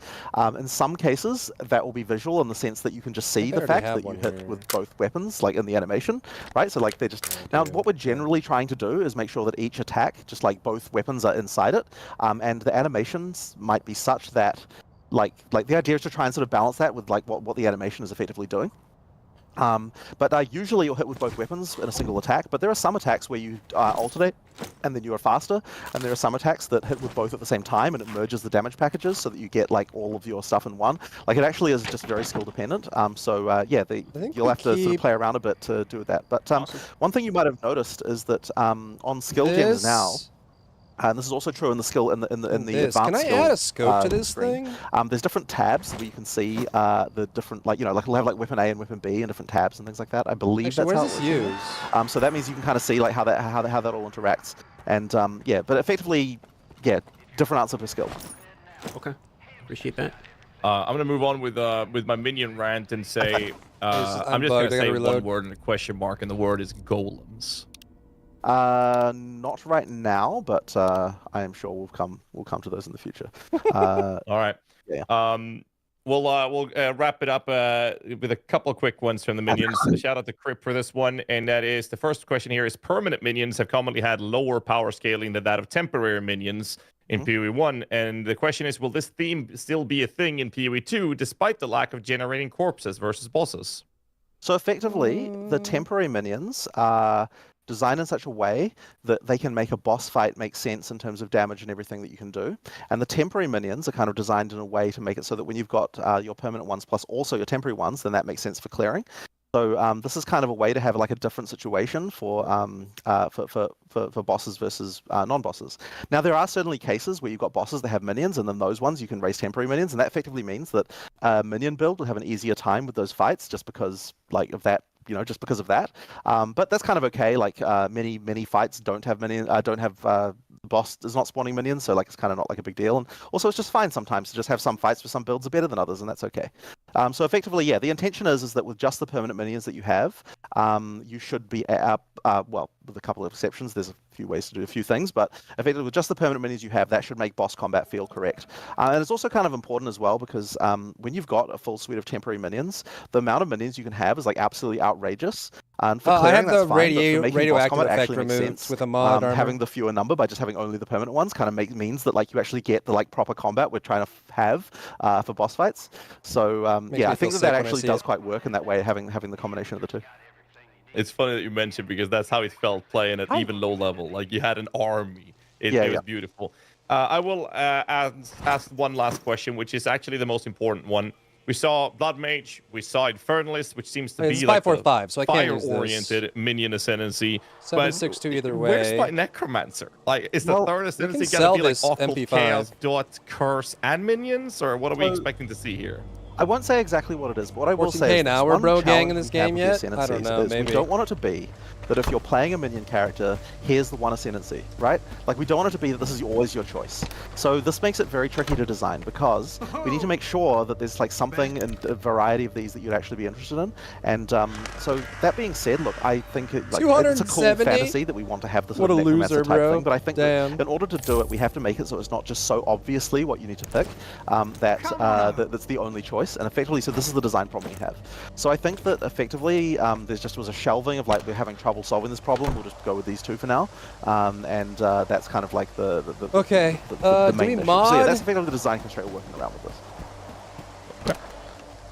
In some cases, that will be visual in the sense that you can just see the fact that you hit with both weapons, in the animation, right? So they're just... Now, what we're generally trying to do is make sure that each attack, just both weapons are inside it, and the animations might be such that, the idea is to try and sort of balance that with what the animation is effectively doing. But usually you'll hit with both weapons in a single attack, but there are some attacks where you alternate and then you are faster, and there are some attacks that hit with both at the same time and it merges the damage packages so that you get all of your stuff in one. It actually is just very skill dependent. You'll have to sort of play around a bit to do that. But one thing you might have noticed is that on skill gems now, and this is also true in the skill in the advanced Can I skill, add a scope to this screen. thing? There's different tabs where you can see the different it'll have weapon A and weapon B and different tabs and things like that. I believe Actually, that's how where's it this works. used? So that means you can kind of see how that all interacts. And but effectively, different answer per skill. Okay, appreciate that. I'm gonna move on with my minion rant and say I'm just gonna say one word and a question mark, and the word is golems. Not right now, but I am sure we'll come to those in the future. All right. Yeah. We'll wrap it up with a couple of quick ones from the minions. Shout out to Crip for this one, and that is the first question here is: permanent minions have commonly had lower power scaling than that of temporary minions. in PoE 1. And the question is, will this theme still be a thing in PoE 2 despite the lack of generating corpses versus bosses? So effectively, the temporary minions are designed in such a way that they can make a boss fight make sense in terms of damage and everything that you can do. And the temporary minions are kind of designed in a way to make it so that when you've got your permanent ones plus also your temporary ones, then that makes sense for clearing. So this is kind of a way to have like a different situation for bosses versus non-bosses. Now there are certainly cases where you've got bosses that have minions, and then those ones you can raise temporary minions, and that effectively means that a minion build will have an easier time with those fights just because like of that. Just because of that. But that's kind of okay. Like many fights don't have the boss is not spawning minions, so like it's kind of not like a big deal. And also it's just fine sometimes to just have some fights where some builds are better than others, and that's okay. So effectively, yeah, the intention is that with just the permanent minions that you have, you should be well, with a couple of exceptions. There's a few ways to do a few things, but effectively with just the permanent minions you have, that should make boss combat feel correct. And it's also kind of important as well because when you've got a full suite of temporary minions, the amount of minions you can have is like absolutely outrageous. And for clearing, I have the that's fine, but for making boss radioactive combat effect actually makes removed sense. with a mod armor. Having the fewer number by just having only the permanent ones kind of means that like you actually get the like proper combat we're trying to have for boss fights. So yeah, I think that actually does quite work in that way, having the combination of the two. It's funny that you mentioned because that's how it felt playing at even low level. Like you had an army. It was beautiful. I will ask one last question, which is actually the most important one. We saw Blood Mage, we saw Infernalist, which seems to be like a 5/5, so I can't use fire-oriented minion ascendancy. 7/6 either way. Where's my Necromancer? Like, is the third ascendancy can going to be like sell awful this chaos, dot, curse, and minions, or what are we expecting to see here? I won't say exactly what it is, but what I will say is an hour, bro, gang in this game yet? I don't know, maybe. We don't want it to be that if you're playing a minion character, here's the one ascendancy, right? Like, we don't want it to be that this is always your choice. So this makes it very tricky to design because we need to make sure that there's like something in a variety of these that you'd actually be interested in. And so that being said, look, I think it's a cool fantasy that we want to have this sort of Necromancer type thing, but I think that in order to do it, we have to make it so it's not just so obviously what you need to pick that's the only choice. And effectively, so this is the design problem we have. So I think that effectively there just was a shelving of like we're having trouble solving this problem. We'll just go with these two for now, and that's kind of like the main issue. So yeah, that's effectively the design constraint we're working around with this.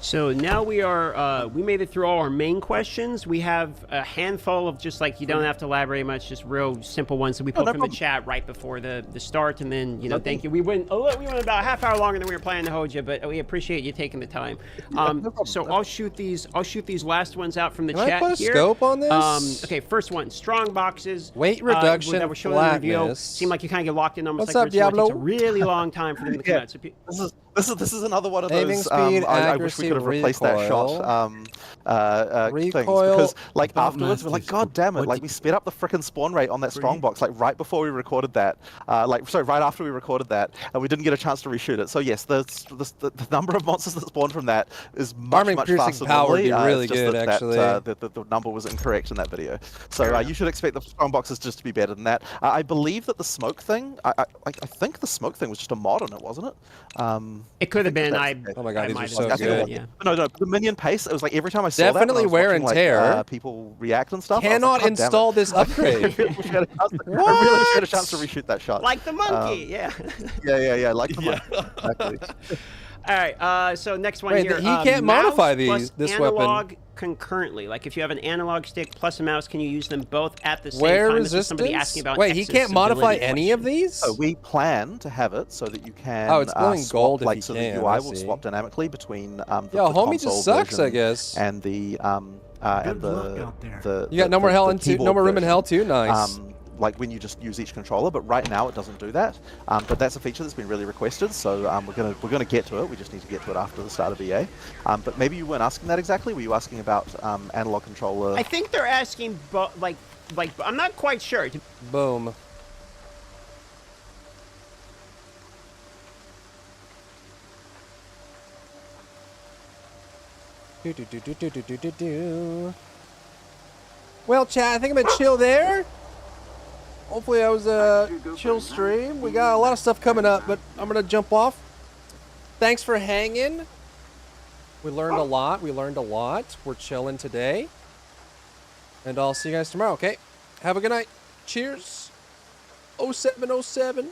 So now we are, we made it through all our main questions. We have a handful of just like, you don't have to elaborate much, just real simple ones that we put from the chat right before the start. And then, thank you. We went about a half hour longer than we were planning to hold you, but we appreciate you taking the time. So I'll shoot these last ones out from the chat here. Can I put a scope on this? Okay, first one, strong boxes. Weight reduction, that we're showing in the review. Seem like you kind of get locked in numbers. What's up, Diablo? It takes a really long time for them to come out. So This is another one of those. Speed, I wish we could have replaced that shot. Things because like afterwards we're like, God damn it! Like we sped up the frickin' spawn rate on that strong box like right before we recorded that. Right after we recorded that, and we didn't get a chance to reshoot it. So yes, the number of monsters that spawned from that is much faster. Power would be really good, good, actually. The number was incorrect in that video. So you should expect the strong boxes just to be better than that. I believe that the smoke thing. I think the smoke thing was just a mod on it, wasn't it? It could have been. Oh my god, these are so good. Yeah. No, the minion pace. It was like every time I saw definitely that, wear and tear. People react and stuff. Cannot install this upgrade. I really wish we had a chance to reshoot that shot. Like the monkey, yeah. Yeah, like the monkey. Exactly. All right, so next one here. He can't modify this analog weapon concurrently. Like if you have an analog stick plus a mouse, can you use them both at the same Wear time? resistance? This is somebody asking about Wait, he can't modify any of these? So we plan to have it so that you can. Oh, it's glowing gold if you so can. the UI will swap dynamically between the homie console just sucks, I guess. And the you got no more room in hell too. Nice. Like when you just use each controller, but right now it doesn't do that. But that's a feature that's been really requested, so we're gonna get to it. We just need to get to it after the start of EA. But maybe you weren't asking that exactly. Were you asking about analog controller? I think they're asking, like I'm not quite sure. Boom. Well, chat, I think I'm gonna chill there. Hopefully that was a chill stream. We got a lot of stuff coming up, but I'm gonna jump off. Thanks for hanging. We learned a lot. We're chilling today. And I'll see you guys tomorrow, okay? Have a good night. Cheers. 0707.